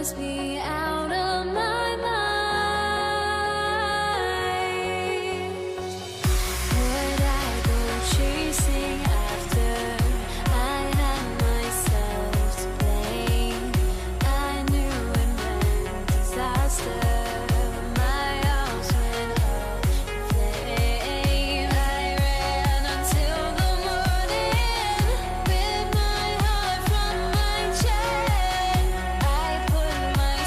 must be out of my mind. Would I go chasing after? I had myself to blame. I knew it meant disaster. My house went up in flame. I ran until the morning with my heart from my chest. I put my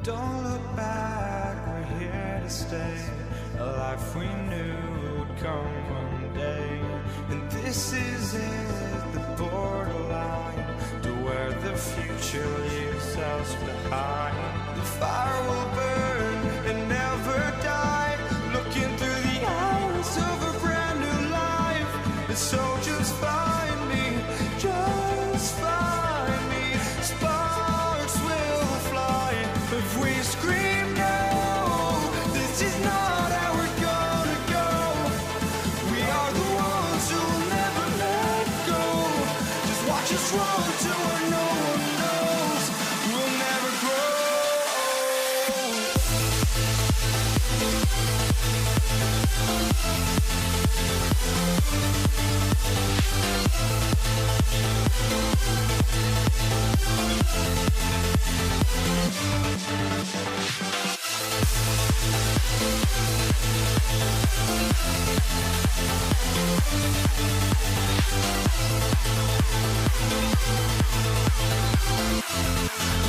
Don't look back, we're here to stay. A life we knew would come one day. And this is it, the borderline to where the future leaves us behind. The fire will burn and never die, looking through the eyes of a brand new life. And so just find me, just find me. Sparks will fly if we scream no. This is not how we're gonna go. We are the ones who will never let go. Just watch us run to where no one knows. We'll never grow.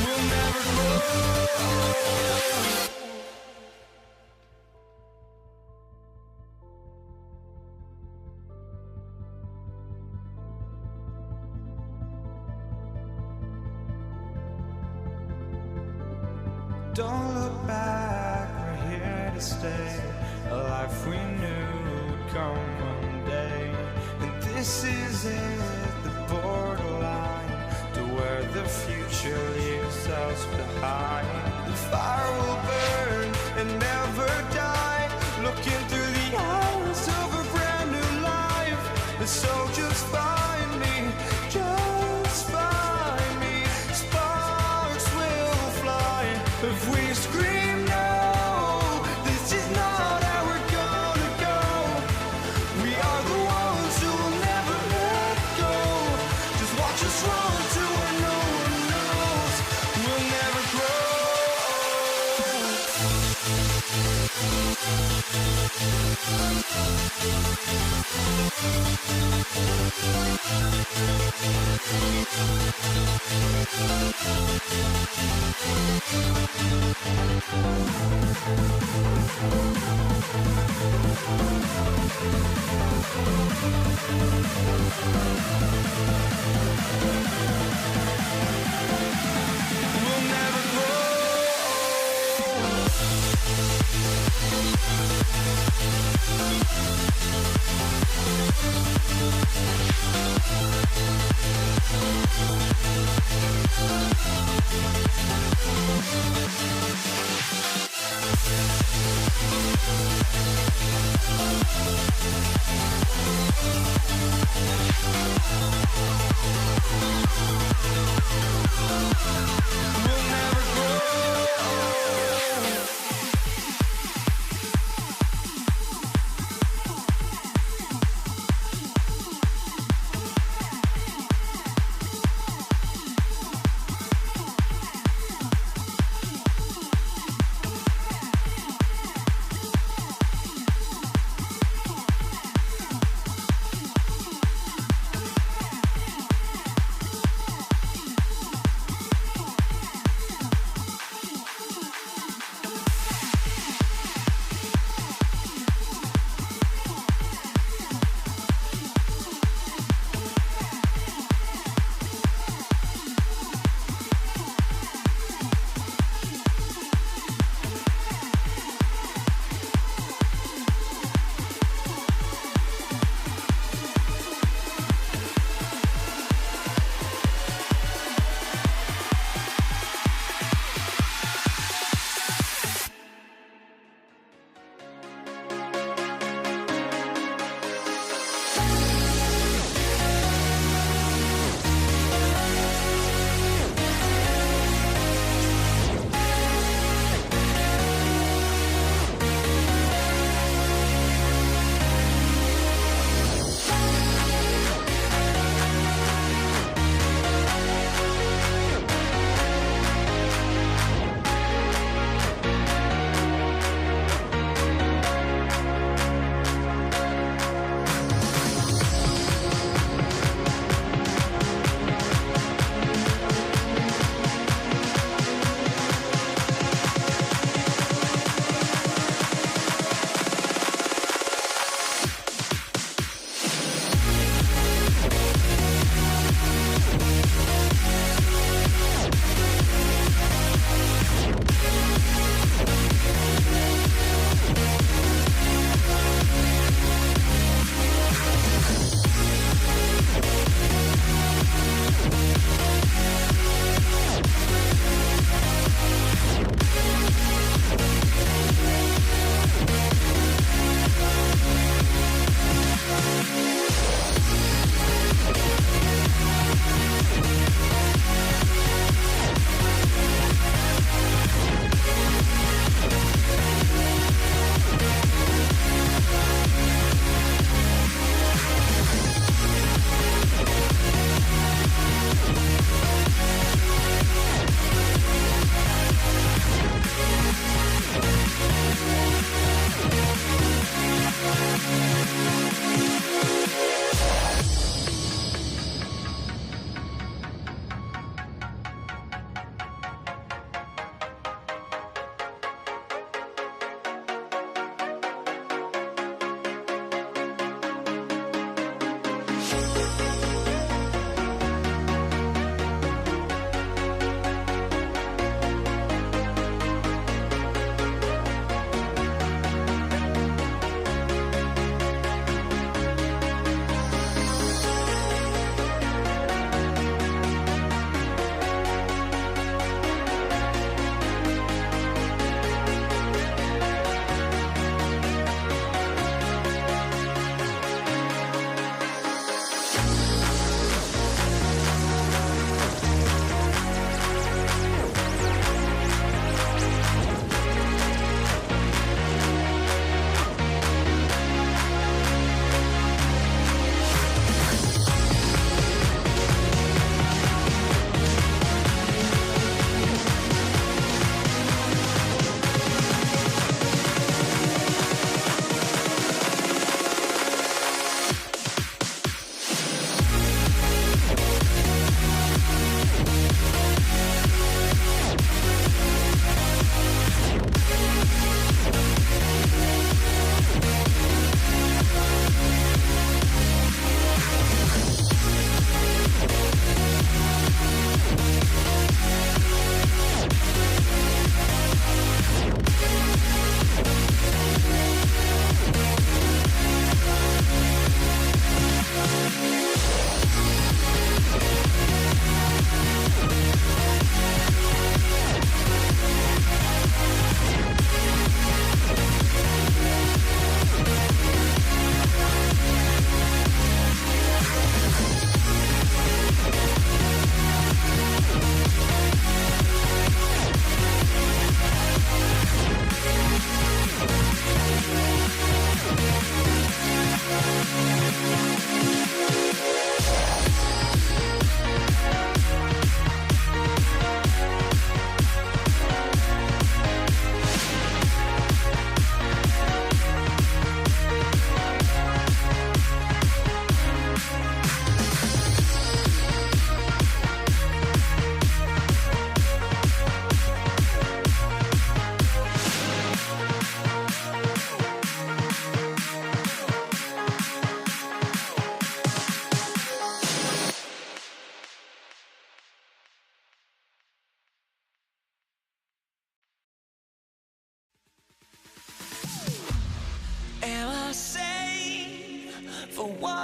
We'll never grow. Don't look back, we're here to stay. A life we knew would come one day. And this is it, the borderline to where the future leaves us behind. The fire will burn and never die, looking through the eyes of a brand new life. And so just find me, just find me. Sparks will fly if we scream no. This is not how we're gonna go. We are the ones who will never let go. Just watch us run to where no one knows. We'll never grow.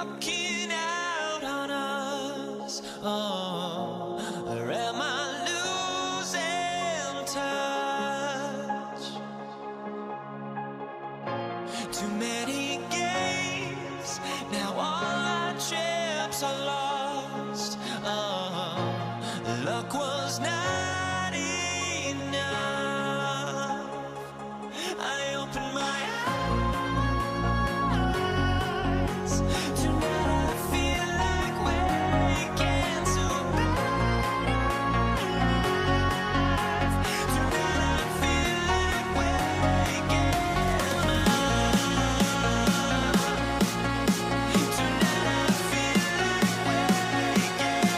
walking out on us? Oh, or am I losing touch? Too many games, now all our chips are lost. Oh, luck was not enough. I opened my eyes. Tonight I feel like waking to life. Tonight I feel like waking up. Tonight I feel like waking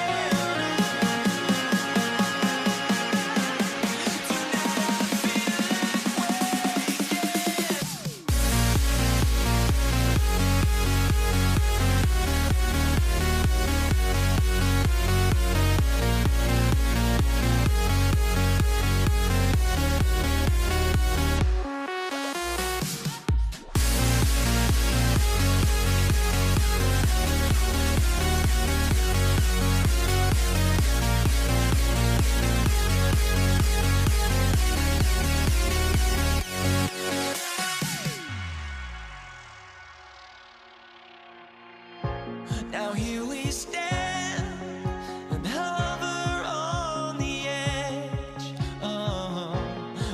Now here we stand and hover on the edge. Oh,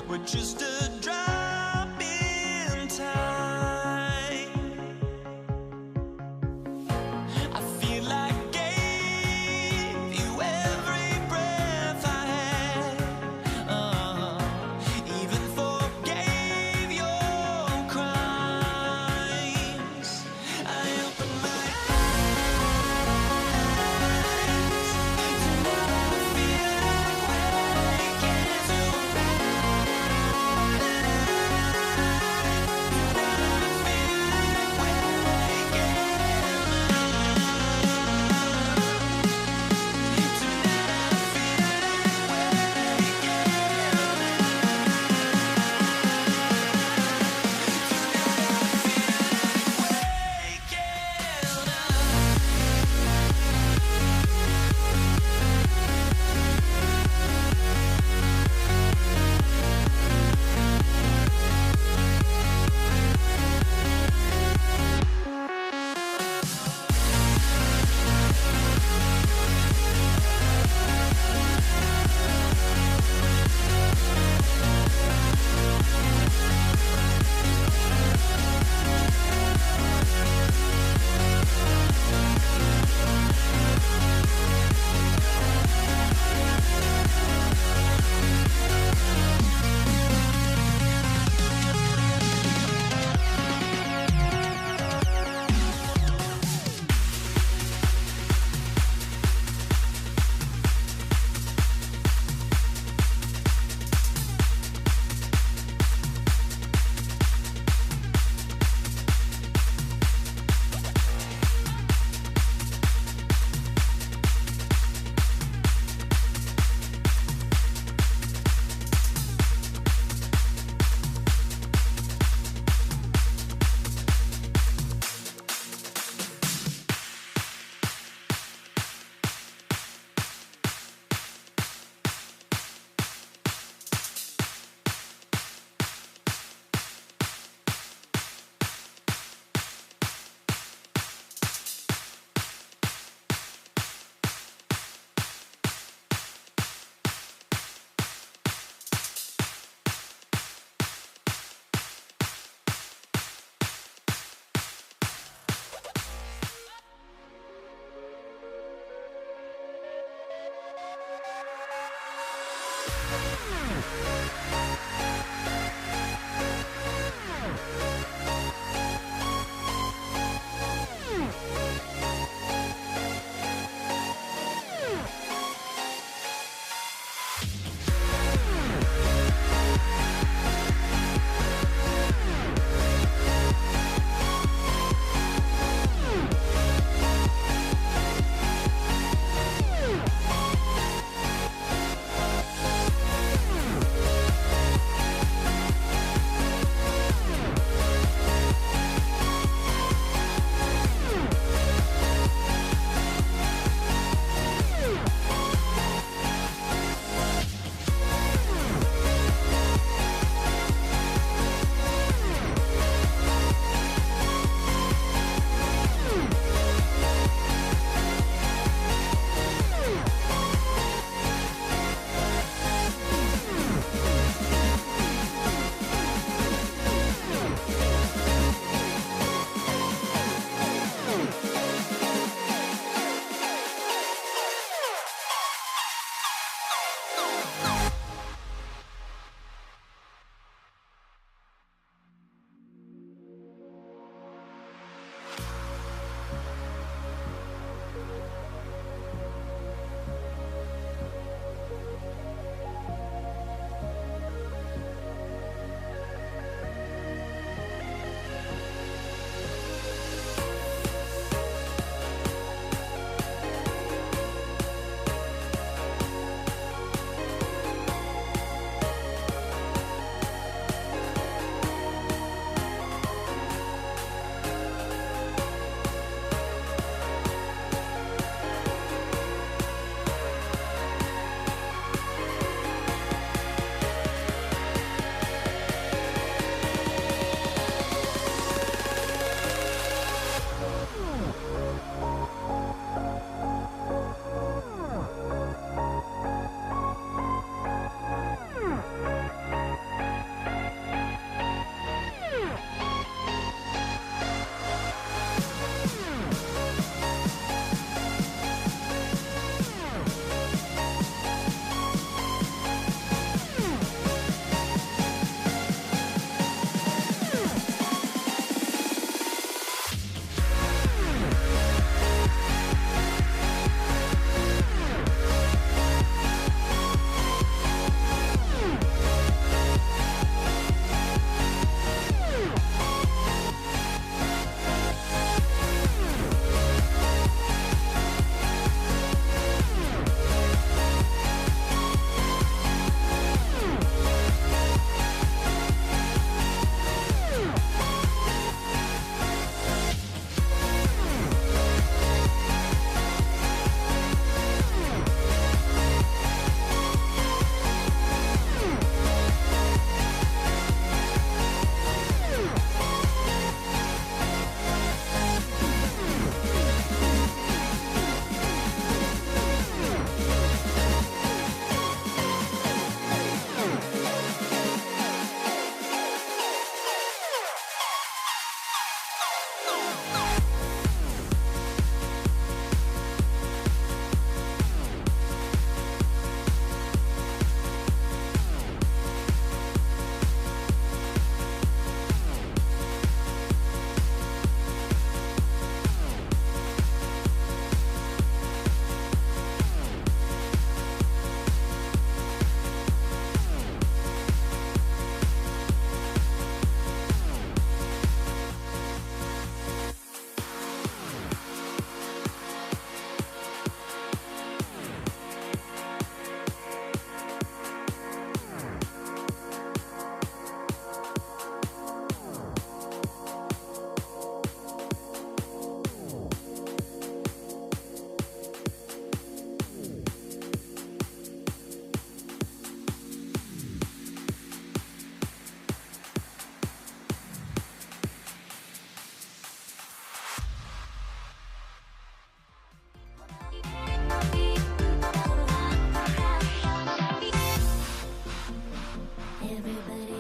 we're just a drop in time. I feel like I gave you every breath I had. Oh, even forgave your crimes. I opened my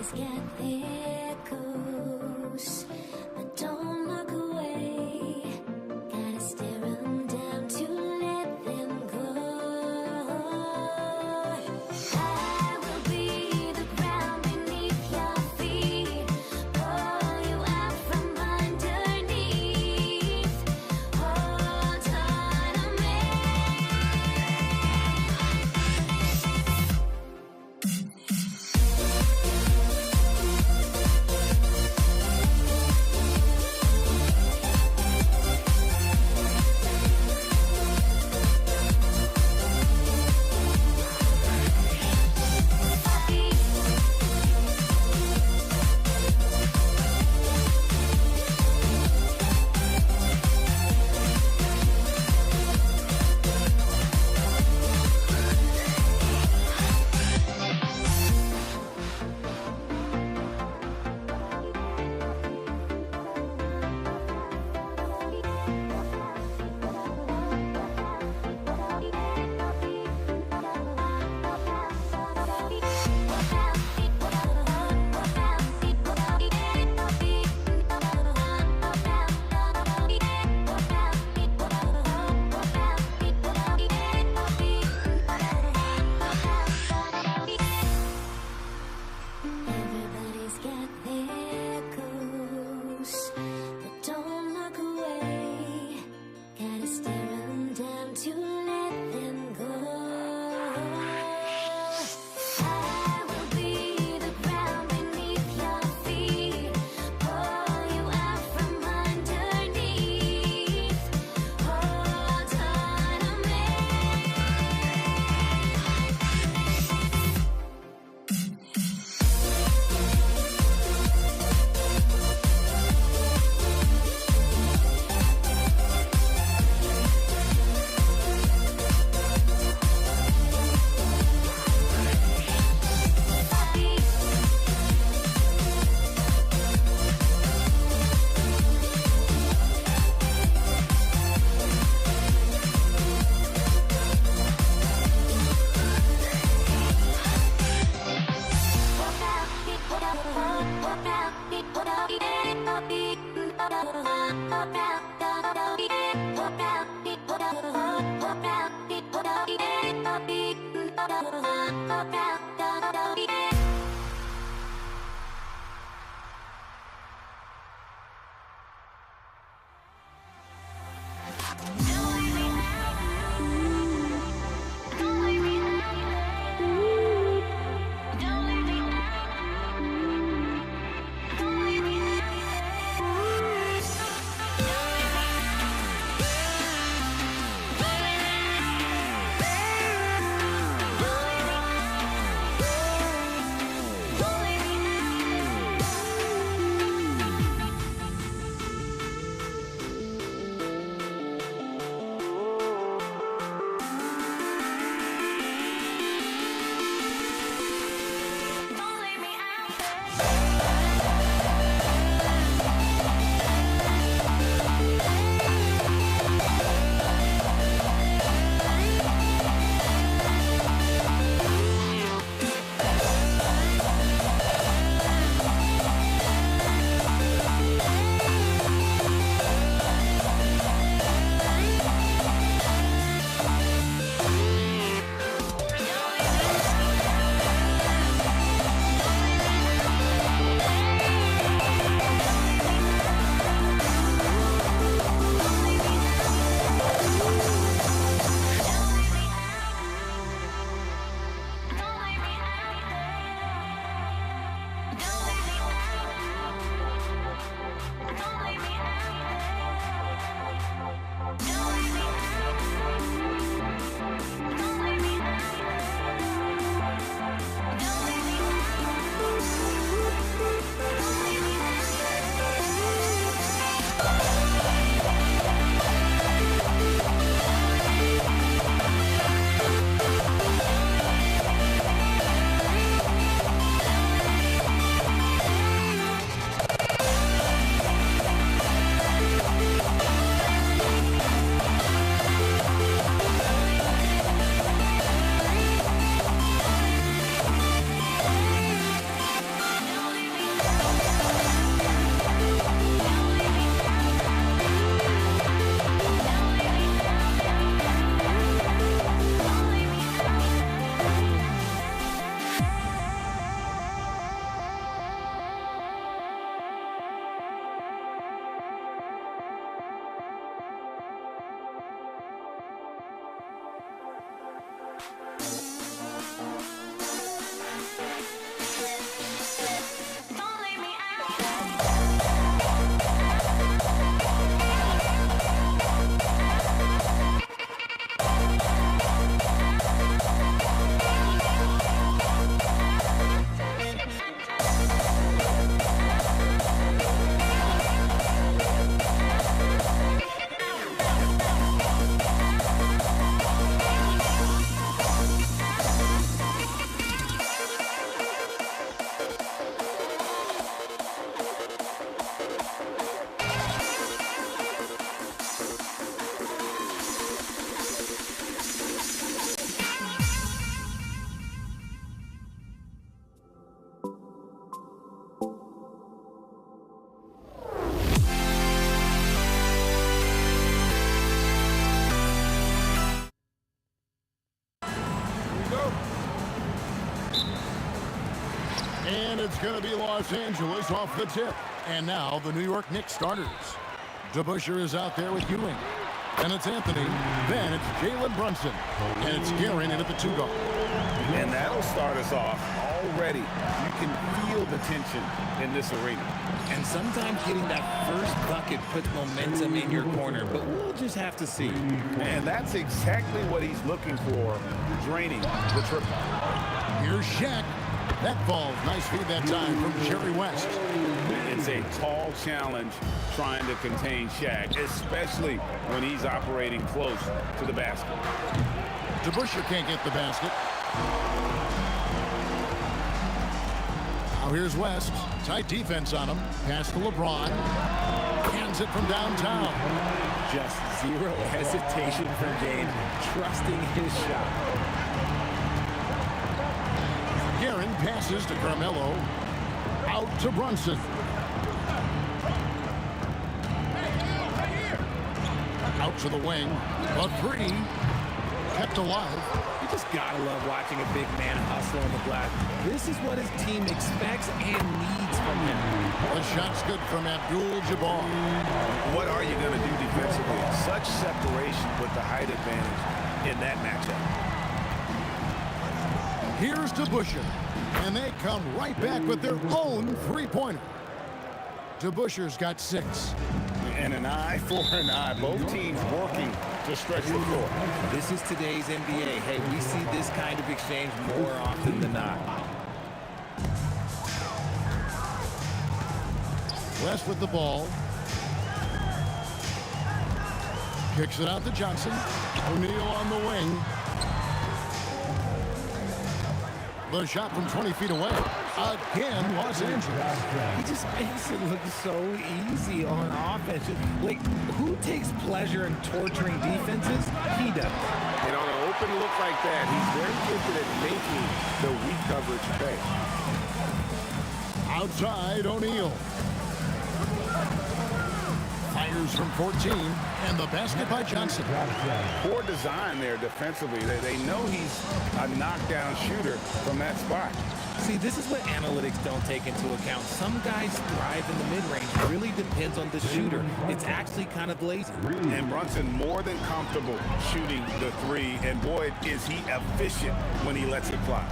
Everybody's got their ghosts, but don't look away. Gotta stare 'em down to let them go. I will be the ground beneath your feet, pull you out from underneath. Hold on to me. Everybody's got their ghosts, but don't look away. Gotta stare 'em down to let them go. I will be the ground beneath your feet, pull you out from underneath. Hold on to me. And it's going to be Los Angeles off the tip. And now the New York Knicks starters. DeBusschere is out there with Ewing. And it's Anthony. Then it's Jalen Brunson. And it's Guerin in at the 2-guard. And that'll start us off already. You can feel the tension in this arena. And sometimes getting that first bucket puts momentum in your corner, but we'll just have to see. And that's exactly what he's looking for, draining the triple. Here's Shaq. That ball, nice feed that time from Jerry West. It's a tall challenge trying to contain Shaq, especially when he's operating close to the basket. DeBusschere can't get the basket. Now here's West. Tight defense on him. Pass to LeBron. Hands it from downtown. Just zero hesitation from James, trusting his shot. Guerin passes to Carmelo. Out to Brunson. Out to the wing. A three. Kept alive. You just gotta love watching a big man hustle on the glass. This is what his team expects and needs from him. The shot's good from Abdul-Jabbar. What are you going to do defensively? Such separation with the height advantage in that matchup. Here's DeBusschere, and they come right back with their own three-pointer. DeBusschere's got 6. And an eye for an eye. Both teams working to stretch the floor. This is today's NBA. Hey, we see this kind of exchange more often than not. West with the ball. Kicks it out to Johnson. O'Neal on the wing. The shot from 20 feet away. Again, Los Angeles. He just makes it look so easy on offense. Like, who takes pleasure in torturing defenses? He does. And on an open look like that, he's very gifted at making the weak coverage pay. Outside, O'Neal. Fires from 14, and the basket by Johnson. Poor design there defensively. They know he's a knockdown shooter from that spot. See, this is what analytics don't take into account. Some guys thrive in the mid-range. It really depends on the shooter. It's actually kind of lazy. And Brunson more than comfortable shooting the 3, and boy, is he efficient when he lets it fly.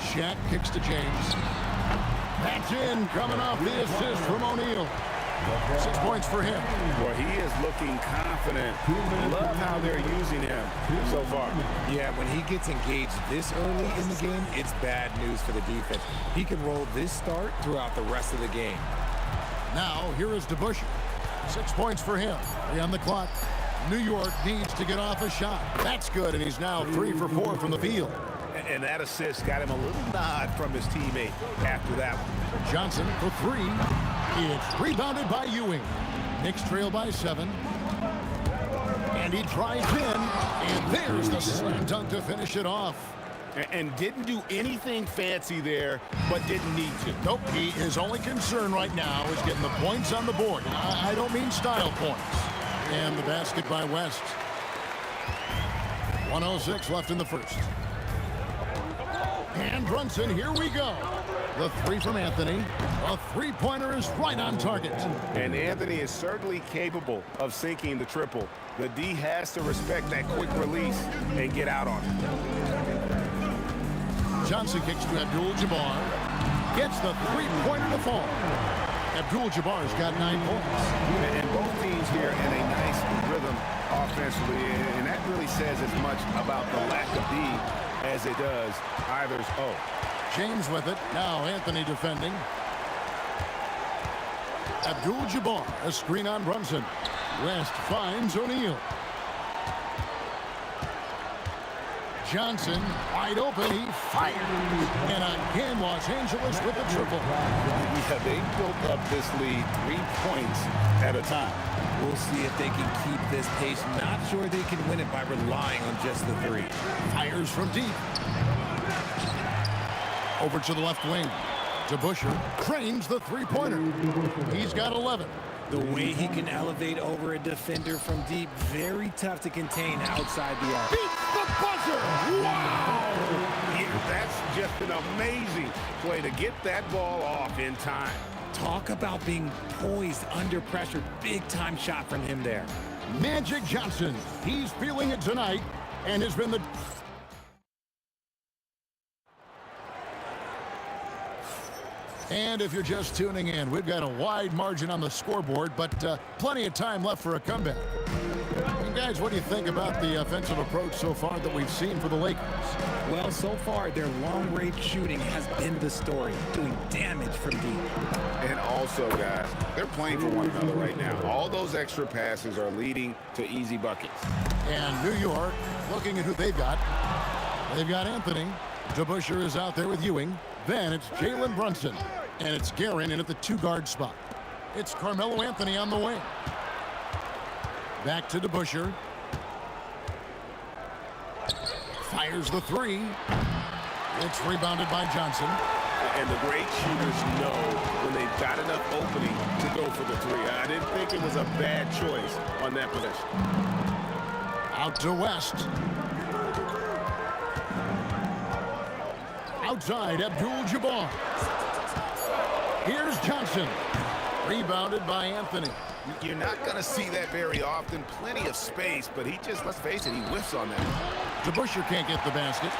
Shaq kicks to James. That's in, coming off the assist from O'Neal. 6 points for him. Well, he is looking confident. Love how they're using him so far. Yeah, when he gets engaged this early in the game, it's bad news for the defense. He can roll this start throughout the rest of the game. Now, here is DeBusschere. 6 points for him. 3 on the clock. New York needs to get off a shot. That's good, and he's now 3 for 4 from the field. And that assist got him a little nod from his teammate after that one. Johnson for 3. It's rebounded by Ewing. Knicks trail by 7. And he drives in. And there's the slam dunk to finish it off. And didn't do anything fancy there, but didn't need to. Nope, his only concern right now is getting the points on the board. I don't mean style points. And the basket by West. 1:06 left in the first. And Brunson, here we go. The 3 from Anthony. A three-pointer is right on target. And Anthony is certainly capable of sinking the triple. The D has to respect that quick release and get out on it. Johnson kicks to Abdul-Jabbar. Gets the three-pointer to fall. Abdul-Jabbar's got 9 points. And both teams here in a nice rhythm offensively. And that really says as much about the lack of D as it does either's O. James with it. Now Anthony defending. Abdul-Jabbar, a screen on Brunson. West finds O'Neal. Johnson, wide open, he fires. And again, Los Angeles with the triple. Yeah, they built up this lead 3 points at a time. We'll see if they can keep this pace. Not sure they can win it by relying on just the 3. Fires from deep. Over to the left wing. DeBusschere cranes the three-pointer. He's got 11. The way he can elevate over a defender from deep, very tough to contain outside the arc. Beats the buzzer! Wow! Yeah, that An amazing play to get that ball off in time. Talk about being poised under pressure. Big-time shot from him there. Magic Johnson, he's feeling it tonight and has been the... And if you're just tuning in, we've got a wide margin on the scoreboard, but plenty of time left for a comeback. And guys, what do you think about the offensive approach so far that we've seen for the Lakers? Well, so far, their long-range shooting has been the story, doing damage from deep. And also, guys, they're playing for one another right now. All those extra passes are leading to easy buckets. And New York, looking at who they've got. They've got Anthony. DeBusschere is out there with Ewing. Then it's Jalen Brunson. And it's Guerin in at the two-guard spot. It's Carmelo Anthony on the wing. Back to DeBusschere. Fires the three. It's rebounded by Johnson. And the great shooters know when they've got enough opening to go for the three. I didn't think it was a bad choice on that possession. Out to West. Outside, Abdul-Jabbar. Here's Johnson. Rebounded by Anthony. You're not going to see that very often. Plenty of space, but he just, let's face it, he whiffs on that. DeBusschere can't get the basket.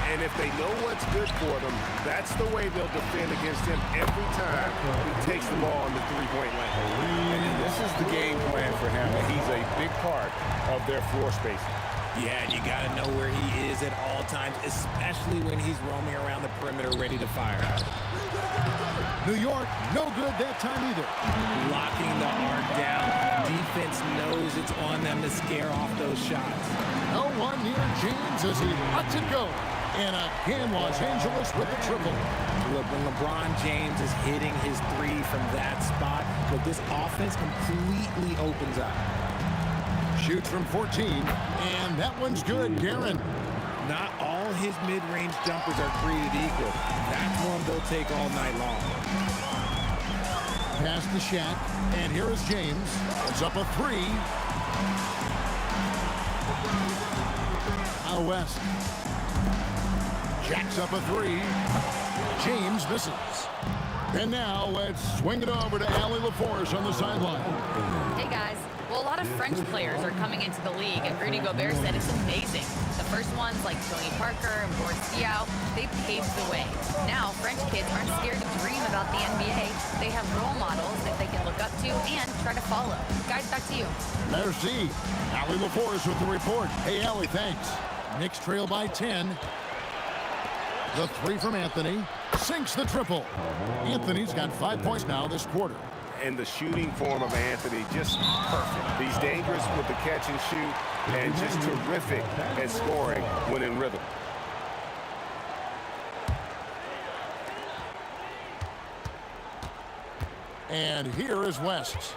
And if they know what's good for them, that's the way they'll defend against him every time he takes the ball on the three-point line. And this is the game plan for him. He's a big part of their floor spacing. Yeah, and you got to know where he is at all times, especially when he's roaming around the perimeter ready to fire. New York, no good that time either. Locking the arc down. Defense knows it's on them to scare off those shots. No one near James as he lets it go. And again, Los Angeles with the triple. Look, when LeBron James is hitting his three from that spot, look, this offense completely opens up. Shoots from 14, and that one's good, Guerin. Not all his mid-range jumpers are created equal. That's one they'll take all night long. Pass to Shaq, and here is James. It's up a three. Out west. Jacks up a three. James misses. And now let's swing it over to Allie LaForce on the sideline. Hey guys. Well, a lot of French players are coming into the league, and Rudy Gobert said it's amazing. The first ones, like Tony Parker and Boris Diaw, they paved the way. Now, French kids aren't scared to dream about the NBA. They have role models that they can look up to and try to follow. Guys, back to you. Merci. Allie LaForce with the report. Hey, Allie, thanks. Knicks trail by 10. The three from Anthony. Sinks the triple. Anthony's got 5 points now this quarter. And the shooting form of Anthony, just perfect. He's dangerous with the catch and shoot, and just terrific at scoring when in rhythm. And here is West.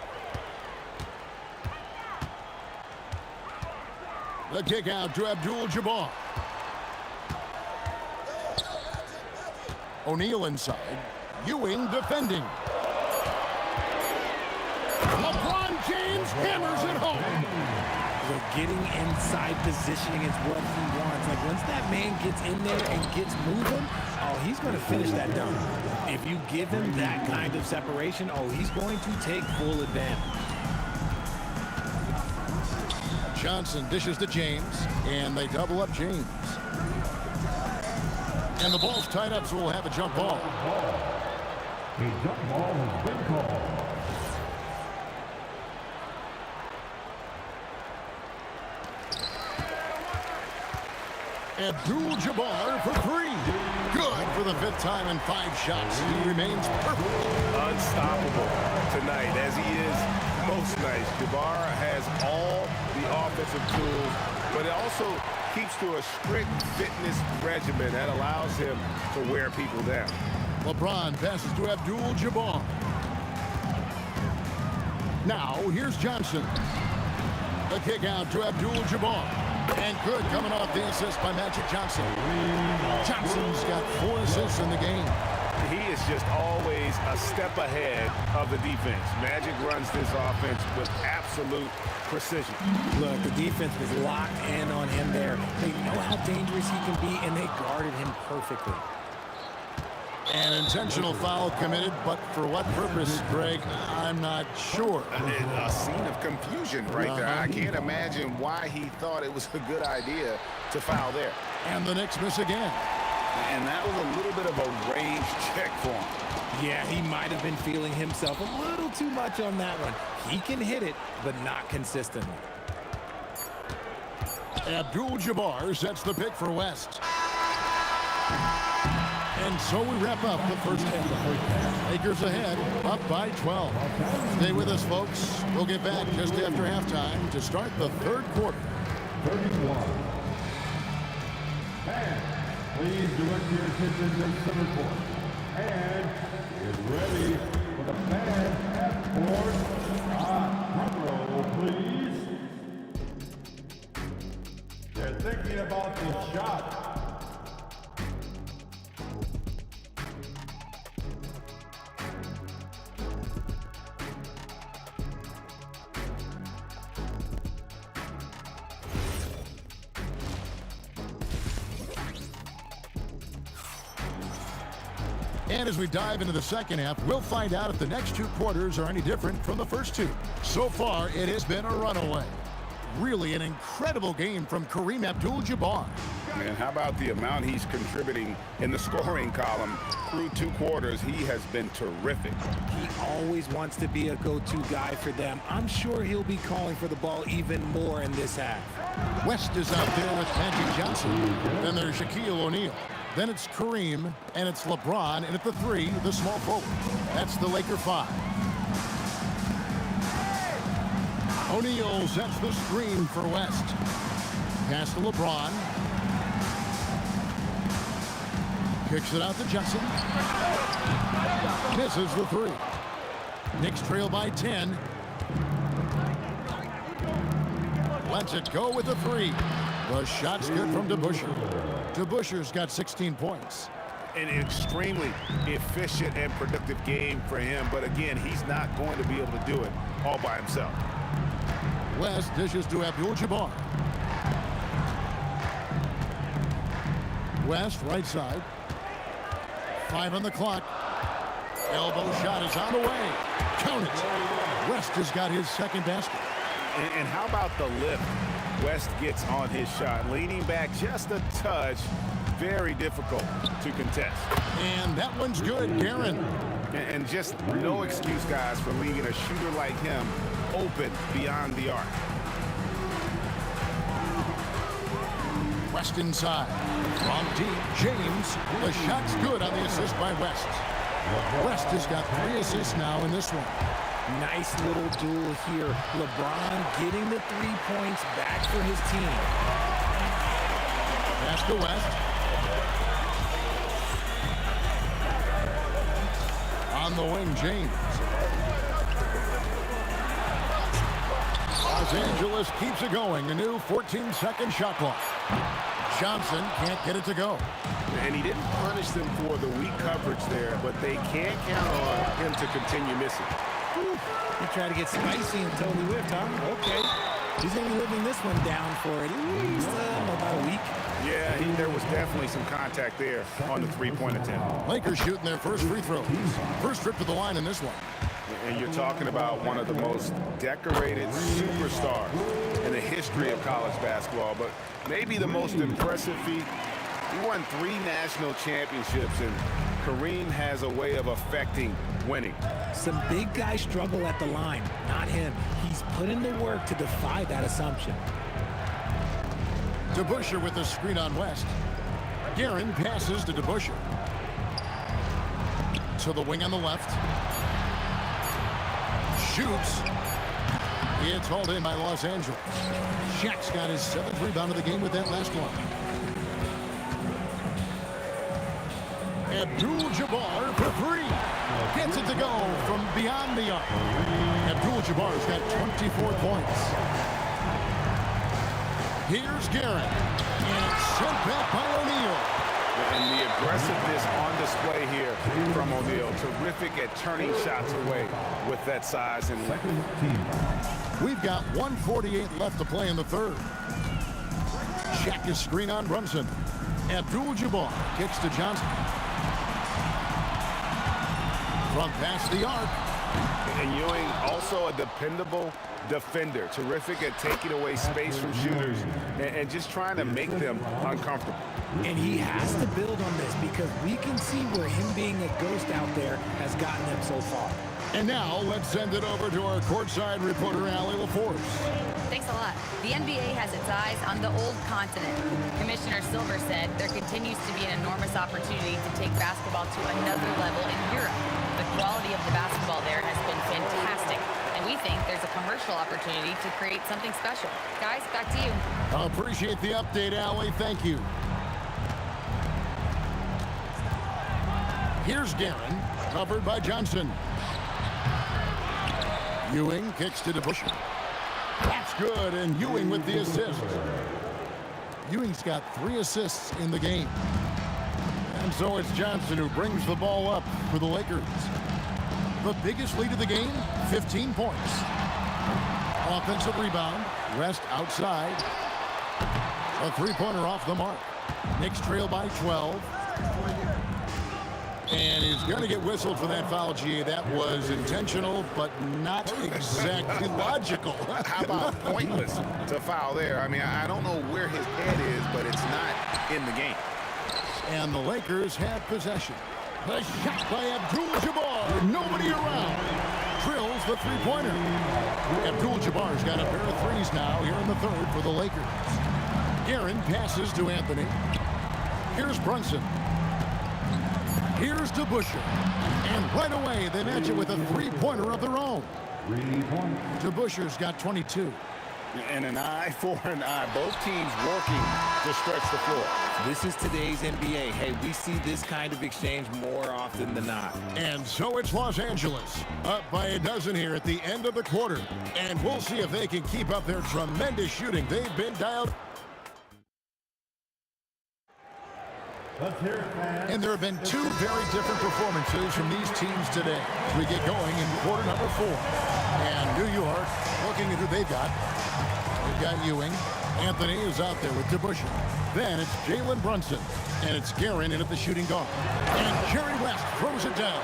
The kick out to Abdul-Jabbar. O'Neal inside. Ewing defending. LeBron James hammers it home. But getting inside positioning is what he wants. Like, once that man gets in there and gets moving, oh, he's going to finish that dunk. If you give him that kind of separation, oh, he's going to take full advantage. Johnson dishes to James, and they double up James. And the ball's tied up, so we'll have a jump ball. A jump ball has been called. Abdul-Jabbar for three. Good for the fifth time in 5 shots. He remains perfect. Unstoppable tonight, as he is most nights. Jabbar has all the offensive tools, but it also keeps to a strict fitness regimen that allows him to wear people down. LeBron passes to Abdul-Jabbar. Now, here's Johnson. The kick out to Abdul-Jabbar. And good coming off the assist by Magic Johnson. Johnson's got 4 assists in the game. He is just always a step ahead of the defense. Magic runs this offense with absolute precision. Look, the defense was locked in on him there. They know how dangerous he can be, and they guarded him perfectly. An intentional foul committed, but for what purpose, Greg? I'm not sure. A scene of confusion right there. I can't imagine why he thought it was a good idea to foul there. And the Knicks miss again. And that was a little bit of a range check for him. Yeah, he might have been feeling himself a little too much on that one. He can hit it, but not consistently. Abdul-Jabbar sets the pick for West. And so we wrap up the first half. Lakers ahead, up by 12. Stay with us, folks. We'll get back just after halftime to start the third quarter. 31. And please direct your attention to center court. And get ready for the fans at court. Front row, please. They're thinking about the shot. And as we dive into the second half, we'll find out if the next two quarters are any different from the first two. So far, it has been a runaway. Really an incredible game from Kareem Abdul-Jabbar. And how about the amount he's contributing in the scoring column? Through two quarters, he has been terrific. He always wants to be a go-to guy for them. I'm sure he'll be calling for the ball even more in this half. West is out there with Magic Johnson. Then there's Shaquille O'Neal. Then it's Kareem, and it's LeBron, and at the three, the small forward. That's the Laker five. O'Neal sets the screen for West. Pass to LeBron. Kicks it out to Johnson. Misses the three. Knicks trail by 10. Lets it go with the three. The shot's good from DeBusschere. DeBusschere's got 16 points. An extremely efficient and productive game for him, but again, he's not going to be able to do it all by himself. West dishes to Abdul-Jabbar. West, right side. 5 on the clock. Elbow shot is on the way. Count it. West has got his second basket. And how about the lift West gets on his shot? Leaning back just a touch. Very difficult to contest. And that one's good, Guerin. And just no excuse, guys, for leaving a shooter like him open beyond the arc. West inside. From deep, James. The shot's good on the assist by West. West has got 3 assists now in this one. Nice little duel here. LeBron getting the 3 points back for his team. Pass to West. On the wing, James. Los Angeles keeps it going. A new 14-second shot clock. Johnson can't get it to go. And he didn't punish them for the weak coverage there, but they can't count on him to continue missing. He tried to get spicy and totally whiffed, huh? Okay. He's going to be living this one down for at least about a week. Yeah, there was definitely some contact there on the three-point attempt. Lakers shooting their first free throws. First trip to the line in this one. And you're talking about one of the most decorated superstars in the history of college basketball, but maybe the most impressive feat. He won 3 national championships, and Kareem has a way of affecting winning. Some big guys struggle at the line, not him. He's put in the work to defy that assumption. DeBusschere with the screen on West. Guerin passes to DeBusschere. To the wing on the left. Shoots. It's hauled in by Los Angeles. Shaq's got his 7th rebound of the game with that last one. Abdul-Jabbar for 3. Gets it to go from beyond the arc. Abdul-Jabbar's got 24 points. Here's Guerin. And it's sent back by O'Neal. And the aggressiveness on display here from O'Neal. Terrific at turning shots away with that size and length. We've got 1:48 left to play in the third. Shaq is screen on Brunson. Abdul-Jabbar kicks to Johnson. from past the arc. And Ewing, also a dependable defender. Terrific at taking away space from shooters and just trying to make them uncomfortable. And he has to build on this because we can see where him being a ghost out there has gotten him so far. And now let's send it over to our courtside reporter, Allie LaForce. Thanks a lot. The NBA has its eyes on the old continent. Commissioner Silver said there continues to be an enormous opportunity to take basketball to another level in Europe. The quality of the basketball there has been fantastic, and we think there's a commercial opportunity to create something special. Guys, back to you. Appreciate the update, Allie. Thank you. Here's Guerin, covered by Johnson. Ewing kicks to DeBusschere. That's good, and Ewing with the assist. Ewing's got 3 assists in the game. And so it's Johnson who brings the ball up for the Lakers. The biggest lead of the game, 15 points. Offensive rebound, West outside. A three-pointer off the mark. Knicks trail by 12. And he's going to get whistled for that foul, G. That was intentional, but not exactly logical. How about pointless to foul there? I mean, I don't know where his head is, but it's not in the game. And the Lakers have possession. The shot by Abdul-Jabbar. Nobody around. Drills the three-pointer. Abdul-Jabbar's got a pair of threes now here in the third for the Lakers. Guerin passes to Anthony. Here's Brunson. Here's DeBusschere. And right away, they match it with a three-pointer of their own. DeBusschere's got 22. And an eye for an eye. Both teams working to stretch the floor. This is today's NBA. Hey, we see this kind of exchange more often than not. And so it's Los Angeles, up by a dozen here at the end of the quarter. And we'll see if they can keep up their tremendous shooting. They've been dialed. And there have been 2 very different performances from these teams today as we get going in quarter number 4. And New York, looking at who they've got. They've got Ewing. Anthony is out there with DeBusschere. Then it's Jalen Brunson. And it's Guerin in at the shooting guard. And Jerry West throws it down.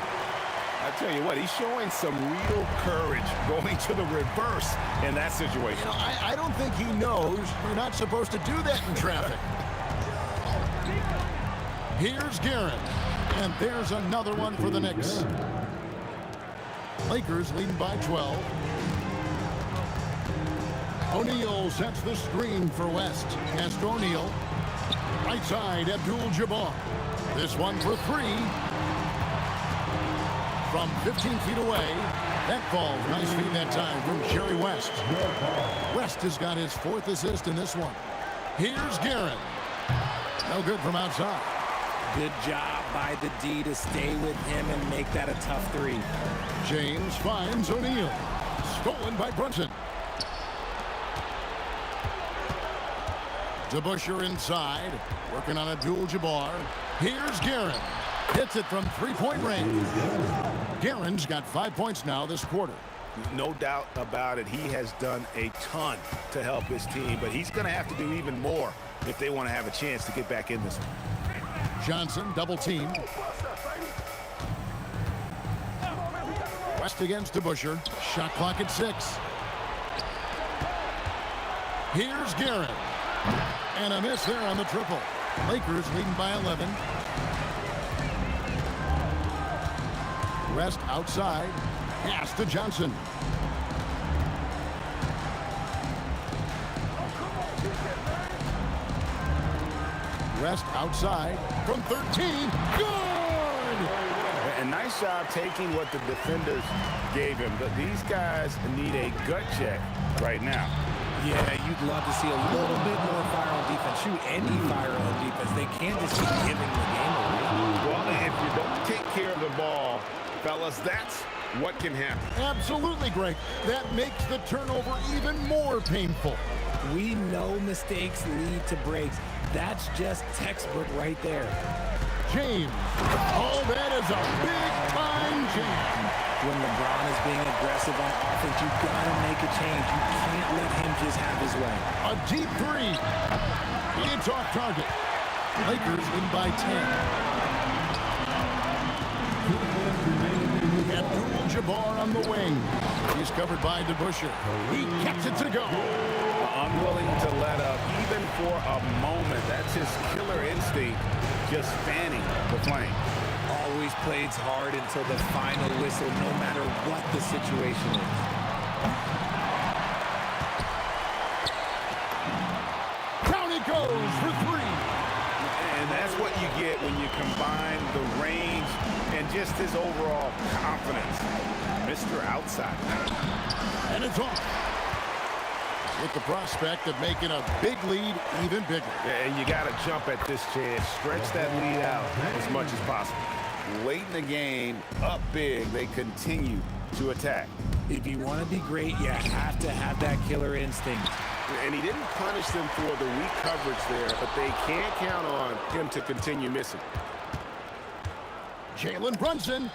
I tell you what, he's showing some real courage going to the reverse in that situation. You know, I don't think he knows you're not supposed to do that in traffic. Here's Guerin. And there's another one for the Knicks. Lakers leading by 12. O'Neal sets the screen for West. Pass to O'Neal. Right side, Abdul-Jabbar. This one for 3. From 15 feet away. That falls. Nice feed that time from Jerry West. West has got his 4th assist in this one. Here's Guerin. No good from outside. Good job by the D to stay with him and make that a tough 3. James finds O'Neal. Stolen by Brunson. DeBusschere inside. Working on Abdul-Jabbar. Here's Guerin. Hits it from 3-point range. Guerin's got 5 points now this quarter. No doubt about it. He has done a ton to help his team, but he's going to have to do even more if they want to have a chance to get back in this one. Johnson double team. West against DeBusschere. Shot clock at 6. Here's Guerin. And a miss there on the triple. Lakers leading by 11. West outside. Pass to Johnson. West outside from 13. Good! And nice job taking what the defenders gave him. But these guys need a gut check right now. Yeah, you'd love to see a little bit more fire on defense. Shoot any fire on defense. They can't just keep giving the game away. Well, if you don't take care of the ball, fellas, that's what can happen. Absolutely, Greg. That makes the turnover even more painful. We know mistakes lead to breaks. That's just textbook right there. James. Oh, that is a big-time jam. When LeBron is being aggressive on offense, you've got to make a change. You can't let him just have his way. A deep 3. It's off target. Lakers win by 10. Jabbar on the wing. He's covered by DeBusschere. He gets it to go. Unwilling to let up, even for a moment. That's his killer instinct, just fanning the flame. Always plays hard until the final whistle, no matter what the situation is. Down he goes for three. And that's what you get when you combine the range and just his overall confidence. Mr. Outside. And it's off. With the prospect of making a big lead even bigger. And you got to jump at this chance. Stretch that lead out as much as possible. Late in the game, up big, they continue to attack. If you want to be great, you have to have that killer instinct. And he didn't punish them for the weak coverage there, but they can't count on him to continue missing. Jalen Brunson,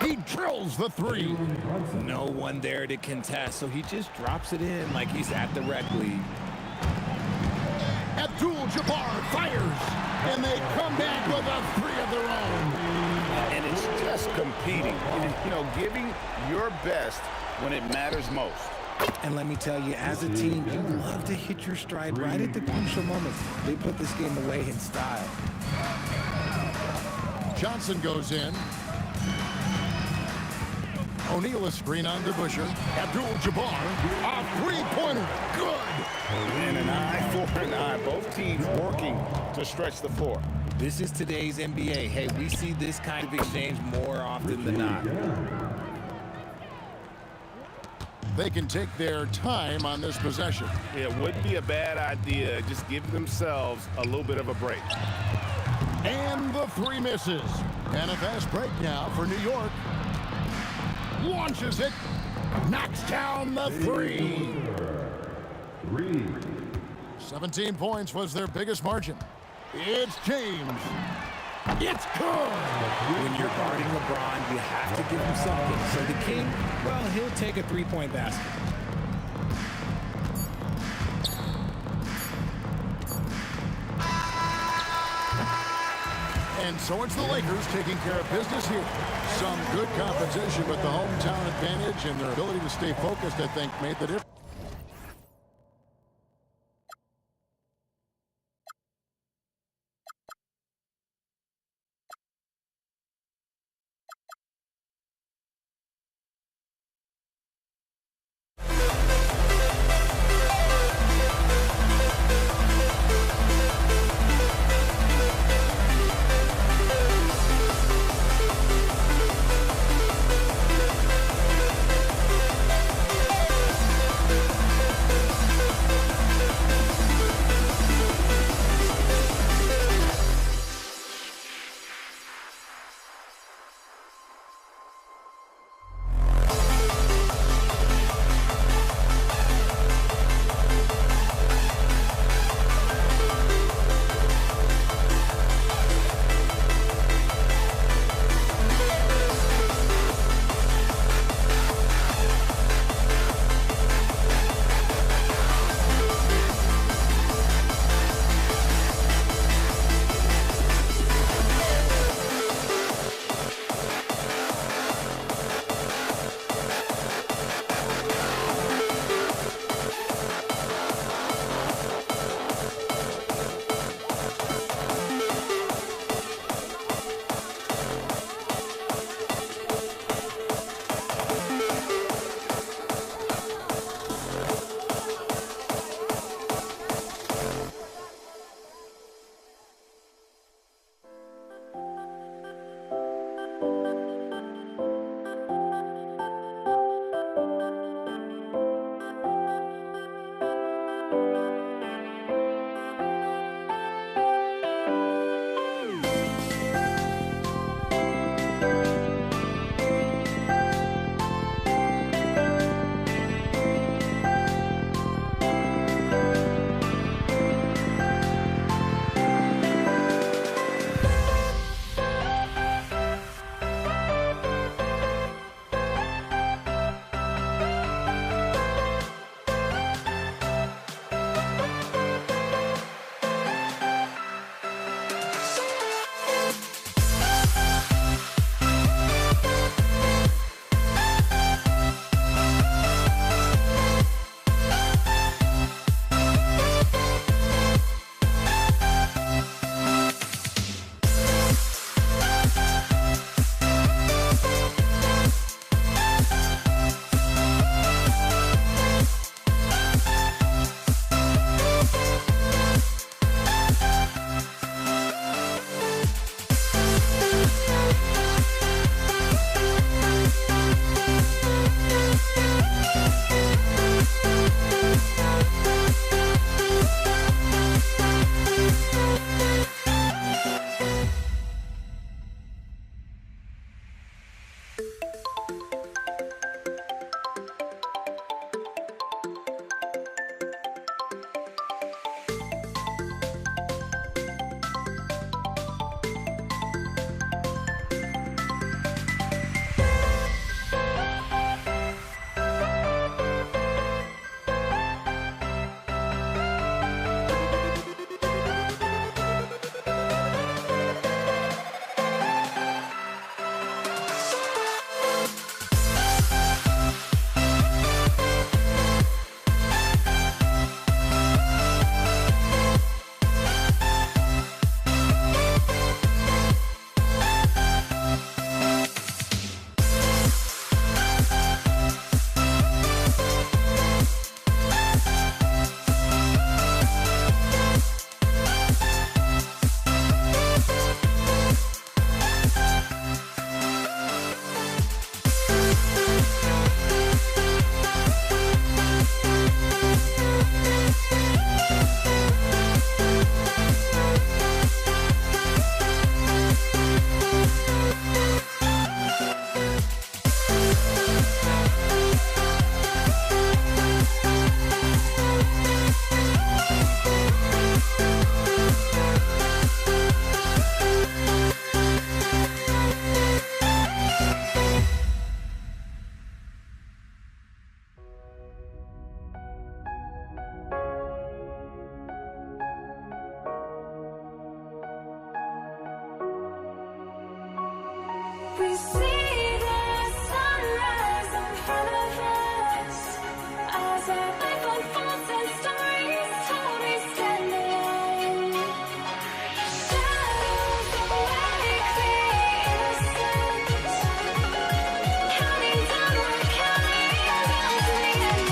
he drills the three. No one there to contest, so he just drops it in like he's at the rec league. Abdul-Jabbar fires, and they come back with a three of their own. And it's just competing, you know, giving your best when it matters most. And let me tell you, as a team, you love to hit your stride right at the crucial moments. They put this game away in style. Johnson goes in. O'Neal a screen on DeBusschere. Abdul-Jabbar, a three-pointer, good. And an eye for an eye. Both teams working to stretch the floor. This is today's NBA. Hey, we see this kind of exchange more often than not. They can take their time on this possession. It wouldn't be a bad idea. Just give themselves a little bit of a break. And the three misses. And a fast break now for New York. Launches it. Knocks down the three. 17 points was their biggest margin. It's James. It's good. When you're guarding LeBron, you have to give him something. So the King, well, he'll take a three-point basket. And so it's the Lakers taking care of business here. Some good competition, but the hometown advantage and their ability to stay focused, I think, made the difference. We see the sunrise in front of us. As our life unfolds and stories told, we stand alone. Shadows awake the innocence. Counting down, we're counting down to the end.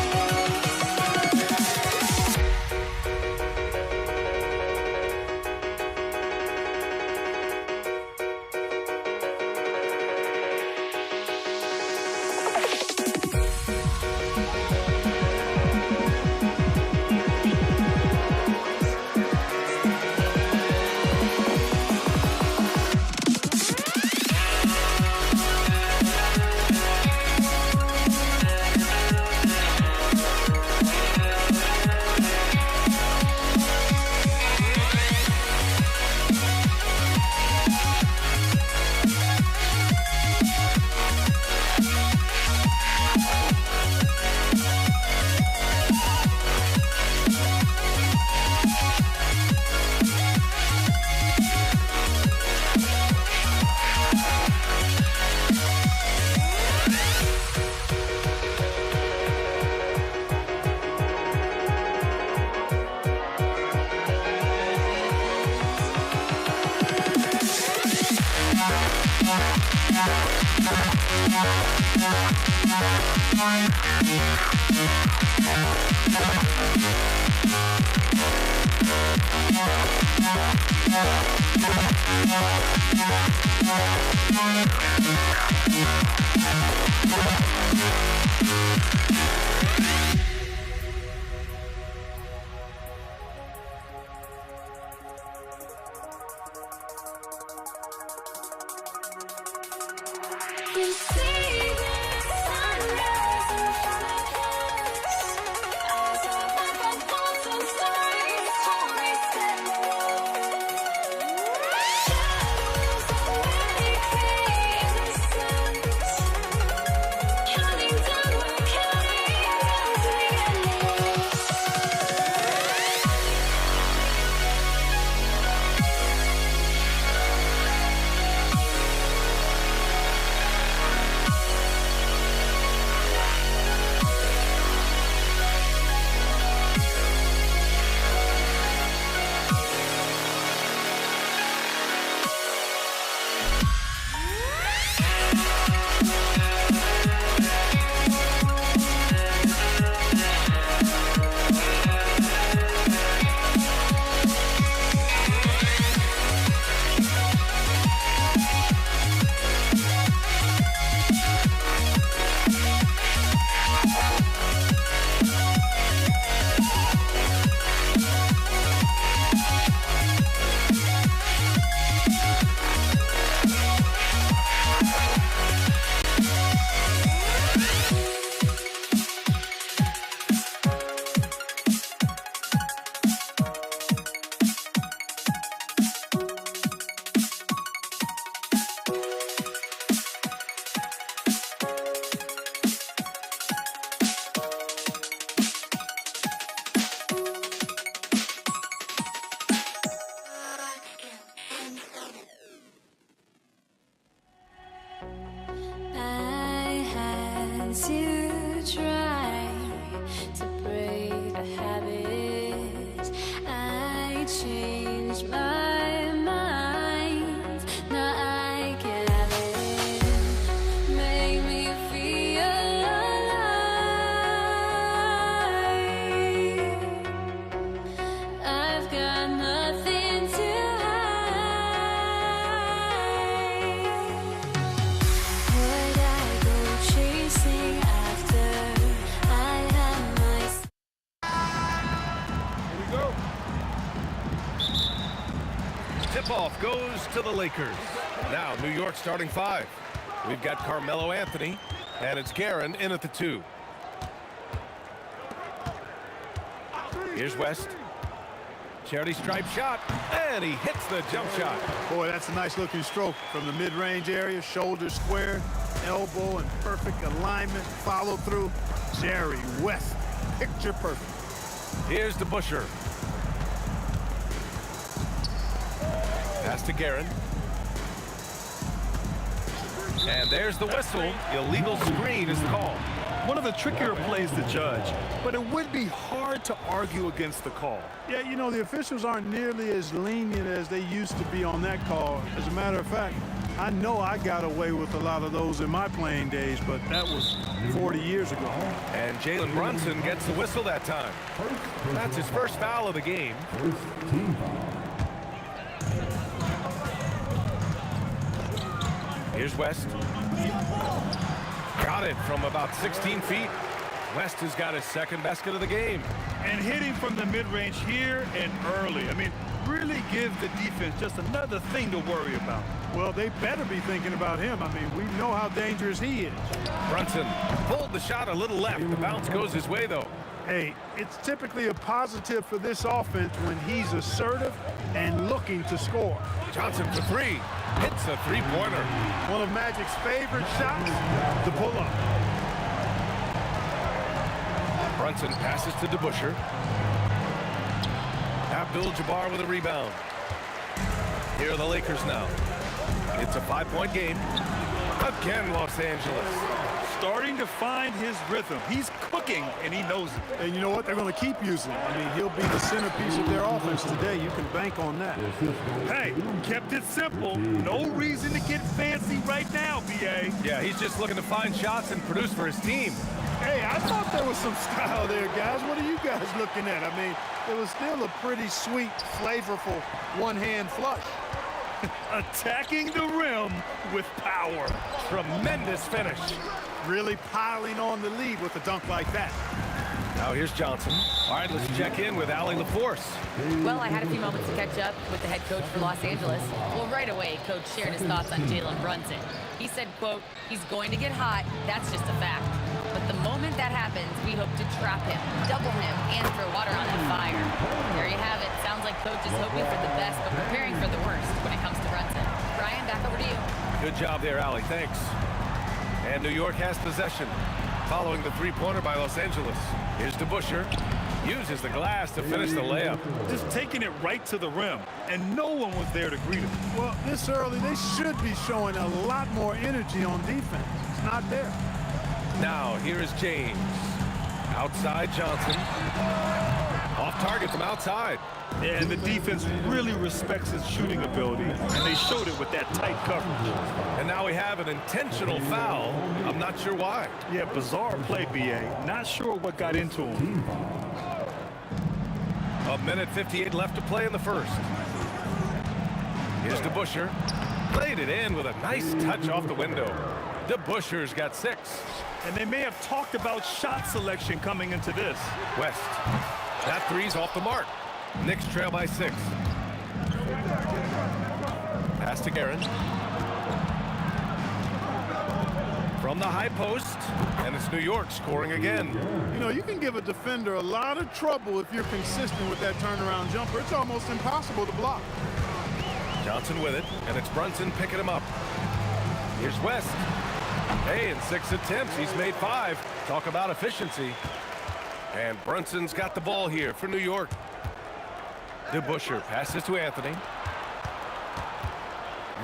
We see the sunrise in front of us. As our life unfolds and stories told, we stand alone. Shadows awake the innocence. Counting down, we're counting down to the endless. I had to try to break a habit. I changed my mind. Now I can have it. Make me feel alive. I've got nothing to hide. Would I go chasing after I had my Here we go. Tip-off goes to the Lakers. Now, New York starting five. We've got Carmelo Anthony, and it's Guerin in at the 2. Here's West. Charity stripe shot, and he hits the jump shot. Boy, that's a nice looking stroke from the mid-range area, shoulder square, elbow in perfect alignment, follow through. Jerry West, picture perfect. Here's the Busher. Pass to Guerin. And there's the whistle. Illegal screen is called. One of the trickier plays to judge, but it would be hard to argue against the call. Yeah, you know, the officials aren't nearly as lenient as they used to be on that call. As a matter of fact, I know I got away with a lot of those in my playing days, but that was 40 years ago. And Jalen Brunson gets the whistle that time. That's his first foul of the game. Here's West. Got it from about 16 feet. West has got his second basket of the game. And hitting from the mid-range here and early. I mean, really give the defense just another thing to worry about. Well, they better be thinking about him. I mean, we know how dangerous he is. Brunson pulled the shot a little left. The bounce goes his way, though. Hey, it's typically a positive for this offense when he's assertive and looking to score. Johnson for three. Hits a three-pointer. One of Magic's favorite shots, the pull-up. Brunson passes to DeBusschere. Abdul-Jabbar with a rebound. Here are the Lakers now. It's a 5-point game. Again, Los Angeles. Starting to find his rhythm. He's cooking, and he knows it. And you know what? They're going to keep using it. I mean, he'll be the centerpiece of their offense today. You can bank on that. Hey, kept it simple. No reason to get fancy right now, B.A. Yeah, he's just looking to find shots and produce for his team. Hey, I thought there was some style there, guys. What are you guys looking at? I mean, it was still a pretty sweet, flavorful one-hand flush. Attacking the rim with power. Tremendous finish. Really piling on the lead with a dunk like that. Now here's Johnson. All right, let's check in with Allie LaForce. Well, I had a few moments to catch up with the head coach for Los Angeles. Well, right away, coach shared his thoughts on Jalen Brunson. He said, quote, he's going to get hot. That's just a fact. But the moment that happens, we hope to trap him, double him, and throw water on that fire. There you have it. Sounds like coach is hoping for the best, but preparing for the worst when it comes to Brunson. Brian, back over to you. Good job there, Allie. Thanks. And New York has possession following the three-pointer by Los Angeles. Here's DeBusschere. Uses the glass to finish the layup. Just taking it right to the rim, and no one was there to greet him. Well, this early, they should be showing a lot more energy on defense. It's not there. Now, here is James. Outside Johnson. Off target from outside. Yeah, and the defense really respects his shooting ability, and they showed it with that tight coverage. And now we have an intentional foul. I'm not sure why. Yeah, bizarre play, B.A. Not sure what got into him. A minute 58 left to play in the first. Here's DeBusschere. Played it in with a nice touch off the window. DeBusschere's got 6. And they may have talked about shot selection coming into this. West. That three's off the mark. Knicks trail by 6. Pass to Guerin. From the high post, and it's New York scoring again. You know, you can give a defender a lot of trouble if you're consistent with that turnaround jumper. It's almost impossible to block. Johnson with it, and it's Brunson picking him up. Here's West. Hey, in 6 attempts, he's made 5. Talk about efficiency. And Brunson's got the ball here for New York. DeBusschere passes to Anthony.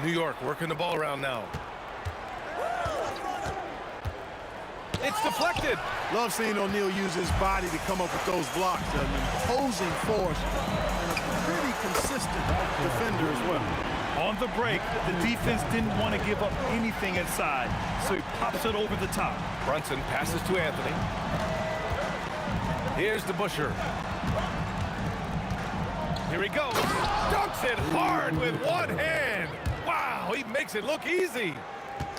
New York working the ball around now. It's deflected. Love seeing O'Neal use his body to come up with those blocks. An imposing force and a pretty consistent defender as well. On the break, the defense didn't want to give up anything inside, so he pops it over the top. Brunson passes to Anthony. Here's DeBusschere. Here he goes. Dunks it hard with one hand. Wow, he makes it look easy.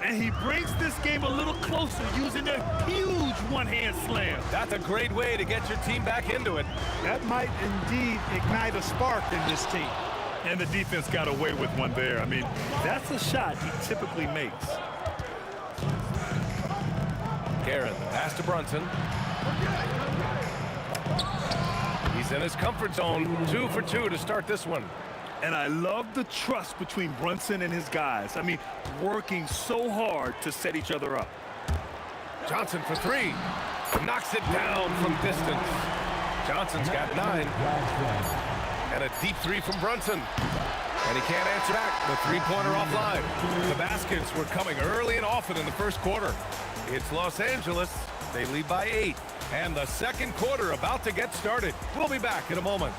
And he brings this game a little closer using a huge one-hand slam. That's a great way to get your team back into it. That might indeed ignite a spark in this team. And the defense got away with one there. I mean, that's a shot he typically makes. Guerin, pass to Brunson. He's in his comfort zone. 2 for 2 to start this one. And I love the trust between Brunson and his guys. I mean, working so hard to set each other up. Johnson for 3. Knocks it down from distance. Johnson's got 9. And a deep 3 from Brunson. And he can't answer back. The three-pointer offline. The baskets were coming early and often in the first quarter. It's Los Angeles. They lead by 8. And the second quarter about to get started. We'll be back in a moment.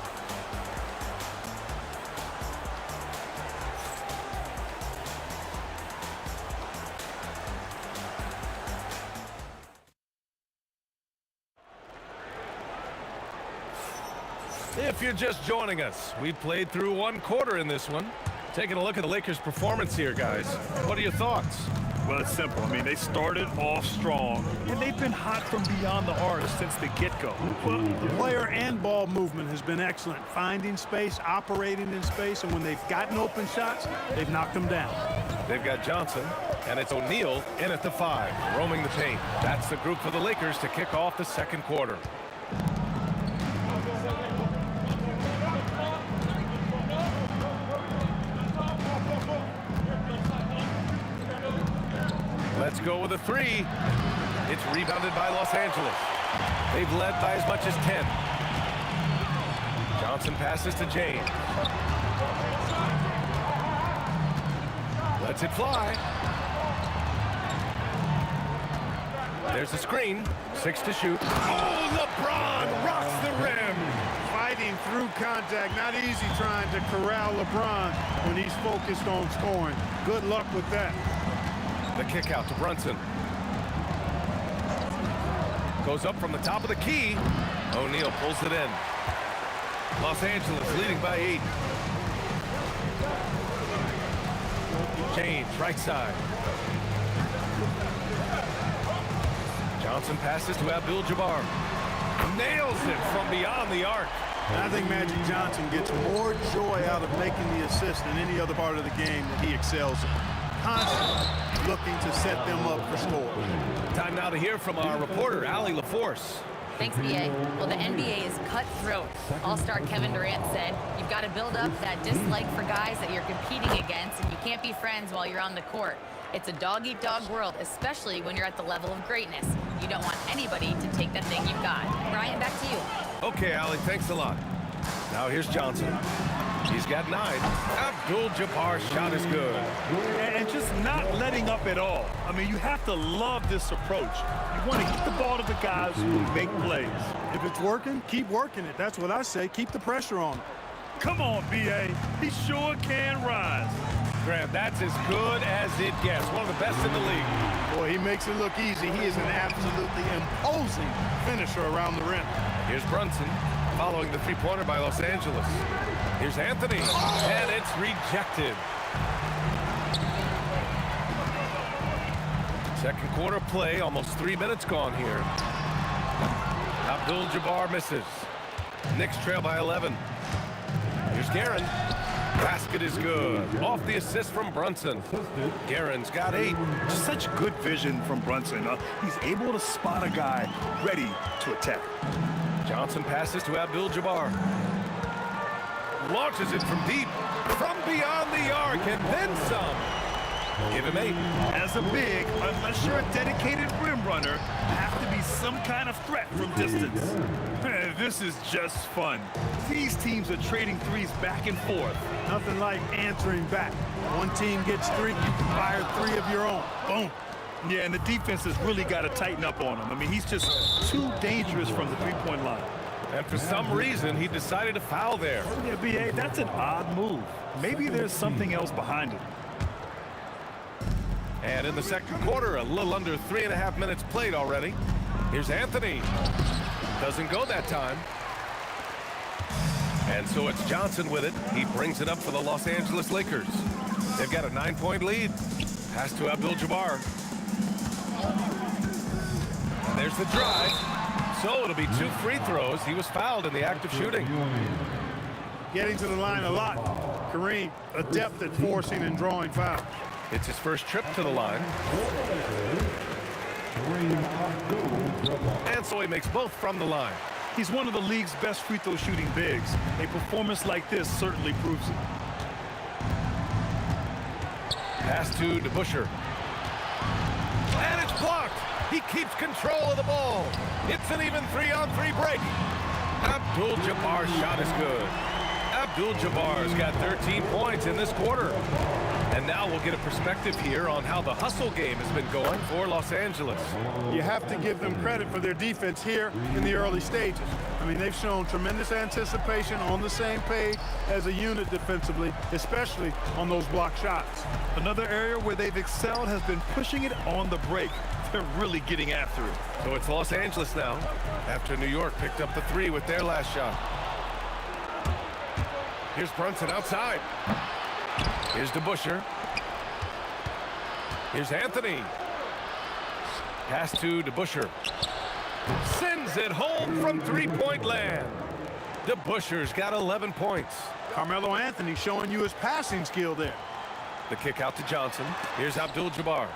If you're just joining us, we played through one quarter in this one. Taking a look at the Lakers' performance here, guys. What are your thoughts? Well, it's simple. I mean, they started off strong, and they've been hot from beyond the arc since the get-go. Well, the player and ball movement has been excellent. Finding space, operating in space, and when they've gotten open shots, they've knocked them down. They've got Johnson, and it's O'Neal in at the 5, roaming the paint. That's the group for the Lakers to kick off the second quarter. Let's go with a 3. It's rebounded by Los Angeles. They've led by as much as 10. Johnson passes to James. Lets it fly. There's a screen. 6 to shoot. Oh, LeBron rocks the rim. Fighting through contact. Not easy trying to corral LeBron when he's focused on scoring. Good luck with that. The kick out to Brunson. Goes up from the top of the key. O'Neal pulls it in. Los Angeles leading by 8. James, right side. Johnson passes to Abdul-Jabbar. Nails it from beyond the arc. And I think Magic Johnson gets more joy out of making the assist than any other part of the game that he excels in. Constantly looking to set them up for scores. Time now to hear from our reporter, Allie LaForce. Thanks, BA. Well, the NBA is cutthroat. All-star Kevin Durant said, you've got to build up that dislike for guys that you're competing against, and you can't be friends while you're on the court. It's a dog-eat-dog world, especially when you're at the level of greatness. You don't want anybody to take that thing you've got. Brian, back to you. Okay, Allie, thanks a lot. Now here's Johnson. He's got 9. Abdul-Jabbar's shot is good. And just not letting up at all. I mean, you have to love this approach. You want to get the ball to the guys who make plays. If it's working, keep working it. That's what I say. Keep the pressure on him. Come on, B.A. He sure can rise. Graham, that's as good as it gets. One of the best in the league. Boy, he makes it look easy. He is an absolutely imposing finisher around the rim. Here's Brunson following the three-pointer by Los Angeles. Here's Anthony, and it's rejected. Second quarter play, almost 3 minutes gone here. Abdul-Jabbar misses. Knicks trail by 11. Here's Guerin. Basket is good. Off the assist from Brunson. Guerin's got 8. Just such good vision from Brunson. He's able to spot a guy ready to attack. Johnson passes to Abdul-Jabbar. Launches it from deep, from beyond the arc, and then some. Give him 8. As a big, unless you're a dedicated rim runner, have to be some kind of threat from distance. This is just fun. These teams are trading threes back and forth. Nothing like answering back. One team gets 3, you can fire 3 of your own. Boom. Yeah, and the defense has really got to tighten up on him. I mean, he's just too dangerous from the three-point line. And for some reason, he decided to foul there. Yeah, B.A., that's an odd move. Maybe there's something else behind it. And in the second quarter, a little under 3.5 minutes played already. Here's Anthony. Doesn't go that time. And so it's Johnson with it. He brings it up for the Los Angeles Lakers. They've got a 9-point lead. Pass to Abdul-Jabbar. There's the drive. So it'll be 2 free throws. He was fouled in the act of shooting. Getting to the line a lot. Kareem, adept at forcing and drawing fouls. It's his first trip to the line. And so he makes both from the line. He's one of the league's best free throw shooting bigs. A performance like this certainly proves it. Pass to DeBusschere. And it's blocked. He keeps control of the ball. It's an even 3-on-3 break. Abdul-Jabbar's shot is good. Abdul-Jabbar's got 13 points in this quarter. And now we'll get a perspective here on how the hustle game has been going for Los Angeles. You have to give them credit for their defense here in the early stages. I mean, they've shown tremendous anticipation, on the same page as a unit defensively, especially on those block shots. Another area where they've excelled has been pushing it on the break. They're really getting after it. So it's Los Angeles now, after New York picked up the 3 with their last shot. Here's Brunson outside. Here's DeBusschere. Here's Anthony. Pass to DeBusschere. Sends it home from three-point land. DeBusschere's got 11 points. Carmelo Anthony showing you his passing skill there. The kick out to Johnson. Here's Abdul-Jabbar.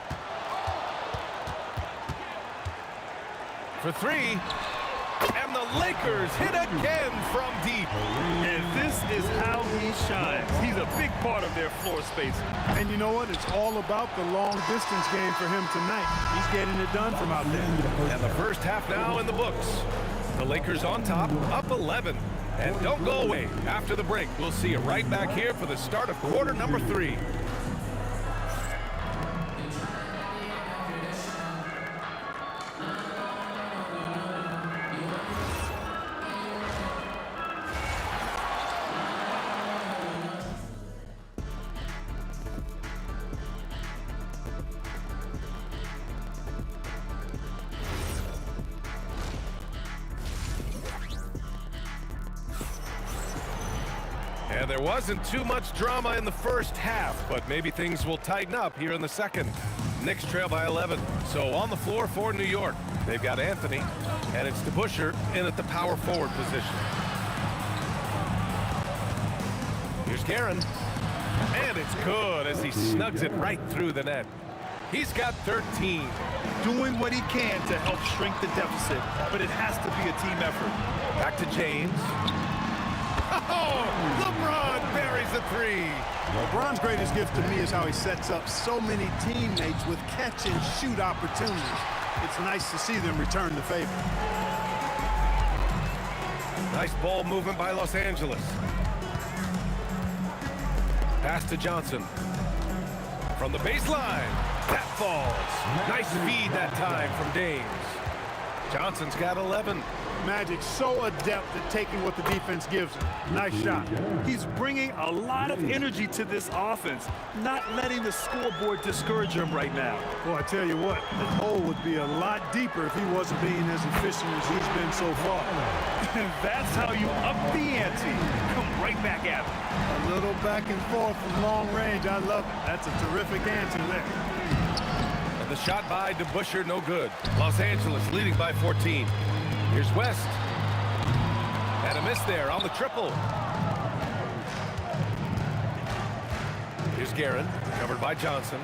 For 3. And the Lakers hit again from deep. And this is how he shines. He's a big part of their floor space. And you know what? It's all about the long-distance game for him tonight. He's getting it done from out there. And the first half now in the books. The Lakers on top, up 11. And don't go away. After the break, we'll see you right back here for the start of quarter number 3. And there wasn't too much drama in the first half, but maybe things will tighten up here in the second. Knicks trail by 11. So on the floor for New York, they've got Anthony, and it's DeBusschere in at the power forward position. Here's Guerin, and it's good as he snugs it right through the net. He's got 13. Doing what he can to help shrink the deficit, but it has to be a team effort. Back to James. Oh, LeBron buries a 3. LeBron's greatest gift to me is how he sets up so many teammates with catch-and-shoot opportunities. It's nice to see them return the favor. Nice ball movement by Los Angeles. Pass to Johnson. From the baseline, that falls. Nice feed that time from James. Johnson's got 11. Magic so adept at taking what the defense gives him. Nice shot. He's bringing a lot of energy to this offense, not letting the scoreboard discourage him right now. Well, I tell you what, the hole would be a lot deeper if he wasn't being as efficient as he's been so far. And that's how you up the ante. Come right back at him. A little back and forth from long range. I love it. That's a terrific answer there. And the shot by DeBusschere, no good. Los Angeles leading by 14. Here's West. And a miss there on the triple. Here's Guerin, covered by Johnson.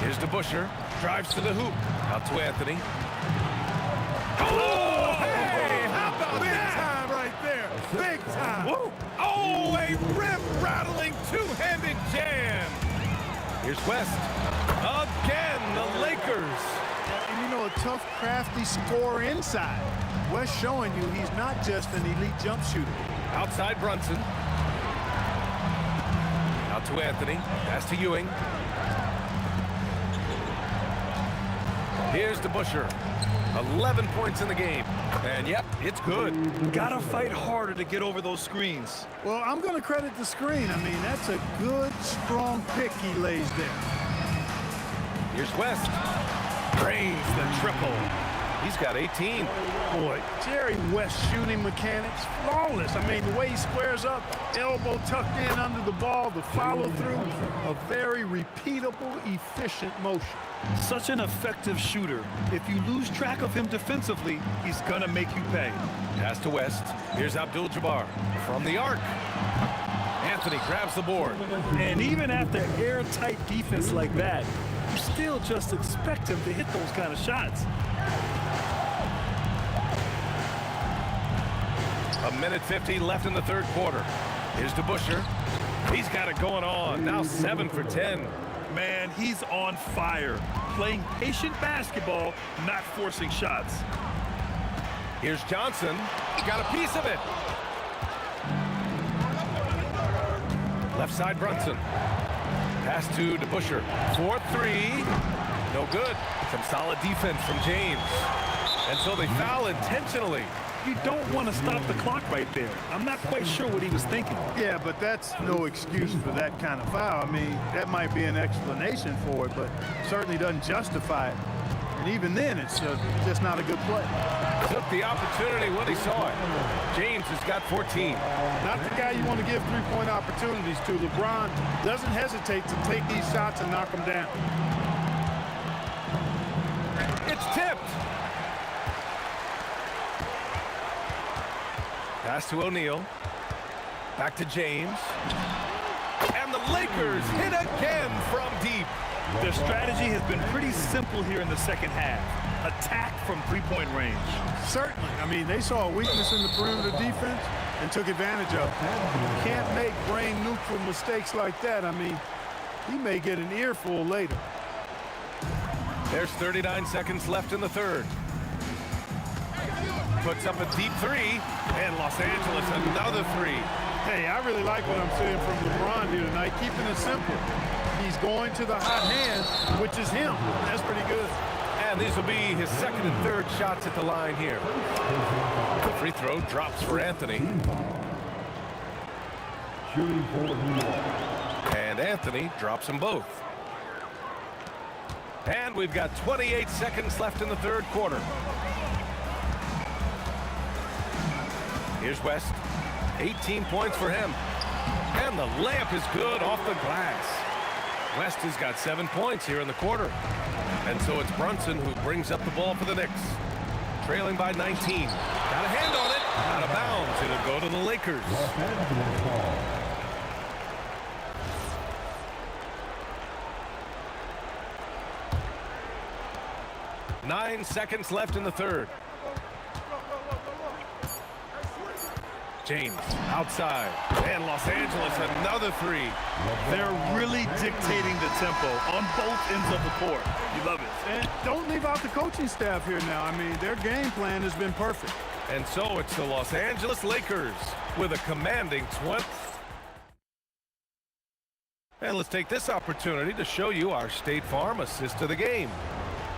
Here's DeBusschere, drives to the hoop. Out to Anthony. Oh, hey, how about Big that? time right there. Big time. Woo. Oh, a rim-rattling two-handed jam. Here's West. Again, the Lakers. And you know, a tough, crafty scorer inside. West showing you he's not just an elite jump shooter. Outside Brunson. Out to Anthony. Pass to Ewing. Here's DeBusschere. 11 points in the game. And yep, it's good. Gotta fight harder to get over those screens. Well, I'm going to credit the screen. I mean, that's a good, strong pick he lays there. Here's West. Drains the triple. He's got 18. Boy, Jerry West shooting mechanics, flawless. I mean, the way he squares up, elbow tucked in under the ball, the follow through, a very repeatable, efficient motion. Such an effective shooter. If you lose track of him defensively, he's gonna make you pay. Pass to West. Here's Abdul-Jabbar from the arc. Anthony grabs the board. And even after airtight defense like that, you still just expect him to hit those kind of shots. A minute 50 left in the third quarter. Here's DeBusschere. He's got it going on. Now 7 for 10. Man, he's on fire. Playing patient basketball, not forcing shots. Here's Johnson. Got a piece of it. Left side, Brunson. Pass to DeBuscher. 4-3. No good. Some solid defense from James. And so they foul intentionally. You don't want to stop the clock right there. I'm not quite sure what he was thinking. Yeah, but that's no excuse for that kind of foul. I mean, that might be an explanation for it, but certainly doesn't justify it. And even then, it's just not a good play. Took the opportunity when he saw it. James has got 14. Not the guy you want to give three-point opportunities to. LeBron doesn't hesitate to take these shots and knock them down. It's tipped. Pass to O'Neal. Back to James. And the Lakers hit again from deep. Their strategy has been pretty simple here in the second half. Attack from three-point range. Certainly. I mean, they saw a weakness in the perimeter defense and took advantage of it. You can't make brain-neutral mistakes like that. I mean, he may get an earful later. There's 39 seconds left in the third. Puts up a deep three, and Los Angeles another three. Hey, I really like what I'm seeing from LeBron here tonight, keeping it simple. He's going to the hot hand, which is him. That's pretty good. And these will be his second and third shots at the line here. The free throw drops for Anthony. Shooting for New York. And Anthony drops them both. And we've got 28 seconds left in the third quarter. Here's West. 18 points for him. And the layup is good off the glass. West has got 7 points here in the quarter. And so it's Brunson who brings up the ball for the Knicks. Trailing by 19. Got a hand on it. Out of bounds. It'll go to the Lakers. 9 seconds left in the third. James outside, and Los Angeles another three. They're really dictating the tempo on both ends of the court. You love it. And don't leave out the coaching staff here now. I mean, their game plan has been perfect. And so it's the Los Angeles Lakers with a commanding 20. And let's take this opportunity to show you our State Farm assist of the game.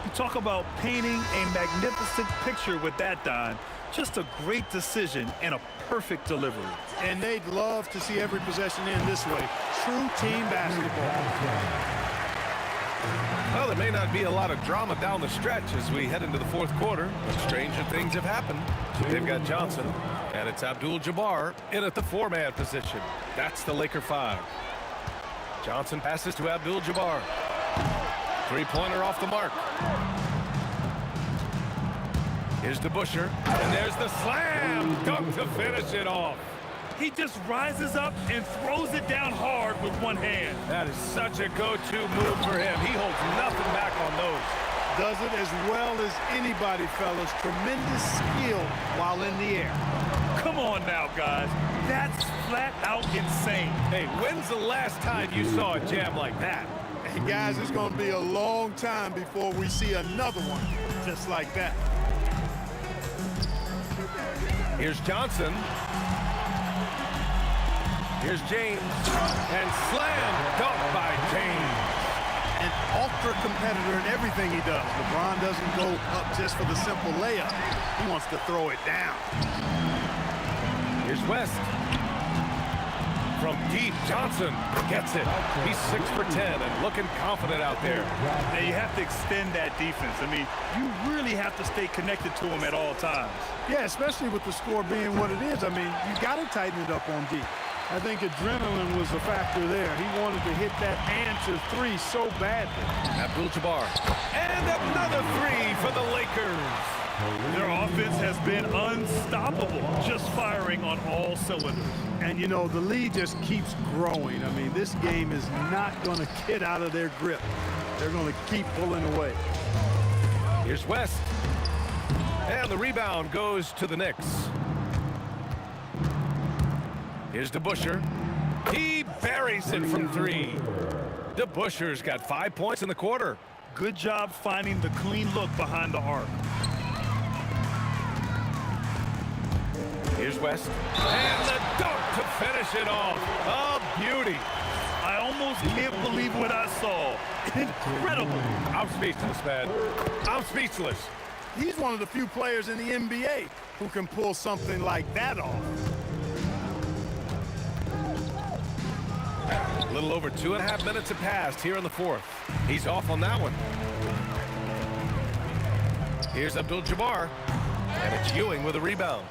You talk about painting a magnificent picture with that, Don. Just a great decision and a perfect delivery. And they'd love to see every possession end this way. True team basketball. Well, there may not be a lot of drama down the stretch as we head into the fourth quarter, but stranger things have happened. They've got Johnson, and it's Abdul-Jabbar in at the four-man position. That's the Laker 5. Johnson passes to Abdul-Jabbar. Three-pointer off the mark. Here's DeBuscher, and there's the slam dunk to finish it off. He just rises up and throws it down hard with one hand. That is such a go-to move for him. He holds nothing back on those. Does it as well as anybody, fellas. Tremendous skill while in the air. Come on now, guys. That's flat out insane. Hey, when's the last time you saw a jam like that? Hey, guys, it's going to be a long time before we see another one just like that. Here's Johnson. Here's James. And slam dunk by James. An ultra competitor in everything he does. LeBron doesn't go up just for the simple layup. He wants to throw it down. Here's West. From deep, Johnson gets it. He's 6 for 10 and looking confident out there. Now you have to extend that defense. I mean, you really have to stay connected to him at all times. Yeah, especially with the score being what it is. I mean, you got to tighten it up on deep. I think adrenaline was a factor there. He wanted to hit that answer three so badly. Abdul-Jabbar. And another three for the Lakers. Their offense has been unstoppable, just firing on all cylinders. And, you know, the lead just keeps growing. I mean, this game is not going to get out of their grip. They're going to keep pulling away. Here's West. And the rebound goes to the Knicks. Here's DeBuscher. He buries it from three. DeBuscher's got 5 points in the quarter. Good job finding the clean look behind the arc. Here's West. And the dunk to finish it off. A beauty. I almost can't believe what I saw. Incredible. I'm speechless, man. I'm speechless. He's one of the few players in the NBA who can pull something like that off. A little over 2.5 minutes have passed here in the fourth. He's off on that one. Here's Abdul-Jabbar, and it's Ewing with a rebound.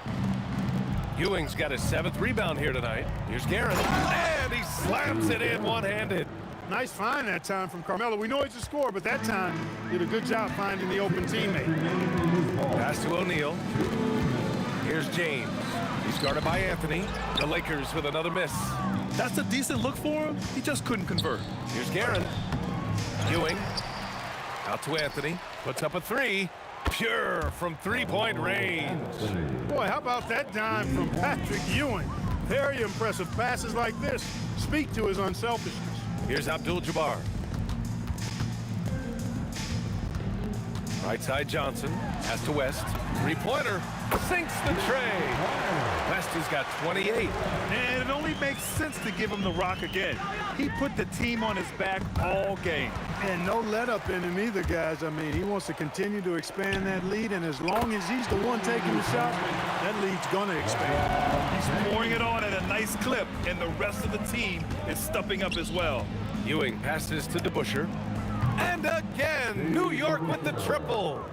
Ewing's got his 7th rebound here tonight. Here's Guerin, and he slams it in one-handed. Nice find that time from Carmelo. We know he's a scorer, but that time did a good job finding the open teammate. Pass to O'Neal. Here's James. He's guarded by Anthony. The Lakers with another miss. That's a decent look for him. He just couldn't convert. Here's Guerin. Ewing. Out to Anthony. Puts up a 3. Pure from three-point range. Boy, how about that dime from Patrick Ewing? Very impressive. Passes like this speak to his unselfishness. Here's Abdul-Jabbar. Right side Johnson. Pass to West. Three-pointer. Sinks the tray. West has got 28. And it only makes sense to give him the rock again. He put the team on his back all game. And no let up in him either, guys. I mean, he wants to continue to expand that lead, and as long as he's the one taking the shot, that lead's going to expand. He's pouring it on at a nice clip, and the rest of the team is stepping up as well. Ewing passes to DeBusschere. And again, New York with the triple.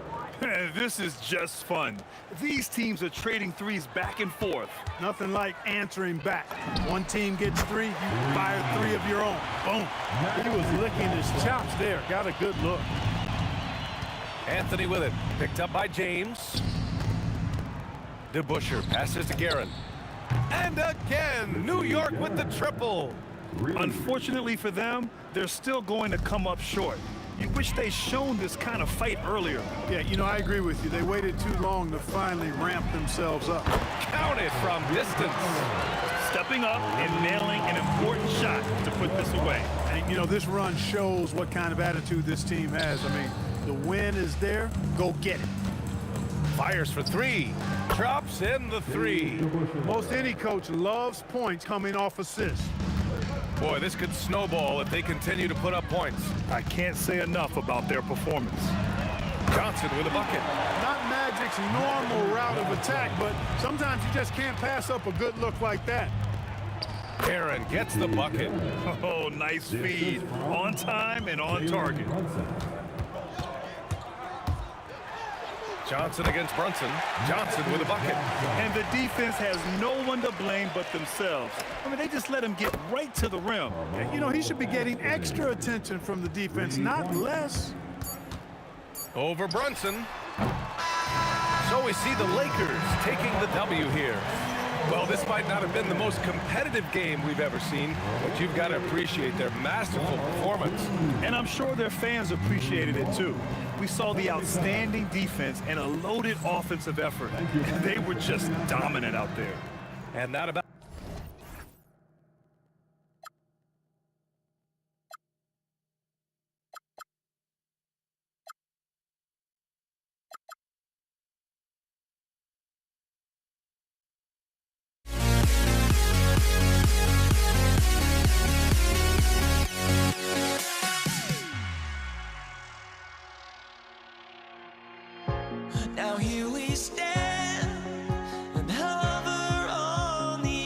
This is just fun. These teams are trading threes back and forth. Nothing like answering back. One team gets 3, you fire 3 of your own. Boom. He was licking his chops there. Got a good look. Anthony with it. Picked up by James. DeBusschere passes to Guerin. And again, New York with the triple. Unfortunately for them, they're still going to come up short. You wish they'd shown this kind of fight earlier. Yeah, you know, I agree with you. They waited too long to finally ramp themselves up. Counted from distance. Stepping up and nailing an important shot to put this away. And, you know, this run shows what kind of attitude this team has. I mean, the win is there. Go get it. Fires for 3. Drops in the 3. Most any coach loves points coming off assists. Boy, this could snowball if they continue to put up points. I can't say enough about their performance. Johnson with a bucket. Not Magic's normal route of attack, but sometimes you just can't pass up a good look like that. Guerin gets the bucket. Oh, nice feed. On time and on target. Johnson against Brunson. Johnson with a bucket. And the defense has no one to blame but themselves. I mean, they just let him get right to the rim. You know, he should be getting extra attention from the defense, not less. Over Brunson. So we see the Lakers taking the W here. Well, this might not have been the most competitive game we've ever seen, but you've got to appreciate their masterful performance. And I'm sure their fans appreciated it too. We saw the outstanding defense and a loaded offensive effort. They were just dominant out there. And that about Now here we stand and hover on the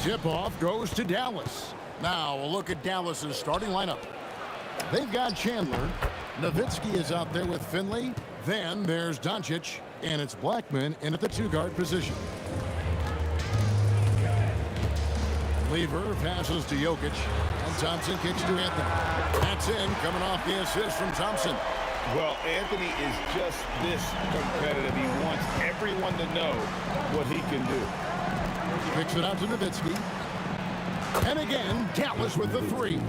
Tip-off goes to Dallas. Now a look at Dallas's starting lineup. They've got Chandler. Nowitzki is out there with Finley. Then there's Doncic, and it's Blackman in at the two-guard position. Lever passes to Jokic, and Thompson kicks to Anthony. That's in, coming off the assist from Thompson. Well, Anthony is just this competitive. He wants everyone to know what he can do. Kicks it out to Nowitzki. And again, Dallas with the three.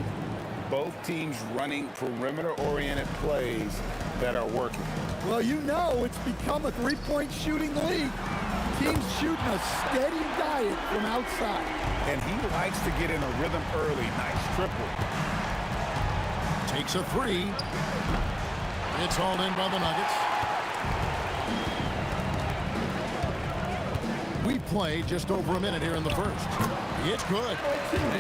Both teams running perimeter-oriented plays that are working. Well, you know it's become a three-point shooting league. Teams shooting a steady diet from outside. And he likes to get in a rhythm early. Nice triple. Takes a three. It's hauled in by the Nuggets. We play just over a minute here in the first. It's good.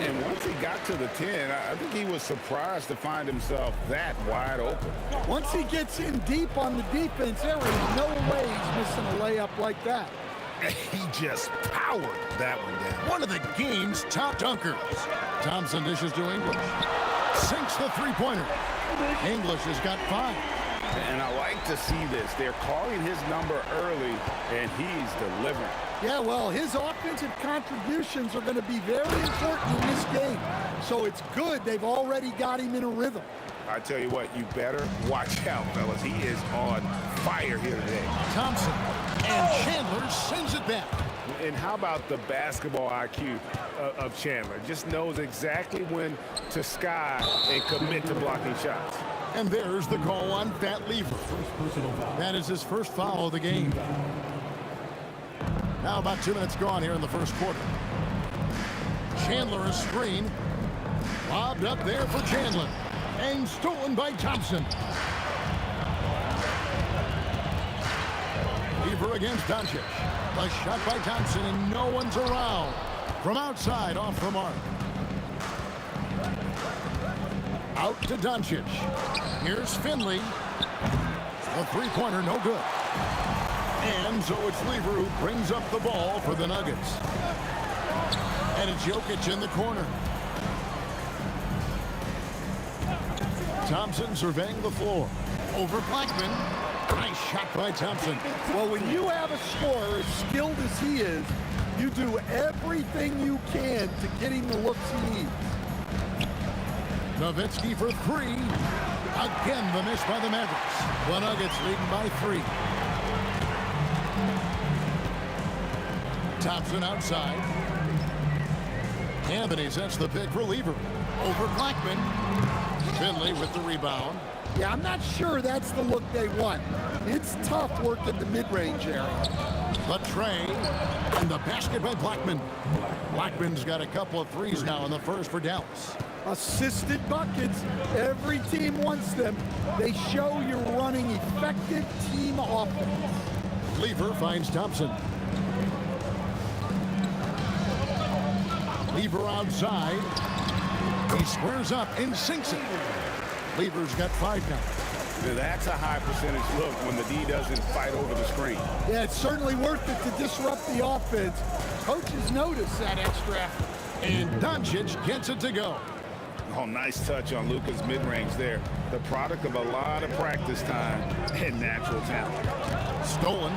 And once he got to the 10, I think he was surprised to find himself that wide open. Once he gets in deep on the defense, there is no way he's missing a layup like that. He just powered that one down. One of the game's top dunkers. Thompson dishes to English. Sinks the three-pointer. English has got 5. And I like to see this. They're calling his number early, and he's delivering. Yeah, well, his offensive contributions are going to be very important in this game. So it's good they've already got him in a rhythm. I tell you what, you better watch out, fellas. He is on fire here today. Thompson and Chandler sends it back. And how about the basketball IQ of Chandler? Just knows exactly when to sky and commit to blocking shots. And there's the call on Fat Lever. That is his first foul of the game. Now about 2 minutes gone here in the first quarter. Chandler a screen. Lobbed up there for Chandler. And stolen by Thompson. Lever against Doncic. A shot by Thompson and no one's around. From outside off the mark. Out to Doncic. Here's Finley. A three-pointer, no good. And so it's Lever who brings up the ball for the Nuggets. And it's Jokic in the corner. Thompson surveying the floor. Over Blackman. Nice shot by Thompson. Well, when you have a scorer as skilled as he is, you do everything you can to get him the looks he needs. Nowitzki for 3. Again, the miss by the Mavericks. The Nuggets leading by 3. Thompson outside. Anthony sets the pick for Lever. Over Blackman. Finley with the rebound. Yeah, I'm not sure that's the look they want. It's tough working the mid-range area. The tray and the basket by Blackman. Blackman's got a couple of threes now in the first for Dallas. Assisted buckets. Every team wants them. They show you're running effective team offense. Lever finds Thompson. Lever outside. He squares up and sinks it. Lever's got 5 now. That's a high percentage look when the D doesn't fight over the screen. Yeah, it's certainly worth it to disrupt the offense. Coaches notice that extra effort. And Doncic gets it to go. Oh, nice touch on Luka's mid-range there. The product of a lot of practice time and natural talent. Stolen.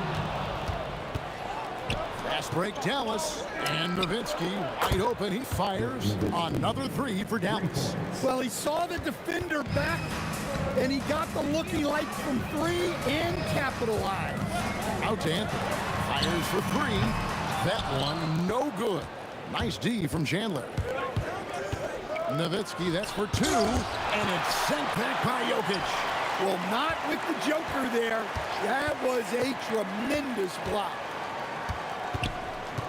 Fast break, Dallas. And Nowitzki wide open. He fires another 3 for Dallas. Well, he saw the defender back, and he got the look he liked from 3 and capitalized. Out to Anthony. Fires for 3. That one no good. Nice D from Chandler. Nowitzki, that's for 2. And it's sent back by Jokic. Well, not with the Joker there. That was a tremendous block.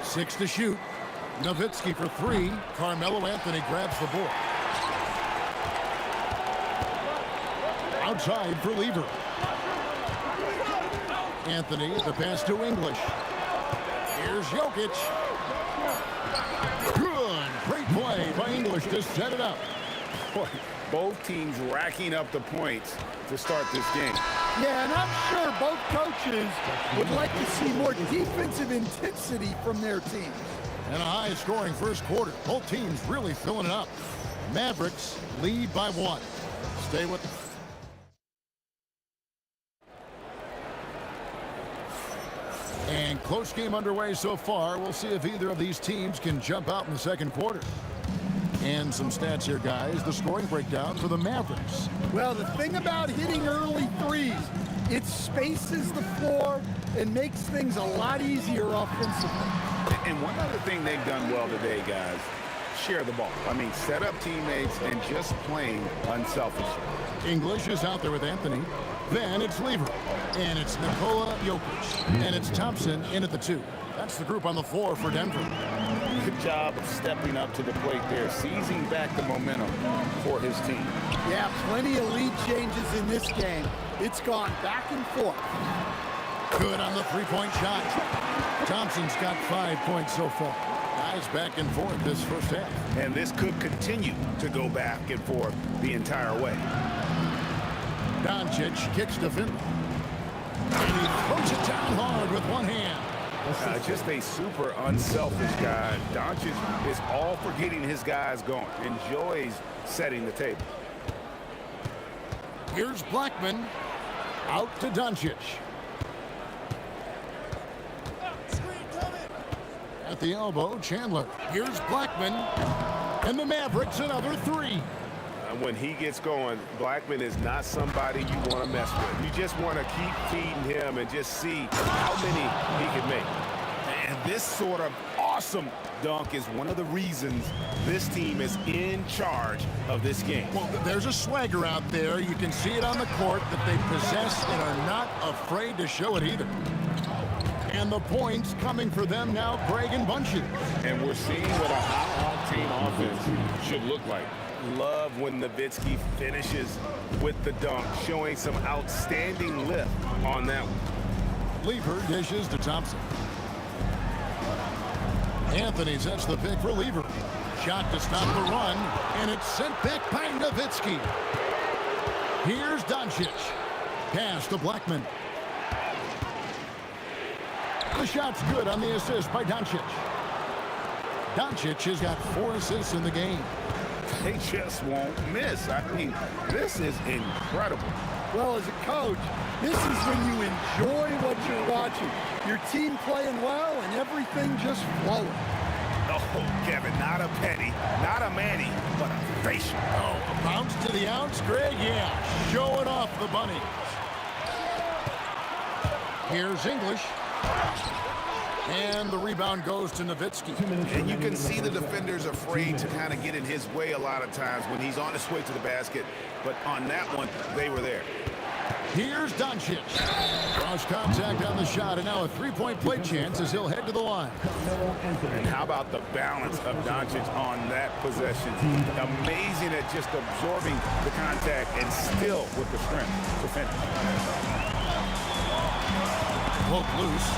6 to shoot. Nowitzki for 3. Carmelo Anthony grabs the board. Outside for Lever. Anthony, the pass to English. Here's Jokic. Good. Great play by English to set it up. Boy, both teams racking up the points to start this game. Yeah, and I'm sure both coaches would like to see more defensive intensity from their teams. And a high-scoring first quarter. Both teams really filling it up. Mavericks lead by 1. Stay with them. And close game underway so far. We'll see if either of these teams can jump out in the second quarter. And some stats here, guys. The scoring breakdown for the Mavericks. Well, the thing about hitting early threes, it spaces the floor and makes things a lot easier offensively. And one other thing they've done well today, guys, share the ball. I mean, set up teammates and just playing unselfishly. English is out there with Anthony. Then it's Lever. And it's Nikola Jokic. And it's Thompson in at the 2. That's the group on the floor for Denver. Good job of stepping up to the plate there, seizing back the momentum for his team. Yeah, plenty of lead changes in this game. It's gone back and forth. Good on the three-point shot. Thompson's got 5 points so far. Guys back and forth this first half. And this could continue to go back and forth the entire way. Doncic kicks to Finley. And he throws it down hard with one hand. Just a super unselfish guy. Doncic is all for getting his guys going. Enjoys setting the table. Here's Blackman. Out to Doncic. At the elbow, Chandler. Here's Blackman. And the Mavericks another 3. When he gets going, Blackman is not somebody you want to mess with. You just want to keep feeding him and just see how many he can make. And this sort of awesome dunk is one of the reasons this team is in charge of this game. Well, there's a swagger out there. You can see it on the court that they possess and are not afraid to show it either. And the points coming for them now, Craig and Bunches. And we're seeing what a high-octane offense should look like. Love when Nowitzki finishes with the dunk, showing some outstanding lift on that one. Lever dishes to Thompson. Anthony sets the pick for Lever. Shot to stop the run, and it's sent back by Nowitzki. Here's Doncic. Pass to Blackman. The shot's good on the assist by Doncic. Doncic has got 4 assists in the game. They just won't miss. I mean, this is incredible. Well, as a coach, this is when you enjoy what you're watching. Your team playing well and everything just flowing. Oh, Kevin, not a penny, not a manny, but a facial. Oh, a bounce to the ounce, Greg? Yeah, showing off the bunny. Here's English. And the rebound goes to Nowitzki. And you can see the defender's afraid to kind of get in his way a lot of times when he's on his way to the basket. But on that one, they were there. Here's Doncic. Cross contact on the shot, and now a three-point play chance as he'll head to the line. And how about the balance of Doncic on that possession? Amazing at just absorbing the contact and still with the strength to finish. Poke loose.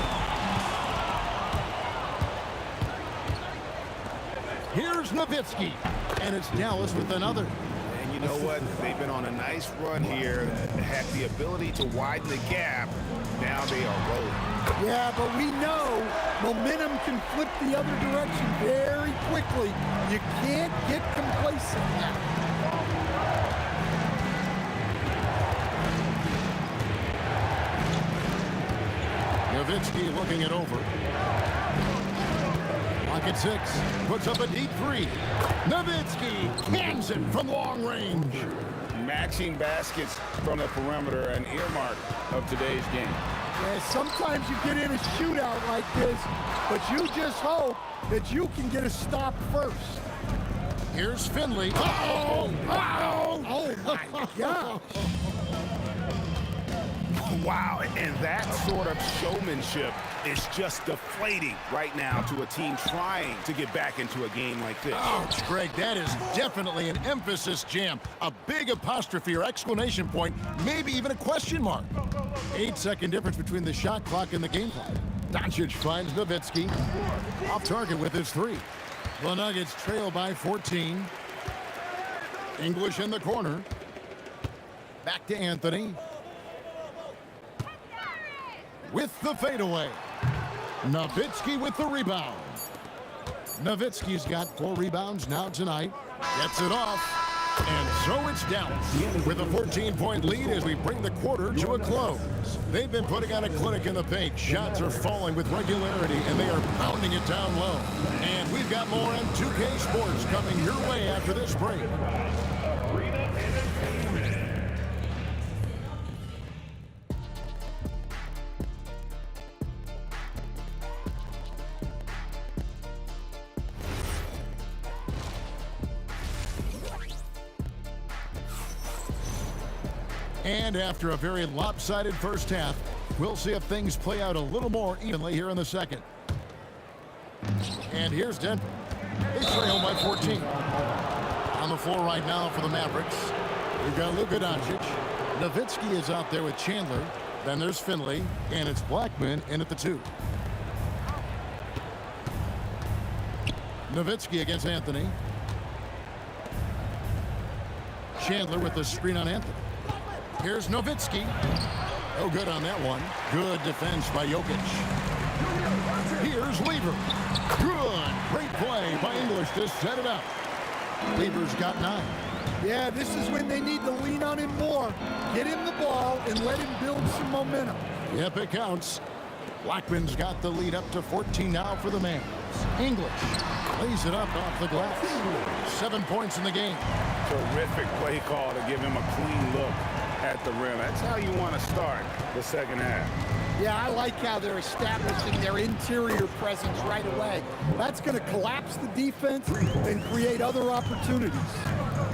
Here's Nowitzki, and it's Dallas with another. And you know what? They've been on a nice run here, had the ability to widen the gap. Now they are rolling. Yeah, but we know momentum can flip the other direction very quickly. You can't get complacent now. Nowitzki looking it over. Lock at 6. Puts up a deep 3. Nowitzki cans it from long range. Matching baskets from the perimeter, an earmark of today's game. Yeah, sometimes you get in a shootout like this, but you just hope that you can get a stop first. Here's Finley. Oh my gosh. Wow, and that sort of showmanship is just deflating right now to a team trying to get back into a game like this. Ouch, Greg, that is definitely an emphasis jam. A big apostrophe or exclamation point, maybe even a question mark. 8-second difference between the shot clock and the game clock. Doncic finds Nowitzki. Off target with his 3. The Nuggets trail by 14. English in the corner. Back to Anthony. With the fadeaway. Nowitzki with the rebound. Nowitzki's got 4 rebounds now tonight. Gets it off. And so it's Dallas with a 14-point lead as we bring the quarter to a close. They've been putting on a clinic in the paint. Shots are falling with regularity, and they are pounding it down low. And we've got more on 2K Sports coming your way after this break. And after a very lopsided first half, we'll see if things play out a little more evenly here in the second. And here's Denver. They trail by 14. On the floor right now for the Mavericks, we've got Luka Doncic. Nowitzki is out there with Chandler. Then there's Finley, and it's Blackman in at the 2. Nowitzki against Anthony. Chandler with the screen on Anthony. Here's Nowitzki. Oh, good on that one. Good defense by Jokic. Here's Lever. Good. Great play by English to set it up. Lever's got 9. Yeah, this is when they need to lean on him more. Get him the ball and let him build some momentum. Yep, it counts. Blackman's got the lead up to 14 now for the Mavs. English lays it up off the glass. 7 points in the game. Terrific play call to give him a clean look at the rim. That's how you want to start the second half. Yeah, I like how they're establishing their interior presence right away. That's going to collapse the defense and create other opportunities.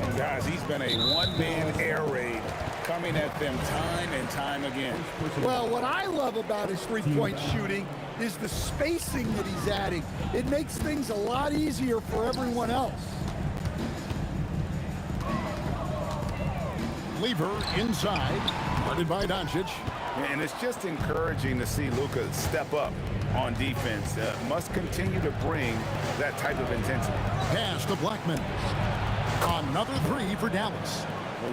And guys, he's been a one-man air raid coming at them time and time again. Well, what I love about his three-point shooting is the spacing that he's adding. It makes things a lot easier for everyone else. Lever inside, guarded by Doncic. And it's just encouraging to see Luka step up on defense. Must continue to bring that type of intensity. Pass to Blackman. Another 3 for Dallas.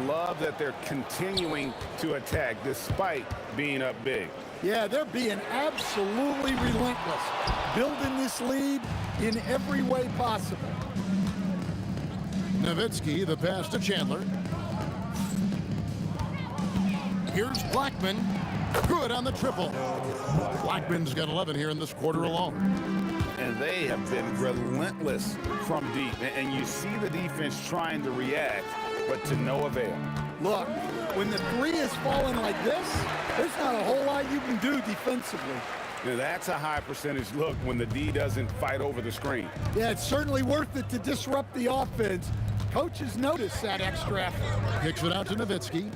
Love that they're continuing to attack despite being up big. Yeah, they're being absolutely relentless, building this lead in every way possible. Nowitzki, the pass to Chandler. Here's Blackman. Good on the triple. Blackman's got 11 here in this quarter alone. And they have been relentless from deep. And you see the defense trying to react, but to no avail. Look, when the 3 is falling like this, there's not a whole lot you can do defensively. Now, that's a high percentage look when the D doesn't fight over the screen. Yeah, it's certainly worth it to disrupt the offense. Coaches notice that extra effort. Kicks it out to Nowitzki.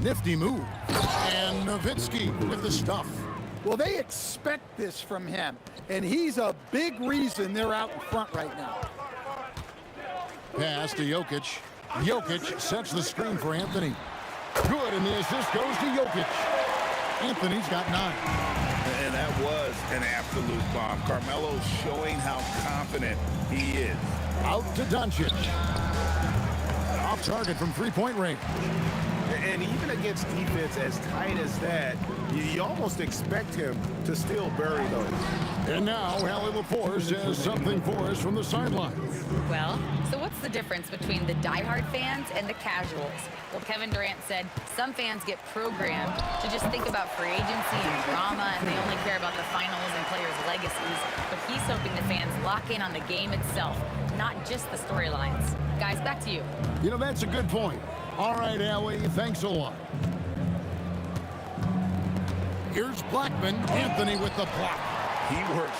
Nifty move. And Nowitzki with the stuff. Well, they expect this from him, and he's a big reason they're out in front right now. Pass to Jokic. Jokic sets the screen for Anthony. Good, and the assist goes to Jokic. Anthony's got 9. And that was an absolute bomb. Carmelo showing how confident he is. Out to Doncic. Off target from three-point range. And even against defense as tight as that, you almost expect him to still bury those. And now, Hallie LaForce has something for us from the sideline. Well, so what's the difference between the diehard fans and the casuals? Well, Kevin Durant said some fans get programmed to just think about free agency and drama, and they only care about the finals and players' legacies. But he's hoping the fans lock in on the game itself, not just the storylines. Guys, back to you. You know, that's a good point. All right, Allie, thanks a lot. Here's Blackman. Anthony with the block. He works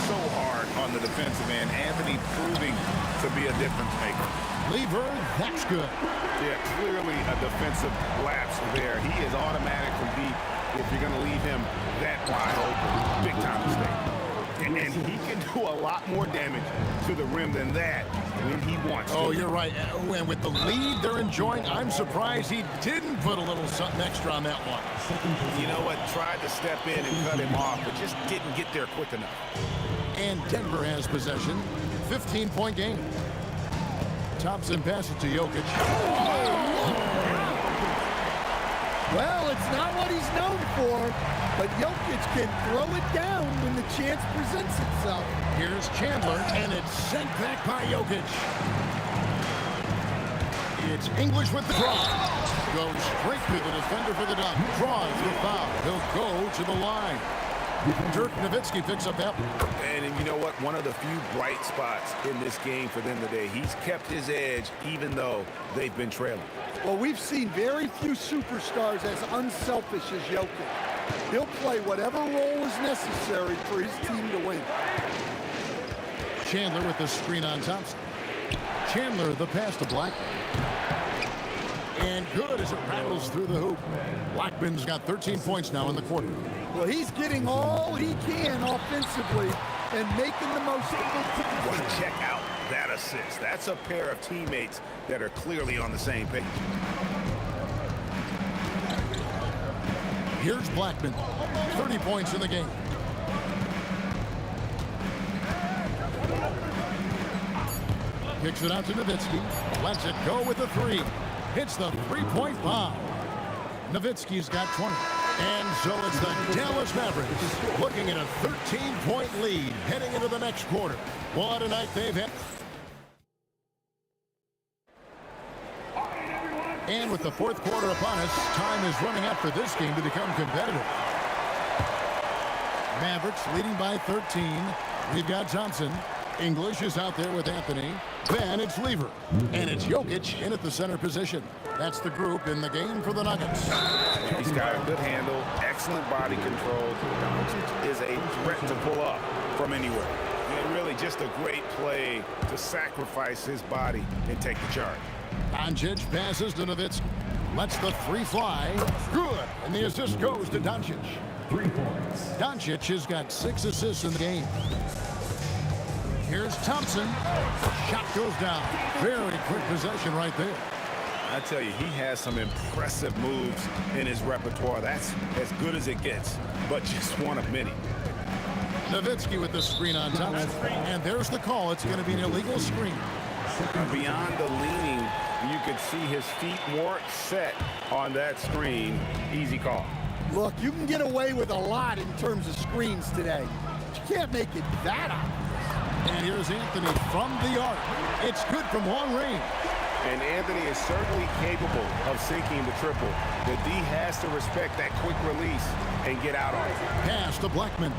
so hard on the defensive end. Anthony proving to be a difference maker. Lever, that's good. Yeah, clearly a defensive lapse there. He is automatic from deep if you're going to leave him that wide open. Big time mistake. And he can do a lot more damage to the rim than that when he wants to. Oh, you're right. And with the lead they're enjoying, I'm surprised he didn't put a little something extra on that one. You know what? Tried to step in and cut him off, but just didn't get there quick enough. And Denver has possession. 15-point game. Thompson passes to Jokic. Well, it's not what he's known for, but Jokic can throw it down when the chance presents itself. Here's Chandler, and it's sent back by Jokic. It's English with the draw. Goes straight to the defender for the dunk. Draws the foul. He'll go to the line. Dirk Nowitzki picks up that one. And you know what? One of the few bright spots in this game for them today. He's kept his edge even though they've been trailing. Well, we've seen very few superstars as unselfish as Jokic. He'll play whatever role is necessary for his team to win. Chandler with the screen on Thompson. Chandler the pass to Blackman. And good as it rattles through the hoop. Blackman's got 13 points now in the quarter. Well, he's getting all he can offensively and making the most of it. Well, check out that assist. That's a pair of teammates that are clearly on the same page. Here's Blackman. 30 points in the game. Kicks it out to Nowitzki. Lets it go with the three. Hits the three-point bomb. Nowitzki's got 20. And so it's the Dallas Mavericks looking at a 13-point lead heading into the next quarter. What a night they've had. And with the fourth quarter upon us, time is running out for this game to become competitive. Mavericks leading by 13. We've got Thompson. English is out there with Anthony. Then it's Lever. And it's Jokic in at the center position. That's the group in the game for the Nuggets. He's got a good handle, excellent body control. Doncic is a threat to pull up from anywhere. And really just a great play to sacrifice his body and take the charge. Doncic passes to Nowitzki. Lets the three fly. Good. And the assist goes to Doncic. 3 points. Doncic has got 6 assists in the game. Here's Thompson. Shot goes down. Very quick possession right there. I tell you, he has some impressive moves in his repertoire. That's as good as it gets, but just one of many. Nowitzki with the screen on Thompson. And there's the call. It's going to be an illegal screen. Beyond the leaning, you could see his feet weren't set on that screen. Easy call. Look, you can get away with a lot in terms of screens today. But you can't make it that obvious. And here's Anthony from the arc. It's good from long range. And Anthony is certainly capable of sinking the triple. The D has to respect that quick release and get out on it. Pass to Blackman.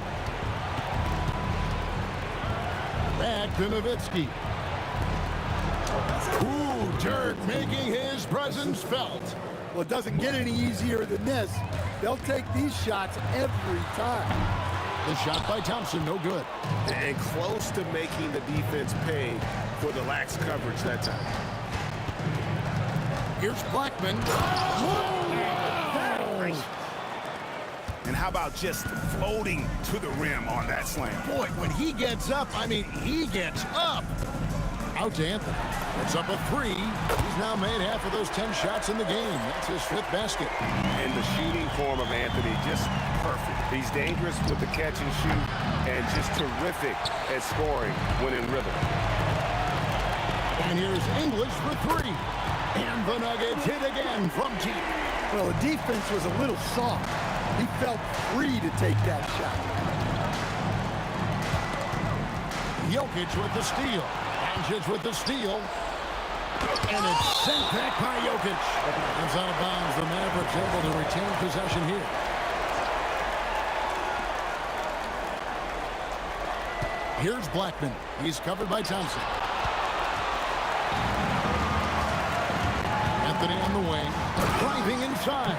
Back to Nowitzki. Ooh, Dirk making his presence felt. Well, it doesn't get any easier than this. They'll take these shots every time. The shot by Thompson, no good. And close to making the defense pay for the lax coverage that time. Here's Blackman. And how about just floating to the rim on that slam? Boy, when he gets up, I mean, he gets up. Out to Anthony. It's up a 3. He's now made half of those 10 shots in the game. That's his 5th basket. And the shooting form of Anthony, just perfect. He's dangerous with the catch and shoot and just terrific at scoring when in rhythm. And here's English for 3. And the Nuggets hit again from deep. Well, the defense was a little soft. He felt free to take that shot. Jokic with the steal. Doncic with the steal. And it's sent back by Jokic. It's out of bounds. The Mavericks able to retain possession here. Here's Blackman. He's covered by Thompson. Anthony on the wing. Driving inside.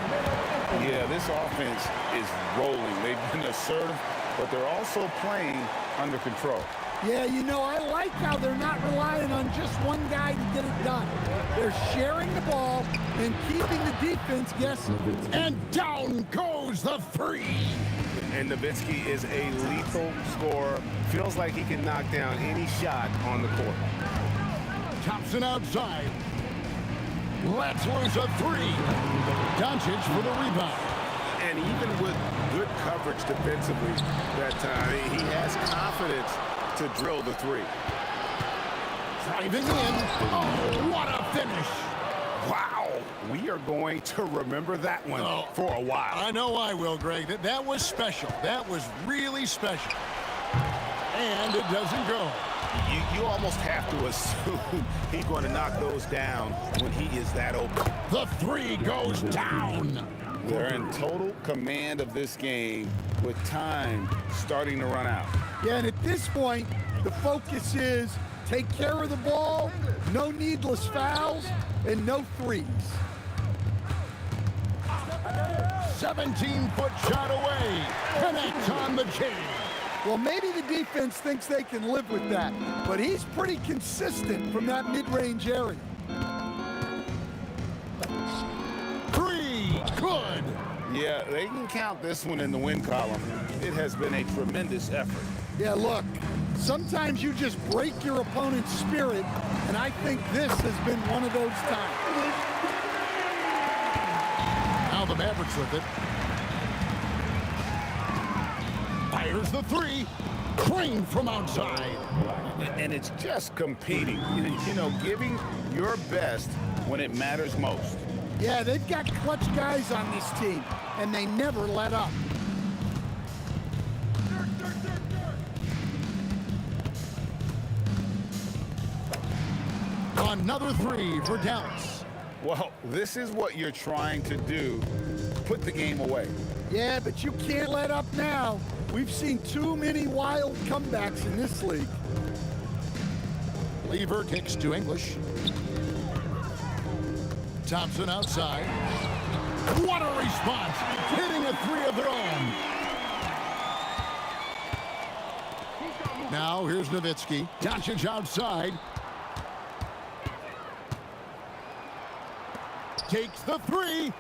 Yeah, this offense is rolling. They've been assertive, but they're also playing under control. Yeah, you know, I like how they're not relying on just one guy to get it done. They're sharing the ball and keeping the defense guessing. And down goes the 3. And Nowitzki is a lethal scorer. Feels like he can knock down any shot on the court. Thompson outside. Let's lose a 3. Doncic for the rebound. And even with good coverage defensively that time, he has confidence to drill the 3. Driving in. Oh, what a finish. Wow, we are going to remember that one for a while. I know I will, Greg. That was special. That was really special. And it doesn't go. You almost have to assume he's going to knock those down when he is that open. The three goes down. They're in total command of this game with time starting to run out. Yeah, and at this point, the focus is take care of the ball, no needless fouls, and no threes. 17-foot shot away. Connect on the J. Well, maybe the defense thinks they can live with that, but he's pretty consistent from that mid-range area. Three, good. Yeah, they can count this one in the win column. It has been a tremendous effort. Yeah, look, sometimes you just break your opponent's spirit, and I think this has been one of those times. Now the Mavericks with it. Fires the three. Crane from outside. And it's just competing, you know, giving your best when it matters most. Yeah, they've got clutch guys on this team, and they never let up. Another three for Dallas. Well, this is what you're trying to do. Put the game away. Yeah, but you can't let up now. We've seen too many wild comebacks in this league. Lever kicks to English. Thompson outside. What a response! Hitting a three of their own. Now here's Nowitzki. Doncic outside. Takes the three.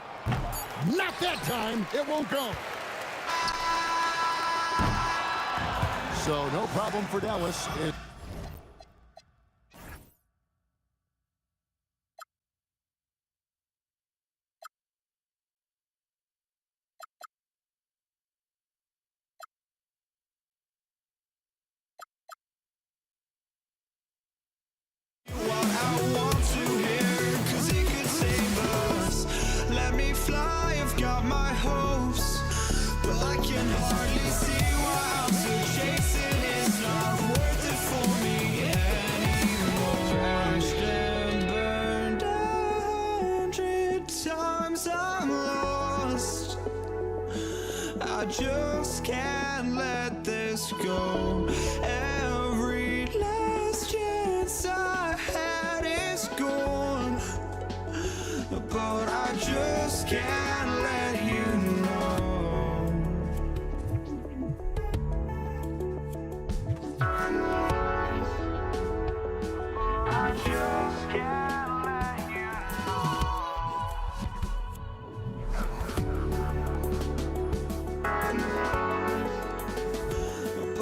Not that time. It won't go. So no problem for Dallas. I just can't let this go. Every last chance I had is gone, but I just can't let you know. I just can't let you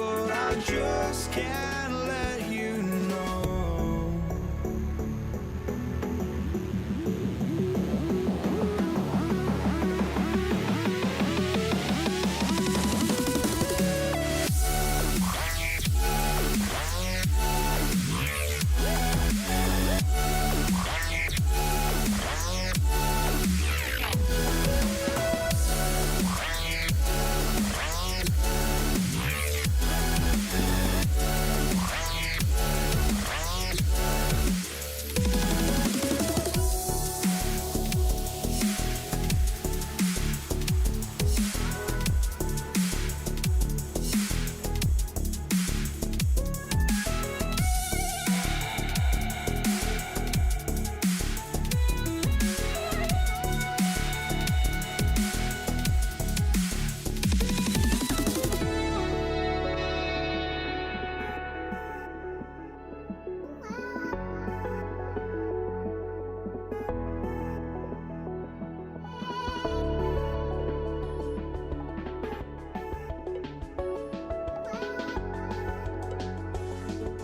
but I just can't let you know.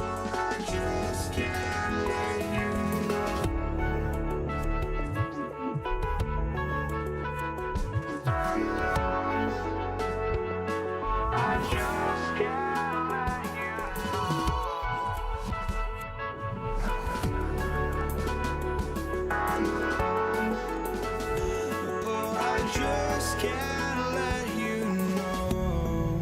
I just can't let you know. just can't let you know.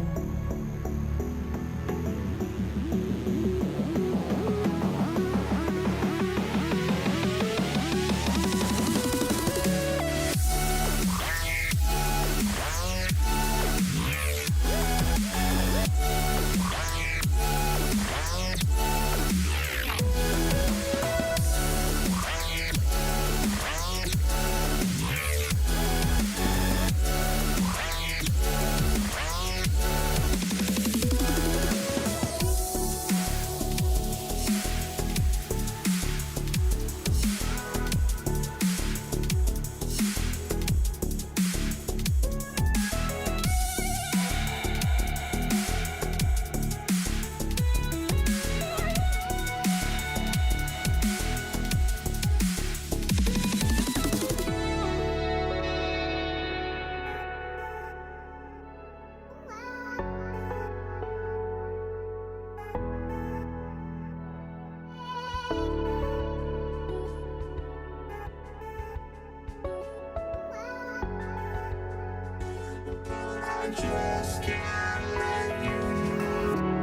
I just can't let you know.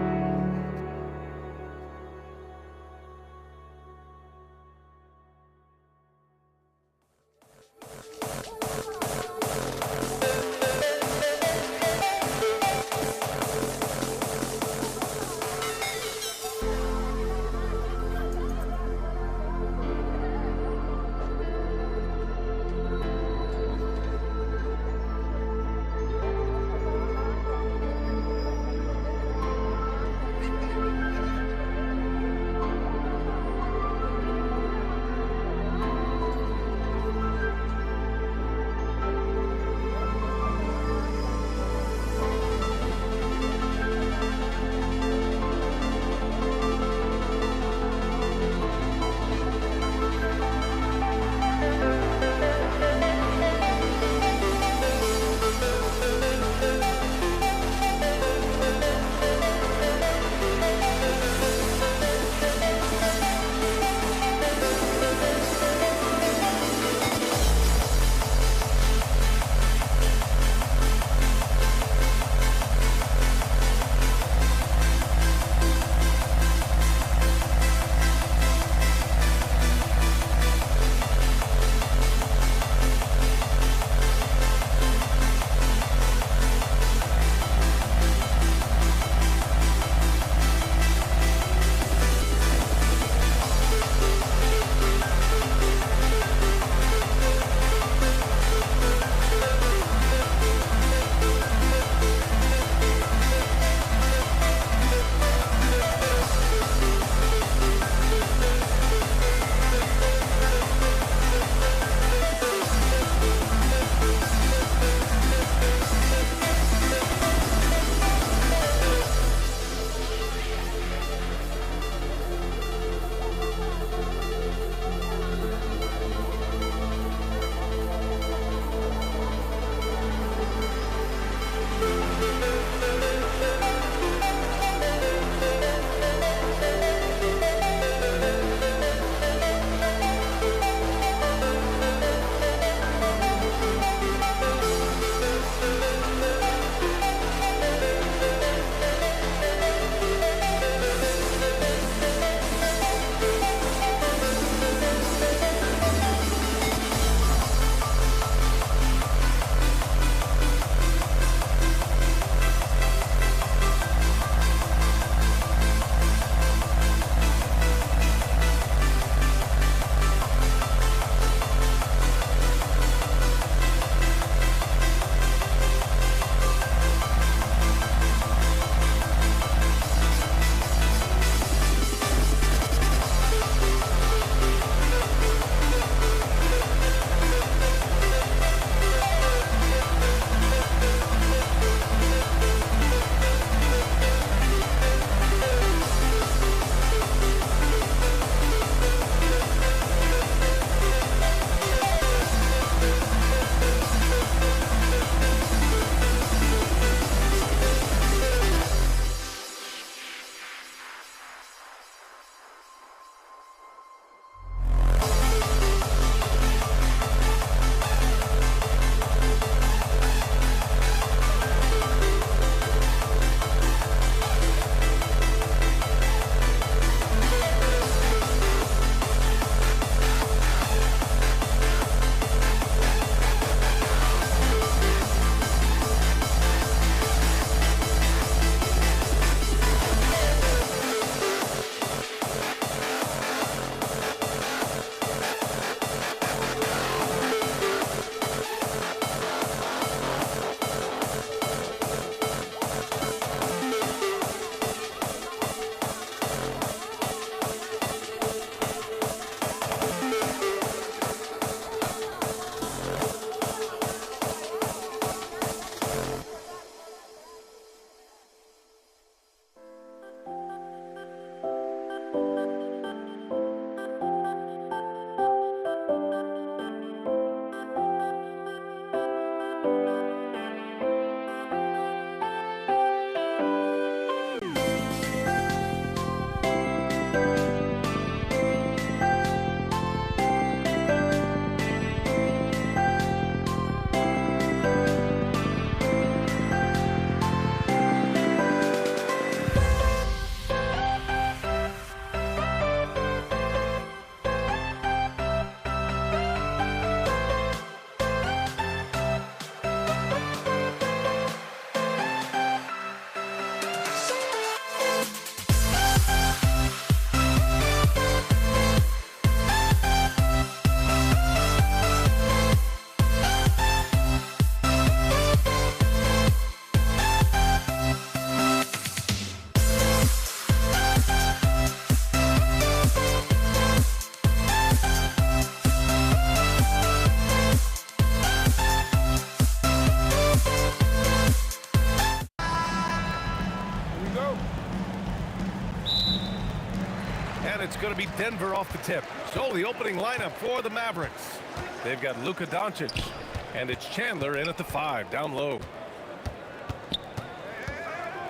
to be Denver off the tip. So the opening lineup for the Mavericks. They've got Luka Doncic, and it's Chandler in at the 5, down low.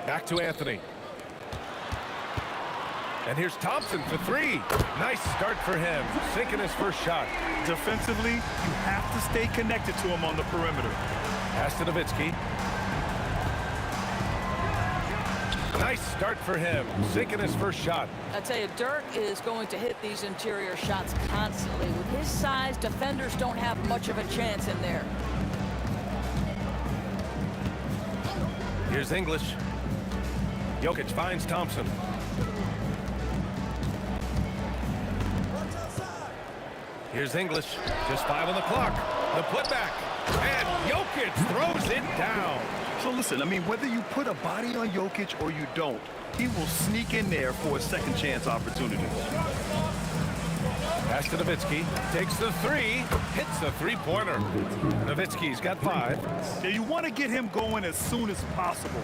Back to Anthony. And here's Thompson for 3. Nice start for him, sinking his first shot. Defensively, you have to stay connected to him on the perimeter. Pass to Nowitzki. Nice start for him, sinking his first shot. I tell you, Dirk is going to hit these interior shots constantly. With his size, defenders don't have much of a chance in there. Here's English. Jokic finds Thompson. Here's English. Just 5 on the clock. The putback. And Jokic throws it down. So listen, I mean, whether you put a body on Jokic or you don't, he will sneak in there for a second chance opportunity. Pass to Nowitzki. Takes the 3. Hits the three-pointer. Nowitzki's got 5. Yeah, you want to get him going as soon as possible.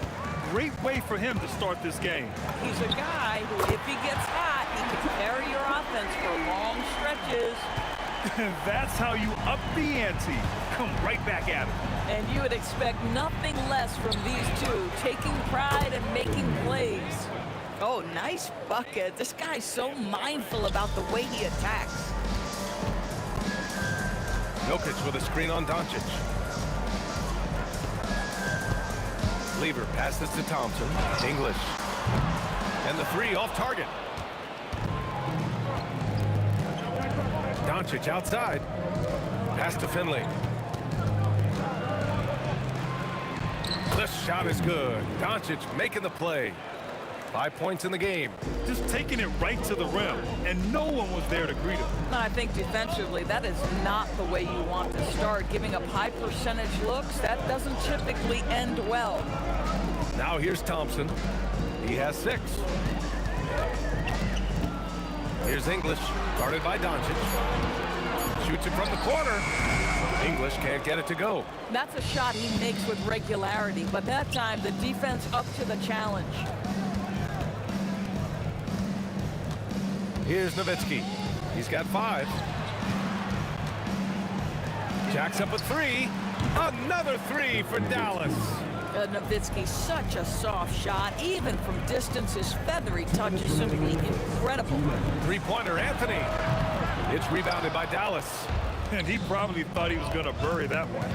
Great way for him to start this game. He's a guy who, if he gets hot, he can carry your offense for long stretches. That's how you up the ante. Come right back at him. And you would expect nothing less from these two, taking pride and making plays. Oh, nice bucket. This guy's so mindful about the way he attacks. Jokic with a screen on Doncic. Lever passes to Thompson. English. And the 3 off target. Doncic outside. Pass to Finley. The shot is good. Doncic making the play. 5 points in the game. Just taking it right to the rim, and no one was there to greet him. I think defensively, that is not the way you want to start. Giving up high percentage looks, that doesn't typically end well. Now here's Thompson. He has 6. Here's English, guarded by Doncic. Shoots it from the corner. English can't get it to go. That's a shot he makes with regularity, but that time the defense up to the challenge. Here's Nowitzki. He's got 5. Jacks up a 3. Another 3 for Dallas. Nowitzki, such a soft shot. Even from distance, his feathery touch is simply incredible. Three-pointer, Anthony. It's rebounded by Dallas. And he probably thought he was going to bury that one.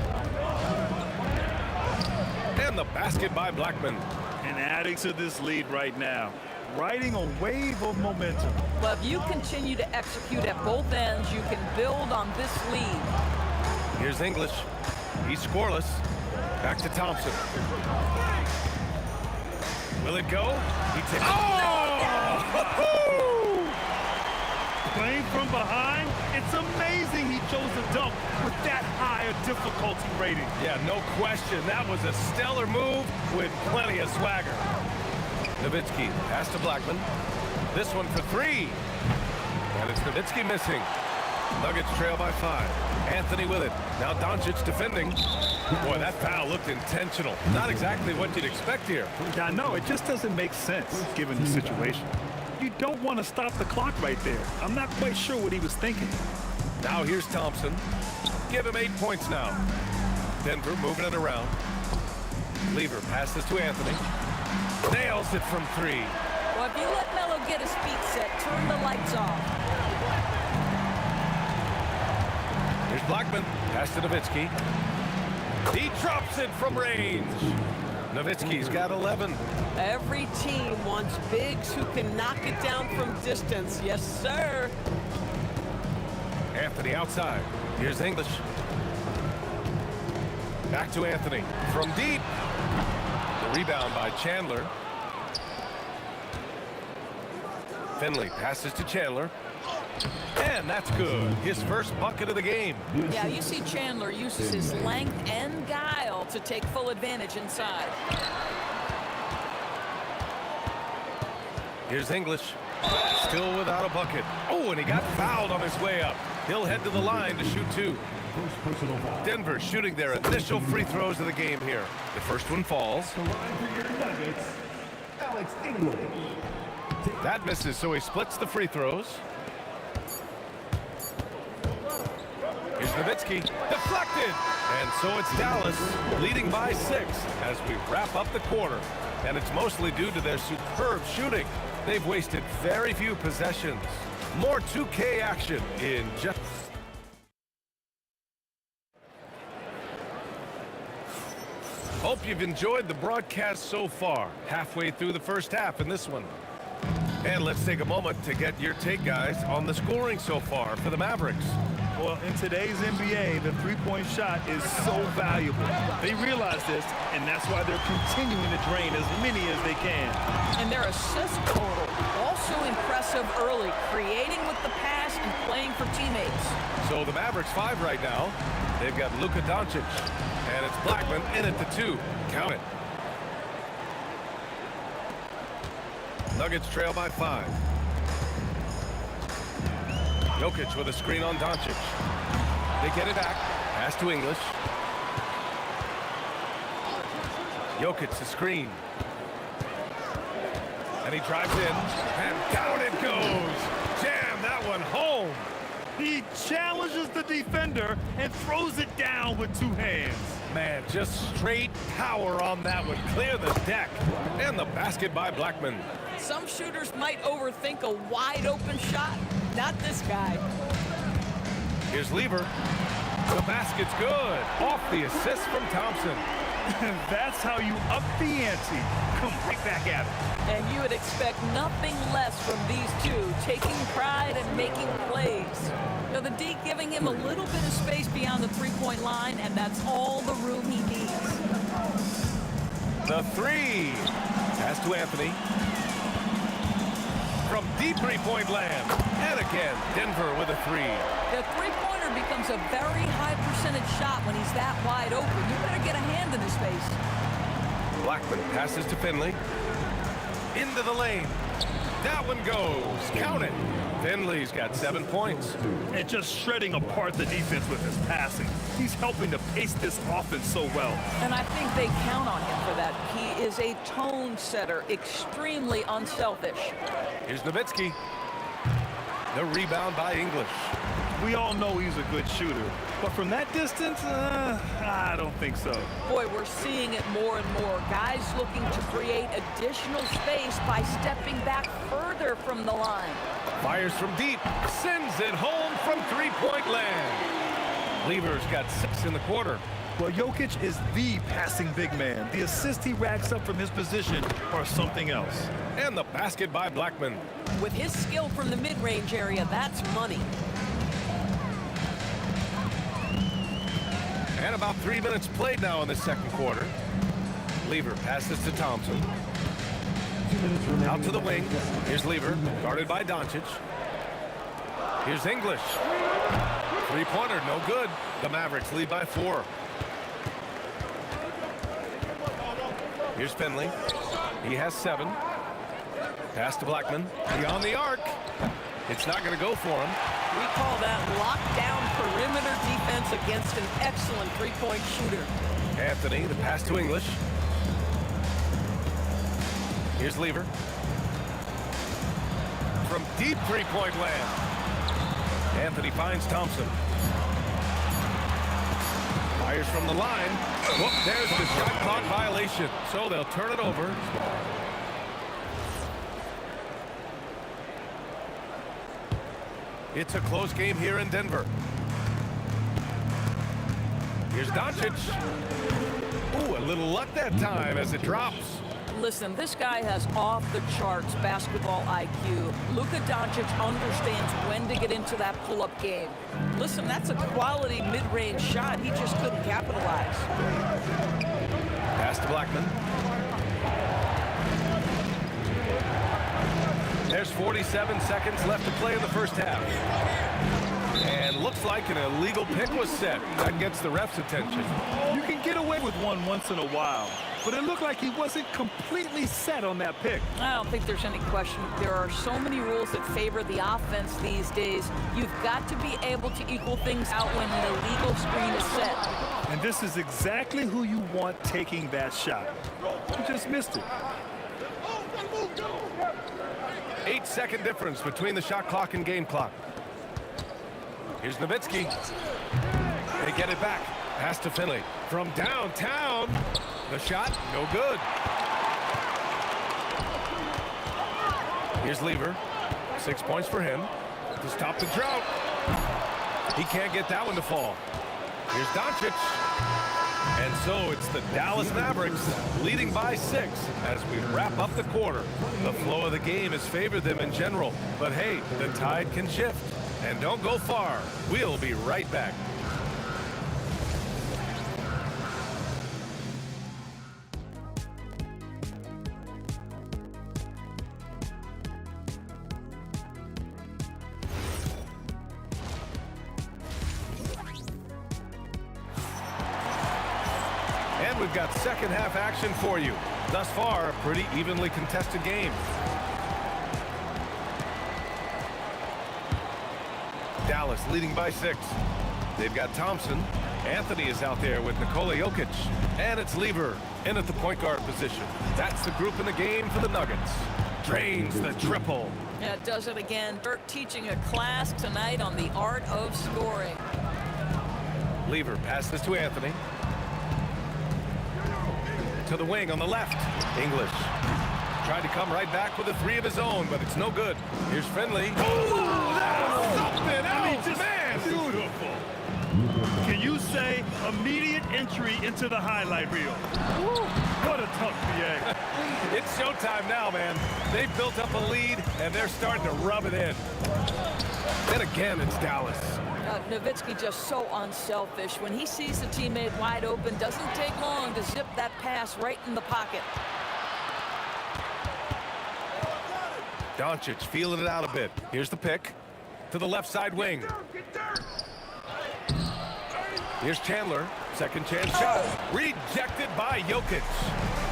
And the basket by Blackman. And adding to this lead right now. Riding a wave of momentum. But if you continue to execute at both ends, you can build on this lead. Here's English. He's scoreless. Back to Thompson. Will it go? He takes. Oh! Playing from behind, it's amazing he chose to dunk with that high a difficulty rating. Yeah, no question. That was a stellar move with plenty of swagger. Nowitzki, pass to Blackman. This one for 3. And it's Nowitzki missing. Nuggets trail by 5. Anthony with it. Now Doncic defending. Boy, that foul looked intentional. Not exactly what you'd expect here. I know, it just doesn't make sense given the situation. You don't want to stop the clock right there. I'm not quite sure what he was thinking. Now here's Thompson. Give him 8 points now. Denver moving it around. Lever passes to Anthony. Nails it from 3. Well, if you let Melo get his feet set, turn the lights off. Here's Blackman. Pass to Nowitzki. He drops it from range. Nowitzki's got 11. Every team wants bigs who can knock it down from distance. Yes, sir. Anthony outside. Here's English. Back to Anthony. From deep. The rebound by Chandler. Finley passes to Chandler. And that's good. His first bucket of the game. Yeah, you see Chandler uses his length and guile to take full advantage inside. Here's English. Still without a bucket. Oh, and he got fouled on his way up. He'll head to the line to shoot 2. Denver shooting their initial free throws of the game here. The first one falls. That misses, so he splits the free throws. Nowitzki, deflected. And so it's Dallas leading by 6 as we wrap up the quarter. And it's mostly due to their superb shooting. They've wasted very few possessions. More 2K action in just... Hope you've enjoyed the broadcast so far. Halfway through the first half in this one. And let's take a moment to get your take, guys, on the scoring so far for the Mavericks. Well, in today's NBA, the three-point shot is so valuable. They realize this, and that's why they're continuing to drain as many as they can. And their assist total, also impressive early, creating with the pass and playing for teammates. So the Mavericks 5 right now. They've got Luka Doncic, and it's Blackman in at the 2. Count it. Nuggets trail by 5. Jokic with a screen on Doncic. They get it back. Pass to English. Jokic the screen. And he drives in. And down it goes. Jam that one home. He challenges the defender and throws it down with 2 hands. Man, just straight power on that one. Clear the deck. And the basket by Blackman. Some shooters might overthink a wide open shot. Not this guy. Here's Lever. The basket's good. Off the assist from Thompson. That's how you up the ante. Come right back at it. And you would expect nothing less from these two, taking pride and making plays. Now the D giving him a little bit of space beyond the three-point line, and that's all the room he needs. The 3. Pass to Anthony. From deep three-point land. And again, Denver with a 3. The three-pointer becomes a very high percentage shot when he's that wide open. You better get a hand in his face. Blackman passes to Finley. Into the lane. That one goes. Count it. Finley's got 7 points. And just shredding apart the defense with his passing. He's helping to pace this offense so well. And I think they count on him for that. He is a tone setter, extremely unselfish. Here's Nowitzki. The rebound by English. We all know he's a good shooter, but from that distance, I don't think so. Boy, we're seeing it more and more. Guys looking to create additional space by stepping back further from the line. Fires from deep. Sends it home from three-point land. Lever's got 6 in the quarter. Well, Jokic is the passing big man. The assists he racks up from his position are something else. And the basket by Blackman. With his skill from the mid-range area, that's money. And about 3 minutes played now in the second quarter. Lever passes to Thompson. Out to the wing. Here's Lever, guarded by Doncic. Here's English. Three-pointer, no good. The Mavericks lead by 4. Here's Finley. He has 7. Pass to Blackman. Beyond the arc. It's not going to go for him. We call that lockdown perimeter defense against an excellent three-point shooter. Anthony, the pass to English. Here's Lever. From deep three-point land. Anthony finds Thompson. Fires from the line. Whoop, there's the shot clock violation. So they'll turn it over. It's a close game here in Denver. Here's Doncic. Ooh, a little luck that time as it drops. Listen, this guy has off-the-charts basketball IQ. Luka Doncic understands when to get into that pull-up game. Listen, that's a quality mid-range shot. He just couldn't capitalize. Pass to Blackman. There's 47 seconds left to play in the first half. And looks like an illegal pick was set. That gets the ref's attention. You can get away with one once in a while, but it looked like he wasn't completely set on that pick. I don't think there's any question. There are so many rules that favor the offense these days. You've got to be able to equal things out when the legal screen is set. And this is exactly who you want taking that shot. He just missed it. 8-second difference between the shot clock and game clock. Here's Nowitzki. They get it back. Pass to Finley. From downtown. The shot, no good. Here's Lever. 6 points for him to stop the drought. He can't get that one to fall. Here's Doncic. And so it's the Dallas Mavericks leading by 6 as we wrap up the quarter. The flow of the game has favored them in general. But hey, the tide can shift. And don't go far. We'll be right back. And we've got second half action for you. Thus far, a pretty evenly contested game. Dallas leading by 6. They've got Thompson. Anthony is out there with Nikola Jokic. And it's Lever in at the point guard position. That's the group in the game for the Nuggets. Drains the triple. Yeah, it does it again. Dirk teaching a class tonight on the art of scoring. Lever passes to Anthony. To the wing on the left. English. Tried to come right back with a 3 of his own, but it's no good. Here's Finley. Oh, that was something else, I mean, just man. Beautiful. Can you say immediate entry into the highlight reel? Woo, what a tough PA. It's showtime now, man. They've built up a lead, and they're starting to rub it in. Then again, it's Dallas. Nowitzki just so unselfish. When he sees the teammate wide open, doesn't take long to zip that pass right in the pocket. Doncic feeling it out a bit. Here's the pick to the left side wing. Here's Chandler. Second chance shot. Rejected by Jokic.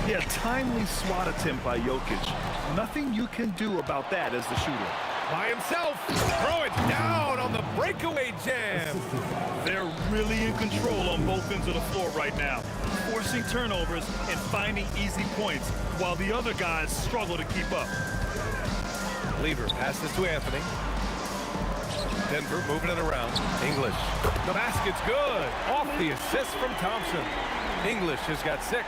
Yeah, timely swat attempt by Jokic. Nothing you can do about that as the shooter. By himself. Throw it down on the breakaway jam. They're really in control on both ends of the floor right now, forcing turnovers and finding easy points while the other guys struggle to keep up. Lever passes to Anthony. Denver moving it around. English. The basket's good. Off the assist from Thompson. English has got 6.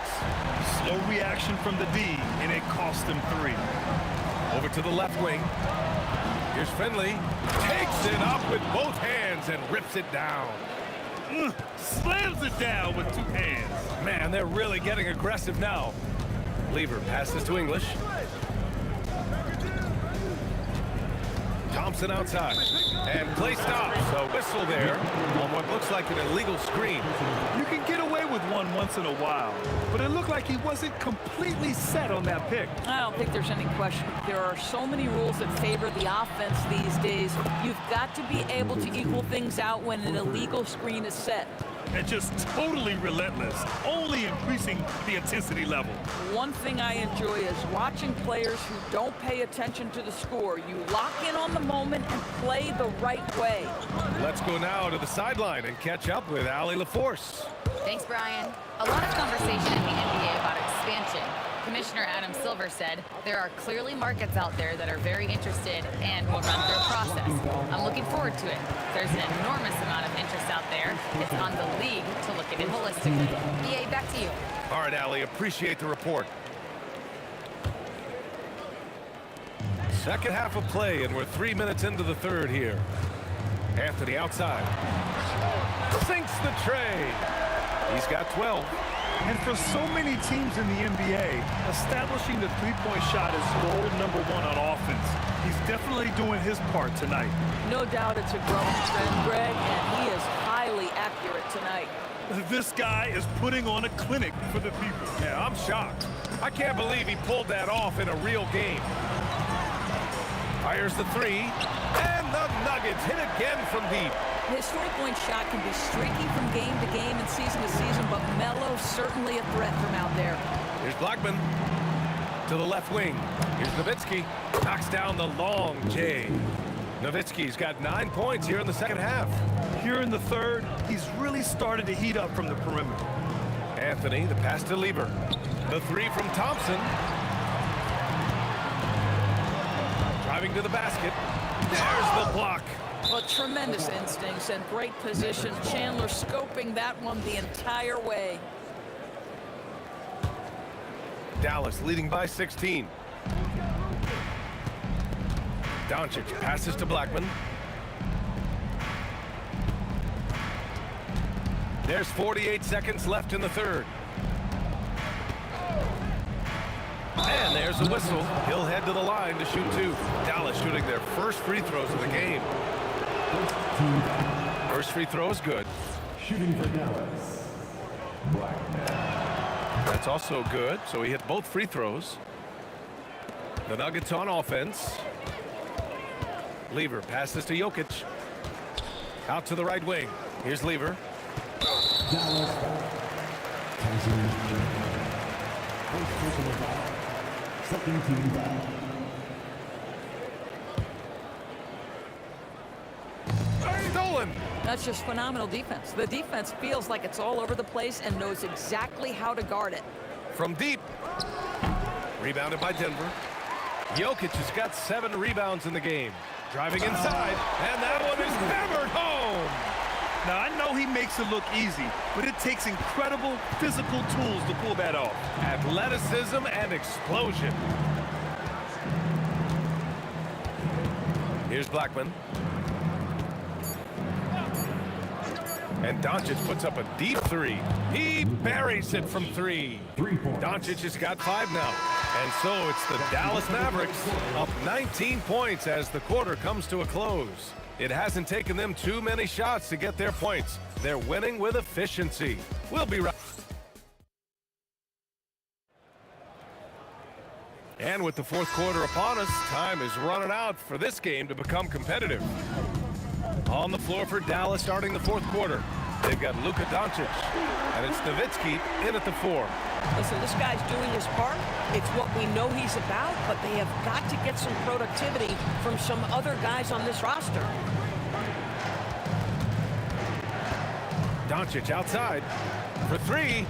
Slow reaction from the D, and it cost him 3. Over to the left wing. Here's Finley. Takes it up with both hands and rips it down. Slams it down with 2 hands. Man, they're really getting aggressive now. Lever passes to English. Thompson outside. And play stops. A whistle there on what looks like an illegal screen. You can get away with one once in a while, but it looked like he wasn't completely set on that pick. I don't think there's any question. There are so many rules that favor the offense these days. You've got to be able to equal things out when an illegal screen is set. And just totally relentless, only increasing the intensity level. One thing I enjoy is watching players who don't pay attention to the score. You lock in on the moment and play the right way. Let's go now to the sideline and catch up with Allie LaForce. Thanks, Brian. A lot of conversation in the NBA about expansion. Commissioner Adam Silver said there are clearly markets out there that are very interested and will run through a process. I'm looking forward to it. There's an enormous amount of interest out there. It's on the league to look at it holistically. EA, back to you. All right, Allie, appreciate the report. Second half of play, and we're 3 minutes into the third here. Anthony outside. Sinks the tray. He's got 12. And for so many teams in the NBA, establishing the three-point shot is goal number 1 on offense. He's definitely doing his part tonight. No doubt it's a growing trend, Greg, and he is highly accurate tonight. This guy is putting on a clinic for the people. Yeah, I'm shocked. I can't believe he pulled that off in a real game. Fires the 3, and the Nuggets hit again from deep. His three-point shot can be streaky from game to game and season to season, but Melo's certainly a threat from out there. Here's Blackman to the left wing. Here's Nowitzki. Knocks down the long J. Nowitzki's got 9 points here in the second half. Here in the third, he's really started to heat up from the perimeter. Anthony, the pass to Lever. The 3 from Thompson. Driving to the basket. There's the block. Well, tremendous instincts and great position. Chandler scoping that one the entire way. Dallas leading by 16. Doncic passes to Blackman. There's 48 seconds left in the third. And there's a whistle. He'll head to the line to shoot two. Dallas shooting their first free throws of the game. First free throw is good. Shooting for Dallas. That's also good. So he hit both free throws. The Nuggets on offense. Lever passes to Jokic. Out to the right wing. Here's Lever. Dallas. Second team foul. Stolen. That's just phenomenal defense. The defense feels like it's all over the place and knows exactly how to guard it. From deep. Rebounded by Denver. Jokic has got 7 rebounds in the game. Driving inside, and that one is hammered home. Now, I know he makes it look easy, but it takes incredible physical tools to pull that off. Athleticism and explosion. Here's Blackman. And Doncic puts up a deep three. He buries it from 3. Doncic has got 5 now. And so it's the Dallas Mavericks up 19 points as the quarter comes to a close. It hasn't taken them too many shots to get their points. They're winning with efficiency. We'll be right. And with the fourth quarter upon us, time is running out for this game to become competitive. On the floor for Dallas starting the fourth quarter. They've got Luka Doncic, and it's Nowitzki in at the 4. Listen, this guy's doing his part. It's what we know he's about, but they have got to get some productivity from some other guys on this roster. Doncic outside for 3.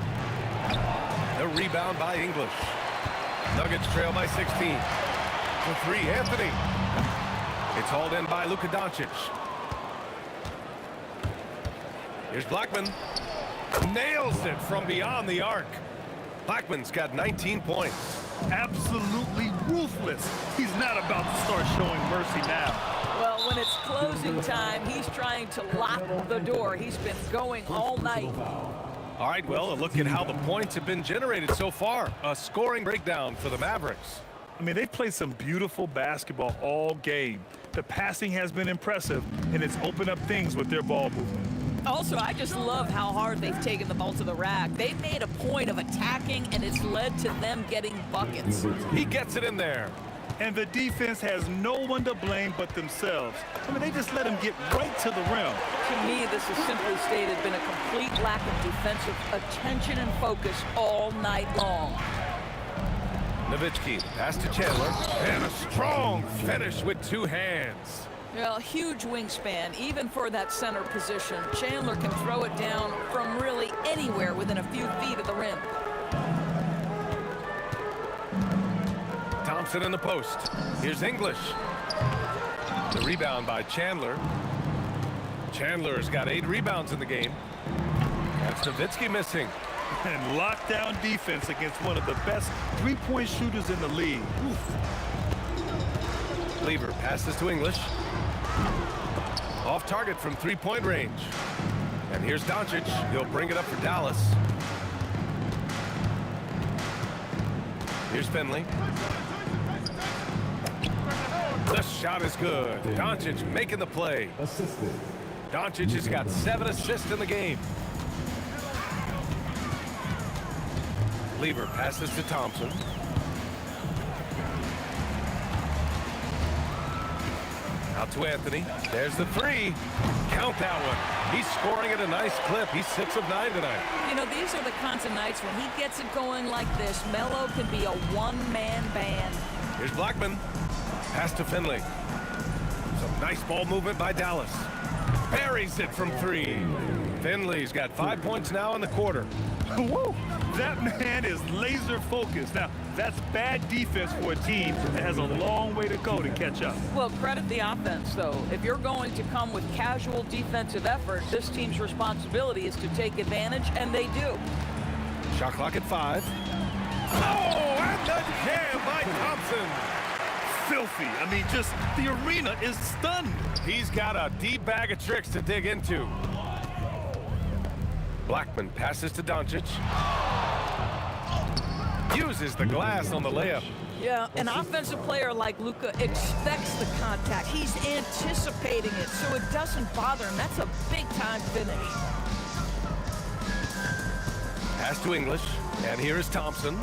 The rebound by English. Nuggets trail by 16. For 3, Anthony. It's hauled in by Luka Doncic. Here's Blackman. Nails it from beyond the arc. Blackman's got 19 points. Absolutely ruthless. He's not about to start showing mercy now. Well, when it's closing time, he's trying to lock the door. He's been going all night. All right, well, a look at how the points have been generated so far. A scoring breakdown for the Mavericks. I mean, they've played some beautiful basketball all game. The passing has been impressive, and it's opened up things with their ball movement. Also, I just love how hard they've taken the ball to the rack. They've made a point of attacking, and it's led to them getting buckets. He gets it in there. And the defense has no one to blame but themselves. I mean, they just let him get right to the rim. To me, this has simply stated been a complete lack of defensive attention and focus all night long. Nowitzki, pass to Chandler, and a strong finish with 2 hands. Well, huge wingspan, even for that center position. Chandler can throw it down from really anywhere within a few feet of the rim. Thompson in the post. Here's English. The rebound by Chandler. Chandler's got 8 rebounds in the game. That's Nowitzki missing. And lockdown defense against one of the best three-point shooters in the league. Lever passes to English. Off target from 3-point range. And here's Doncic. He'll bring it up for Dallas. Here's Finley. The shot is good. Doncic making the play. Doncic has got 7 assists in the game. Lever passes to Thompson. Out to Anthony. There's the 3. Count that one. He's scoring at a nice clip. He's 6 of 9 tonight. You know, these are the kinds of nights when he gets it going like this. Melo can be a one-man band. Here's Blackman. Pass to Finley. Some nice ball movement by Dallas. Buries it from 3. Finley's got 5 points now in the quarter. Whoa, that man is laser focused. Now, that's bad defense for a team that has a long way to go to catch up. Well, credit the offense, though. If you're going to come with casual defensive effort, this team's responsibility is to take advantage, and they do. Shot clock at 5. Oh, and the jam by Thompson. Filthy. I mean, just the arena is stunned. He's got a deep bag of tricks to dig into. Blackman passes to Doncic. Uses the glass on the layup. Yeah, an offensive player like Luka expects the contact. He's anticipating it, so it doesn't bother him. That's a big-time finish. Pass to English, and here is Thompson.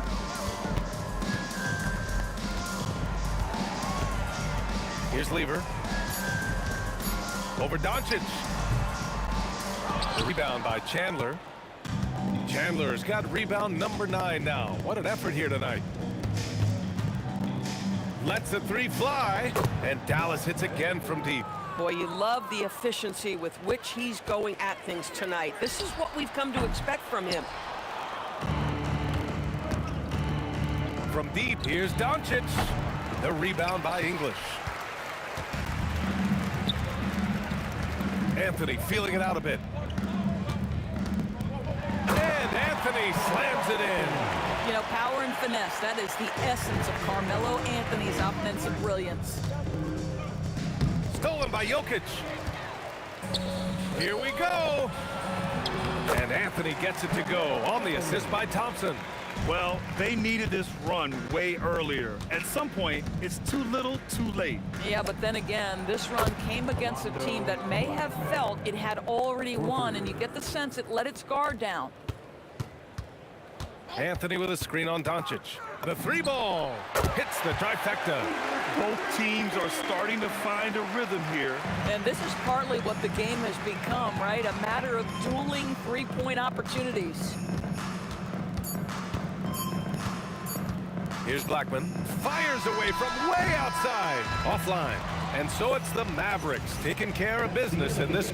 Here's Lever. Over Doncic. Rebound by Chandler. Chandler's got rebound number 9 now. What an effort here tonight. Lets the 3 fly, and Dallas hits again from deep. Boy, you love the efficiency with which he's going at things tonight. This is what we've come to expect from him. From deep, here's Doncic. The rebound by English. Anthony feeling it out a bit. And Anthony slams it in. You know, power and finesse, that is the essence of Carmelo Anthony's offensive brilliance. Stolen by Jokic. Here we go. And Anthony gets it to go on the assist by Thompson. Well, they needed this run way earlier. At some point, it's too little, too late. Yeah, but then again, this run came against a team that may have felt it had already won, and you get the sense it let its guard down. Anthony with a screen on Doncic. The 3 ball hits the trifecta. Both teams are starting to find a rhythm here. And this is partly what the game has become, right? A matter of dueling 3-point opportunities. Here's Blackman. Fires away from way outside. Offline. And so it's the Mavericks taking care of business in this.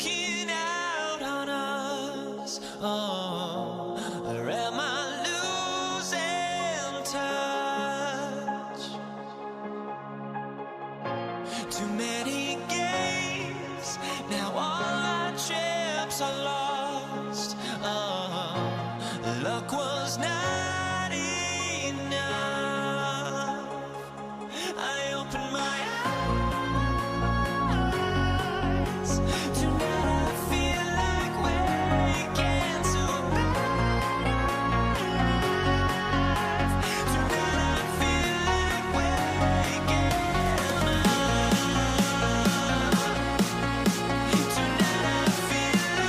looking out on us. Oh, or am I losing touch? Too many games, now all our chips are lost. Oh, luck was not enough. I opened my eyes. Tonight I feel like waking to life. Tonight I feel like waking up. Tonight I feel like waking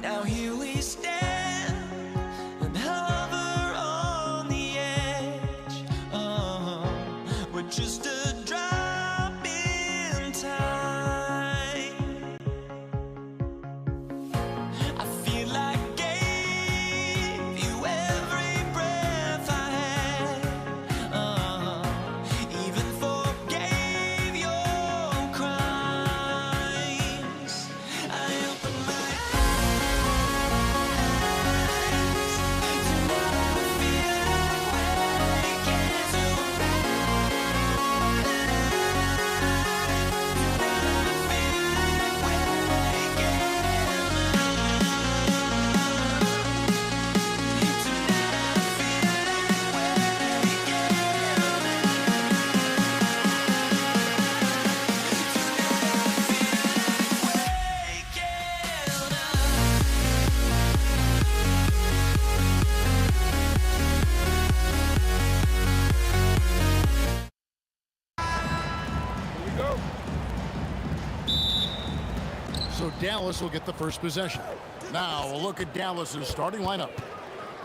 Now here we stand and hover on the edge. Oh, we're just a drop in time. I feel like I gave you every breath I had. Even forgave your crimes. I opened my So Dallas will get the first possession. Now a look at Dallas's starting lineup.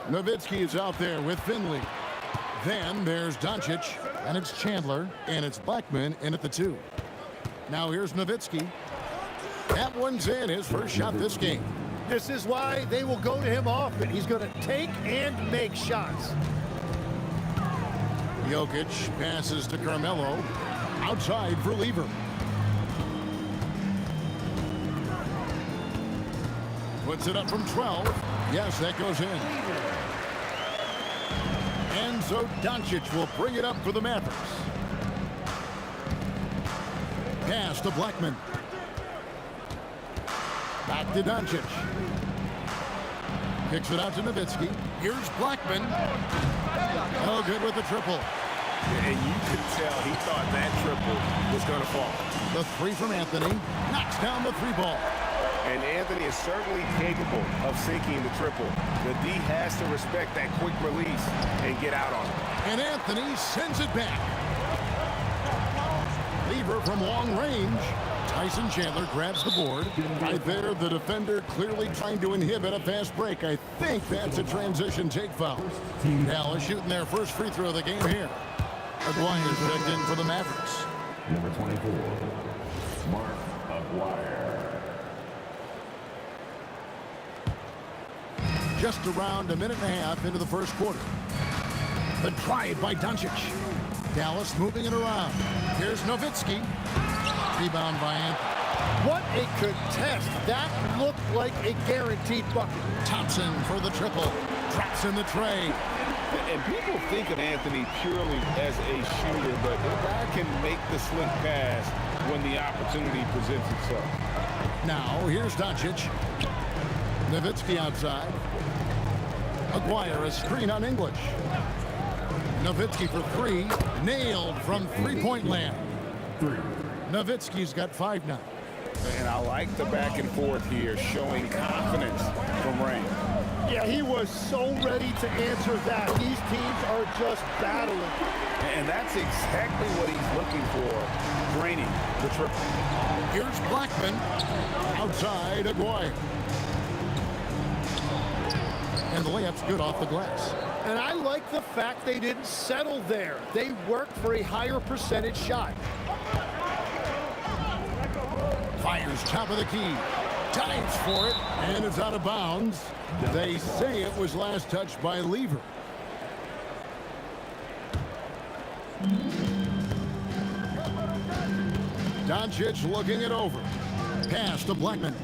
Nowitzki is out there with Finley. Then there's Doncic, and it's Chandler, and it's Blackman in at the 2. Now here's Nowitzki. That one's in, his first shot this game. This is why they will go to him often. He's going to take and make shots. Jokic passes to Carmelo. Outside for Lever. Puts it up from 12. Yes, that goes in. And so Doncic will bring it up for the Mavericks. Pass to Blackman. Back to Doncic. Kicks it out to Nowitzki. Here's Blackman. Oh, good with the triple. And you could tell he thought that triple was going to fall. The 3 from Anthony. Knocks down the 3 ball. And Anthony is certainly capable of sinking the triple. The D has to respect that quick release and get out on it. And Anthony sends it back. Lever from long range. Tyson Chandler grabs the board. Right there, the defender clearly trying to inhibit a fast break. I think that's a transition take foul. Dallas shooting their first free throw of the game here. Aguirre's checked in for the Mavericks. Number 24, Mark Aguirre. Just around a minute and a half into the first quarter. The drive by Doncic. Dallas moving it around. Here's Nowitzki. Rebound by Anthony. What a contest. That looked like a guaranteed bucket. Thompson for the triple. Drops in the tray. And people think of Anthony purely as a shooter, but the guy can make the slick pass when the opportunity presents itself. Now, here's Doncic. Nowitzki outside. Aguirre a screen on English. Nowitzki for 3. Nailed from three-point land. Nowitzki's got 5 now. And I like the back and forth here, showing confidence from Rain. Yeah, he was so ready to answer that. These teams are just battling. And that's exactly what he's looking for, draining the triple. Here's Blackman. Outside, Aguirre. And the layup's good off the glass. And I like the fact they didn't settle there. They worked for a higher percentage shot. Fires top of the key. Dives for it, and it's out of bounds. They say it was last touched by Lever. Doncic looking it over. Pass to Blackman.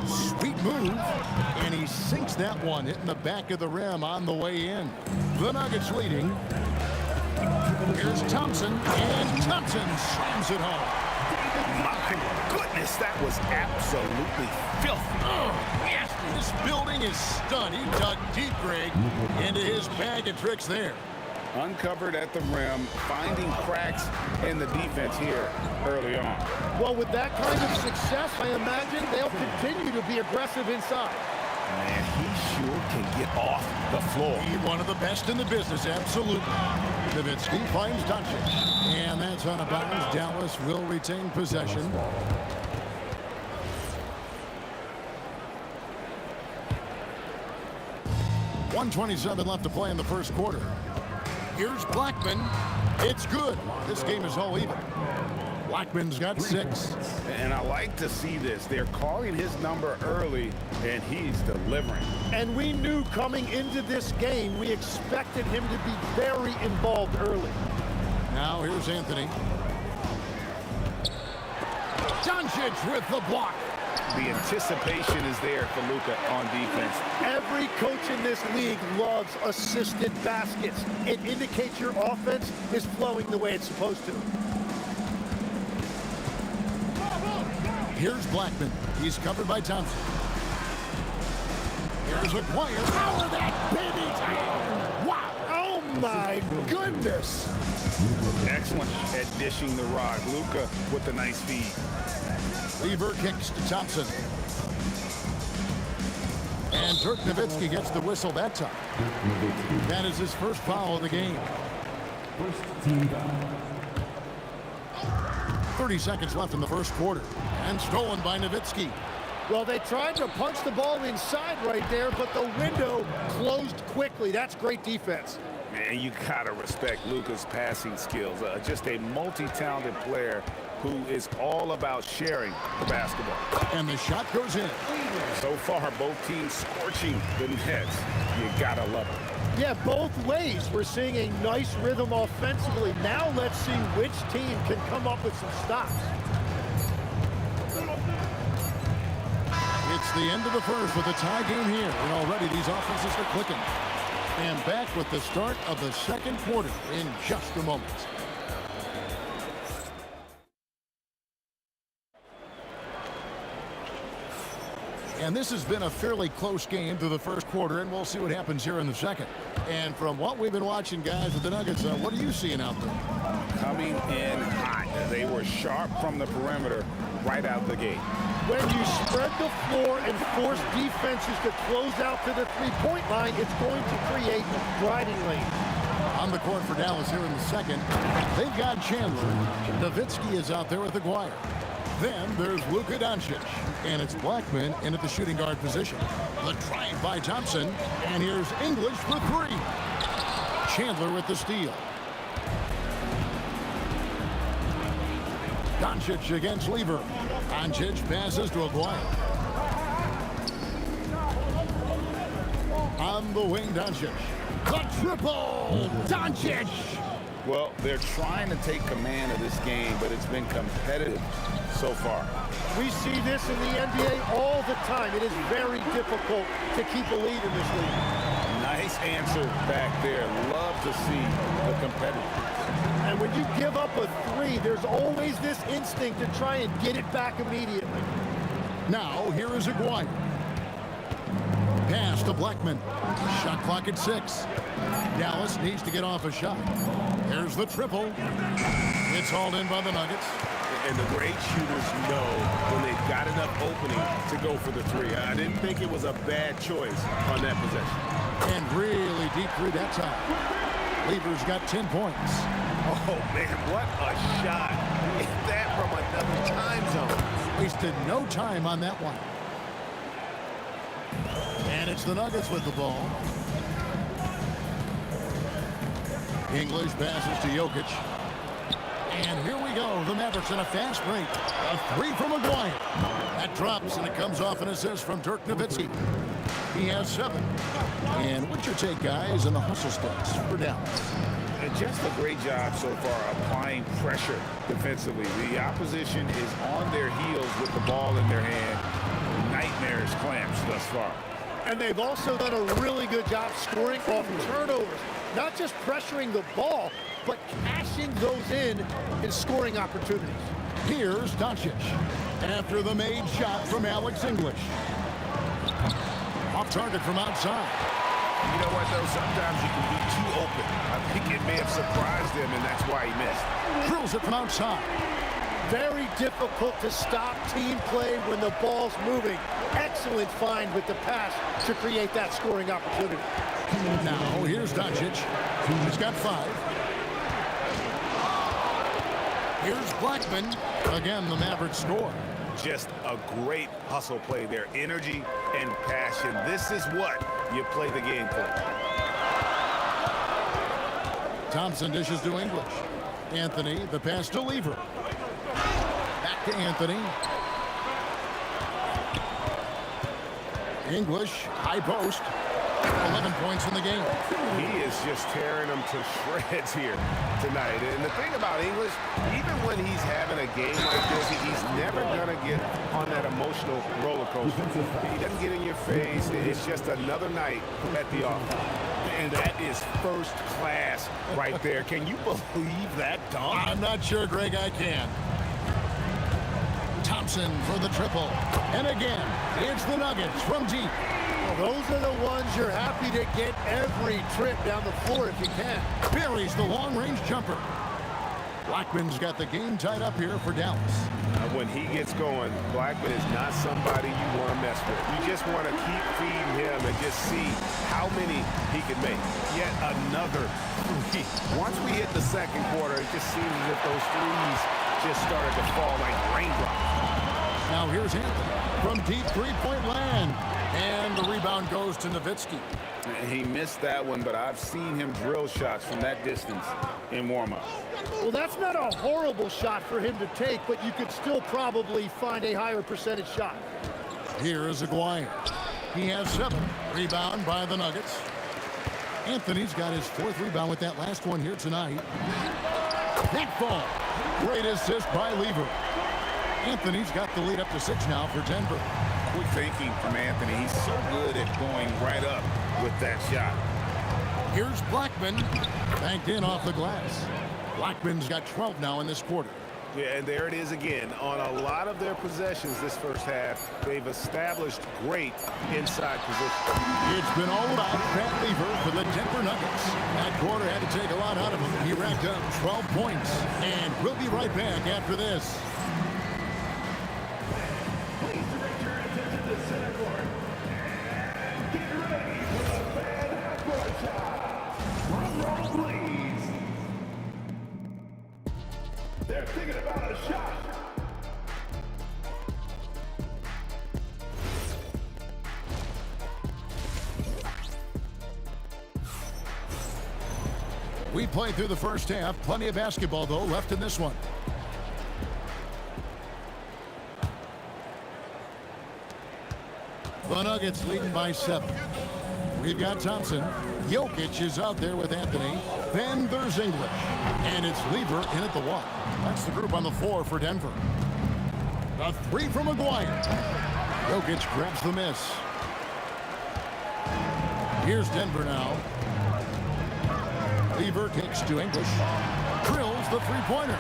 Sweet move, and he sinks that one, hitting the back of the rim on the way in. The Nuggets leading. Here's Thompson, and Thompson slams it home. My goodness, that was absolutely filthy. Oh, nasty. This building is stunned. He dug deep, Greg, into his bag of tricks there. Uncovered at the rim, finding cracks in the defense here early on. Well, with that kind of success, I imagine they'll continue to be aggressive inside. Man, he sure can get off the floor. He's one of the best in the business, absolutely. Nowitzki finds Doncic, and that's out of bounds. Dallas will retain possession. .127 left to play in the first quarter. Here's Blackman. It's good. This game is all even. Blackman's got 6. And I like to see this. They're calling his number early, and he's delivering. And we knew coming into this game, we expected him to be very involved early. Now here's Anthony. Doncic with the block. The anticipation is there for Luka on defense. Every coach in this league loves assisted baskets. It indicates your offense is flowing the way it's supposed to. Here's Blackman. He's covered by Thompson. Here's Aguirre. Power that baby down. Wow. Oh, my goodness. Excellent at dishing the rock. Luka with a nice feed. Lever kicks to Thompson. And Dirk Nowitzki gets the whistle that time. That is his first foul of the game. 30 seconds left in the first quarter. And stolen by Nowitzki. Well, they tried to punch the ball inside right there, but the window closed quickly. That's great defense. Man, you gotta respect Luka's passing skills. Just a multi-talented player who is all about sharing the basketball. And the shot goes in. So far, both teams scorching the nets. You gotta love it. Yeah, both ways. We're seeing a nice rhythm offensively. Now let's see which team can come up with some stops. It's the end of the first with a tie game here. And already these offenses are clicking. And back with the start of the second quarter in just a moment. And this has been a fairly close game through the first quarter, and we'll see what happens here in the second. And from what we've been watching, guys, with the Nuggets, what are you seeing out there? Coming in hot. They were sharp from the perimeter right out the gate. When you spread the floor and force defenses to close out to the three-point line, it's going to create driving lane. On the court for Dallas here in the second, they've got Chandler. Nowitzki is out there with Aguirre. Then there's Luka Doncic, and it's Blackman in at the shooting guard position. The drive by Thompson, and here's English for 3. Chandler with the steal. Doncic against Lever. Doncic passes to Aguirre. On the wing, Doncic. The triple! Doncic! Well, they're trying to take command of this game, but it's been competitive so far. We see this in the NBA all the time. It is very difficult to keep a lead in this league. Nice answer back there. Love to see the competitiveness. And when you give up a 3, there's always this instinct to try and get it back immediately. Now, here is Aguirre. Pass to Blackman. Shot clock at 6. Dallas needs to get off a shot. Here's the triple. It's hauled in by the Nuggets. And the great shooters know when they've got enough opening to go for the three. I didn't think it was a bad choice on that possession. And really deep three that time. Lever's got 10 points. Oh, man, what a shot. Hit that from another time zone. Wasted no time on that one. And it's the Nuggets with the ball. English passes to Jokic. And here we go. The Mavericks in a fast break. A three from Maguire. That drops, and it comes off an assist from Dirk Nowitzki. He has 7. And what's your take, guys, on the hustle stats for Dallas? And just a great job so far applying pressure defensively. The opposition is on their heels with the ball in their hand. Nightmares clamps thus far. And they've also done a really good job scoring off turnovers. Not just pressuring the ball, but cashing those in scoring opportunities. Here's Doncic after the made shot from Alex English. Off target from outside. You know what, though? Sometimes you can be too open. I think it may have surprised him, and that's why he missed. Drills it from outside. Very difficult to stop team play when the ball's moving. Excellent find with the pass to create that scoring opportunity. Now, here's Doncic. He's got 5. Here's Blackman. Again, the Mavericks score. Just a great hustle play there. Energy and passion. This is what you play the game for. Thompson dishes to English. Anthony, the pass to Lever. Back to Anthony. English, high post. 11 points in the game. He is just tearing them to shreds here tonight. And the thing about English, even when he's having a game like this, he's never going to get on that emotional roller coaster. He doesn't get in your face. It's just another night at the office. And that is first class right there. Can you believe that dunk? I'm not sure, Greg, I can. Thompson for the triple. And again, it's the Nuggets from deep. Well, those are the ones you're happy to get every trip down the floor if you can. Buries the long-range jumper. Blackman's got the game tied up here for Dallas. When he gets going, Blackman is not somebody you want to mess with. You just want to keep feeding him and just see how many he can make. Yet another three. Once we hit the second quarter, it just seems as if those threes just started to fall like raindrops. Now here's Anthony from deep three-point land. And the rebound goes to Nowitzki. He missed that one, but I've seen him drill shots from that distance in warm-up. Well, that's not a horrible shot for him to take, but you could still probably find a higher percentage shot. Here is Aguirre. He has 7. Rebound by the Nuggets. Anthony's got his 4th rebound with that last one here tonight. That ball. Great assist by Lever. Anthony's got the lead up to 6 now for Denver. Quick thinking from Anthony. He's so good at going right up with that shot. Here's Blackman. Banked in off the glass. Blackman's got 12 now in this quarter. Yeah, and there it is again. On a lot of their possessions this first half, they've established great inside position. It's been all about Pat Lever for the Denver Nuggets. That quarter had to take a lot out of him. He racked up 12 points. And we'll be right back after this. They're thinking about a shot. We played through the first half. Plenty of basketball, though, left in this one. The Nuggets leading by 7. We've got Thompson. Jokic is out there with Anthony. Then there's English. And it's Lever in at the 1. That's the group on the floor for Denver. The 3 from Maguire. Jokic grabs the miss. Here's Denver now. Lever kicks to English. Drills the three-pointer.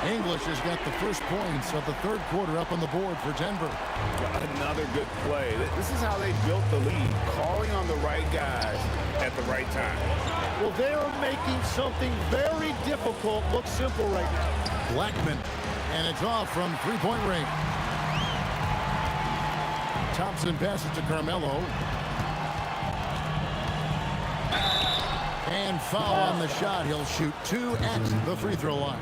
English has got the first points of the third quarter up on the board for Denver. Another good play. This is how they built the lead, calling on the right guys at the right time. Well, they are making something very difficult look simple right now. Blackman, and it's off from three-point range. Thompson passes to Carmelo. And foul on the shot. He'll shoot 2 at the free throw line.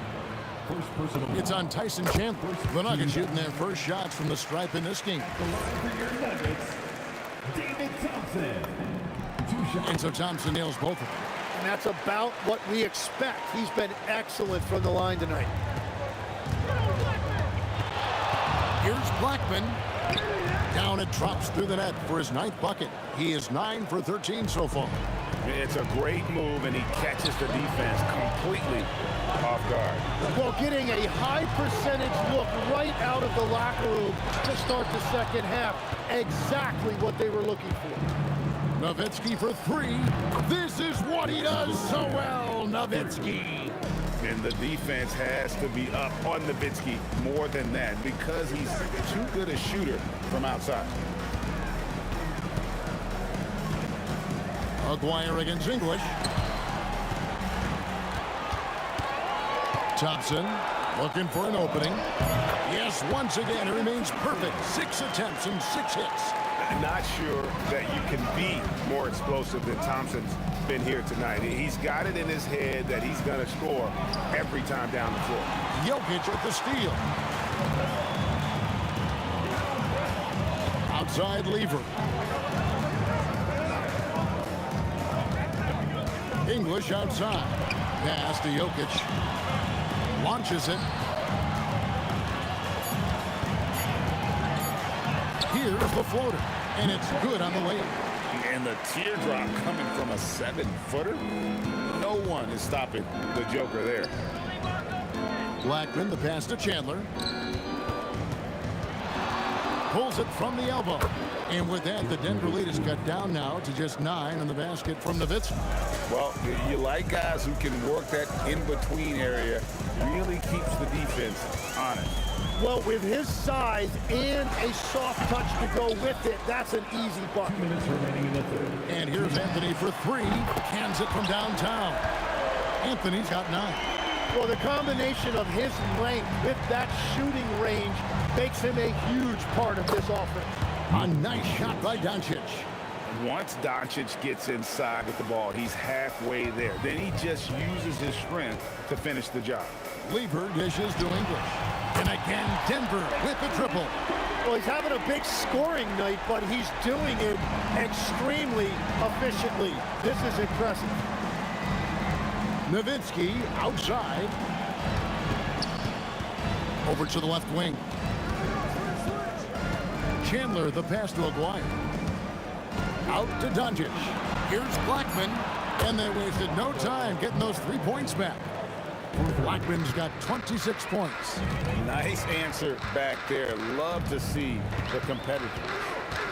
It's on Tyson Chandler. The Nuggets shooting their first shots from the stripe in this game. And so Thompson nails both of them. And that's about what we expect. He's been excellent from the line tonight. Here's Blackman. Down it drops through the net for his 9th bucket. He is 9 for 13 so far. It's a great move, and he catches the defense completely off guard. Well, getting a high percentage look right out of the locker room to start the second half. Exactly what they were looking for. Nowitzki for 3. This is what he does so well, Nowitzki. And the defense has to be up on Nowitzki more than that because he's too good a shooter from outside. Aguirre against English. Thompson looking for an opening. Yes, once again, it remains perfect. 6 attempts and 6 hits. Not sure that you can be more explosive than Thompson's been here tonight. He's got it in his head that he's going to score every time down the floor. Jokic with the steal. Outside Lever. English outside. Pass to Jokic. Launches it. Here's the floater. And it's good on the layup. And the teardrop coming from a 7-footer. No one is stopping the Joker there. Blackman, the pass to Chandler. Pulls it from the elbow. And with that, the Denver lead is cut down now to just 9 in the basket from Nowitzki. Well, you like guys who can work that in-between area. Really keeps the defense honest. Well, with his size and a soft touch to go with it, that's an easy bucket. And here's Anthony for 3. Cans it from downtown. Anthony's got 9. Well, the combination of his length with that shooting range makes him a huge part of this offense. A nice shot by Doncic. Once Doncic gets inside with the ball, he's halfway there. Then he just uses his strength to finish the job. Lever dishes to English. And again, Denver with the triple. Well, he's having a big scoring night, but he's doing it extremely efficiently. This is impressive. Nowitzki outside. Over to the left wing. Chandler, the pass to Aguirre. Out to Doncic. Here's Blackman. And they wasted no time getting those 3 points back. Blackman's got 26 points. Nice answer back there. Love to see the competitors.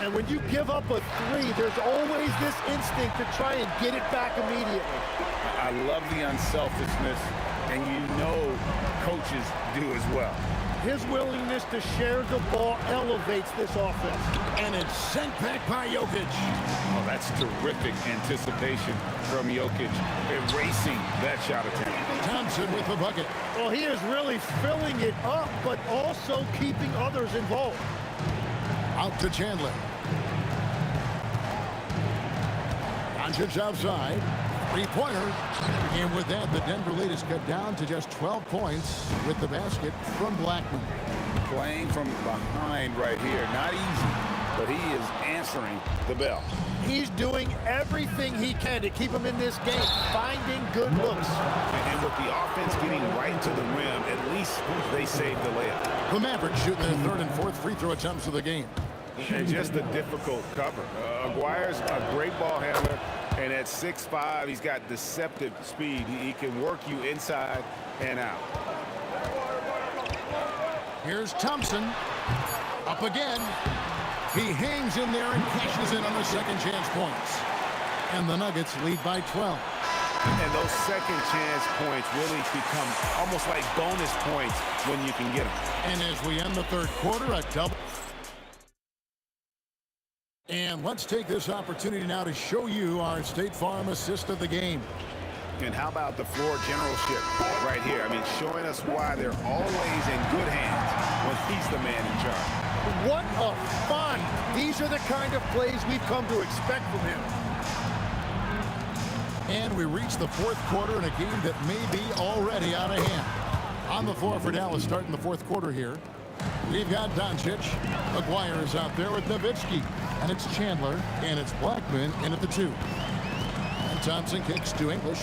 And when you give up a 3, there's always this instinct to try and get it back immediately. I love the unselfishness, and you know coaches do as well. His willingness to share the ball elevates this offense. And it's sent back by Jokic. Oh, that's terrific anticipation from Jokic, erasing that shot attempt. Thompson with the bucket. Well, he is really filling it up, but also keeping others involved. Out to Chandler. Doncic outside. 3-pointer. And with that, the Denver lead is cut down to just 12 points with the basket from Blackman. Playing from behind right here. Not easy, but he is answering the bell. He's doing everything he can to keep him in this game, finding good looks. And with the offense getting right to the rim, at least they saved the layup. The Mavericks shooting their 3rd and 4th free throw attempts of the game. And just a difficult cover. Aguirre's a great ball handler. And at 6'5", he's got deceptive speed. He can work you inside and out. Here's Thompson. Up again. He hangs in there and cashes in on the second chance points. And the Nuggets lead by 12. And those second chance points really become almost like bonus points when you can get them. And as we end the 3rd quarter, a double. And let's take this opportunity now to show you our State Farm assist of the game. And how about the floor generalship right here? I mean, showing us why they're always in good hands when he's the man in charge. What a find. These are the kind of plays we've come to expect from him. And we reach the fourth quarter in a game that may be already out of hand. On the floor for Dallas starting the fourth quarter here. We've got Doncic. McGuire is out there with Nowitzki. And it's Chandler. And it's Blackman in at the 2. And Thompson kicks to English.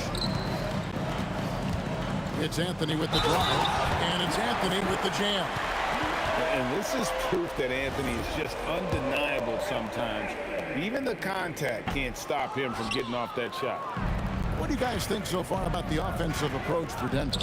It's Anthony with the drive. And it's Anthony with the jam. And this is proof that Anthony is just undeniable sometimes. Even the contact can't stop him from getting off that shot. What do you guys think so far about the offensive approach for Denver?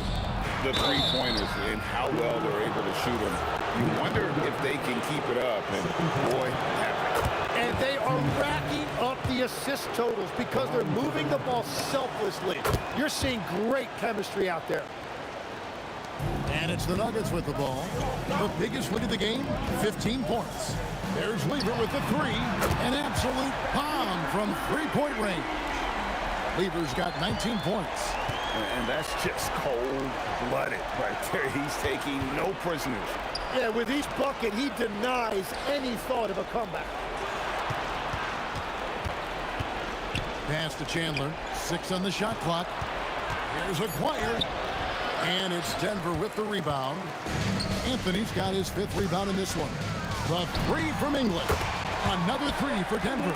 The three-pointers and how well they're able to shoot them. You wonder if they can keep it up, and boy, have And they are racking up the assist totals because they're moving the ball selflessly. You're seeing great chemistry out there. And it's the Nuggets with the ball. The biggest lead of the game, 15 points. There's Lever with the 3. An absolute bomb from three-point range. Lever's got 19 points. And that's just cold-blooded right there. He's taking no prisoners. Yeah, with each bucket, he denies any thought of a comeback. Pass to Chandler. 6 on the shot clock. Here's McGuire. And it's Denver with the rebound. Anthony's got his 5th rebound in this one. The 3 from England. Another 3 for Denver.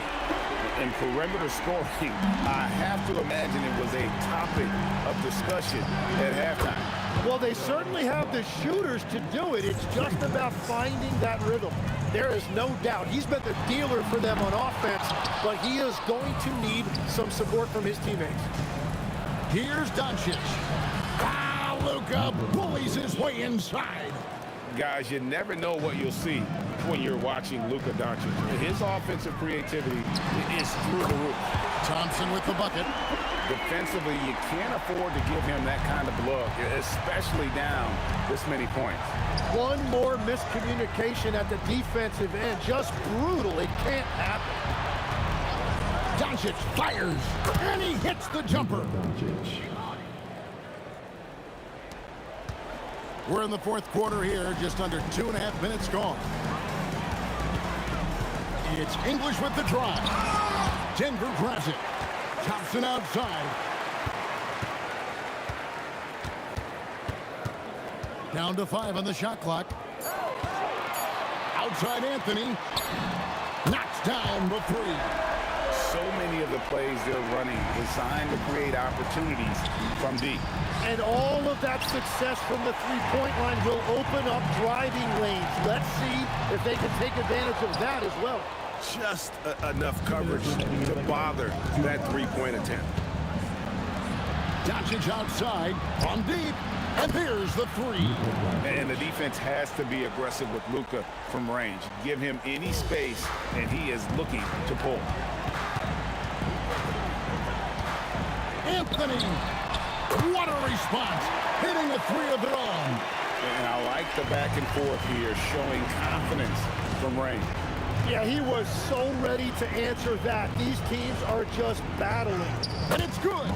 And perimeter scoring, I have to imagine it was a topic of discussion at halftime. Well, they certainly have the shooters to do it. It's just about finding that rhythm. There is no doubt. He's been the dealer for them on offense, but he is going to need some support from his teammates. Here's Doncic. Luka bullies his way inside. Guys, you never know what you'll see when you're watching Luka Doncic. His offensive creativity is through the roof. Thompson with the bucket. Defensively, you can't afford to give him that kind of look, especially down this many points. One more miscommunication at the defensive end. Just brutal. It can't happen. Doncic fires, and he hits the jumper. We're in the fourth quarter here, just under 2.5 minutes gone. It's English with the drive. Denver grabs it. Thompson outside. Down to 5 on the shot clock. Outside Anthony. Knocks down the 3. So many of the plays they're running designed to create opportunities from deep. And all of that success from the three-point line will open up driving lanes. Let's see if they can take advantage of that as well. Just enough coverage to bother that three-point attempt. Doncic outside, on deep, and there's the 3. And the defense has to be aggressive with Luka from range. Give him any space, and he is looking to pull. Anthony, what a response, hitting a 3 of their own. And I like the back and forth here, showing confidence from range. Yeah, he was so ready to answer that. These teams are just battling. And it's good.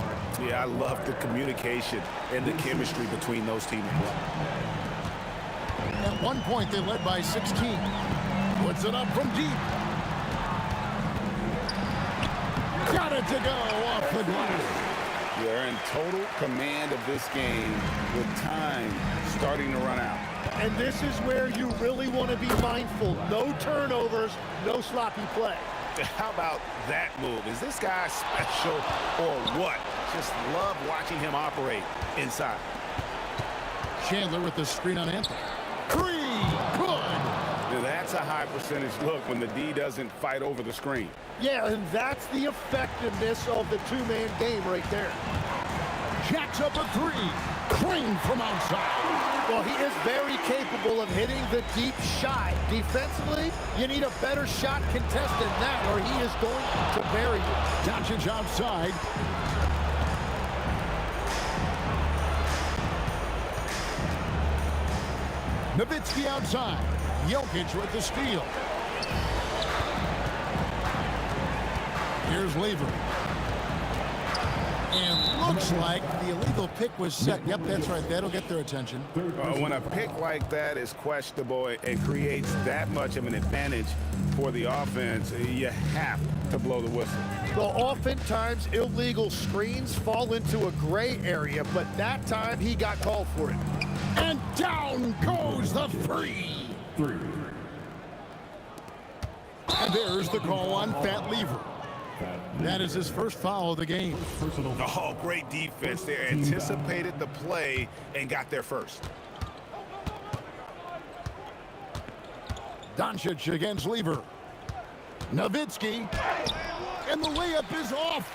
Yeah, I love the communication and the chemistry between those teammates. At one point, they led by 16. Puts it up from deep. Got it to go off the glass. They're in total command of this game with time starting to run out. And this is where you really want to be mindful. No turnovers, no sloppy play. How about that move? Is this guy special or what? Just love watching him operate inside. Chandler with the screen on Anthony. 3, good. That's a high percentage look when the D doesn't fight over the screen. Yeah, and that's the effectiveness of the two-man game right there. Jacks up a 3. Trained from outside. Well, he is very capable of hitting the deep shot. Defensively, you need a better shot contest than that, or he is going to bury you. Doncic outside. Nowitzki outside. Jokic with the steal. Here's Lever. And looks like the illegal pick was set. Yep, that's right. That'll get their attention. When a pick like that is questionable and creates that much of an advantage for the offense, you have to blow the whistle. Well, oftentimes illegal screens fall into a gray area, but that time he got called for it. And down goes the free. And there's the call on Fat Lever. That is his first foul of the game. Oh, great defense there. Anticipated the play and got there first. Doncic against Lever. Nowitzki. And the layup is off.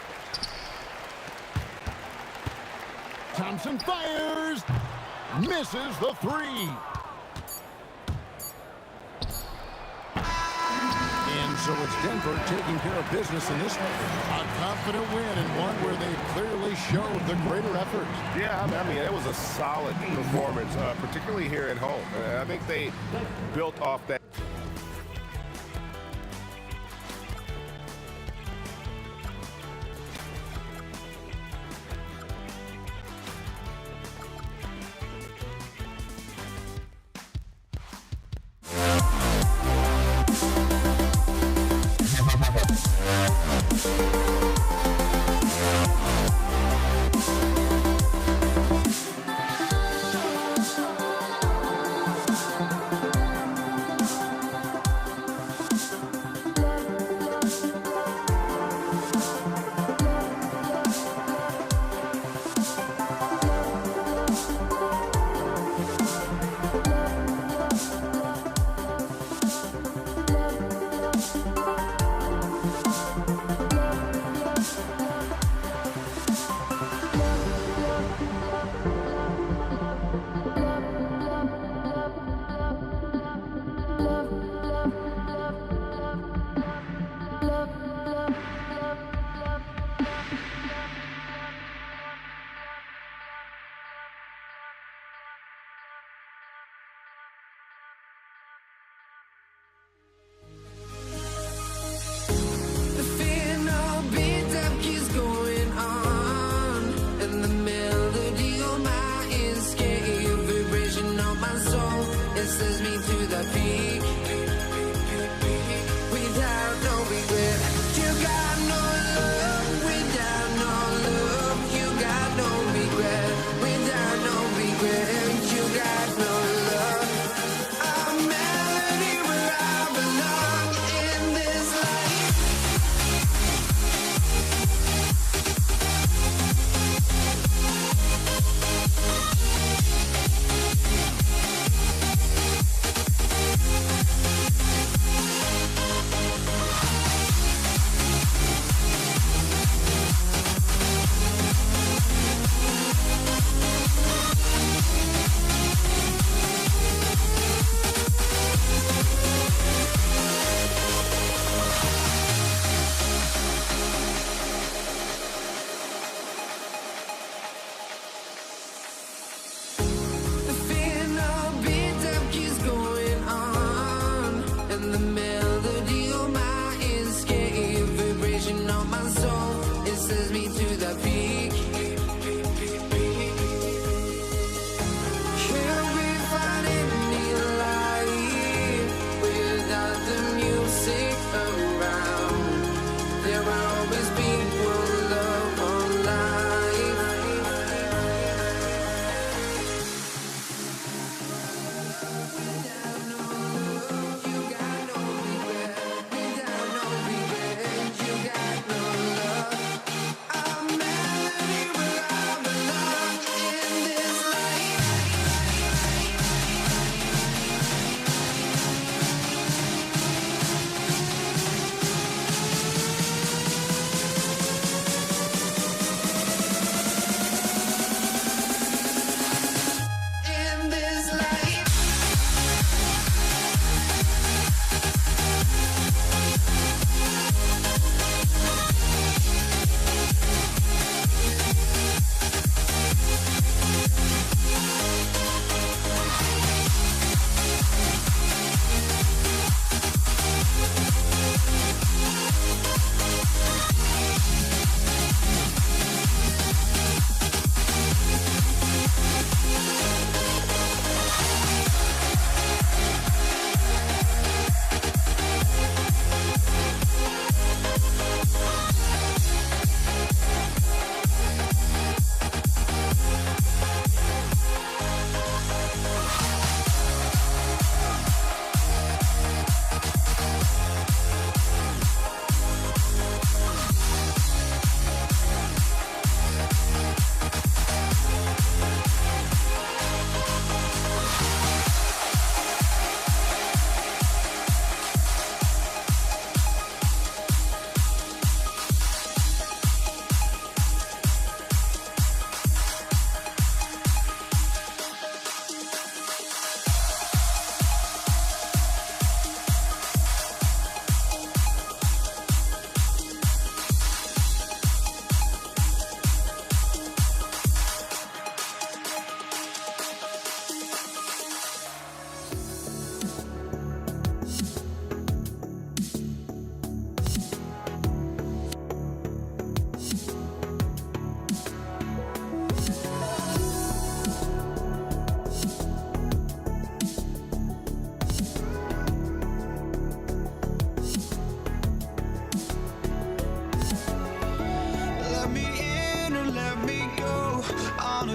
Thompson fires. Misses the three. And so it's Denver taking care of business in this one. A confident win and one where they clearly showed the greater effort. Yeah, I mean, it was a solid performance, particularly here at home. I think they built off that.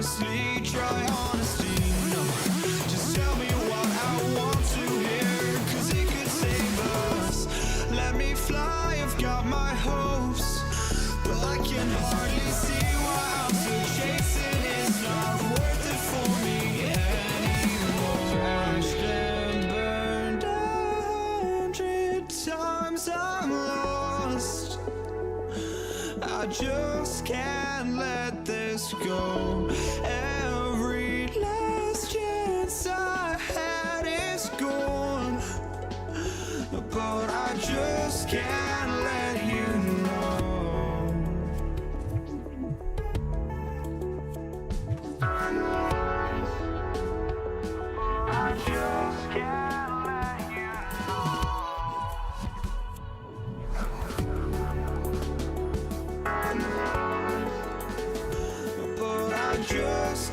honestly, try honesty. No, just tell me what I want to hear, 'cause it could save us. Let me fly, I've got my hopes, but I can hardly see why I'm still chasing. It's not worth it for me anymore. Crashed and burned 100 times, I'm lost. I just can't let this go. Every last chance I had is gone, but I just can't let you know. I just can't let you know. But I just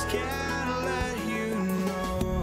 can't let you know.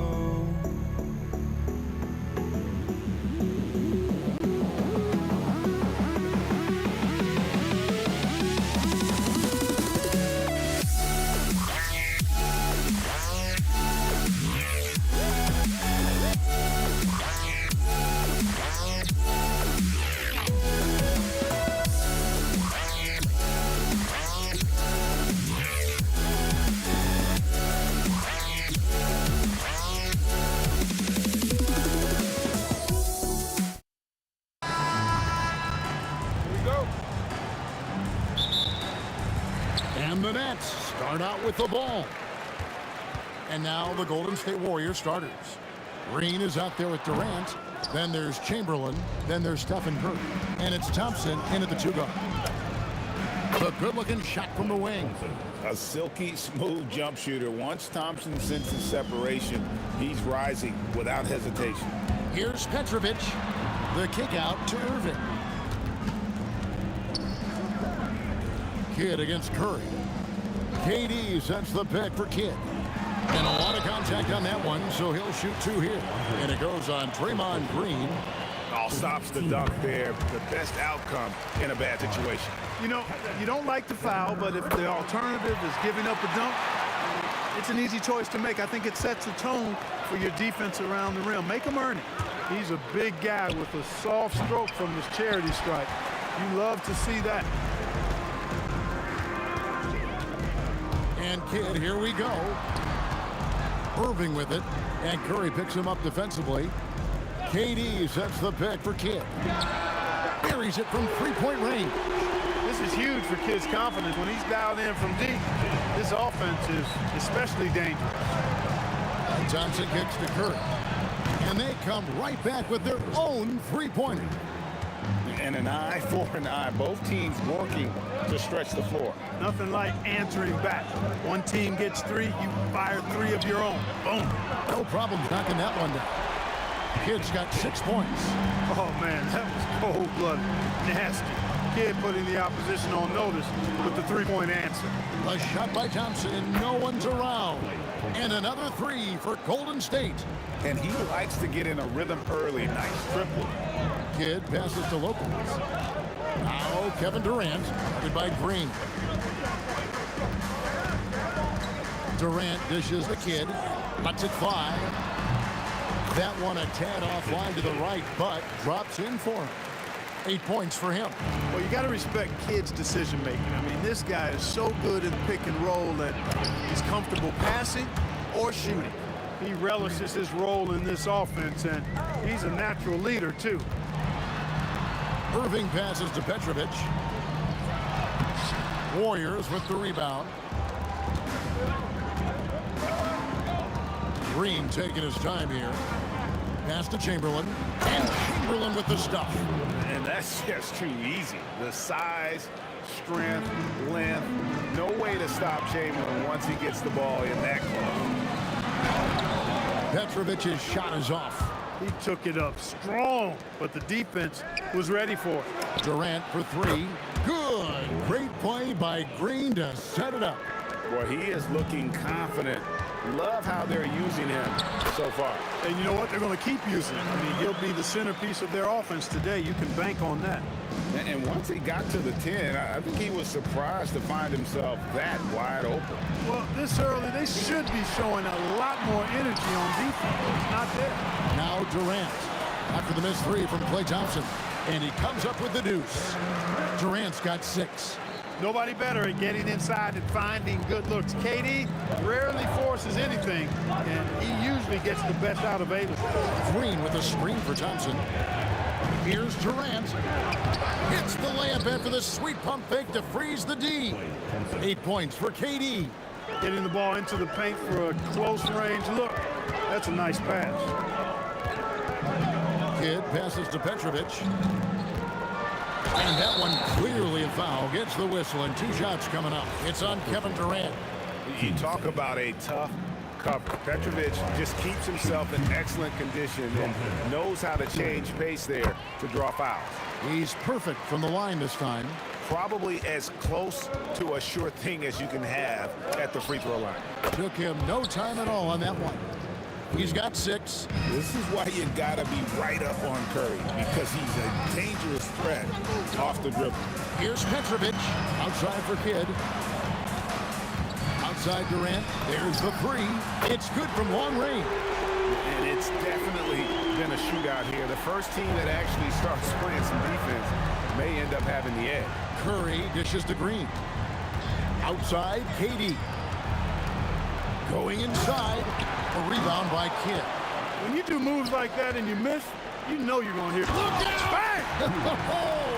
And the Nets start out with the ball. And now the Golden State Warriors starters. Green is out there with Durant. Then there's Chamberlain. Then there's Stephen Curry. And it's Thompson in at the 2-guard. The good-looking shot from the wing. A silky smooth jump shooter. Once Thompson senses separation, he's rising without hesitation. Here's Petrovic. The kick out to Irving. Kidd against Curry. KD sets the pick for Kidd. And a lot of contact on that one, so he'll shoot 2 here. And it goes on Draymond Green. All stops the dunk there. The best outcome in a bad situation. You know, you don't like the foul, but if the alternative is giving up a dunk, it's an easy choice to make. I think it sets the tone for your defense around the rim. Make him earn it. He's a big guy with a soft stroke from his charity stripe. You love to see that. And Kidd, here we go. Irving with it, and Curry picks him up defensively. KD sets the pick for Kidd. Buries it from 3-point range. This is huge for Kidd's confidence. When he's dialed in from deep, this offense is especially dangerous. Thompson kicks to Curry. And they come right back with their own 3-pointer. And an eye for an eye. Both teams working to stretch the floor. Nothing like answering back. One team gets 3, you fire 3 of your own. Boom. No problem knocking that one down. Kidd's got 6 points. Oh, man, that was cold-blooded. Nasty. Kidd putting the opposition on notice with the three-point answer. A shot by Thompson, and no one's around. And another 3 for Golden State. And he likes to get in a rhythm early. Nice triple. Kidd passes to Lopez. Now Kevin Durant, guarded by Green. Durant dishes the Kidd. Lets it fly. That one a tad offline to the right, but drops in for him. 8 points for him. Well, you got to respect Kidd's decision-making. I mean, this guy is so good in pick and roll that he's comfortable passing or shooting. He relishes his role in this offense, and he's a natural leader, too. Irving passes to Petrovic. Warriors with the rebound. Green taking his time here. Pass to Chamberlain. And Chamberlain with the stuff. And that's just too easy. The size, strength, length. No way to stop Chamberlain once he gets the ball in that close. Petrovic's shot is off. He took it up strong, but the defense was ready for it. Durant for 3. Good. Great play by Green to set it up. Boy, he is looking confident. Love how they're using him so far. And you know what? They're going to keep using him. I mean, he'll be the centerpiece of their offense today. You can bank on that. And once he got to the 10, I think he was surprised to find himself that wide open. Well, this early, they should be showing a lot more energy on defense. It's not there. Now Durant after the missed 3 from Klay Thompson. And he comes up with the deuce. Durant's got 6. Nobody better at getting inside and finding good looks. KD rarely forces anything, and he usually gets the best out of Ayton. Green with a screen for Thompson. Here's Durant. Hits the layup after the sweet pump fake to freeze the D. 8 points for KD. Getting the ball into the paint for a close range look. That's a nice pass. Kidd passes to Petrovic. And that one clearly a foul. Gets the whistle, and 2 shots coming up. It's on Kevin Durant. You talk about a tough cover. Petrovic just keeps himself in excellent condition and knows how to change pace there to draw fouls. He's perfect from the line this time. Probably as close to a sure thing as you can have at the free throw line. Took him no time at all on that one. He's got 6. This is why you gotta be right up on Curry, because he's a dangerous threat off the dribble. Here's Petrovic outside for Kidd. Outside Durant. There's the 3. It's good from long range. And it's definitely been a shootout here. The first team that actually starts playing some defense may end up having the edge. Curry dishes to Green. Outside, KD. Going inside. A rebound by Kidd. When you do moves like that and you miss, you know you're going to hear. Look out!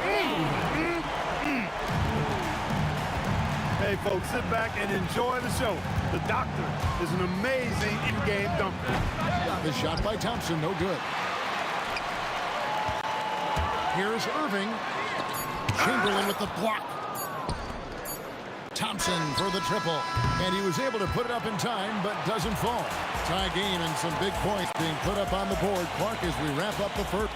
Bang! Hey, folks, sit back and enjoy the show. The Doctor is an amazing in-game dunker. The shot by Thompson, no good. Here's Irving. Chamberlain with the block. Thompson for the triple. And he was able to put it up in time, but doesn't fall. Tie game and some big points being put up on the board. Clark, as we wrap up the first.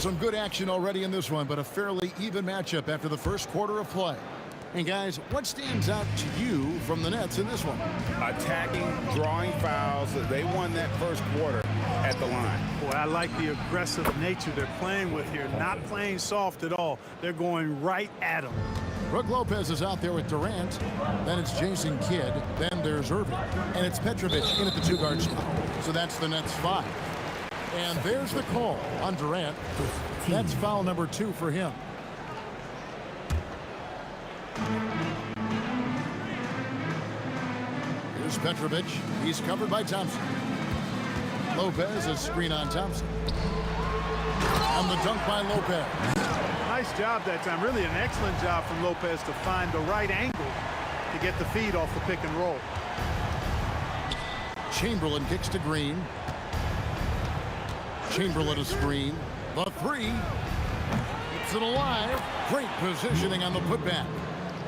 Some good action already in this one, but a fairly even matchup after the first quarter of play. And guys, what stands out to you from the Nets in this one? Attacking, drawing fouls. They won that first quarter at the line. Boy, I like the aggressive nature they're playing with here. Not playing soft at all. They're going right at them. Brook Lopez is out there with Durant. Then it's Jason Kidd. Then there's Irving. And it's Petrovic in at the 2-guard spot. So that's the Nets 5. And there's the call on Durant. That's foul number 2 for him. Here's Petrovic. He's covered by Thompson. Lopez is screen on Thompson. And the dunk by Lopez. Nice job that time. Really an excellent job from Lopez to find the right angle to get the feed off the pick and roll. Chamberlain kicks to Green. Chamberlain a screen. The 3. Keeps it alive. Great positioning on the putback.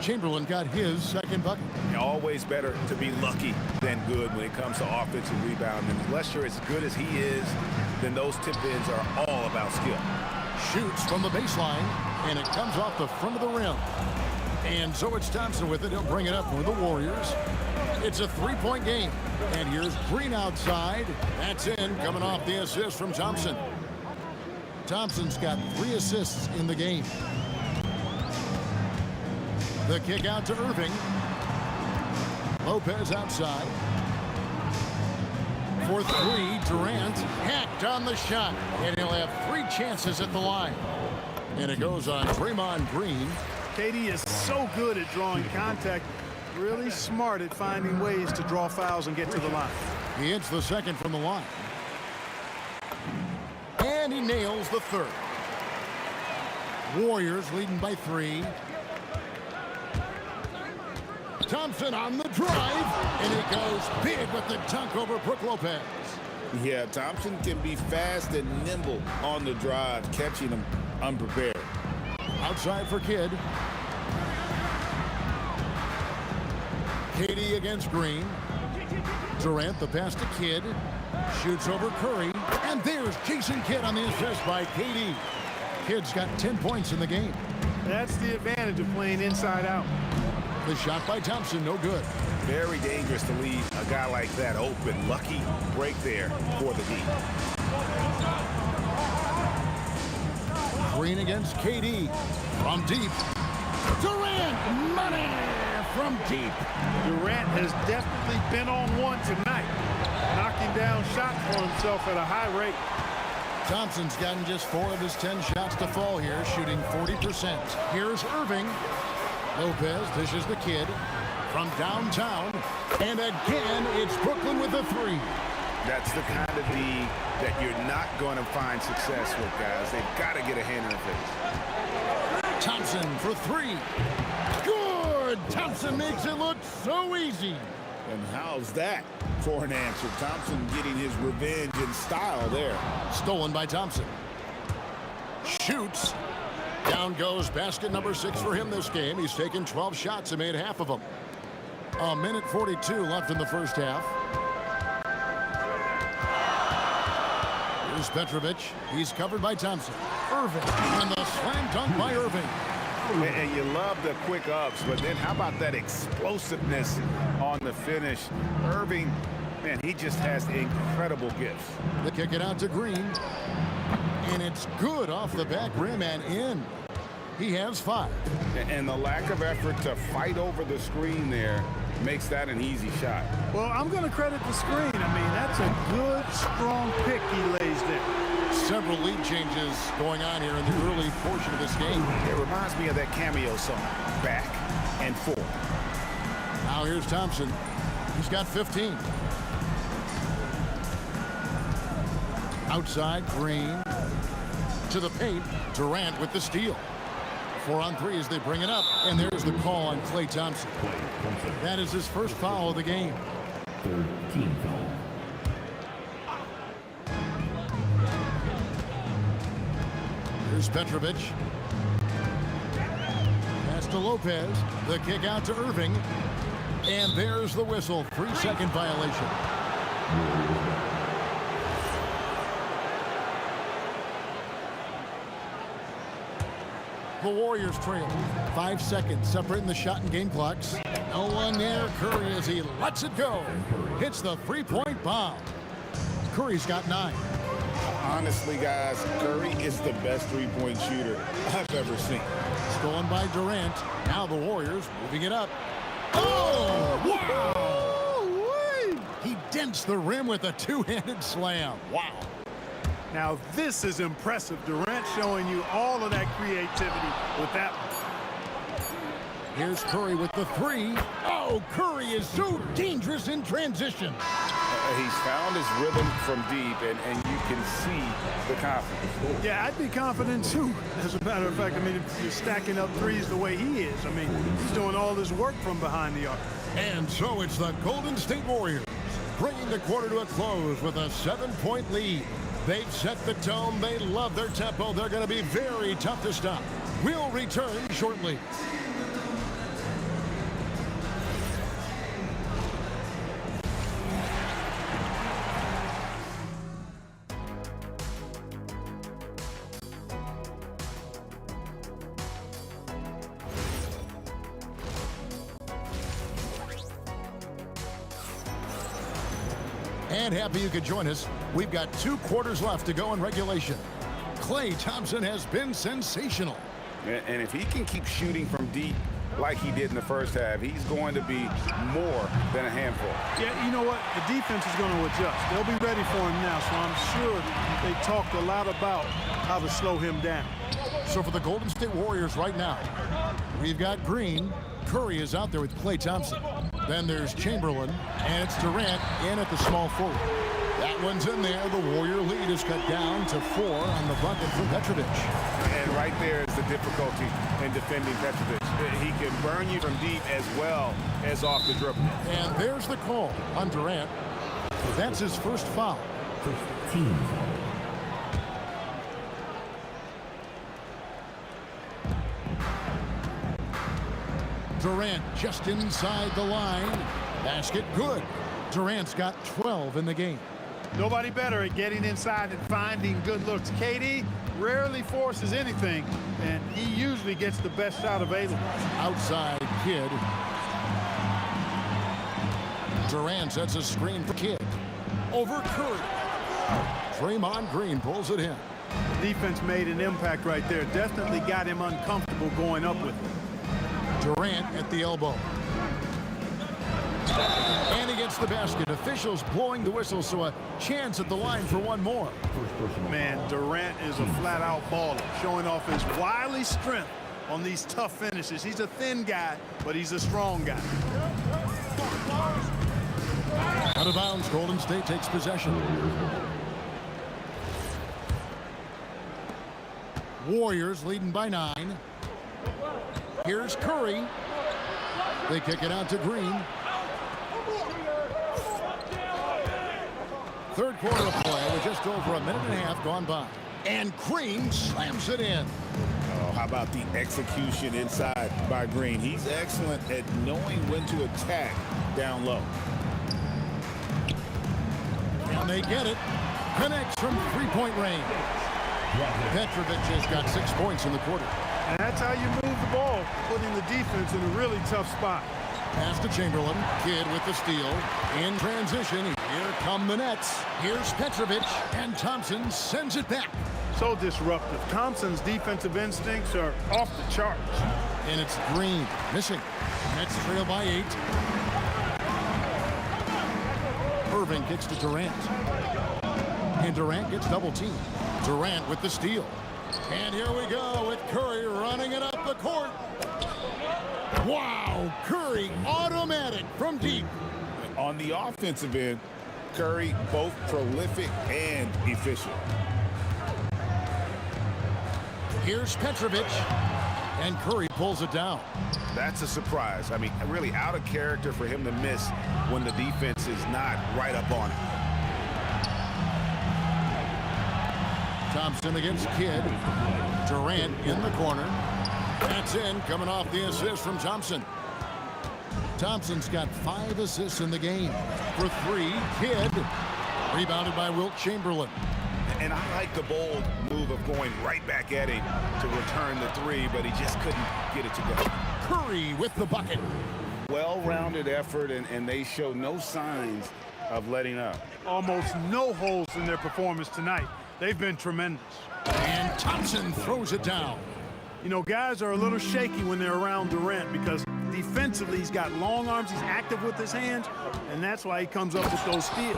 Chamberlain got his second bucket. Always better to be lucky than good when it comes to offensive rebounding. Unless you're as good as he is, then those tip-ins are all about skill. Shoots from the baseline, and it comes off the front of the rim. And so it's Thompson with it. He'll bring it up for the Warriors. It's a three-point game. And here's Green outside. That's in, coming off the assist from Thompson. Thompson's got 3 assists in the game. The kick out to Irving. Lopez outside. For 3, Durant hacked on the shot. And he'll have 3 chances at the line. And it goes on Draymond Green. KD is so good at drawing contact. Really smart at finding ways to draw fouls and get to the line. He hits the second from the line. And he nails the third. Warriors leading by 3. Thompson on the drive, and he goes big with the dunk over Brook Lopez. Yeah, Thompson can be fast and nimble on the drive, catching him unprepared. Outside for Kidd. KD against Green. Durant, the pass to Kidd. Shoots over Curry. And there's Jason Kidd on the assist by KD. Kidd's got 10 points in the game. That's the advantage of playing inside out. The shot by Thompson, no good. Very dangerous to leave a guy like that open. Lucky break there for the Heat. Green against KD. From deep. Durant, money from deep. Durant has definitely been on one tonight, knocking down shots for himself at a high rate. Thompson's gotten just 4 of his 10 shots to fall here, shooting 40%. Here's Irving. Lopez dishes the Kidd from downtown. And again, it's Brooklyn with a 3. That's the kind of D that you're not going to find success with, guys. They've got to get a hand in the face. Thompson for 3. Good! Thompson makes it look so easy. And how's that for an answer? Thompson getting his revenge in style there. Stolen by Thompson. Shoots. Down goes basket number 6 for him this game. He's taken 12 shots and made half of them. 1:42 left in the first half. Here's Petrovic. He's covered by Thompson. Irving. And the slam dunk by Irving. And you love the quick ups, but then how about that explosiveness on the finish? Irving, man, he just has incredible gifts. They kick it out to Green. And it's good off the back rim and in. He has 5. And the lack of effort to fight over the screen there makes that an easy shot. Well, I'm going to credit the screen. I mean, that's a good, strong pick he lays there. Several lead changes going on here in the early portion of this game. It reminds me of that cameo song, Back and Forth. Now here's Thompson. He's got 15. Outside, Green. To the paint, Durant with the steal. 4 on 3 as they bring it up. And there's the call on Klay Thompson. That is his first foul of the game. 13 foul. Here's Petrovic. Pass to Lopez. The kick out to Irving. And there's the whistle. 3-second violation. The Warriors trail. 5 seconds separating the shot and game clocks. No one there. Curry as he lets it go. Hits the 3-point bomb. Curry's got 9. Honestly, guys, Curry is the best three-point shooter I've ever seen. Stolen by Durant. Now the Warriors moving it up. Oh, wow! He dents the rim with a 2-handed slam. Wow. Now this is impressive. Durant showing you all of that creativity with that one. Here's Curry with the 3. Oh, Curry is so dangerous in transition. He's found his rhythm from deep, and you can see the confidence. Yeah, I'd be confident too. As a matter of fact, I mean, if you're stacking up threes the way he is, I mean, he's doing all this work from behind the arc. And so it's the Golden State Warriors bringing the quarter to a close with a 7-point lead. They've set the tone. They love their tempo. They're going to be very tough to stop. We'll return shortly. And happy you could join us. We've got 2 quarters left to go in regulation. Klay Thompson has been sensational. And if he can keep shooting from deep like he did in the first half, he's going to be more than a handful. Yeah, you know what? The defense is going to adjust. They'll be ready for him now, so I'm sure they talked a lot about how to slow him down. So for the Golden State Warriors right now, we've got Green. Curry is out there with Klay Thompson. Then there's Chamberlain, and it's Durant in at the small forward. That one's in there. The Warrior lead is cut down to 4 on the bucket for Petrovic. And right there is the difficulty in defending Petrovic. He can burn you from deep as well as off the dribble. And there's the call on Durant. That's his first foul. Durant just inside the line. Basket good. Durant's got 12 in the game. Nobody better at getting inside and finding good looks. KD rarely forces anything, and he usually gets the best shot available. Outside Kidd. Durant sets a screen for Kidd. Over Curry. Draymond Green pulls it in. Defense made an impact right there. Definitely got him uncomfortable going up with it. Durant at the elbow. And he gets the basket. Officials blowing the whistle, so a chance at the line for one more. Man, Durant is a flat-out baller, showing off his wily strength on these tough finishes. He's a thin guy, but he's a strong guy. Out of bounds, Golden State takes possession. Warriors leading by 9. Here's Curry. They kick it out to Green. Third quarter of play with just over a minute and a half gone by. And Green slams it in. Oh, how about the execution inside by Green? He's excellent at knowing when to attack down low. And they get it. Connects from three-point range. Petrovic has got 6 points in the quarter. And that's how you move the ball, putting the defense in a really tough spot. Pass to Chamberlain. Kidd with the steal. In transition, here come the Nets. Here's Petrovic, and Thompson sends it back. So disruptive. Thompson's defensive instincts are off the charts. And it's Green missing. Nets trail by 8. Irving kicks to Durant. And Durant gets double teamed. Durant with the steal. And here we go with Curry running it up the court. Wow, Curry automatic from deep. On the offensive end, Curry both prolific and efficient. Here's Petrovic, and Curry pulls it down. That's a surprise. I mean, really out of character for him to miss when the defense is not right up on him. Thompson against Kidd. Durant in the corner. That's in, coming off the assist from Thompson. Thompson's got 5 assists in the game. For 3, Kidd. Rebounded by Wilt Chamberlain. And I like the bold move of going right back at him to return the 3, but he just couldn't get it to go. Curry with the bucket. Well-rounded effort, and they show no signs of letting up. Almost no holes in their performance tonight. They've been tremendous. And Thompson throws it down. You know, guys are a little shaky when they're around Durant because defensively he's got long arms, he's active with his hands, and that's why he comes up with those steals.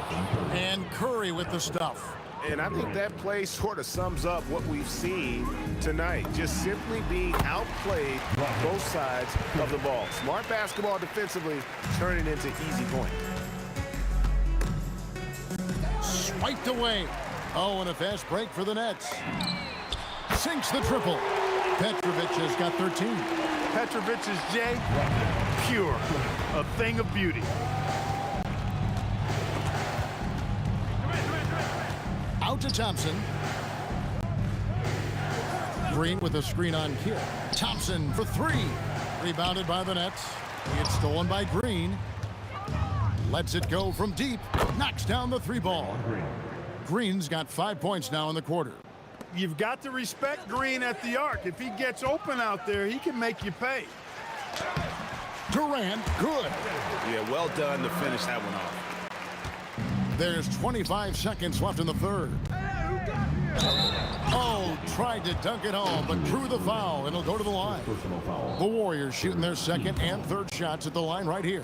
And Curry with the stuff. And I think that play sort of sums up what we've seen tonight. Just simply being outplayed on both sides of the ball. Smart basketball defensively, turning into easy points. Swiped away. Oh, and a fast break for the Nets. Sinks the triple. Petrovic has got 13. Petrovic's J, pure, a thing of beauty. Out to Thompson. Green with a screen on Kidd. Thompson for 3. Rebounded by the Nets. It's stolen by Green. Lets it go from deep. Knocks down the 3 ball. Green's got 5 points now in the quarter. You've got to respect Green at the arc. If he gets open out there, he can make you pay. Durant, good. Yeah, well done to finish that one off. There's 25 seconds left in the third. Oh, tried to dunk it home, but drew the foul, and it'll go to the line. The Warriors shooting their second and third shots at the line right here.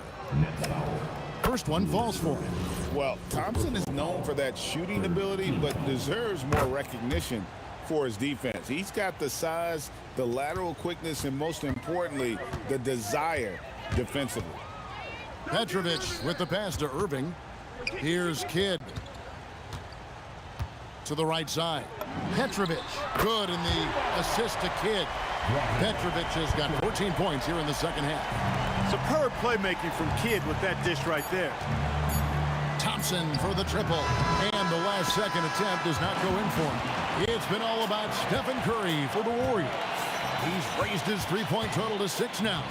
First one falls for him. Well, Thompson is known for that shooting ability, but deserves more recognition for his defense. He's got the size, the lateral quickness, and most importantly, the desire defensively. Petrovic with the pass to Irving. Here's Kidd. To the right side. Petrovic, good in the assist to Kidd. Petrovic has got 14 points here in the second half. Superb playmaking from Kidd with that dish right there. Thompson for the triple. And the last second attempt does not go in for him. It's been all about Stephen Curry for the Warriors. He's raised his three-point total to 6 now.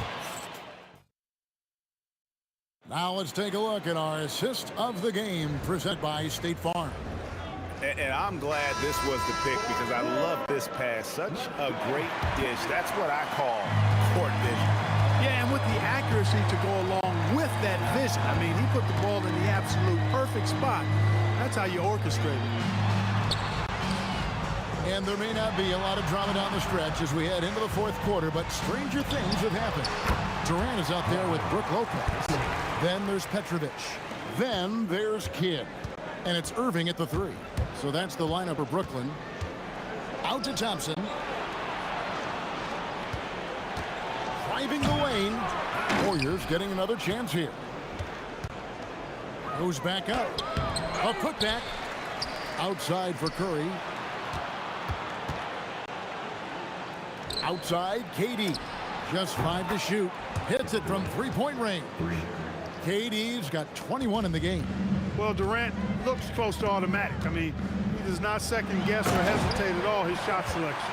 Now let's take a look at our assist of the game presented by State Farm. And I'm glad this was the pick because I love this pass. Such a great dish. That's what I call court vision. Yeah, and with the accuracy to go along with that vision. I mean, he put the ball in the absolute perfect spot. That's how you orchestrate it. And there may not be a lot of drama down the stretch as we head into the fourth quarter, but stranger things have happened. Durant is out there with Brook Lopez. Then there's Petrovic. Then there's Kidd. And it's Irving at the 3. So that's the lineup for Brooklyn. Out to Thompson. Driving the lane. Warriors getting another chance here. Goes back up. A putback. Outside for Curry. Outside, KD. Just 5 to shoot. Hits it from three-point range. KD's got 21 in the game. Well, Durant looks close to automatic. I mean, he does not second guess or hesitate at all his shot selection.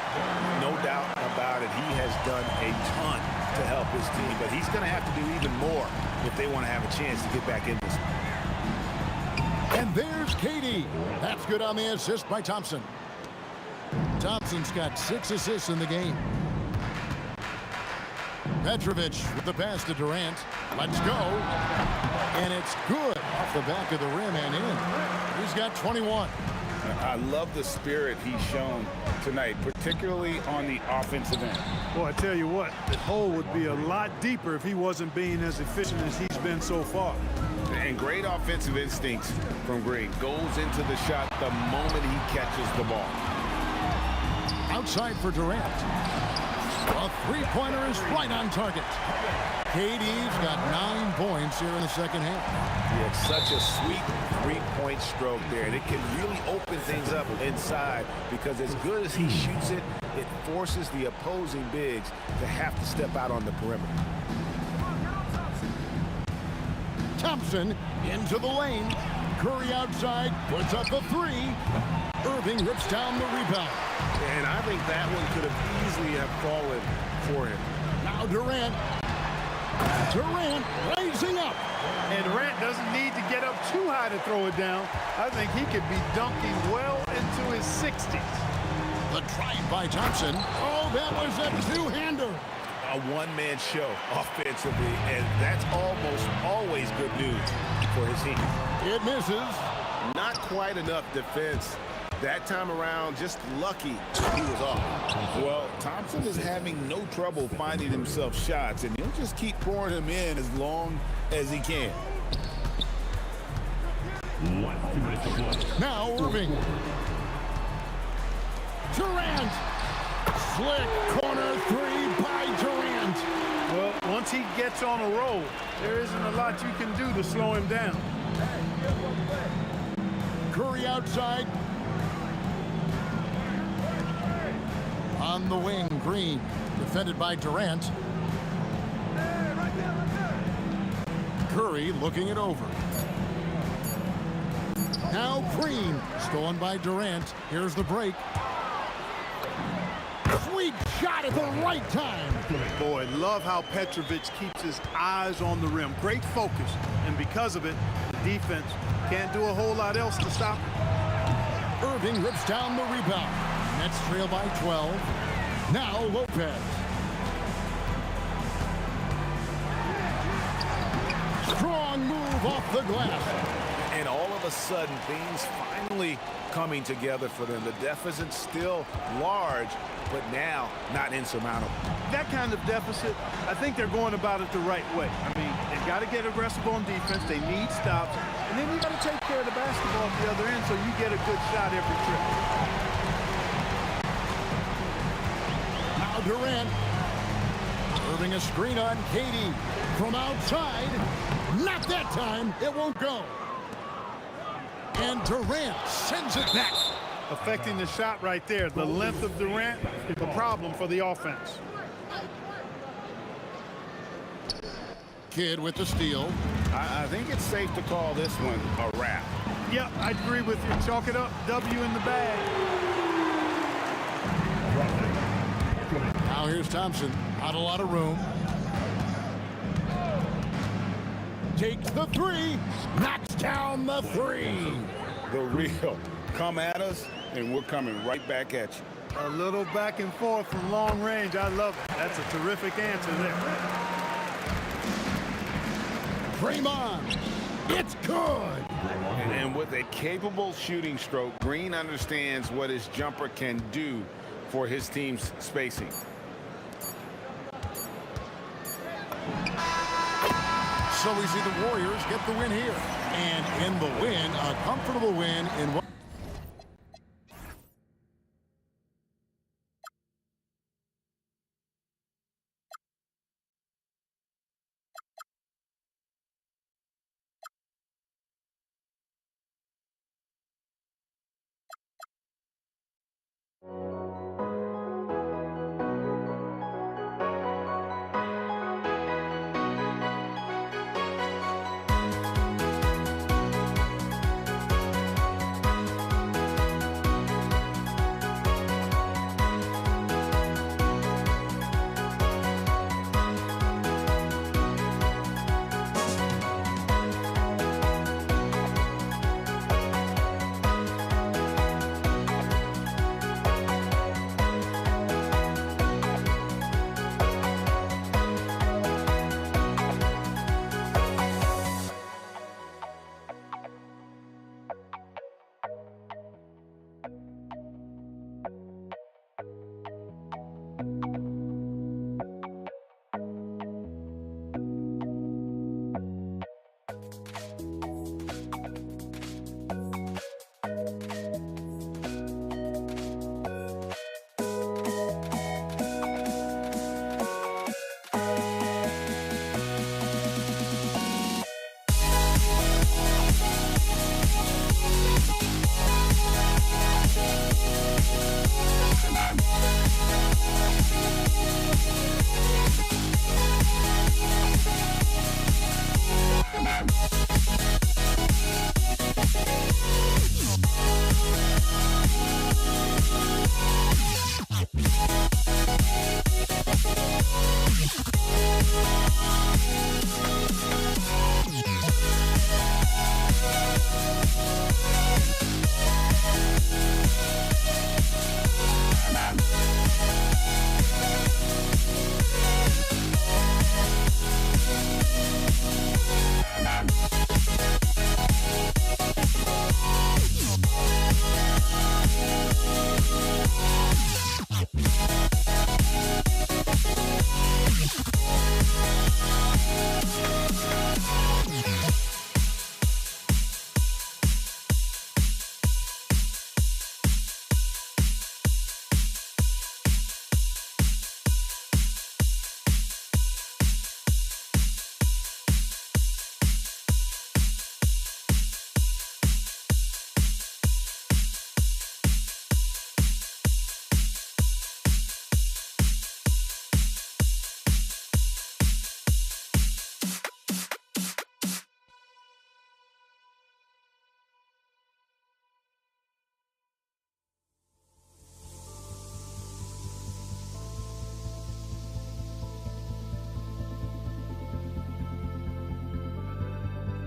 No doubt about it. He has done a ton to help his team, but he's going to have to do even more if they want to have a chance to get back in this one. And there's KD. That's good on the assist by Thompson. Thompson's got 6 assists in the game. Petrovic with the pass to Durant. Let's go. And it's good off the back of the rim and in. He's got 21. I love the spirit he's shown tonight, particularly on the offensive end. Boy, I tell you what, the hole would be a lot deeper if he wasn't being as efficient as he's been so far. And great offensive instincts from Green. Goes into the shot the moment he catches the ball. Outside for Durant. A three-pointer is right on target. KD's got 9 points here in the second half. Yeah, it's such a sweet three-point stroke there. And it can really open things up inside because as good as he shoots it, it forces the opposing bigs to have to step out on the perimeter. Thompson into the lane. Curry outside, puts up a 3. Irving rips down the rebound. And I think that one could have easily have fallen for him. Now Durant. Durant raising up. And Durant doesn't need to get up too high to throw it down. I think he could be dunking well into his 60s. The drive by Thompson. Oh, that was a two-hander. A one-man show offensively, and that's almost always good news for his team. It misses. Not quite enough defense. That time around, just lucky he was off. Well, Thompson is having no trouble finding himself shots, and he'll just keep pouring them in as long as he can. Now Irving. Durant. Slick corner 3 by Durant. Well, once he gets on a roll, there isn't a lot you can do to slow him down. Curry outside. On the wing, Green, defended by Durant. Curry looking it over. Now Green, stolen by Durant. Here's the break. Sweet shot at the right time. Boy, love how Petrovic keeps his eyes on the rim. Great focus, and because of it, the defense can't do a whole lot else to stop him. Irving rips down the rebound. Nets trail by 12. Now Lopez. Strong move off the glass. And all of of a sudden, things finally coming together for them. The deficit's still large, but now not insurmountable. That kind of deficit, I think they're going about it the right way. I mean, they've got to get aggressive on defense. They need stops. And then you got to take care of the basketball at the other end so you get a good shot every trip. Now Durant. Serving a screen on Katie. From outside. Not that time. It won't go. And Durant sends it back. Affecting the shot right there. The length of Durant is a problem for the offense. Kidd with the steal. I think it's safe to call this one a wrap. Yep, I agree with you. Chalk it up. W in the bag. Now here's Thompson. Not a lot of room. Takes the three. Knocks down the three. The real. Come at us, and we're coming right back at you. A little back and forth from long range. I love it. That's a terrific answer there. Draymond. It's good. And with a capable shooting stroke, Green understands what his jumper can do for his team's spacing. So we see the Warriors get the win here. And in the win, a comfortable win in one.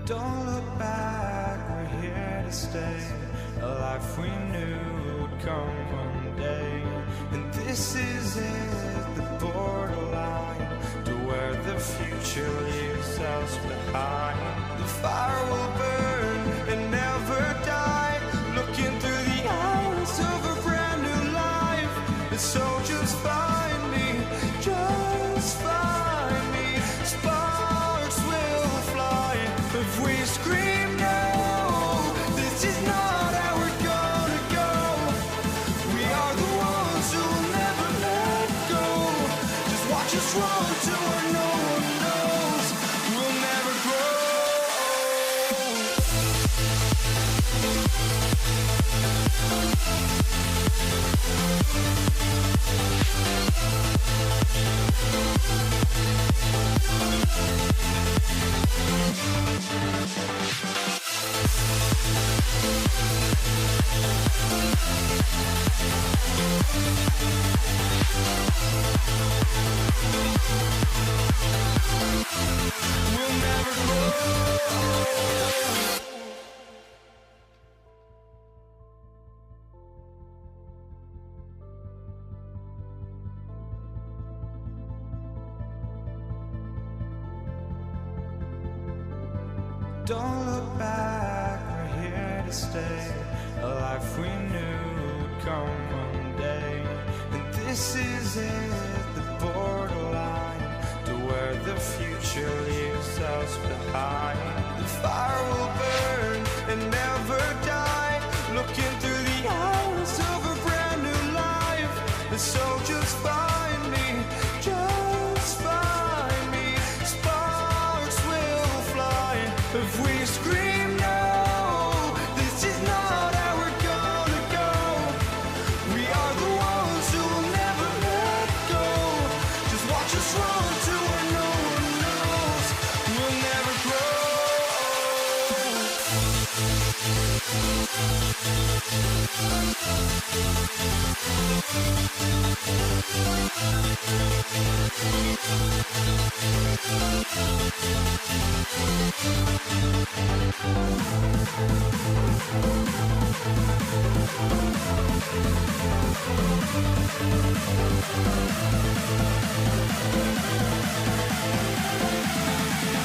Don't look back, we're here to stay. A life we knew would come one day. And this is it, the borderline to where the future leaves us behind. The fire will burn and never So just find me, just find me. Sparks will fly if we scream no. This is not how we're gonna go. We are the ones who will never let go. Just watch us run to where no one knows. We'll never grow. We'll never grow. Don't look back, we're here to stay. A life we knew would come one day. And this is it, the borderline to where the future leaves us behind. The fire will burn and never die, looking through the eyes of a brand new life. And so just find me, just find me. Sparks will fly if we scream no. This is not how we're gonna go. We are the ones who will never let go. Just watch us run to where no one knows. We'll never grow.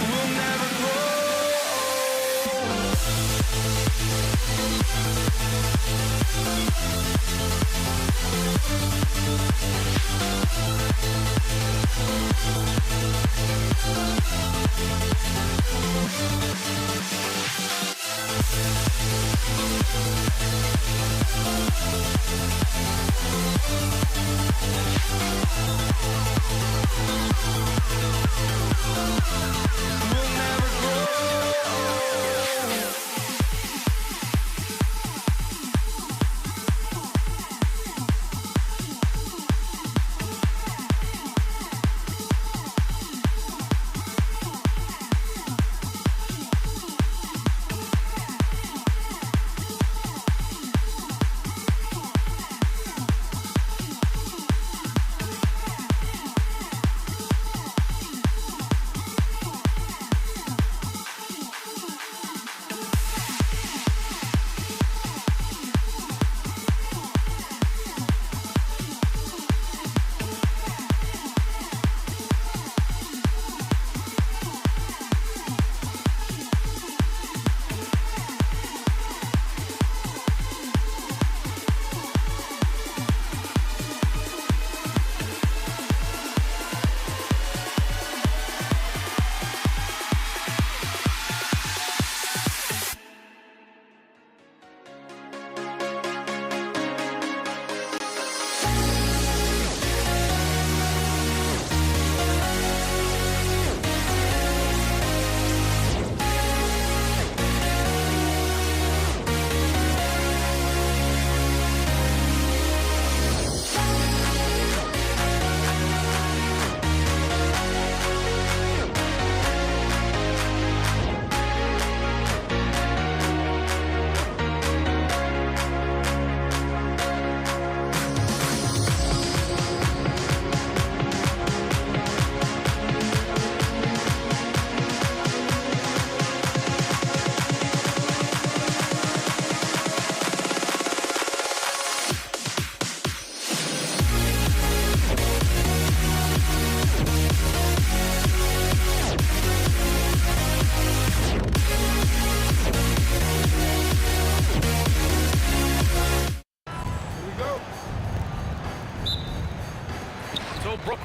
We'll never grow. We'll never grow.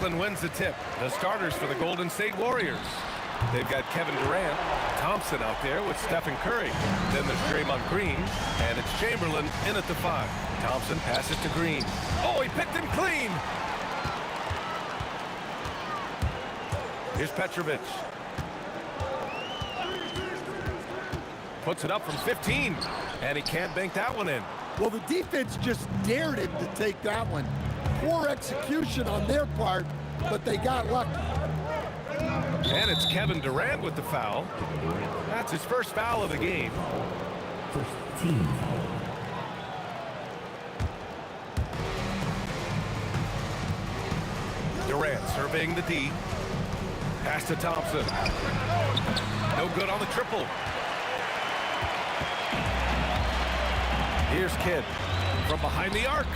Brooklyn wins the tip. The starters for the Golden State Warriors. They've got Kevin Durant, Thompson out there with Stephen Curry. Then there's Draymond Green, and it's Chamberlain in at the 5. Thompson passes to Green. Oh, he picked him clean. Here's Petrovic. Puts it up from 15, and he can't bank that one in. Well, the defense just dared him to take that one. Poor execution on their part, but they got lucky. And it's Kevin Durant with the foul. That's his first foul of the game. Durant surveying the D. Pass to Thompson. No good on the triple. Here's Kidd from behind the arc.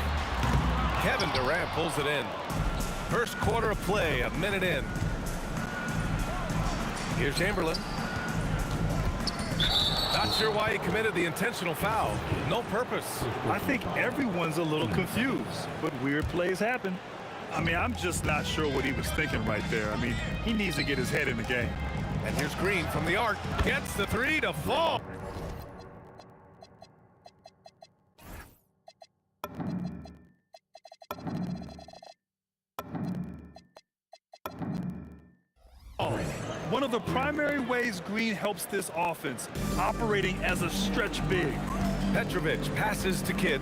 Kevin Durant pulls it in. First quarter of play, a minute in. Here's Chamberlain. Not sure why he committed the intentional foul. No purpose. I think everyone's a little confused, but weird plays happen. I mean, I'm just not sure what he was thinking right there. I mean, he needs to get his head in the game. And here's Green from the arc. Gets the 3 to fall. One of the primary ways Green helps this offense, operating as a stretch big. Petrovic passes to Kidd.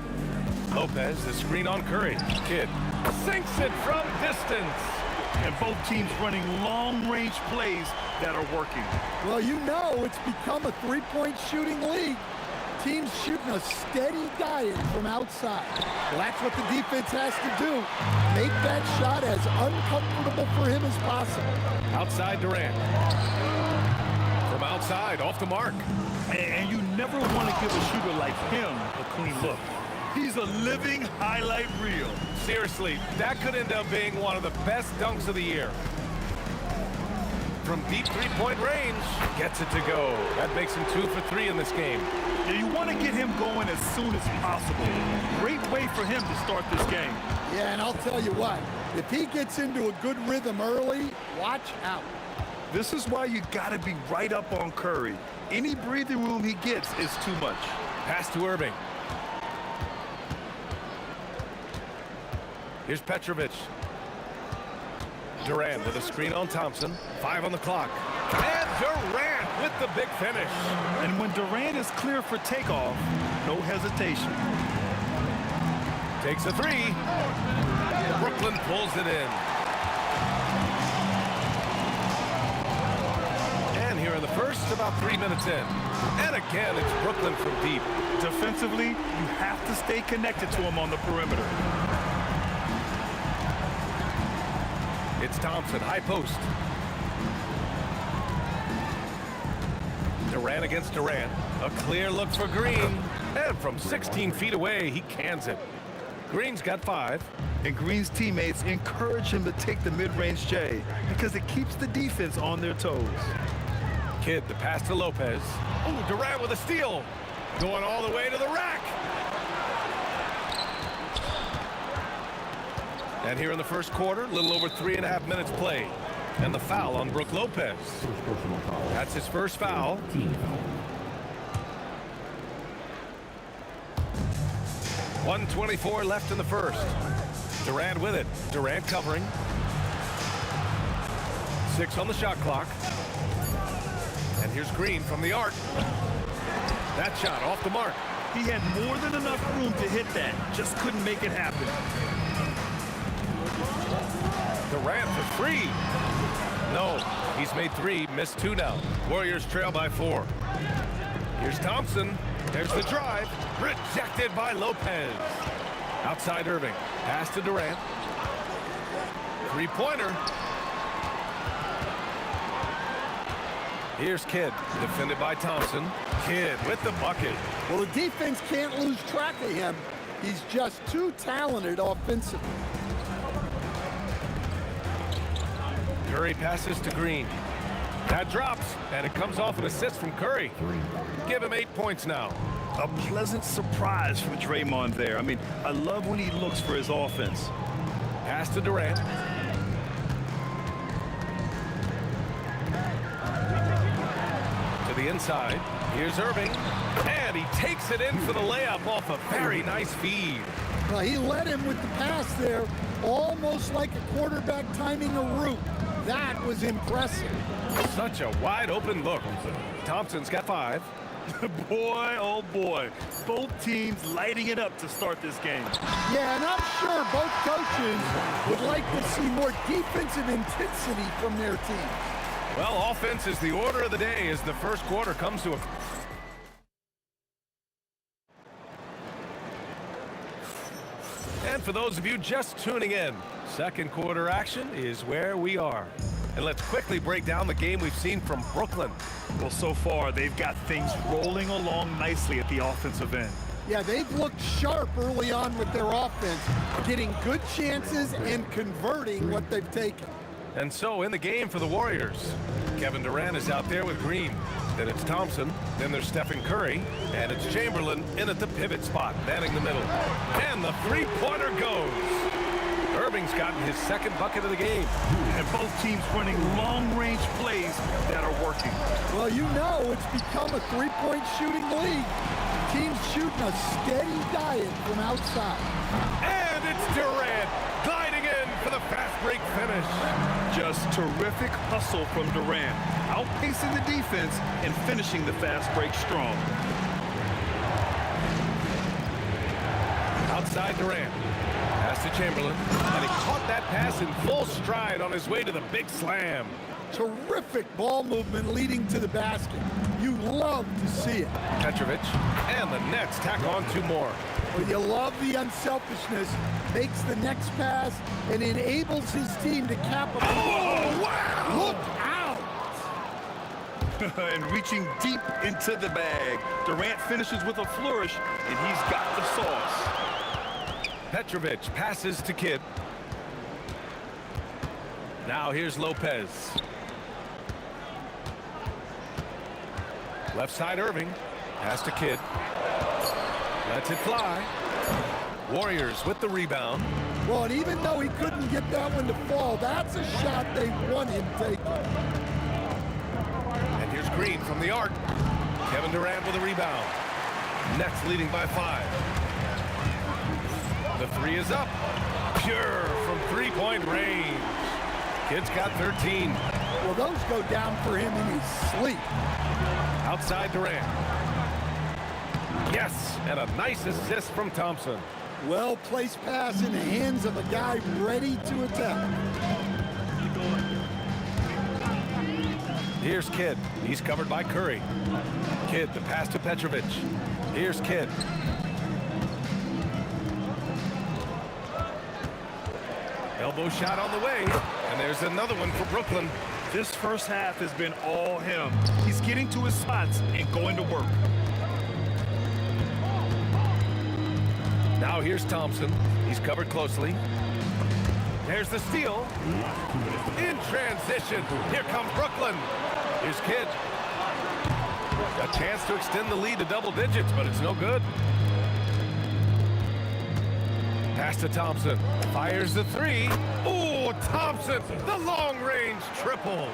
Lopez, the screen on Curry. Kidd sinks it from distance. And both teams running long-range plays that are working. Well, you know it's become a three-point shooting league. Teams shooting a steady diet from outside. Well, that's what the defense has to do. Make that shot as uncomfortable for him as possible. Outside Durant. From outside, off the mark. And you never want to give a shooter like him a clean look. He's a living highlight reel. Seriously, that could end up being one of the best dunks of the year. From deep three-point range, gets it to go. That makes him 2 for 3 in this game. Yeah, you want to get him going as soon as possible. Great way for him to start this game. Yeah, and I'll tell you what, if he gets into a good rhythm early, watch out. This is why you got to be right up on Curry. Any breathing room he gets is too much. Pass to Irving. Here's Petrovic. Durant with a screen on Thompson. 5 on the clock. And Durant with the big finish. And when Durant is clear for takeoff, no hesitation. Takes a 3. Brooklyn pulls it in. And here in the first, about 3 minutes in. And again, it's Brooklyn from deep. Defensively, you have to stay connected to him on the perimeter. It's Thompson, high post. Durant against Durant. A clear look for Green. And from 16 feet away, he cans it. Green's got 5. And Green's teammates encourage him to take the mid-range J because it keeps the defense on their toes. Kidd, the pass to Lopez. Oh, Durant with a steal. Going all the way to the rack. And here in the first quarter, a little over 3.5 minutes played. And the foul on Brook Lopez. That's his first foul. .124 left in the first. Durant with it. Durant covering. 6 on the shot clock. And here's Green from the arc. That shot off the mark. He had more than enough room to hit that. Just couldn't make it happen. Durant for 3. No, he's made 3, missed 2 now. Warriors trail by 4. Here's Thompson. There's the drive. Rejected by Lopez. Outside Irving. Pass to Durant. 3-pointer. Here's Kidd. Defended by Thompson. Kidd with the bucket. Well, the defense can't lose track of him. He's just too talented offensively. Curry passes to Green. That drops, and it comes off an assist from Curry. Give him 8 points now. A pleasant surprise from Draymond there. I mean, I love when he looks for his offense. Pass to Durant. the inside. Here's Irving. And he takes it in for the layup off a very nice feed. Well, he led him with the pass there, almost like a quarterback timing a route. That was impressive. Such a wide open look. Thompson's got 5. Boy, oh boy. Both teams lighting it up to start this game. Yeah, and I'm sure both coaches would like to see more defensive intensity from their team. Well, offense is the order of the day as the first quarter comes to a... And for those of you just tuning in, second quarter action is where we are. And let's quickly break down the game we've seen from Brooklyn. Well, so far, they've got things rolling along nicely at the offensive end. Yeah, they've looked sharp early on with their offense, getting good chances and converting what they've taken. And so in the game for the Warriors, Kevin Durant is out there with Green. Then it's Thompson. Then there's Stephen Curry. And it's Chamberlain in at the pivot spot, manning the middle. And the three-pointer goes. Irving's gotten his second bucket of the game. And both teams running long-range plays that are working. Well, you know it's become a three-point shooting league. Teams shooting a steady diet from outside. And it's Durant gliding in for the fast break finish. Just terrific hustle from Durant, outpacing the defense and finishing the fast break strong. Outside Durant. Pass to Chamberlain, and he caught that pass in full stride on his way to the big slam. Terrific ball movement leading to the basket. You love to see it. Petrovic, and the Nets tack on 2 more. Well, you love the unselfishness, makes the next pass, and enables his team to capitalize. Oh, wow! Look out! And reaching deep into the bag. Durant finishes with a flourish, and he's got the sauce. Petrovic passes to Kidd. Now here's Lopez. Left side Irving. Pass to Kidd. Lets it fly. Warriors with the rebound. Well, and even though he couldn't get that one to fall, that's a shot they want him taking. And here's Green from the arc. Kevin Durant with a rebound. Nets leading by 5. The 3 is up. Pure from three-point range. Kidd's got 13. Well, those go down for him in his sleep. Outside Durant. Yes, and a nice assist from Thompson. Well-placed pass in the hands of a guy ready to attack. Here's Kidd. He's covered by Curry. Kidd, the pass to Petrovic. Here's Kidd. Elbow shot on the way, and there's another one for Brooklyn. This first half has been all him. He's getting to his spots and going to work. Now here's Thompson. He's covered closely. There's the steal. In transition, here comes Brooklyn. Here's Kidd. A chance to extend the lead to double digits, but it's no good. Pass to Thompson. Fires the 3. Oh, Thompson, the long-range triple.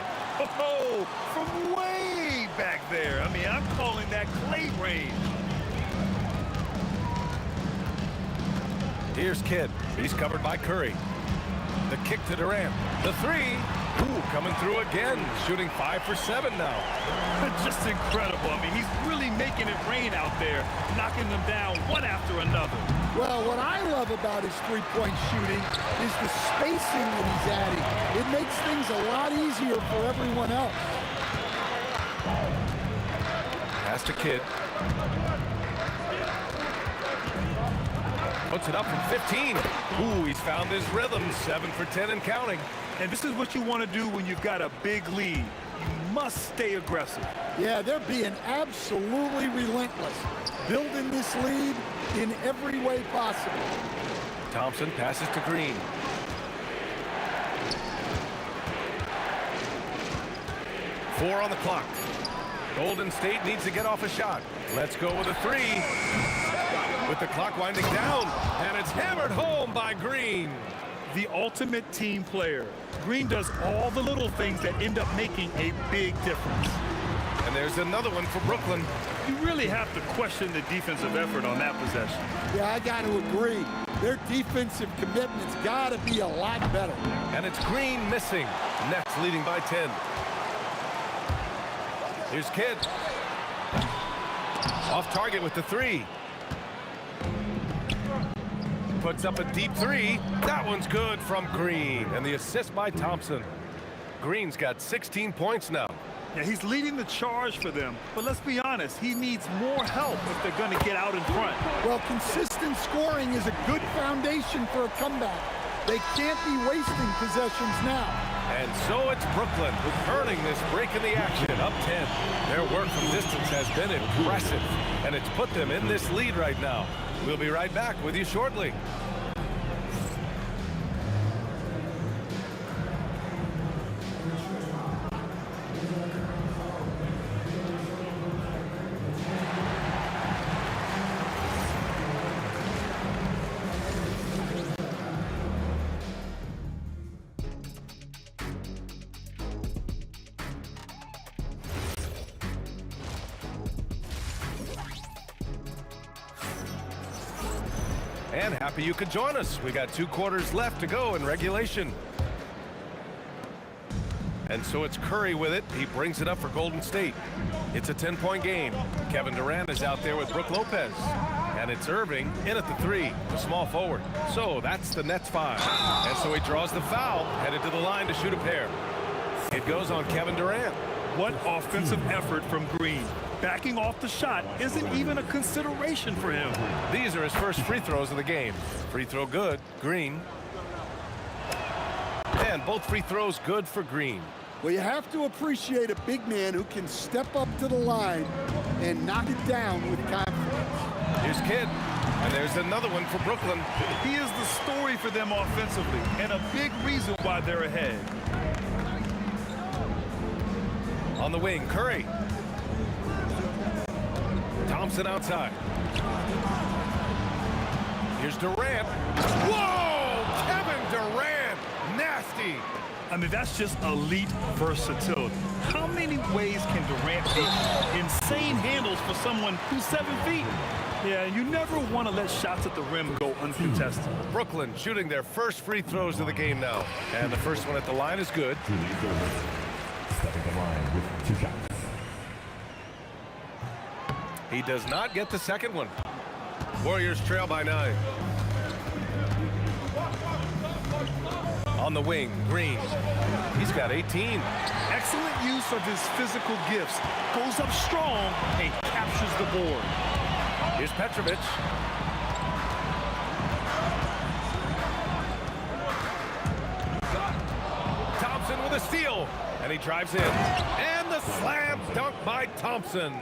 Oh, from way back there. I mean, I'm calling that clay range. Here's Kidd. He's covered by Curry. The kick to Durant. The 3. Ooh, coming through again. Shooting 5 for 7 now. Just incredible. I mean, he's really making it rain out there, knocking them down one after another. Well, what I love about his three-point shooting is the spacing that he's adding. It makes things a lot easier for everyone else. Pass to Kidd. Puts it up from 15. Ooh, he's found his rhythm. 7 for 10 and counting. And this is what you want to do when you've got a big lead. You must stay aggressive. Yeah, they're being absolutely relentless, building this lead in every way possible. Thompson passes to Green. Four on the clock. Golden State needs to get off a shot. Let's go with a 3. With the clock winding down, and it's hammered home by Green. The ultimate team player. Green does all the little things that end up making a big difference. And And there's another one for Brooklyn. You really have to question the defensive effort on that possession. Yeah, I got to agree. Their defensive commitment's got to be a lot better. And it's Green missing. Nets leading by 10. Here's Kidd. Off target with the 3. Puts up a deep 3. That one's good from Green. And the assist by Thompson. Green's got 16 points now. Yeah, he's leading the charge for them. But let's be honest, he needs more help if they're going to get out in front. Well, consistent scoring is a good foundation for a comeback. They can't be wasting possessions now. And so it's Brooklyn earning this break in the action, up 10. Their work from distance has been impressive, and it's put them in this lead right now. We'll be right back with you shortly. And happy you could join us. We got 2 quarters left to go in regulation. And so it's Curry with it. He brings it up for Golden State. It's a 10-point game. Kevin Durant is out there with Brook Lopez. And it's Irving in at the 3, the small forward. So that's the Nets 5. And so he draws the foul, headed to the line to shoot a pair. It goes on Kevin Durant. What offensive effort from Green. Backing off the shot isn't even a consideration for him. These are his first free throws of the game. Free throw good, Green. And both free throws good for Green. Well, you have to appreciate a big man who can step up to the line and knock it down with confidence. Here's Kidd. And there's another one for Brooklyn. He is the story for them offensively and a big reason why they're ahead. On the wing, Curry. Thompson outside. Here's Durant. Whoa! Kevin Durant! Nasty! I mean, that's just elite versatility. How many ways can Durant take insane handles for someone who's 7 feet? Yeah, you never want to let shots at the rim go uncontested. Brooklyn shooting their first free throws of the game now. And the first one at the line is good. Stepping the line with 2 shots. He does not get the second one. Warriors trail by 9. On the wing, Green. He's got 18. Excellent use of his physical gifts. Goes up strong and captures the board. Here's Petrovic. Thompson with a steal. And he drives in. And the slam dunk by Thompson.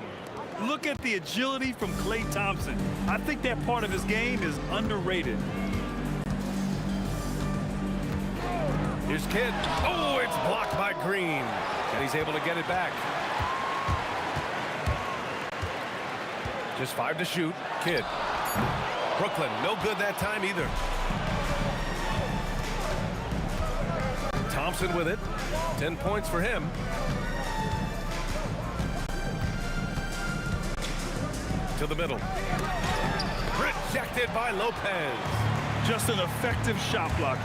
Look at the agility from Klay Thompson. I think that part of his game is underrated. Here's Kidd. Oh, it's blocked by Green. And he's able to get it back. Just 5 to shoot. Kidd. Brooklyn, no good that time either. Thompson with it. 10 points for him. To the middle. Rejected by Lopez. Just an effective shot blocker.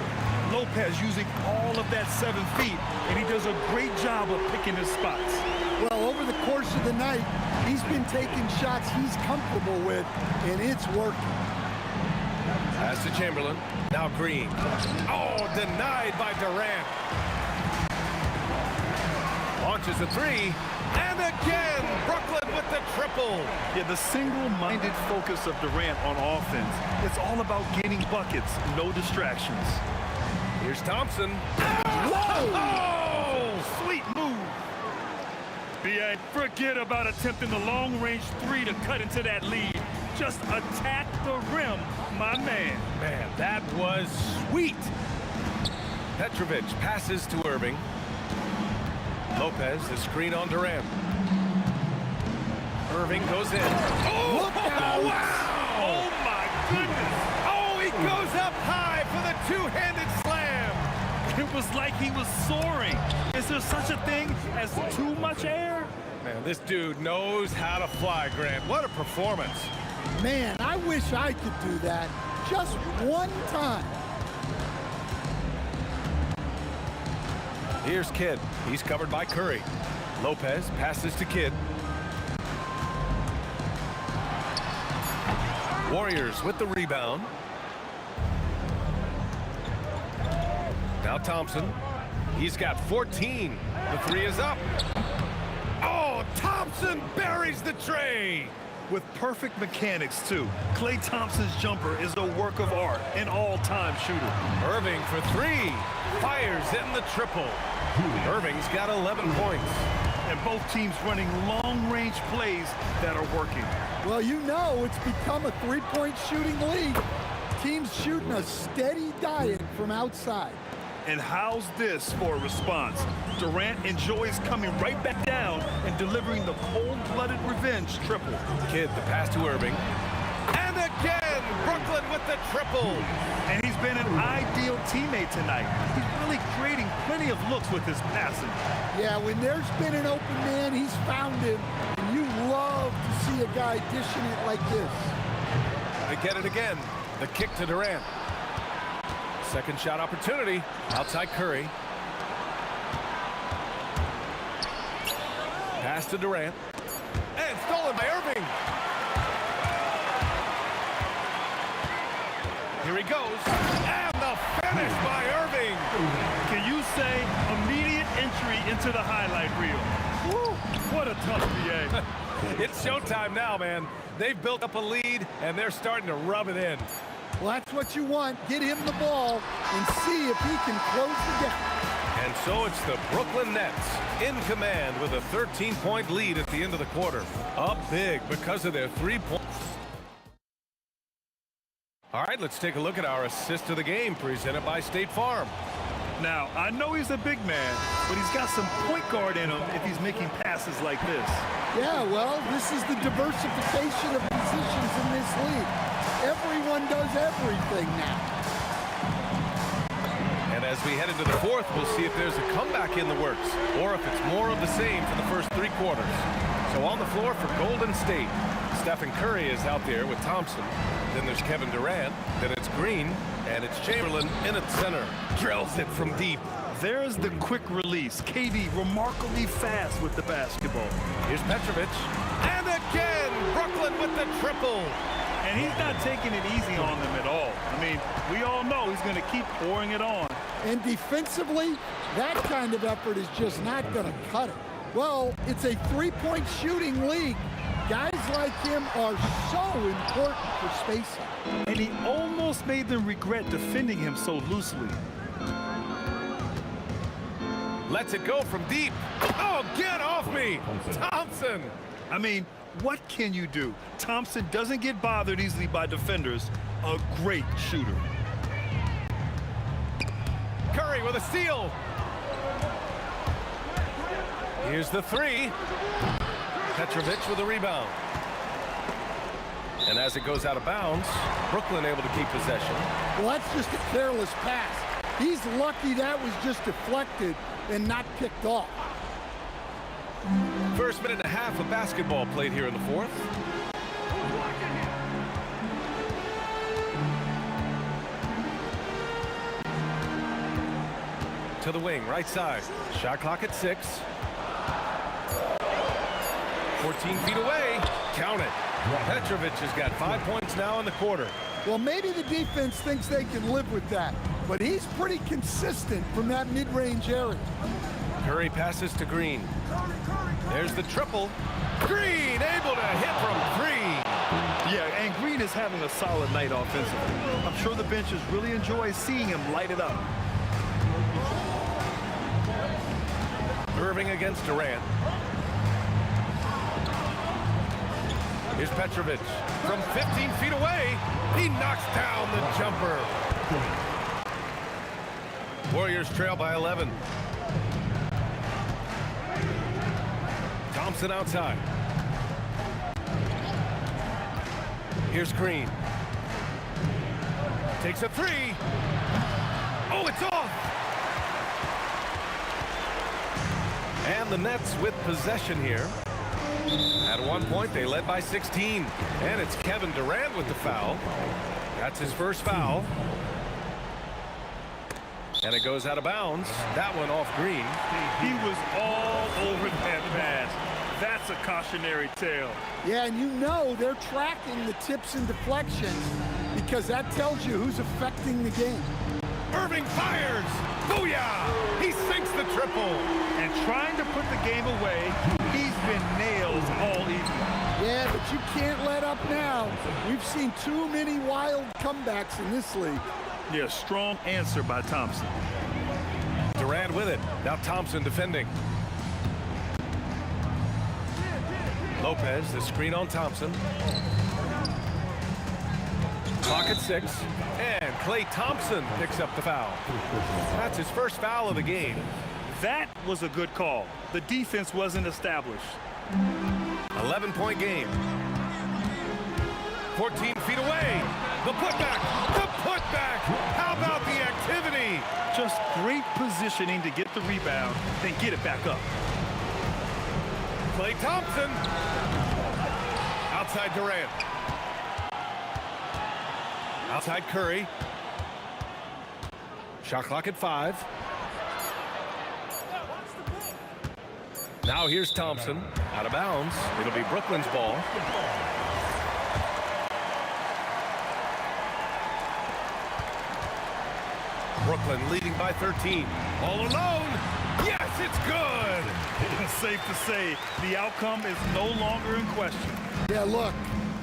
Lopez using all of that 7 feet, and he does a great job of picking his spots. Well, over the course of the night, he's been taking shots he's comfortable with, and it's working. Pass to Chamberlain. Now Green. Oh, denied by Durant. Launches a 3. And again, Brooklyn with the triple. Yeah, the single-minded focus of Durant on offense. It's all about getting buckets, no distractions. Here's Thompson. Whoa! Oh, sweet move. BA, forget about attempting the long-range 3 to cut into that lead. Just attack the rim, my man. Man, that was sweet. Petrovic passes to Irving. Lopez, the screen on Durant. Irving goes in. Oh, Look out! Wow! Oh, my goodness. Oh, he goes up high for the two-handed slam. It was like he was soaring. Is there such a thing as too much air? Man, this dude knows how to fly, Grant. What a performance. Man, I wish I could do that just one time. Here's Kidd. He's covered by Curry. Lopez passes to Kidd. Warriors with the rebound. Now Thompson. He's got 14. The three is up. Oh, Thompson buries the tray. With perfect mechanics, too. Klay Thompson's jumper is a work of art, an all-time shooter. Irving for three. Fires in the triple. Irving's got 11 points. And both teams running long-range plays that are working. Well, you know it's become a three-point shooting league. Teams shooting a steady diet from outside. And how's this for a response? Durant enjoys coming right back down and delivering the cold-blooded revenge triple. Kidd, the pass to Irving. And again, Brooklyn with the triple. And he's been an ideal teammate tonight. He's really creating plenty of looks with his passing. Yeah, when there's been an open man, he's found him. And you love to see a guy dishing it like this. They get it again. The kick to Durant. Second shot opportunity. Outside Curry. Pass to Durant. And stolen by Irving. Here he goes. And the finish by Irving. Can you say immediate entry into the highlight reel? Woo, what a tough PA. It's showtime now, man. They've built up a lead, and they're starting to rub it in. Well, that's what you want. Get him the ball and see if he can close the gap. And so it's the Brooklyn Nets in command with a 13-point lead at the end of the quarter. Up big because of their 3-point. All right, let's take a look at our assist of the game presented by State Farm. Now, I know he's a big man, but he's got some point guard in him if he's making passes like this. Yeah, well, this is the diversification of positions in this league. Everyone does everything now. And as we head into the fourth, we'll see if there's a comeback in the works or if it's more of the same for the first three quarters. So on the floor for Golden State, Stephen Curry is out there with Thompson. Then there's Kevin Durant. Then it's Green. And it's Chamberlain in at center. Drills it from deep. There's the quick release. KD remarkably fast with the basketball. Here's Petrovic. And again, Brooklyn with the triple. And he's not taking it easy on them at all. I mean, we all know he's going to keep pouring it on. And defensively, that kind of effort is just not going to cut it. Well, it's a three-point shooting league. Guys like him are so important for spacing. And he almost made them regret defending him so loosely. Lets it go from deep. Oh, get off me, Thompson. I mean, what can you do? Thompson doesn't get bothered easily by defenders. A great shooter. Curry with a steal. Here's the three. Petrovic with a rebound. And as it goes out of bounds, Brooklyn able to keep possession. Well, that's just a careless pass. He's lucky that was just deflected and not picked off. First minute and a half of basketball played here in the fourth. To the wing, right side. Shot clock at 6. 14 feet away. Count it. Petrovic has got 5 points now in the quarter. Well, maybe the defense thinks they can live with that, but he's pretty consistent from that mid-range area. Curry passes to Green. There's the triple. Green able to hit from 3. Yeah, and Green is having a solid night offensively. I'm sure the benches really enjoy seeing him light it up. Irving against Durant. Here's Petrovic. From 15 feet away, he knocks down the jumper. Warriors trail by 11. Thompson outside. Here's Green. Takes a 3. Oh, it's off! And the Nets with possession here. At one point, they led by 16. And it's Kevin Durant with the foul. That's his first foul. And it goes out of bounds. That one off Green. He was all over that pass. That's a cautionary tale. Yeah, and you know they're tracking the tips and deflections because that tells you who's affecting the game. Irving fires. Booyah! He sinks the triple. And trying to put the game away, he's been nailed all evening. Yeah, but you can't let up now. We've seen too many wild comebacks in this league. Yeah, strong answer by Thompson. Durant with it. Now Thompson defending. Lopez, the screen on Thompson. Clock at 6. And Klay Thompson picks up the foul. That's his first foul of the game. That was a good call. The defense wasn't established. 11-point game. 14 feet away. The putback. The putback. How about the activity? Just great positioning to get the rebound, then get it back up. Klay Thompson. Outside Durant. Outside Curry. Shot clock at 5. Now here's Thompson. Out of bounds. It'll be Brooklyn's ball. Brooklyn leading by 13. All alone. Yes, it's good. It's safe to say the outcome is no longer in question. Yeah, look,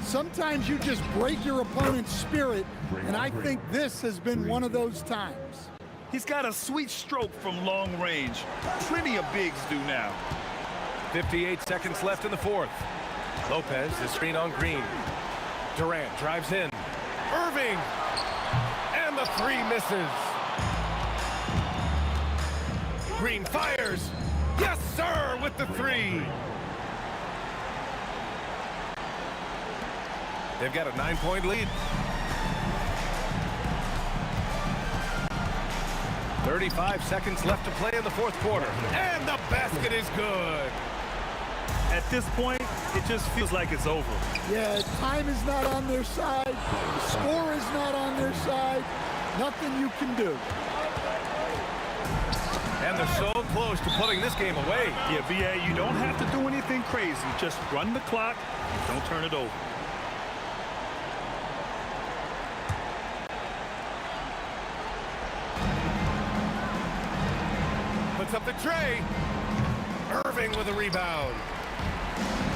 sometimes you just break your opponent's spirit, and I think this has been one of those times. He's got a sweet stroke from long range. Plenty of bigs do now. 58 seconds left in the fourth. Lopez, the screen on Green. Durant drives in. Irving. And the 3 misses. Green fires. Yes, sir, with the 3. They've got a 9-point lead. 35 seconds left to play in the fourth quarter. And the basket is good. At this point, it just feels like it's over. Yeah, time is not on their side. The score is not on their side. Nothing you can do. And they're so close to putting this game away. Yeah, VA, you don't have to do anything crazy. Just run the clock. Don't turn it over. Puts up the tray. Irving with a rebound.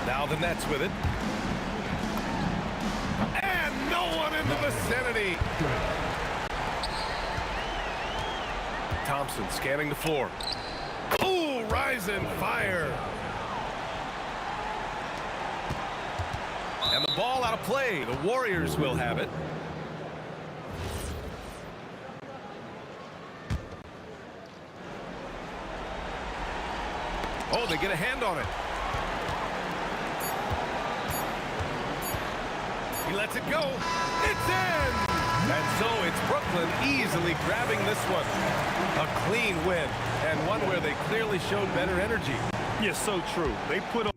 Now the Nets with it. And no one in the vicinity. Thompson scanning the floor. Ooh, rise and fire. And the ball out of play. The Warriors will have it. Oh, they get a hand on it. He lets it go. It's in! And so it's Brooklyn easily grabbing this one. A clean win, and one where they clearly showed better energy. Yes, so true. They put on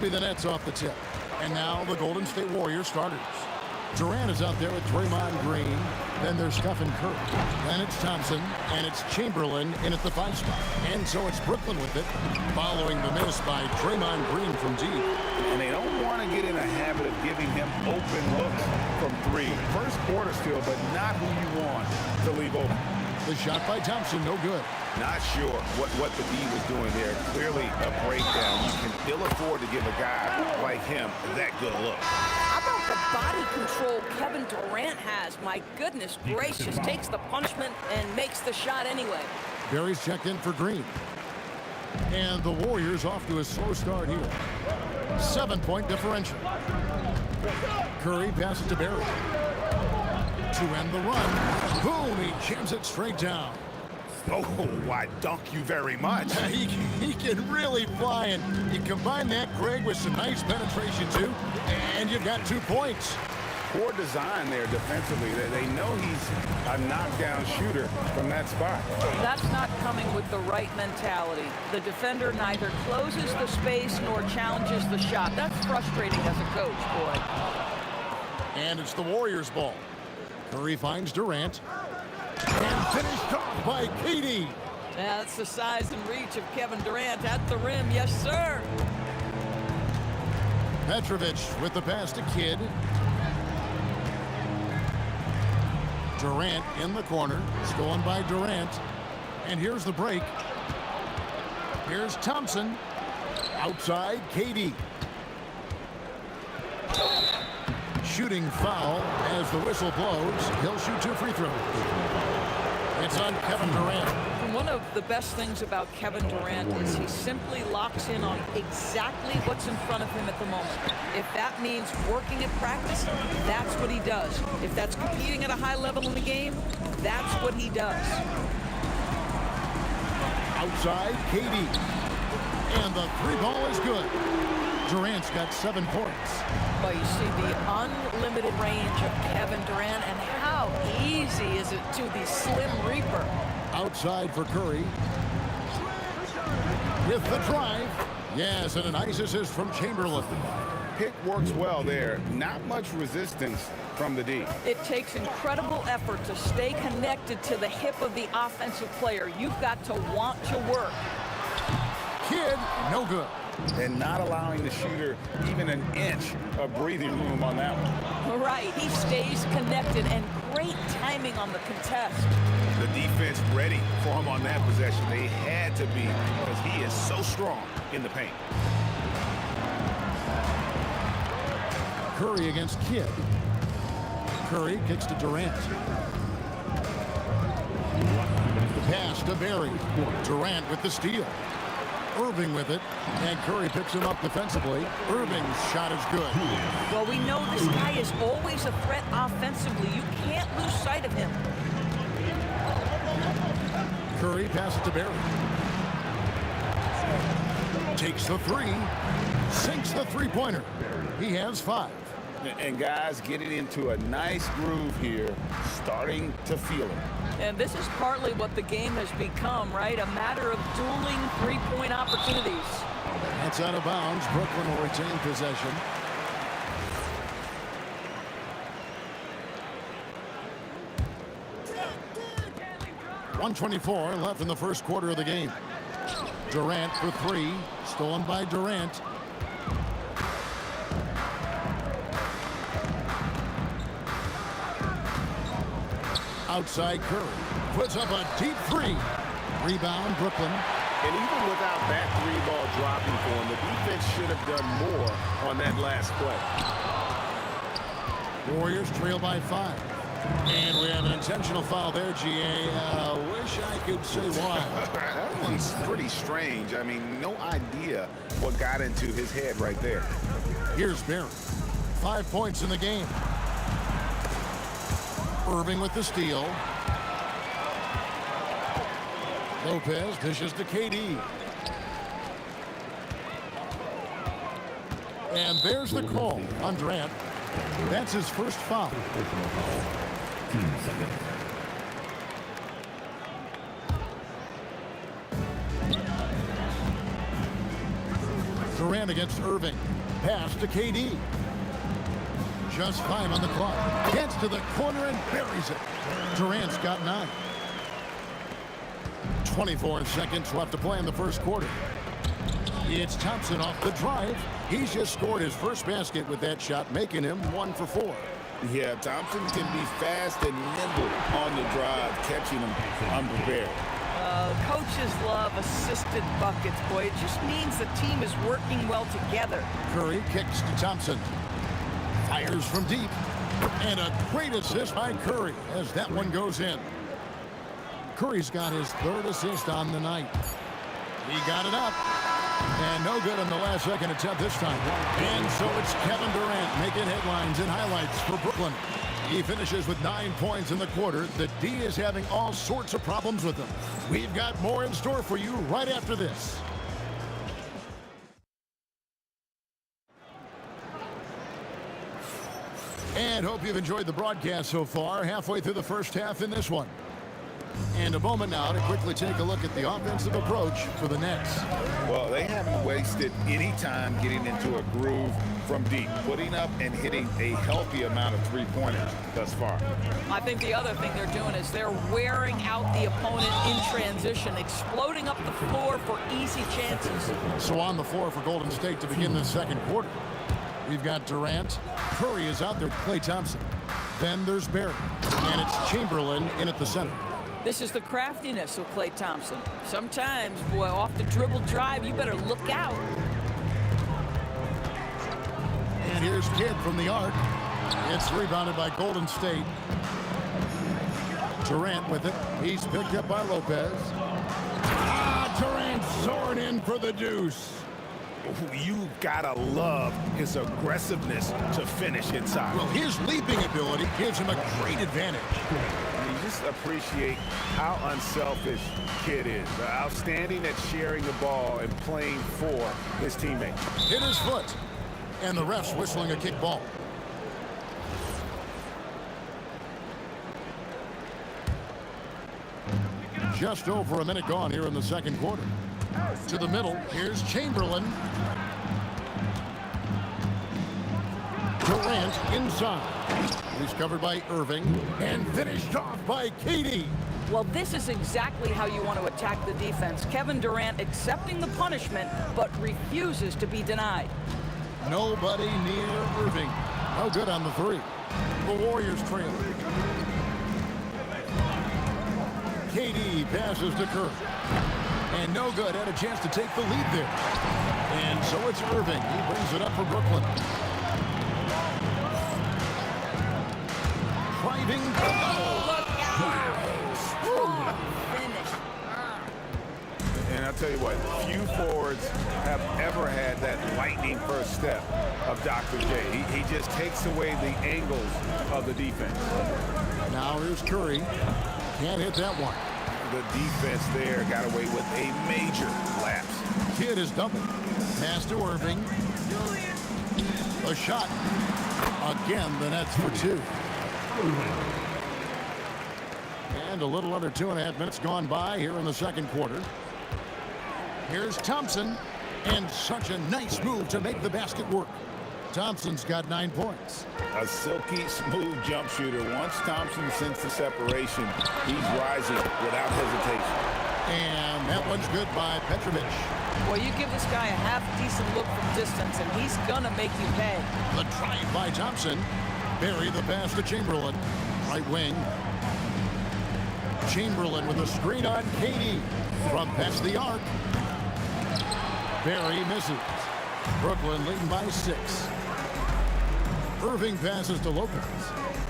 Be the Nets off the tip. And now the Golden State Warriors starters. Durant is out there with Draymond Green. Then there's Stephen Curry. Then it's Thompson. And it's Chamberlain in at the 5 spot. And so it's Brooklyn with it, following the miss by Draymond Green from deep. And they don't want to get in a habit of giving him open looks from 3. First quarter still, but not who you want to leave open. The shot by Thompson, no good. Not sure what the D was doing there. Clearly a breakdown. You can ill afford to give a guy like him that good a look. How about the body control Kevin Durant has? My goodness gracious, takes the punishment and makes the shot anyway. Barry's checked in for Green. And the Warriors off to a slow start here. 7-point differential. Curry passes to Barry. To end the run. Boom, he jams it straight down. Oh, why dunk you very much. He can really fly, and you combine that, Greg, with some nice penetration too, and you've got 2 points. Poor design there defensively. They know he's a knockdown shooter from that spot. That's not coming with the right mentality. The defender neither closes the space nor challenges the shot. That's frustrating as a coach, boy. And it's the Warriors' ball. Curry finds Durant. And finished off by KD. That's the size and reach of Kevin Durant at the rim. Yes, sir. Petrovic with the pass to Kidd. Durant in the corner. Stolen by Durant. And here's the break. Here's Thompson. Outside, KD. Shooting foul as the whistle blows. He'll shoot 2 free throws. It's on Kevin Durant. One of the best things about Kevin Durant is he simply locks in on exactly what's in front of him at the moment. If that means working at practice, that's what he does. If that's competing at a high level in the game, that's what he does. Outside, KD. And the 3 ball is good. Durant's got 7 points. Well, you see the unlimited range of Kevin Durant, and how easy is it to the Slim Reaper. Outside for Curry. With the drive. Yes, and a nice assist from Chamberlain. Pick works well there. Not much resistance from the D. It takes incredible effort to stay connected to the hip of the offensive player. You've got to want to work. Kidd, no good. and not allowing the shooter even an inch of breathing room on that one. Right, he stays connected, and great timing on the contest. The defense ready for him on that possession. They had to be, because he is so strong in the paint. Curry against Kidd. Curry kicks to Durant. Pass to Berry. Durant with the steal. Irving with it, and Curry picks him up defensively. Irving's shot is good. Well, we know this guy is always a threat offensively. You can't lose sight of him. Curry passes to Berry. Takes the three. Sinks the three-pointer. He has 5. And guys getting into a nice groove here, starting to feel it. And this is partly what the game has become, right? A matter of dueling three-point opportunities. That's out of bounds. Brooklyn will retain possession. .124 left in the first quarter of the game. Durant for 3. Stolen by Durant. Outside Curry. Puts up a deep 3. Rebound, Brooklyn. And even without that 3-ball dropping for him, the defense should have done more on that last play. Warriors trail by 5. And we have an intentional foul there, GA. Wish I could say why. That one's pretty strange. I mean, no idea what got into his head right there. Here's Berry. 5 points in the game. Irving with the steal. Lopez dishes to KD. And there's the call on Durant. That's his first foul. Durant against Irving. Pass to KD. Just 5 on the clock. Gets to the corner and buries it. Durant's got 9. 24 seconds left to play in the first quarter. It's Thompson off the drive. He's just scored his first basket with that shot, making him 1 for 4. Yeah, Thompson can be fast and nimble on the drive, catching him unprepared. Coaches love assisted buckets, boy. It just means the team is working well together. Curry kicks to Thompson. Fires from deep. And a great assist by Curry as that one goes in. Curry's got his 3rd assist on the night. He got it up. And no good on the last second attempt this time. And so it's Kevin Durant making headlines and highlights for Brooklyn. He finishes with 9 points in the quarter. The D is having all sorts of problems with him. We've got more in store for you right after this. And hope you've enjoyed the broadcast so far. Halfway through the first half in this one. And a moment now to quickly take a look at the offensive approach for the Nets. Well, they haven't wasted any time getting into a groove from deep, putting up and hitting a healthy amount of three-pointers thus far. I think the other thing they're doing is they're wearing out the opponent in transition, exploding up the floor for easy chances. So on the floor for Golden State to begin the second quarter. We've got Durant. Curry is out there. Klay Thompson. Then there's Berry. And it's Chamberlain in at the center. This is the craftiness of Klay Thompson. Sometimes, boy, off the dribble drive, you better look out. And here's Kidd from the arc. It's rebounded by Golden State. Durant with it. He's picked up by Lopez. Durant soared in for the deuce. You gotta love his aggressiveness to finish inside. Well, his leaping ability gives him a great advantage. You just appreciate how unselfish Kidd is. Outstanding at sharing the ball and playing for his teammates. Hit his foot. And the ref's whistling a kick ball. Just over a minute gone here in the second quarter. To the middle, here's Chamberlain. Durant inside. He's covered by Irving and finished off by KD. Well, this is exactly how you want to attack the defense. Kevin Durant accepting the punishment, but refuses to be denied. Nobody near Irving. No good on the three. The Warriors trail. KD passes to Curry. And no good. Had a chance to take the lead there. And so it's Irving. He brings it up for Brooklyn. Driving. And I'll tell you what, few forwards have ever had that lightning first step of Dr. J. He just takes away the angles of the defense. Now here's Curry. Can't hit that one. The defense there got away with a major lapse. Kidd is doubled. Pass to Irving. A shot. Again, the Nets for two. And a little under 2.5 minutes gone by here in the second quarter. Here's Thompson. And such a nice move to make the basket work. Thompson's got 9 points. A silky smooth jump shooter. Once Thompson sensed the separation, he's rising without hesitation. And that one's good by Petrovic. Well, you give this guy a half-decent look from distance, and he's going to make you pay. The drive by Thompson. Barry the pass to Chamberlain. Right wing. Chamberlain with a screen on KD. From past the arc. Barry misses. Brooklyn leading by 6. Irving passes to Lopez.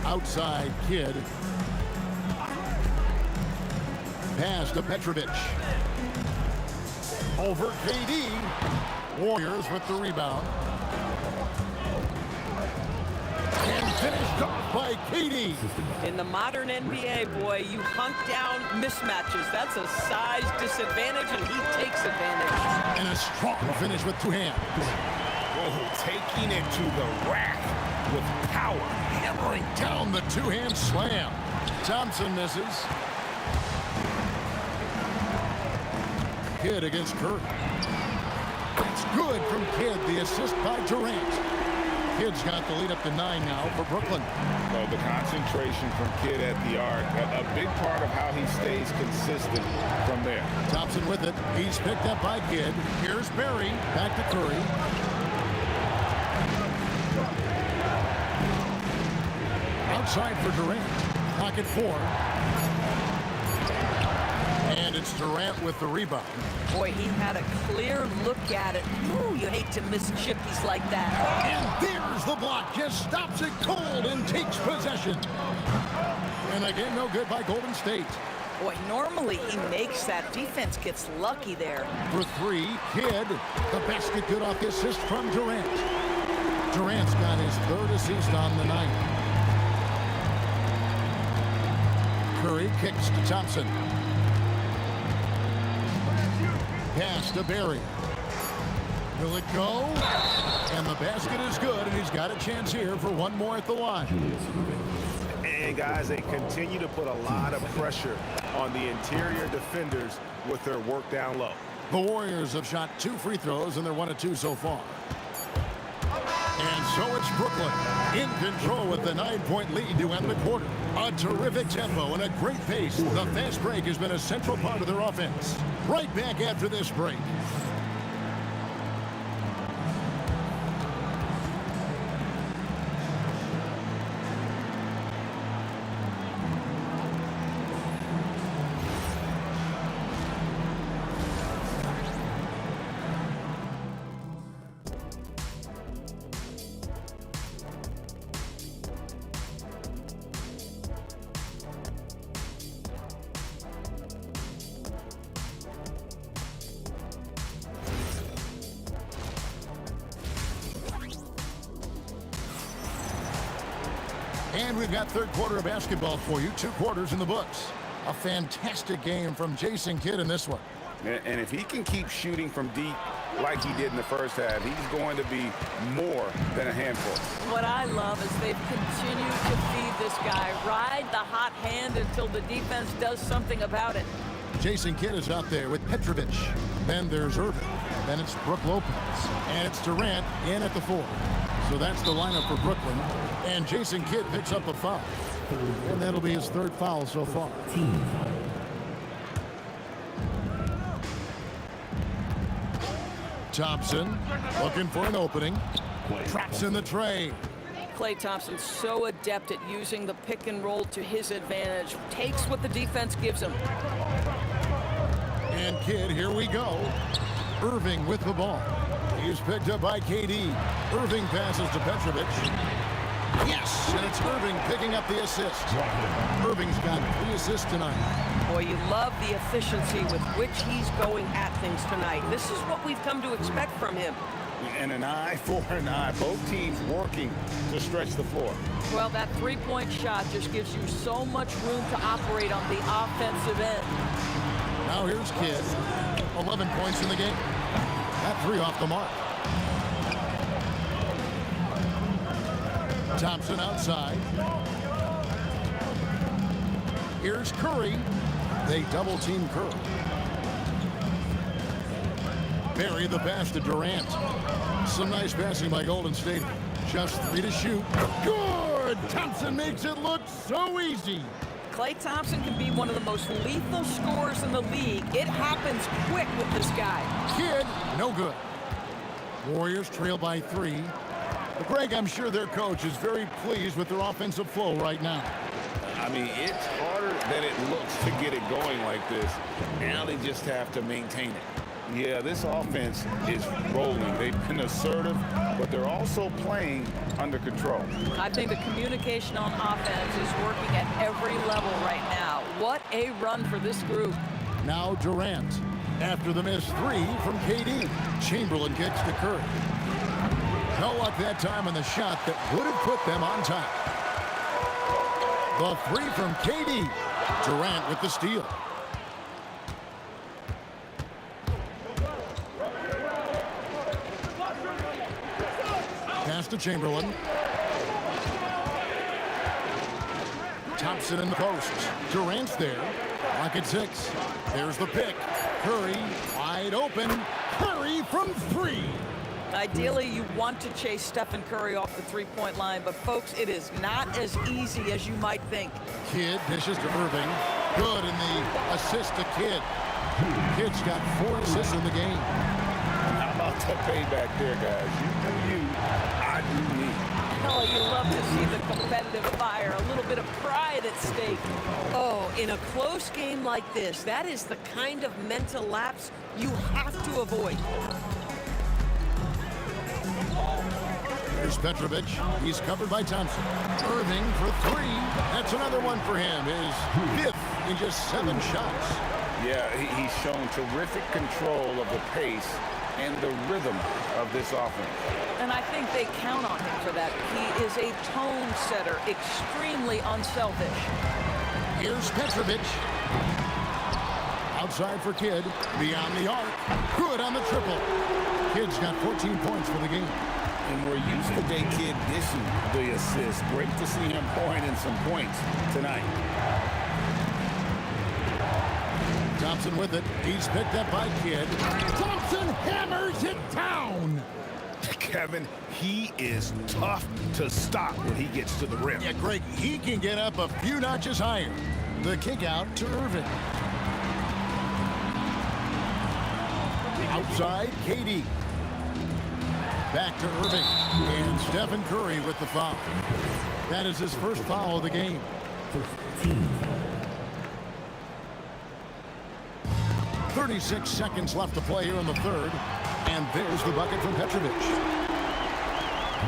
Outside Kidd. Pass to Petrovic. Over KD. Warriors with the rebound. And finished off by KD. In the modern NBA, boy, you hunt down mismatches. That's a size disadvantage, and he takes advantage. And a strong finish with 2 hands. Oh, taking it to the rack with power. Hammering down the 2-hand slam. Thompson misses. Kidd against Curry. It's good from Kidd. The assist by Durant. Kidd's got the lead up to 9 now for Brooklyn. Oh, the concentration from Kidd at the arc, a big part of how he stays consistent from there. Thompson with it. He's picked up by Kidd. Here's Barry. Back to Curry. Outside for Durant. Pocket 4. And it's Durant with the rebound. Boy, he had a clear look at it. Ooh, you hate to miss chippies like that. And there's the block. Just stops it cold and takes possession. And again, no good by Golden State. Boy, normally he makes that. Defense gets lucky there. For 3, Kidd. The basket good off the assist from Durant. Durant's got his 3rd assist on the night. Curry kicks to Thompson. Pass to Barry. Will it go? And the basket is good, and he's got a chance here for one more at the line. And guys, they continue to put a lot of pressure on the interior defenders with their work down low. The Warriors have shot 2 free throws, and they're 1 of 2 so far. And so it's Brooklyn in control with the 9-point lead to end the quarter. A terrific tempo and a great pace. The fast break has been a central part of their offense. Right back after this break. And we've got third quarter of basketball for you. 2 quarters in the books. A fantastic game from Jason Kidd in this one. And if he can keep shooting from deep like he did in the first half, he's going to be more than a handful. What I love is they've continued to feed this guy. Ride the hot hand until the defense does something about it. Jason Kidd is out there with Petrovic. Then there's Irving. Then it's Brook Lopez. And it's Durant in at the 4. So that's the lineup for Brooklyn. And Jason Kidd picks up a foul. And that'll be his 3rd foul so far. Thompson looking for an opening. Traps in the tray. Klay Thompson's so adept at using the pick and roll to his advantage. Takes what the defense gives him. And Kidd, here we go. Irving with the ball. He's picked up by KD. Irving passes to Petrovic. Yes, and it's Irving picking up the assist. Irving's got 3 assists tonight. Boy, you love the efficiency with which he's going at things tonight. This is what we've come to expect from him. And an eye for an eye. Both teams working to stretch the floor. Well, that three-point shot just gives you so much room to operate on the offensive end. Now here's Kidd. 11 points in the game. That 3 off the mark. Thompson outside. Here's Curry. They double-team Curry. Barry the pass to Durant. Some nice passing by Golden State. Just 3 to shoot. Good! Thompson makes it look so easy. Klay Thompson can be one of the most lethal scorers in the league. It happens quick with this guy. Kidd, no good. Warriors trail by 3. But Greg, I'm sure their coach is very pleased with their offensive flow right now. I mean, it's harder than it looks to get it going like this. Now they just have to maintain it. Yeah, this offense is rolling. They've been assertive, but they're also playing under control. I think the communication on offense is working at every level right now. What a run for this group. Now Durant. After the missed 3 from KD. Chamberlain kicks to Curry. No luck that time on the shot that would have put them on top. The 3 from KD. Durant with the steal. Pass to Chamberlain. Thompson in the post. Durant's there. Lock at 6. There's the pick. Curry wide open. Curry from 3. Ideally, you want to chase Stephen Curry off the three-point line, but folks, it is not as easy as you might think. Kidd dishes to Irving. Good in the assist to Kidd. Kidd's got 4 assists in the game. How about that payback there, guys? You do you, I do me. Oh, you love to see the competitive fire, a little bit of pride at stake. Oh, in a close game like this, that is the kind of mental lapse you have to avoid. Here's Petrovic. He's covered by Thompson. Irving for 3. That's another one for him. His 5th in just 7 shots. Yeah, he's shown terrific control of the pace and the rhythm of this offense. And I think they count on him for that. He is a tone setter, extremely unselfish. Here's Petrovic. Outside for Kidd. Beyond the arc. Good on the triple. Kidd's got 14 points for the game. And we're used to Day Kidd dishing the assist. Great to see him pouring in some points tonight. Thompson with it. He's picked up by Kidd. Thompson hammers it down. Kevin, he is tough to stop when he gets to the rim. Yeah, Greg, he can get up a few notches higher. The kick out to Irving. Outside, KD. Back to Irving. And Stephen Curry with the foul. That is his first foul of the game. 36 seconds left to play here in the 3rd. And there's the bucket from Petrovic.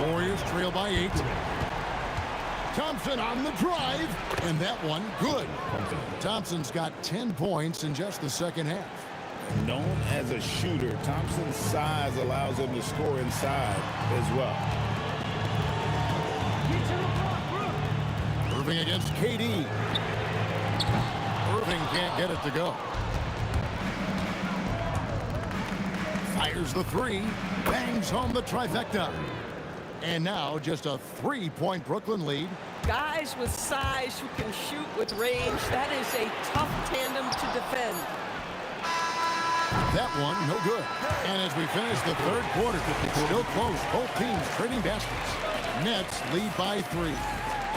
Warriors trail by 8. Thompson on the drive. And that one, good. Thompson's got 10 points in just the second half. Known as a shooter, Thompson's size allows him to score inside as well. Irving against KD. Irving can't get it to go. Fires the 3. Bangs home the trifecta. And now just a 3-point Brooklyn lead. Guys with size who can shoot with range, that is a tough tandem to defend. That one, no good. And as we finish the 3rd quarter, it's still close. Both teams trading baskets. Nets lead by 3.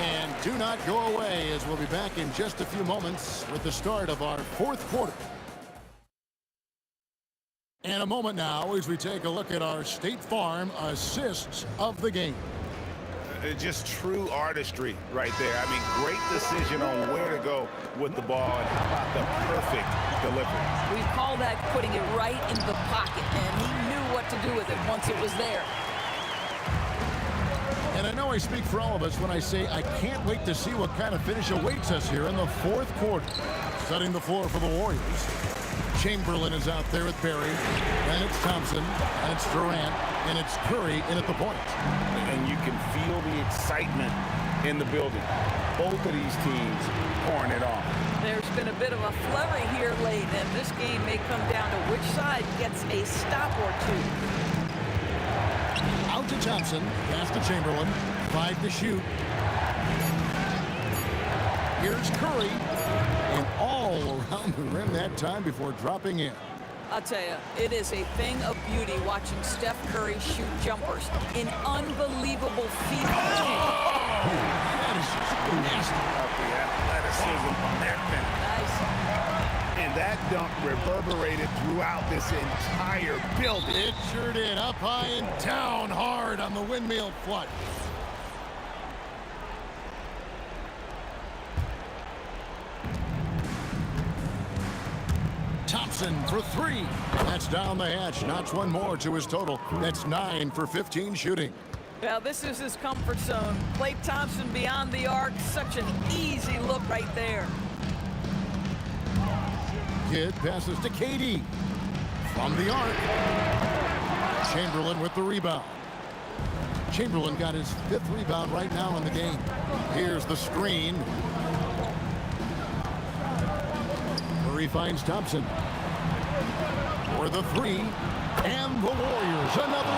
And do not go away, as we'll be back in just a few moments with the start of our 4th quarter. And a moment now as we take a look at our State Farm assists of the game. Just true artistry right there. I mean, great decision on where to go with the ball, and how about the perfect delivery? We call that putting it right in the pocket, and he knew what to do with it once it was there. And I know I speak for all of us when I say I can't wait to see what kind of finish awaits us here in the fourth quarter. Setting the floor for the Warriors. Chamberlain is out there with Barry, and it's Thompson, and it's Durant, and it's Curry in at the point. And you can feel the excitement in the building. Both of these teams pouring it on. There's been a bit of a flurry here late, and this game may come down to which side gets a stop or two. Out to Thompson, pass to Chamberlain, 5 to shoot. Here's Curry, and all around the rim that time before dropping in. I'll tell you, it is a thing of beauty watching Steph Curry shoot jumpers. An unbelievable feat. That is just nasty. The athleticism on that finish. Nice. And that dunk reverberated throughout this entire building. It sure did. Up high and down hard on the windmill flush. Thompson for 3. That's down the hatch. Notch one more to his total. That's 9 for 15 shooting. Well, this is his comfort zone. Klay Thompson beyond the arc. Such an easy look right there. Kidd passes to KD. From the arc. Chamberlain with the rebound. Chamberlain got his 5th rebound right now in the game. Here's the screen. Curry finds Thompson for the 3, and the Warriors another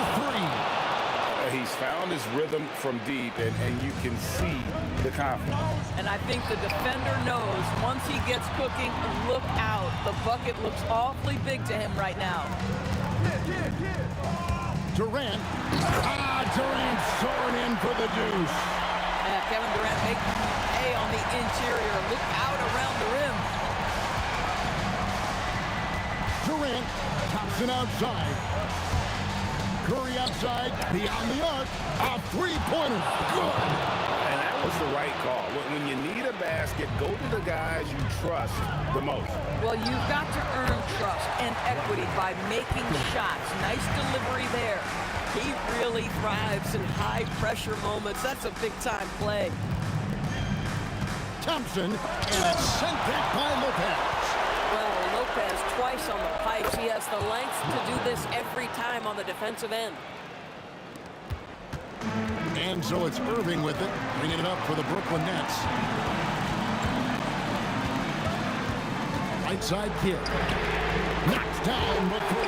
3. He's found his rhythm from deep, and you can see the confidence. And I think the defender knows once he gets cooking, look out. The bucket looks awfully big to him right now. Durant. Durant soaring in for the deuce. Kevin Durant making hay on the interior. Look out around the rim. Durant, Thompson outside. Curry outside, beyond the arc. A three-pointer. Good. And that was the right call. When you need a basket, go to the guys you trust the most. Well, you've got to earn trust and equity by making shots. Nice delivery there. He really thrives in high-pressure moments. That's a big-time play. Thompson, and it's sent back by Lopez. Well, Lopez twice on the pipes. He has the length to do this every time on the defensive end. And so it's Irving with it, bringing it up for the Brooklyn Nets. Right side Kidd. Knocks down the 3.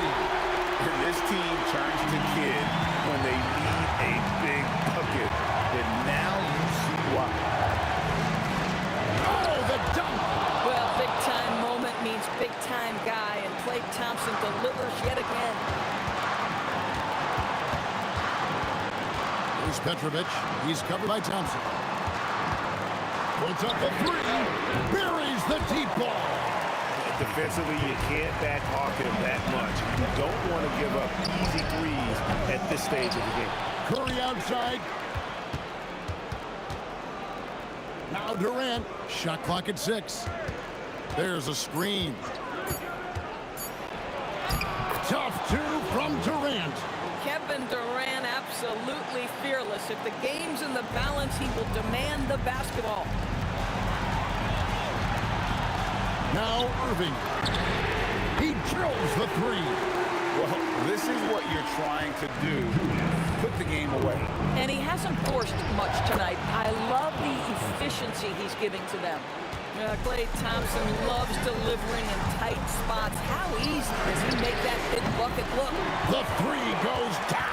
And this team turns to Kidd when they need a big bucket. And now you see why. Oh, the dunk! Well, big-time moment means big-time guy, and Klay Thompson delivers yet again. Here's Petrovic. He's covered by Thompson. Puts up the 3. Buries the deep ball. Defensively, you can't back pocket him that much. You don't want to give up easy threes at this stage of the game. Curry outside. Now Durant. Shot clock at 6. There's a screen. Tough 2 from Durant. Kevin Durant absolutely fearless. If the game's in the balance, he will demand the basketball. Now Irving. He drills the 3. Well, this is what you're trying to do. Put the game away. And he hasn't forced much tonight. I love the efficiency he's giving to them. Klay Thompson loves delivering in tight spots. How easy does he make that big bucket look? The 3 goes down.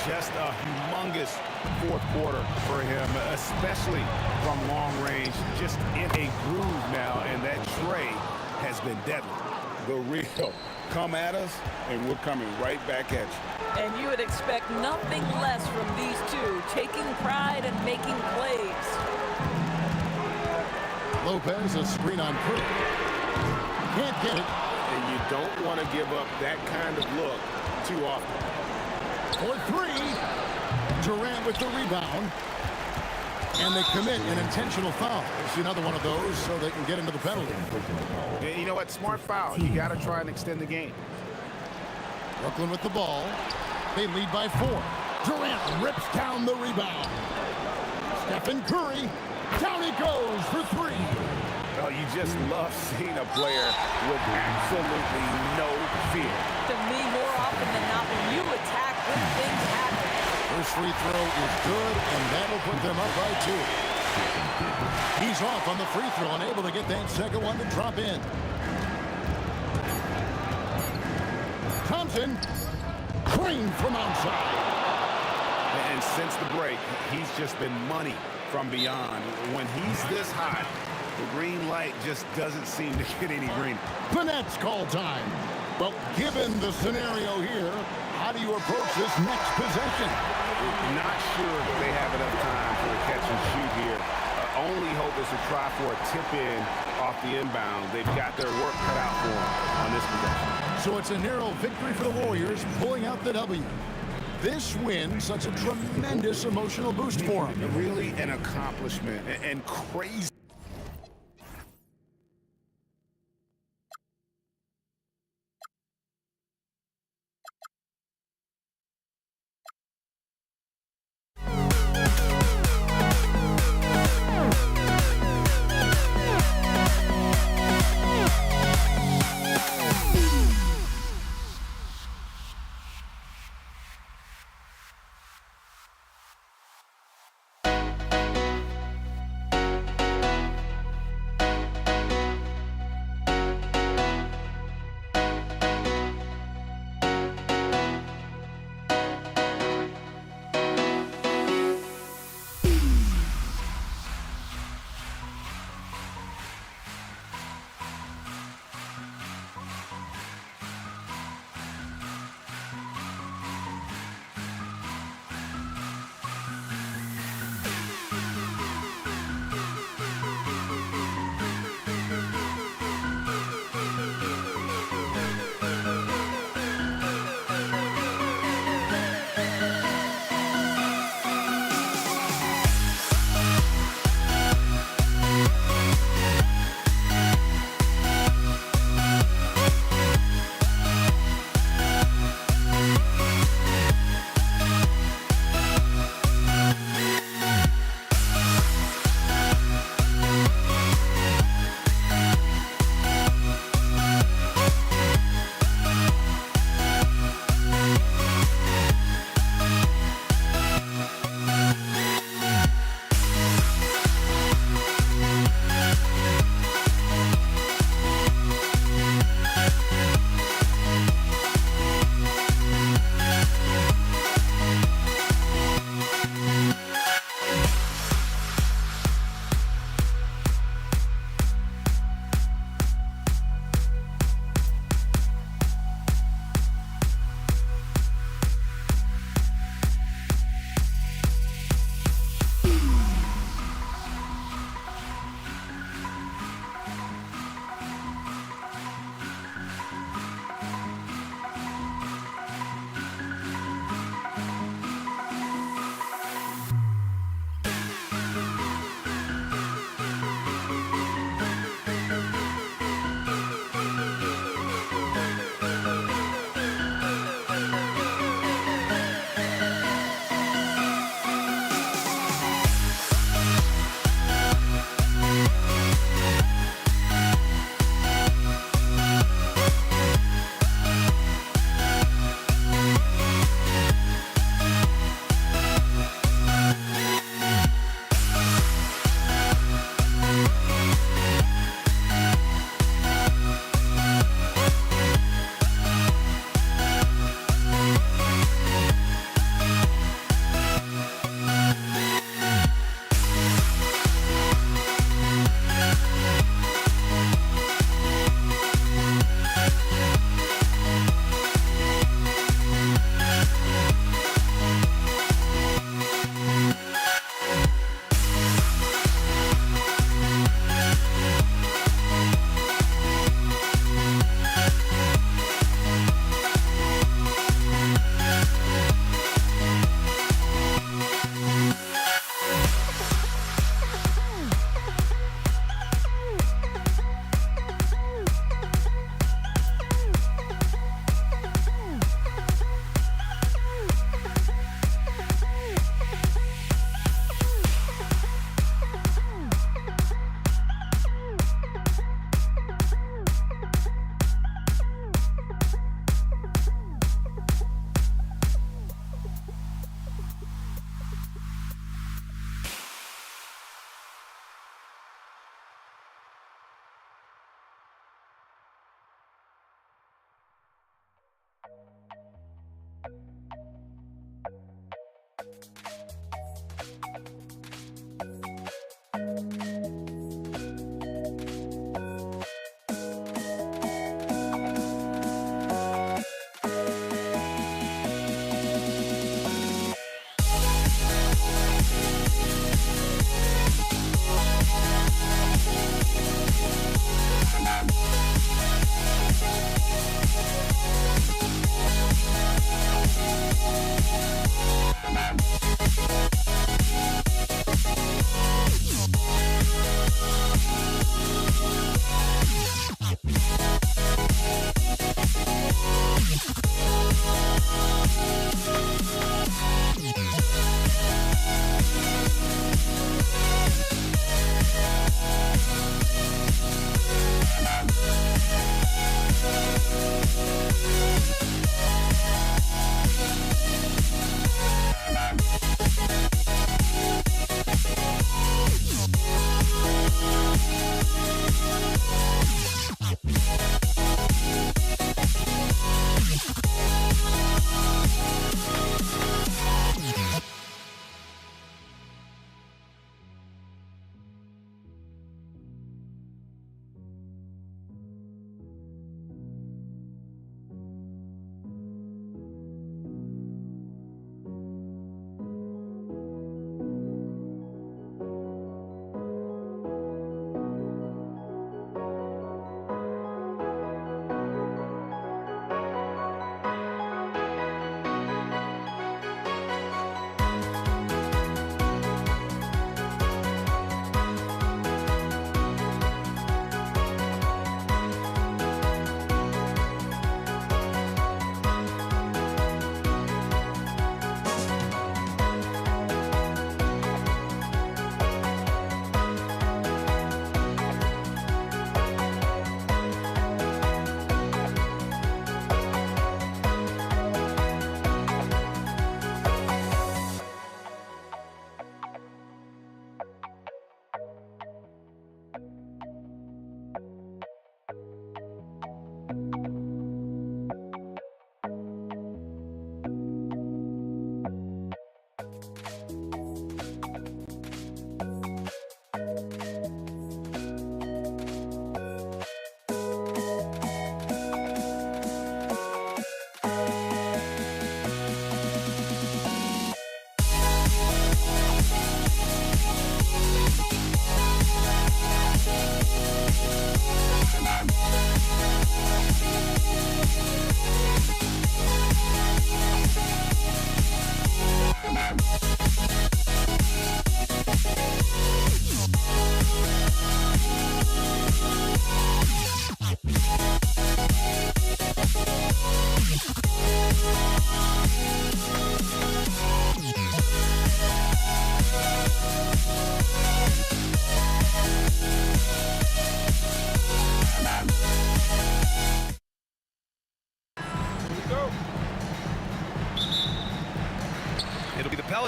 Just a humongous fourth quarter for him, especially from long range. Just in a groove now, and that tray has been deadly. The real come at us, and we're coming right back at you. And you would expect nothing less from these two, taking pride and making plays. Lopez, a screen on Curry. Can't get it. and you don't want to give up that kind of look too often. For three. Durant with the rebound. And they commit an intentional foul. See another one of those so they can get into the penalty. And you know what? Smart foul. You got to try and extend the game. Brooklyn with the ball. They lead by 4. Durant rips down the rebound. Stephen Curry. Down he goes for 3. Oh, you just love seeing a player with absolutely no fear. To me, more often than not, when you attack, good things happen. First free throw is good, and that'll put them up by 2. He's off on the free throw and able to get that second one to drop in. Thompson, Green from outside. And since the break, he's just been money from beyond. When he's this hot, the green light just doesn't seem to get any greener. Finette's call time. Well, given the scenario here, how do you approach this next possession? Not sure if they have enough time for a catch and shoot here. Only hope is to try for a tip-in off the inbound. They've got their work cut out for them on this possession. So it's a narrow victory for the Warriors, pulling out the W. This win, such a tremendous emotional boost for them. Really an accomplishment and crazy.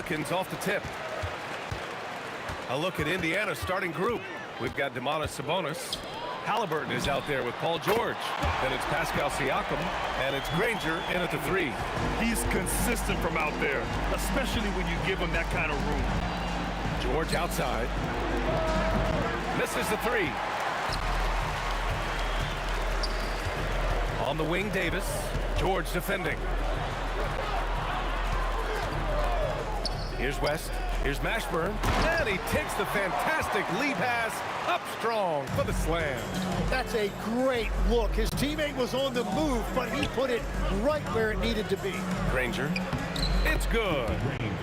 Hawkins off the tip. A look at Indiana's starting group. We've got Demonis Sabonis. Halliburton is out there with Paul George. Then it's Pascal Siakam, and it's Granger in at the 3. He's consistent from out there, especially when you give him that kind of room. George outside. Misses the 3. On the wing, Davis. George defending. Here's West. Here's Mashburn. And he takes the fantastic lead pass up strong for the slam. That's a great look. His teammate was on the move, but he put it right where it needed to be. Granger. It's good.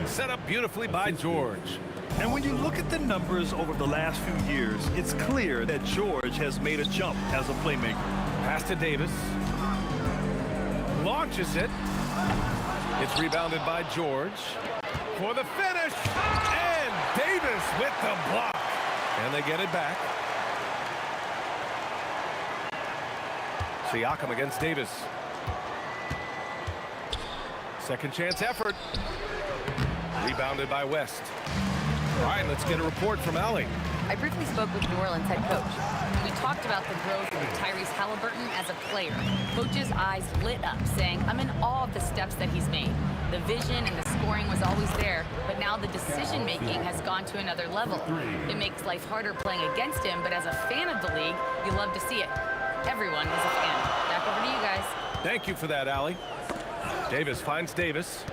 Set up beautifully by George. And when you look at the numbers over the last few years, it's clear that George has made a jump as a playmaker. Pass to Davis. Launches it. It's rebounded by George for the finish. And Davis with the block. And they get it back. Siakam against Davis. Second chance effort. Rebounded by West. All right, let's get a report from Allie. I briefly spoke with New Orleans head coach. We talked about the growth of Tyrese Halliburton as a player. Coach's eyes lit up, saying, I'm in awe of the steps that he's made. The vision and the scoring was always there, but now the decision-making has gone to another level. It makes life harder playing against him, but as a fan of the league, you love to see it. Everyone is a fan. Back over to you guys. Thank you for that, Allie. Davis finds Davis.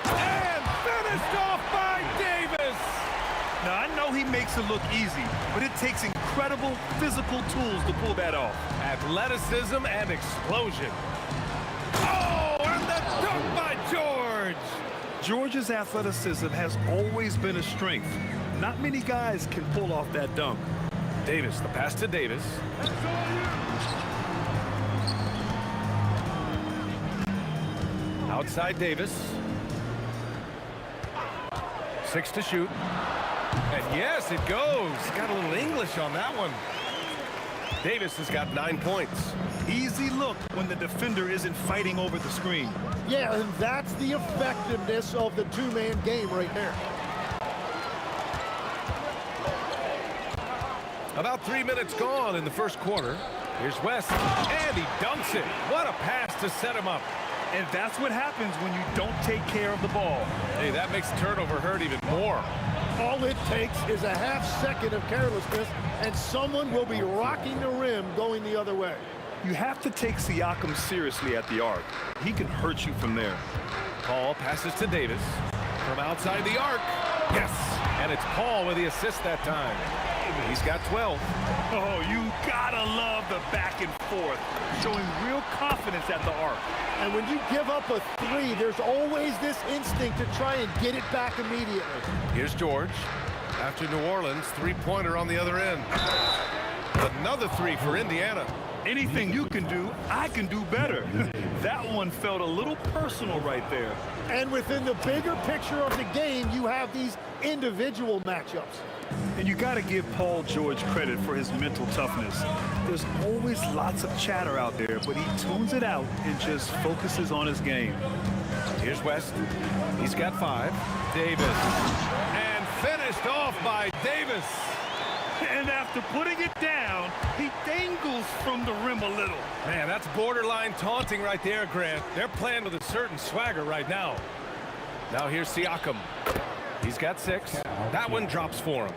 And finished off by Davis! Now, I know he makes it look easy, but it takes incredible physical tools to pull that off. Athleticism and explosion. Oh, and the dunk by George! George's athleticism has always been a strength. Not many guys can pull off that dunk. Davis, the pass to Davis. Outside Davis. 6 to shoot. And yes, it goes. Got a little English on that one. Davis has got 9 points. Easy look when the defender isn't fighting over the screen. Yeah, and that's the effectiveness of the two-man game right there. About 3 minutes gone in the first quarter. Here's West, and he dunks it. What a pass to set him up. And that's what happens when you don't take care of the ball. Hey, that makes turnover hurt even more. All it takes is a half second of carelessness, and someone will be rocking the rim going the other way. You have to take Siakam seriously at the arc. He can hurt you from there. Paul passes to Davis from outside the arc. Yes, and it's Paul with the assist that time. He's got 12. Oh, you gotta love the back and forth, showing real confidence at the arc. And when you give up a three, there's always this instinct to try and get it back immediately. Here's George. After New Orleans, three-pointer on the other end. Another three for Indiana. Anything you can do, I can do better. That one felt a little personal right there. And within the bigger picture of the game, you have these individual matchups. And you got to give Paul George credit for his mental toughness. There's always lots of chatter out there, but he tunes it out and just focuses on his game. Here's West. He's got 5. Davis. And finished off by Davis. And after putting it down, he dangles from the rim a little. Man, that's borderline taunting right there, Grant. They're playing with a certain swagger right now. Now here's Siakam. He's got 6. That one drops for him.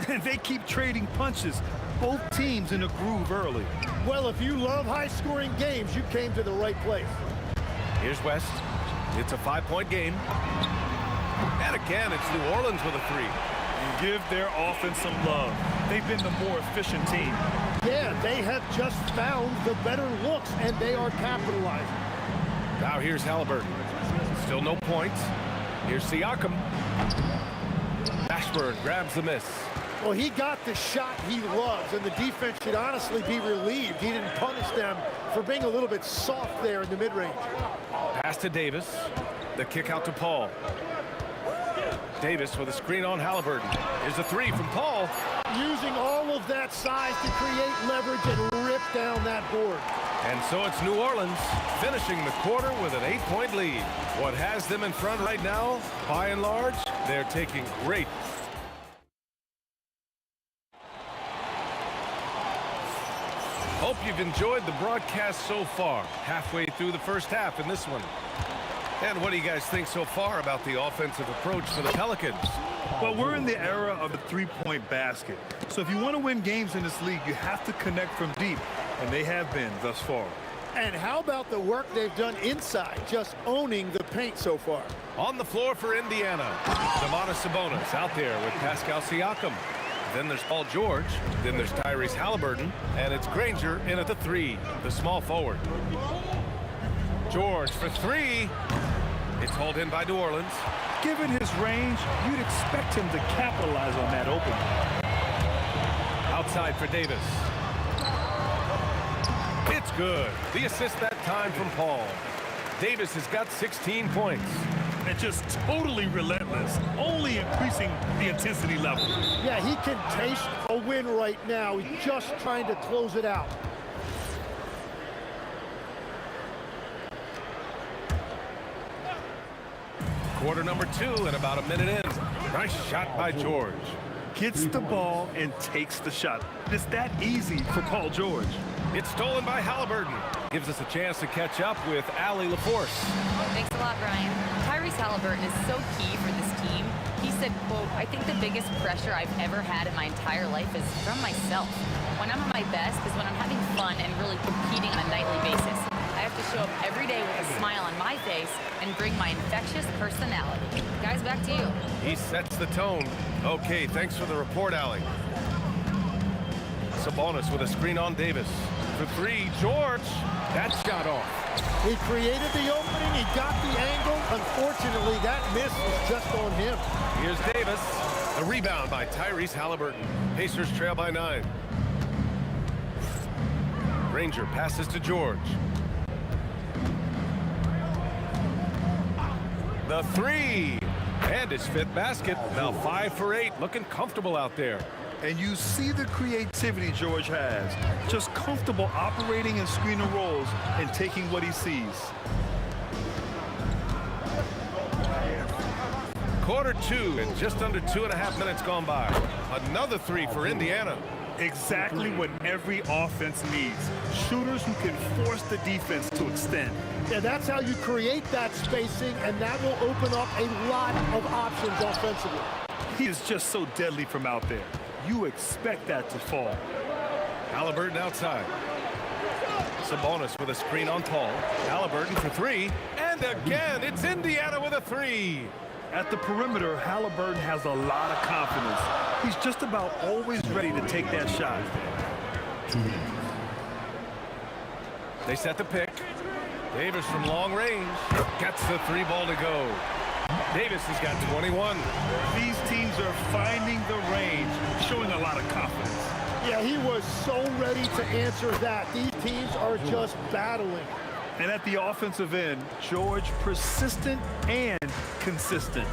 And they keep trading punches. Both teams in a groove early. Well, if you love high-scoring games, you came to the right place. Here's West. It's a 5-point game. And again, it's New Orleans with a 3. And give their offense some love. They've been the more efficient team. Yeah, they have just found the better looks, and they are capitalizing. Now here's Halliburton. Still no points. Here's Siakam. Ashburn grabs the miss. Well, he got the shot he loves, and the defense should honestly be relieved. He didn't punish them for being a little bit soft there in the mid-range. Pass to Davis. The kick out to Paul. Davis with a screen on Halliburton. Here's a 3 from Paul. Using all of that size to create leverage and rip down that board. And so it's New Orleans finishing the quarter with an 8-point lead. What has them in front right now, by and large, they're taking great. Hope you've enjoyed the broadcast so far. Halfway through the first half in this one. And what do you guys think so far about the offensive approach for the Pelicans? Well, we're in the era of the three-point basket. So if you want to win games in this league, you have to connect from deep. And they have been thus far. And how about the work they've done inside, just owning the paint so far? On the floor for Indiana, Domantas Sabonis out there with Pascal Siakam. Then there's Paul George. Then there's Tyrese Halliburton. And it's Granger in at the 3, the small forward. George for 3. It's hauled in by New Orleans. Given his range, you'd expect him to capitalize on that opening. Outside for Davis. It's good. The assist that time from Paul. Davis has got 16 points. And just totally relentless, only increasing the intensity level. Yeah, he can taste a win right now. He's just trying to close it out. Quarter number 2 and about a minute in. Nice shot by George. Gets the ball and takes the shot. It's that easy for Paul George. It's stolen by Halliburton. Gives us a chance to catch up with Allie LaForce. Thanks a lot, Brian. Tyrese Halliburton is so key for this team. He said, quote, "I think the biggest pressure I've ever had in my entire life is from myself. When I'm at my best is when I'm having fun and really competing on a nightly basis. I have to show up every day with a smile on my face and bring my infectious personality." Guys, back to you. He sets the tone. Okay, thanks for the report, Allie. Sabonis with a screen on Davis. For 3, George. That shot off. He created the opening. He got the angle. Unfortunately, that miss was just on him. Here's Davis. A rebound by Tyrese Halliburton. Pacers trail by 9. Granger passes to George. The 3. And his 5th basket. Now 5 for 8. Looking comfortable out there. And you see the creativity George has. Just comfortable operating in screen and rolls and taking what he sees. Quarter 2 and just under 2.5 minutes gone by. Another 3 for Indiana. Exactly what every offense needs. Shooters who can force the defense to extend. Yeah, that's how you create that spacing, and that will open up a lot of options offensively. He is just so deadly from out there. You expect that to fall. Halliburton outside. Sabonis with a screen on Paul. Halliburton for 3. And again, it's Indiana with a 3. At the perimeter, Halliburton has a lot of confidence. He's just about always ready to take that shot. They set the pick. Davis from long range gets the 3 ball to go. Davis has got 21. These teams are finding the range, showing a lot of confidence. Yeah, he was so ready to answer that. These teams are just battling. And at the offensive end, George persistent and consistent.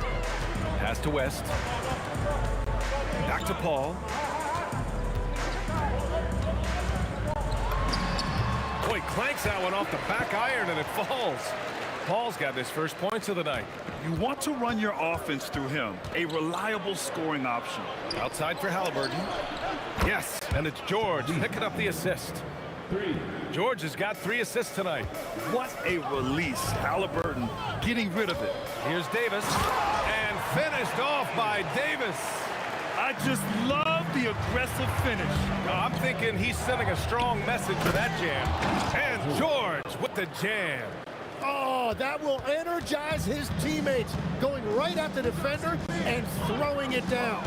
Pass to West. Back to Paul. Boy, clanks that one off the back iron and it falls. Paul's got his first points of the night. You want to run your offense through him, a reliable scoring option. Outside for Halliburton. Yes, and it's George picking up the assist. George has got 3 assists tonight. What a release. Halliburton getting rid of it. Here's Davis, and finished off by Davis. I just love the aggressive finish. I'm thinking he's sending a strong message with that jam. And George with the jam. Oh, that will energize his teammates, going right at the defender and throwing it down.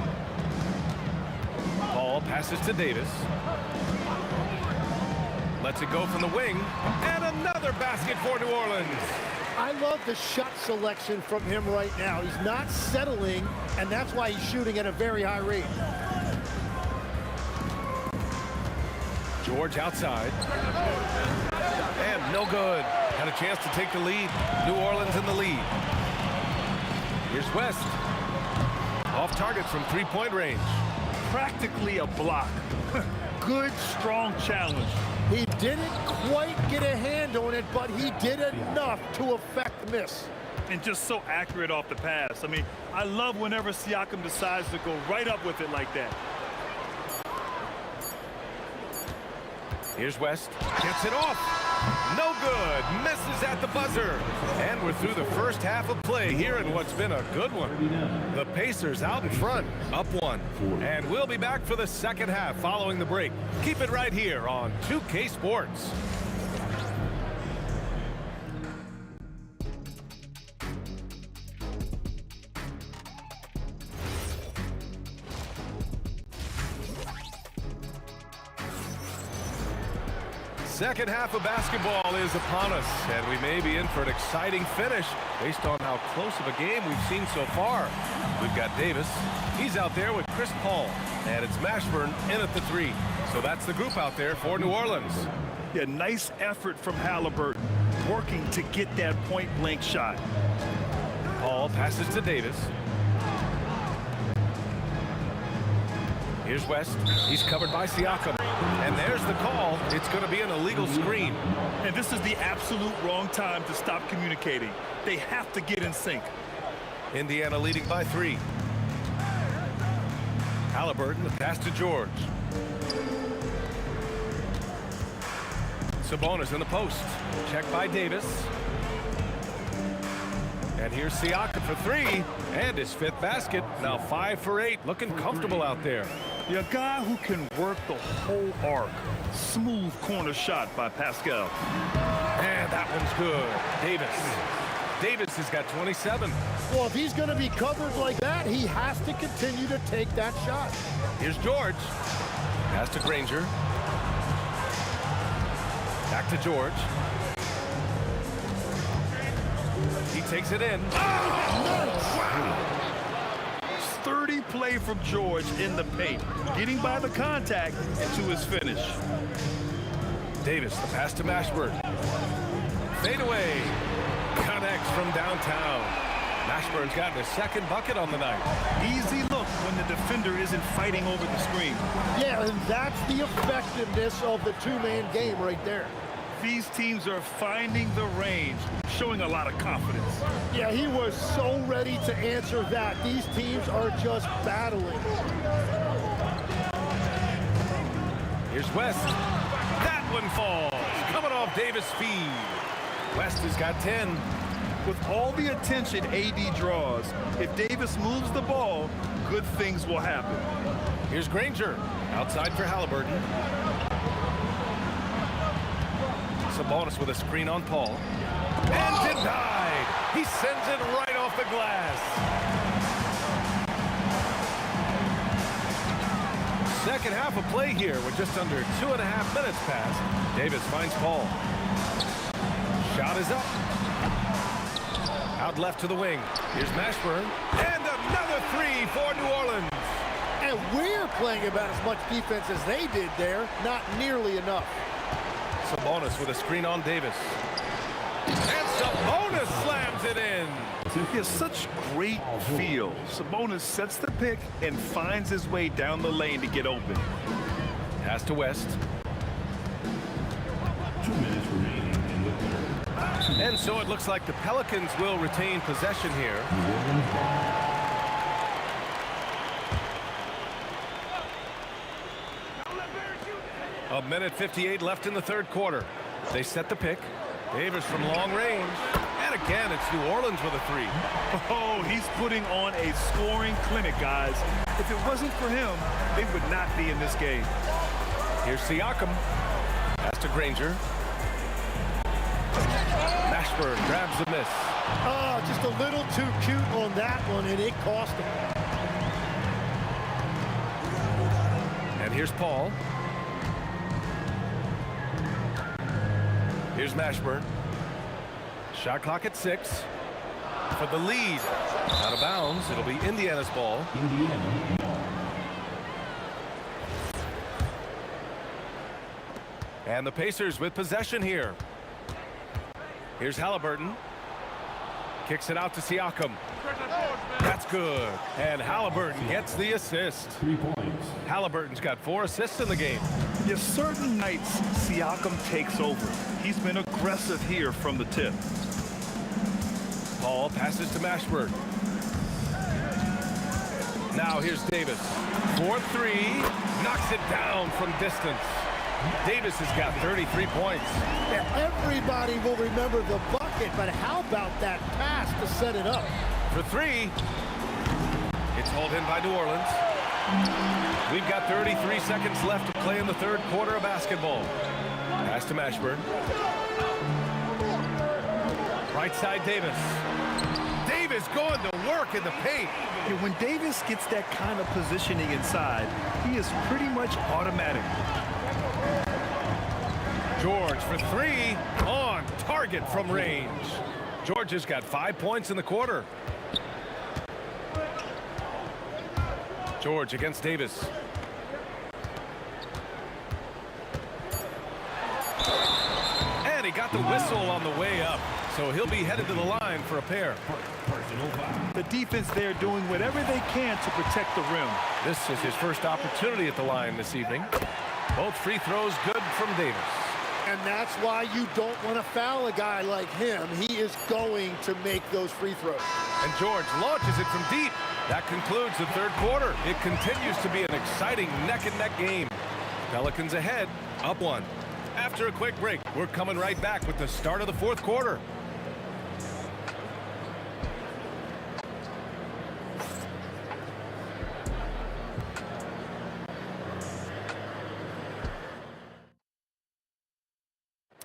Paul passes to Davis. Lets it go from the wing. And another basket for New Orleans. I love the shot selection from him right now. He's not settling, and that's why he's shooting at a very high rate. George outside. And no good. Had a chance to take the lead. New Orleans in the lead. Here's West. Off target from 3-point range. Practically a block. Good, strong challenge. He didn't quite get a hand on it, but he did enough to affect the miss. And just so accurate off the pass. I mean, I love whenever Siakam decides to go right up with it like that. Here's West. Gets it off. No good. Misses at the buzzer. And we're through the first half of play here in what's been a good one. The Pacers out in front, up 1. And we'll be back for the second half following the break. Keep it right here on 2K Sports. Second half of basketball is upon us, and we may be in for an exciting finish based on how close of a game we've seen so far. We've got Davis. He's out there with Chris Paul, and it's Mashburn in at the 3. So that's the group out there for New Orleans. Yeah, nice effort from Halliburton, working to get that point-blank shot. Paul passes to Davis. Here's West. He's covered by Siakam. And there's the call. It's going to be an illegal screen. And this is the absolute wrong time to stop communicating. They have to get in sync. Indiana leading by 3. Halliburton, the pass to George. Sabonis in the post. Check by Davis. And here's Siakam for 3. And his 5th basket. Now 5 for 8. Looking comfortable out there. Yeah, a guy who can work the whole arc. Smooth corner shot by Pascal. And that one's good. Davis has got 27. Well, if he's going to be covered like that, he has to continue to take that shot. Here's George. Pass to Granger. Back to George. He takes it in. Oh, wow. Sturdy play from George in the paint, getting by the contact and to his finish. Davis, the pass to Mashburn. Fade away. Connects from downtown. Mashburn's gotten his 2nd bucket on the night. Easy look when the defender isn't fighting over the screen. Yeah, and that's the effectiveness of the two-man game right there. These teams are finding the range, showing a lot of confidence. Yeah, he was so ready to answer that. These teams are just battling. Here's West. That one falls. Coming off Davis' feed. West has got 10. With all the attention AD draws, if Davis moves the ball, good things will happen. Here's Granger. Outside for Halliburton. Sabonis with a screen on Paul. And denied. He sends it right off the glass. Second half of play here with just under 2.5 minutes passed. Davis finds Paul. Shot is up. Out left to the wing. Here's Mashburn. And another 3 for New Orleans. And we're playing about as much defense as they did there. Not nearly enough. Sabonis with a screen on Davis. And Sabonis slams it in. He has such great feel. Sabonis sets the pick and finds his way down the lane to get open. Pass to West. 2 minutes remaining in the third. And so it looks like the Pelicans will retain possession here. A minute 58 left in the 3rd quarter. They set the pick. Davis from long range. And again, it's New Orleans with a 3. Oh, he's putting on a scoring clinic, guys. If it wasn't for him, they would not be in this game. Here's Siakam. Pass to Granger. Mashburn grabs the miss. Oh, just a little too cute on that one, and it cost him. And here's Paul. Here's Mashburn. Shot clock at 6. For the lead. Out of bounds. It'll be Indiana's ball. And the Pacers with possession here. Here's Halliburton. Kicks it out to Siakam. That's good. And Halliburton gets the assist. 3 points. Halliburton's got 4 assists in the game. Yeah, certain nights, Siakam takes over. He's been aggressive here from the tip. Paul passes to Mashburn. Now here's Davis. 4-3. Knocks it down from distance. Davis has got 33 points. Yeah, everybody will remember the bucket, but how about that pass to set it up? For three. It's hauled in by New Orleans. We've got 33 seconds left to play in the third quarter of basketball. Pass to Mashburn. Right side, Davis. Davis going to work in the paint. Yeah, when Davis gets that kind of positioning inside, he is pretty much automatic. George for three, on target from range. George has got 5 points in the quarter. George against Davis. And he got the whistle on the way up, so he'll be headed to the line for a pair. The defense there doing whatever they can to protect the rim. This is his first opportunity at the line this evening. Both free throws good from Davis. And that's why you don't want to foul a guy like him. He is going to make those free throws. And George launches it from deep. That concludes the third quarter. It continues to be an exciting neck-and-neck game. Pelicans ahead, up one. After a quick break, we're coming right back with the start of the fourth quarter.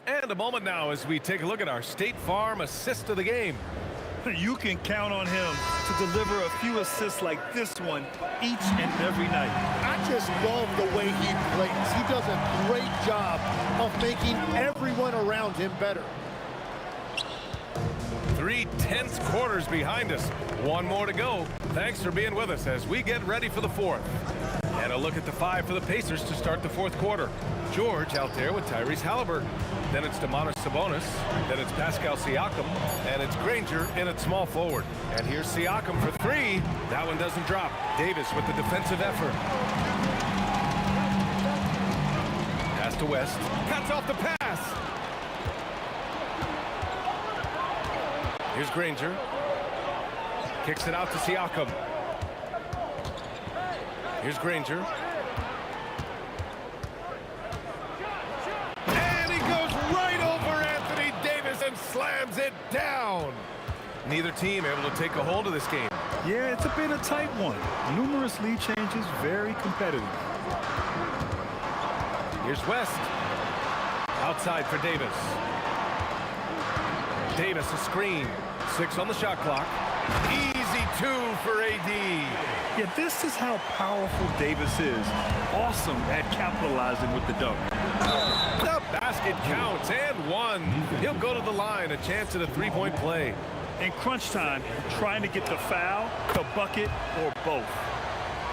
And a moment now as we take a look at our State Farm assist of the game. You can count on him to deliver a few assists like this one each and every night. I just love the way he plays. He does a great job of making everyone around him better. 3 tense quarters behind us. One more to go. Thanks for being with us as we get ready for the fourth. And a look at the five for the Pacers to start the fourth quarter. George out there with Tyrese Halliburton. Then it's Domantas Sabonis. Then it's Pascal Siakam. And it's Granger in at small forward. And here's Siakam for three. That one doesn't drop. Davis with the defensive effort. Pass to West. Cuts off the pass. Here's Granger. Kicks it out to Siakam. Here's Granger. And he goes right over Anthony Davis and slams it down. Neither team able to take a hold of this game. Yeah, it's been a tight one. Numerous lead changes, very competitive. Here's West. Outside for Davis. Davis a screen. 6 on the shot clock. Easy 2 for AD. Yeah, this is how powerful Davis is. Awesome at capitalizing with the dunk. The basket counts and one. He'll go to the line, a chance at a three-point play. In crunch time, trying to get the foul, the bucket, or both.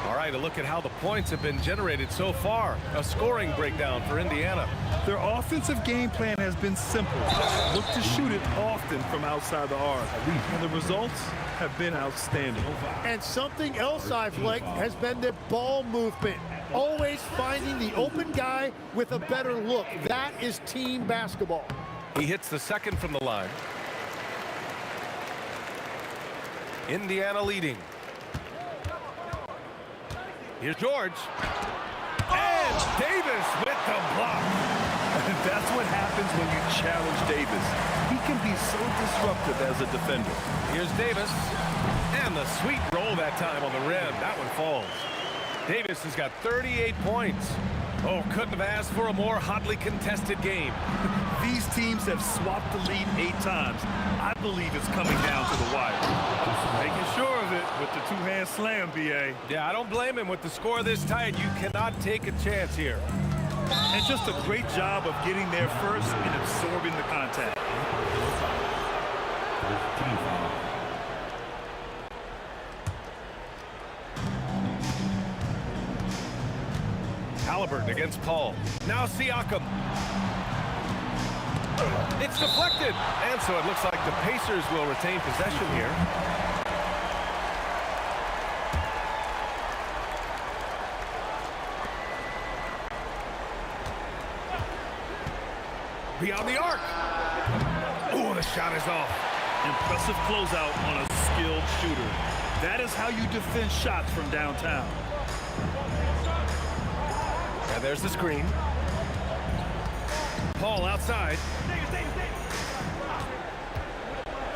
All right, a look at how the points have been generated so far. A scoring breakdown for Indiana. Their offensive game plan has been simple. Look to shoot it often from outside the arc. And the results have been outstanding. And something else I've liked has been the ball movement. Always finding the open guy with a better look. That is team basketball. He hits the second from the line. Indiana leading. Here's George. And Davis with the block. That's what happens when you challenge Davis. He can be so disruptive as a defender. Here's Davis. And the sweet roll that time on the rim. That one falls. Davis has got 38 points. Oh, couldn't have asked for a more hotly contested game. These teams have swapped the lead 8 times. I believe it's coming down to the wire. Making sure of it with the two-hand slam, B.A. Yeah, I don't blame him with the score this tight. You cannot take a chance here. And just a great job of getting there first and absorbing the contact. Halliburton against Paul. Now Siakam. It's deflected. And so it looks like the Pacers will retain possession here. Beyond the arc. Oh, the shot is off. Impressive closeout on a skilled shooter. That is how you defend shots from downtown. And there's the screen. Paul outside.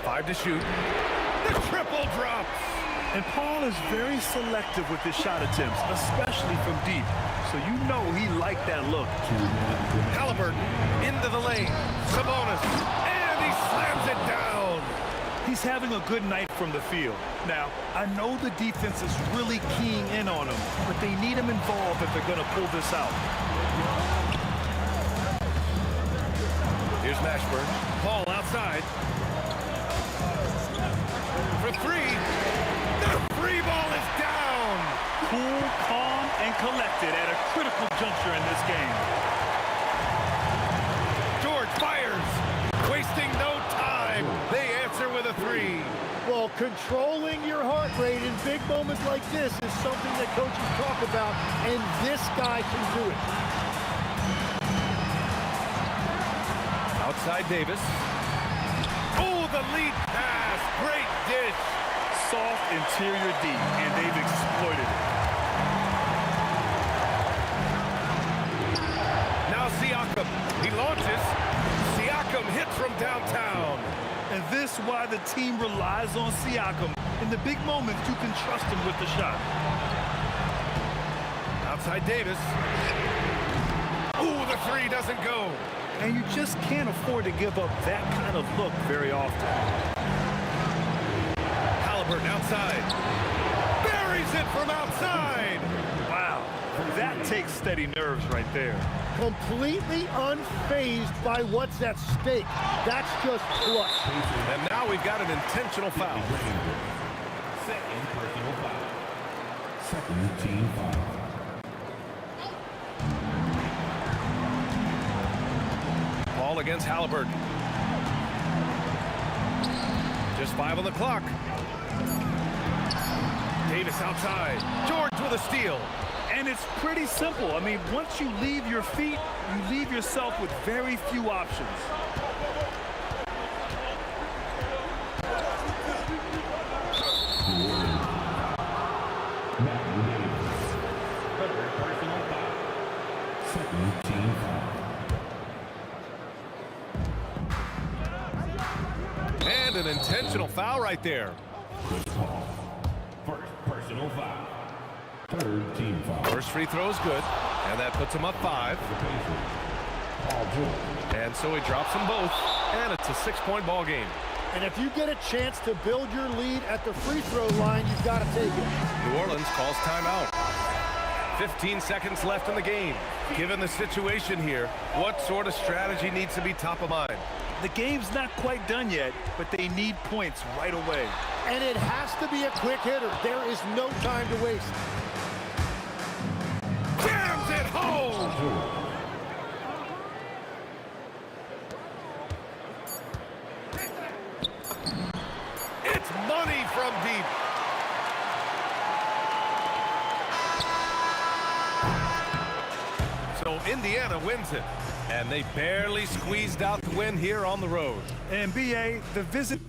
5 to shoot. The triple drops. And Paul is very selective with his shot attempts, especially from deep. So you know he liked that look. Halliburton into the lane. Sabonis. And he slams it down. He's having a good night from the field. Now, I know the defense is really keying in on him, but they need him involved if they're going to pull this out. Here's Mashburn. Paul outside. For 3. The free ball is down. Cool, calm, and collected at a critical juncture in this game. George fires. Wasting no time. They answer with a 3. Well, controlling your heart rate in big moments like this is something that coaches talk about, and this guy can do it. Outside Davis. Oh, the lead pass. Great dish. Soft interior D, and they've exploited it. Now Siakam. He launches. Siakam hits from downtown. And this is why the team relies on Siakam. In the big moments, you can trust him with the shot. Outside Davis. Ooh, the 3 doesn't go. And you just can't afford to give up that kind of look very often. Halliburton outside. Buries it from outside. Wow, that takes steady nerves right there. Completely unfazed by what's at stake. That's just clutch. And now we've got an intentional foul. Second personal foul. Second team foul. Ball against Halliburton. Just 5 on the clock. Davis outside. George with a steal. And it's pretty simple. I mean, once you leave your feet, you leave yourself with very few options. Second team foul. And an intentional foul right there. Chris Paul. First personal foul. Third team foul. First free throw is good, and that puts him up 5. Paul George. And so he drops them both, and it's a 6-point ball game. And if you get a chance to build your lead at the free throw line, you've got to take it. New Orleans calls timeout. 15 seconds left in the game. Given the situation here, what sort of strategy needs to be top of mind? The game's not quite done yet, but they need points right away. And it has to be a quick hitter. There is no time to waste. Jams it home! It's money from deep. So Indiana wins it, and they barely squeezed out the win here on the road. And BA, the visit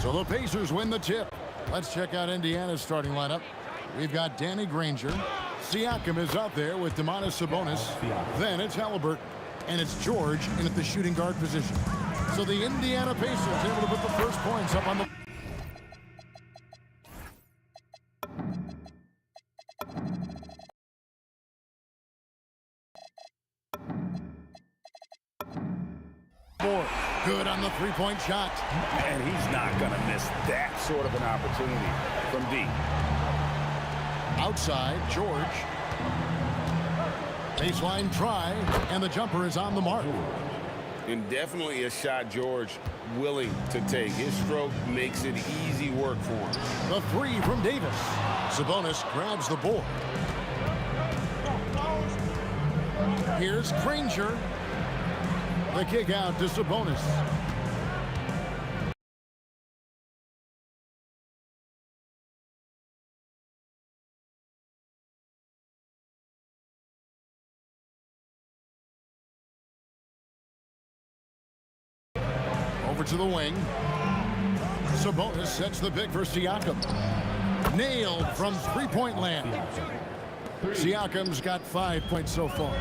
So the Pacers win the tip. Let's check out Indiana's starting lineup. We've got Danny Granger. Siakam is out there with Domantas Sabonis. Then it's Halliburton. And it's George in at the shooting guard position. So the Indiana Pacers able to put the first points up on the board. Good on the three-point shot. And he's not going to miss that sort of an opportunity from deep. Outside, George. Baseline try, and the jumper is on the mark. And definitely a shot George willing to take. His stroke makes it easy work for him. The three from Davis. Sabonis grabs the board. Here's Granger. The kick out to Sabonis. Over to the wing. Sabonis sets the pick for Siakam. Nailed from three-point land. Siakam's got 5 points so far.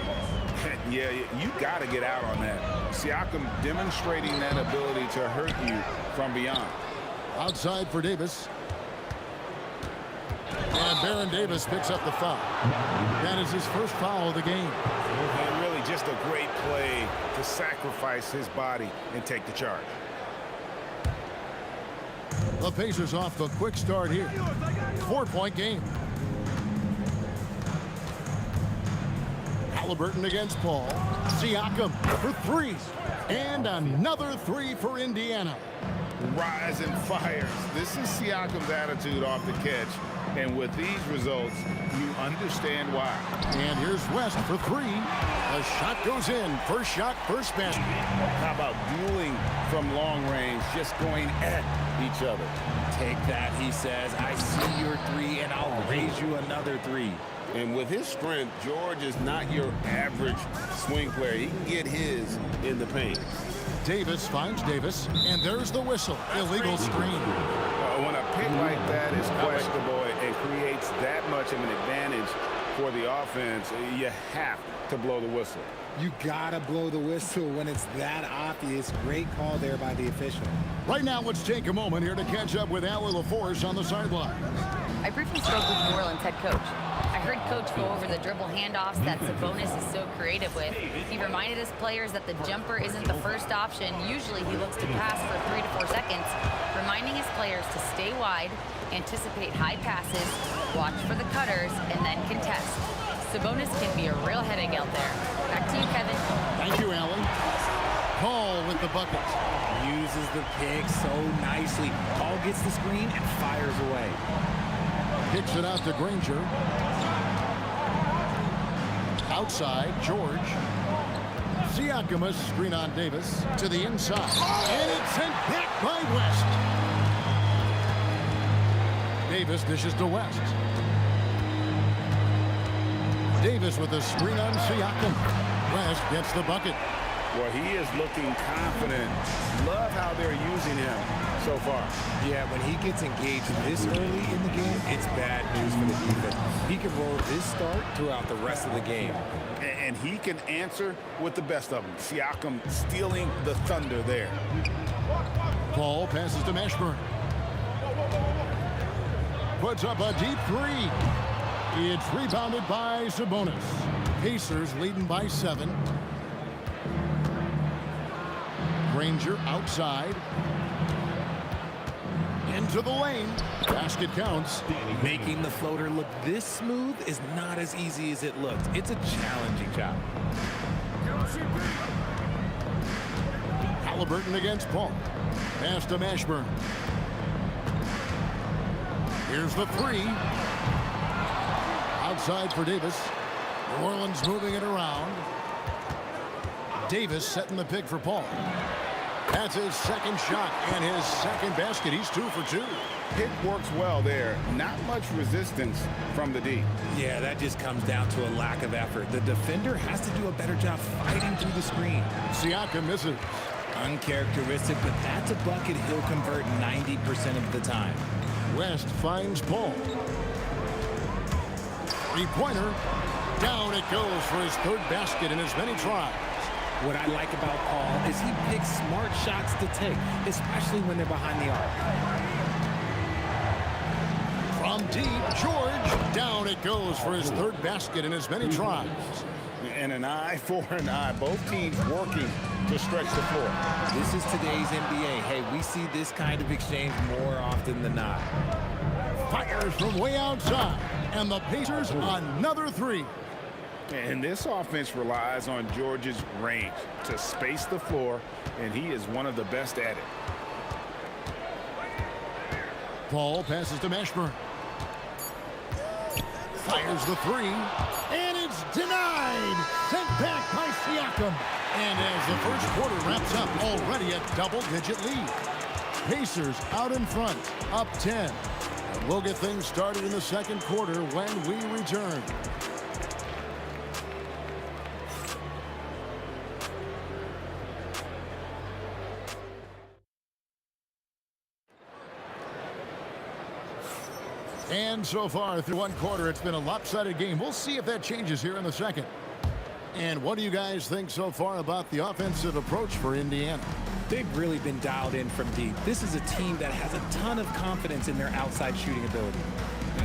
Yeah, you got to get out on that. Siakam demonstrating that ability to hurt you from beyond. Outside for Davis. And Baron Davis picks up the foul. That is his first foul of the game. And really just a great play to sacrifice his body and take the charge. The Pacers off to a quick start here. 4-point game. Halliburton against Paul. Siakam for three. And another three for Indiana. Rise and fires. This is Siakam's attitude off the catch. And with these results, you understand why. And here's West for three. The shot goes in. First shot, first basket. How about dueling from long range, just going at each other? Take that, he says. I see your three, and I'll raise you another three. And with his strength, George is not your average swing player. He can get his in the paint. Davis finds Davis, and there's the whistle. Illegal screen. When a pick like that is questionable and creates that much of an advantage for the offense. You have to blow the whistle. You gotta blow the whistle when it's that obvious. Great call there by the official. Right now, let's take a moment here to catch up with Allie LaForce on the sideline. I briefly spoke with New Orleans head coach. I heard Coach go over the dribble handoffs that Sabonis is so creative with. He reminded his players that the jumper isn't the first option. Usually he looks to pass for 3 to 4 seconds, reminding his players to stay wide, anticipate high passes, watch for the cutters, and then contest. Sabonis can be a real headache out there. Back to you, Kevin. Thank you, Allie. Paul with the bucket. Uses the pick so nicely. Paul gets the screen and fires away. Kicks it out to Granger. Outside, George. Siakam, a screen on Davis to the inside. And it's sent back by West. Davis dishes to West. Davis with a screen on Siakam. West gets the bucket. Well, he is looking confident. Love how they're using him so far. Yeah, when he gets engaged this early in the game, it's bad news for the defense. He can roll this start throughout the rest of the game. And he can answer with the best of them. Siakam stealing the thunder there. Paul passes to Mashburn. Puts up a deep three. It's rebounded by Sabonis. Pacers leading by 7. Granger outside. Into the lane. Basket counts. Making the floater look this smooth is not as easy as it looks. It's a challenging job. Halliburton against Paul. Pass to Mashburn. Here's the 3. Outside for Davis. New Orleans moving it around. Davis setting the pick for Paul. That's his second shot and his second basket. He's 2 for 2. Pick works well there. Not much resistance from the D. Yeah, that just comes down to a lack of effort. The defender has to do a better job fighting through the screen. Siakam misses. Uncharacteristic, but that's a bucket he'll convert 90% of the time. West finds Paul. Three-pointer. Down it goes for his 3rd basket in as many tries. What I like about Paul is he picks smart shots to take, especially when they're behind the arc. From deep, George. Down it goes for his 3rd basket in as many tries. And an eye for an eye. Both teams working to stretch the floor. This is today's NBA. Hey, we see this kind of exchange more often than not. Fires from way outside. And the Pacers another 3. And this offense relies on George's range to space the floor, and he is one of the best at it. Paul passes to Mashburn. Fires the 3. And it's denied. Sent back by Siakam. And as the first quarter wraps up, already a double-digit lead. Pacers out in front, up 10. And we'll get things started in the second quarter when we return. And so far through one quarter, it's been a lopsided game. We'll see if that changes here in the second. And what do you guys think so far about the offensive approach for Indiana? They've really been dialed in from deep. This is a team that has a ton of confidence in their outside shooting ability.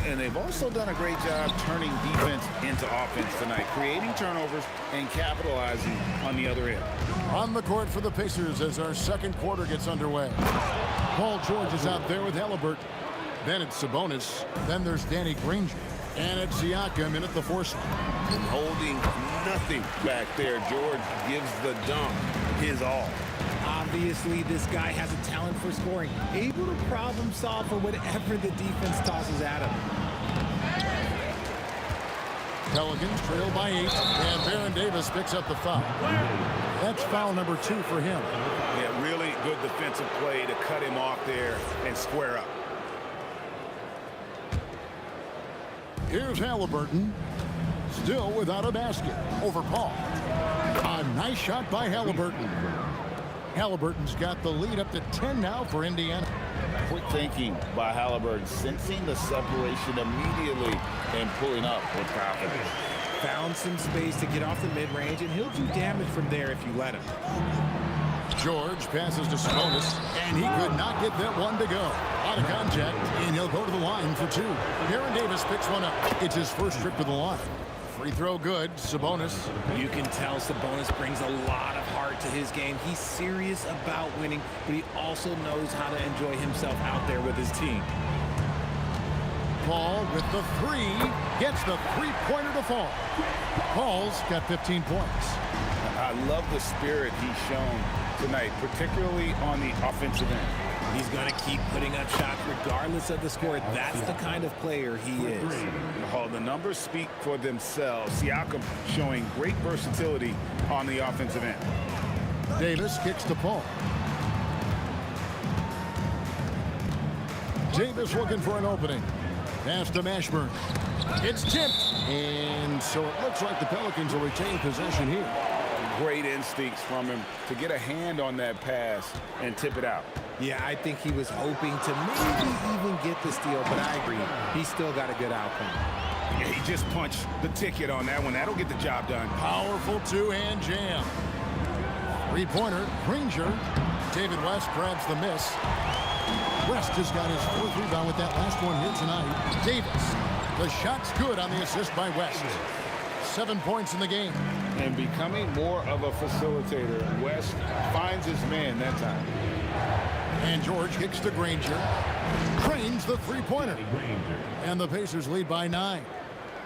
And they've also done a great job turning defense into offense tonight, creating turnovers and capitalizing on the other end. On the court for the Pacers as our second quarter gets underway. Paul George is out there with Halliburton. Then it's Sabonis. Then there's Danny Granger. And it's Siakam in at the 4 slot. And holding nothing back there. George gives the dunk his all. Obviously, this guy has a talent for scoring. Able to problem solve for whatever the defense tosses at him. Pelicans trail by 8. And Baron Davis picks up the foul. That's foul number 2 for him. Yeah, really good defensive play to cut him off there and square up. Here's Halliburton, still without a basket, over Paul. A nice shot by Halliburton. Halliburton's got the lead up to 10 now for Indiana. Quick thinking by Halliburton, sensing the separation immediately and pulling up with confidence. Found some space to get off the mid-range, and he'll do damage from there if you let him. George passes to Sabonis, and he could not get that one to go. Out of contact, and he'll go to the line for two. Aaron Davis picks one up. It's his first trip to the line. Free throw good. Sabonis. You can tell Sabonis brings a lot of heart to his game. He's serious about winning, but he also knows how to enjoy himself out there with his team. Paul with the three. Gets the three-pointer to fall. Paul's got 15 points. I love the spirit he's shown tonight, particularly on the offensive end. He's going to keep putting up shots regardless of the score. That's the kind of player he is. Oh, the numbers speak for themselves. Siakam showing great versatility on the offensive end. Davis kicks to Paul. Davis looking for an opening. Pass to Mashburn. It's tipped. And so it looks like the Pelicans will retain possession here. Great instincts from him to get a hand on that pass and tip it out. Yeah, I think he was hoping to maybe even get the steal, but I agree. He's still got a good outcome. Yeah, he just punched the ticket on that one. That'll get the job done. Powerful two-hand jam. Three-pointer, Granger. David West grabs the miss. West has got his fourth rebound with that last one here tonight. Davis, the shot's good on the assist by West. 7 points in the game. And becoming more of a facilitator, West finds his man that time. And George kicks to Granger. Cranes the three-pointer. And the Pacers lead by 9.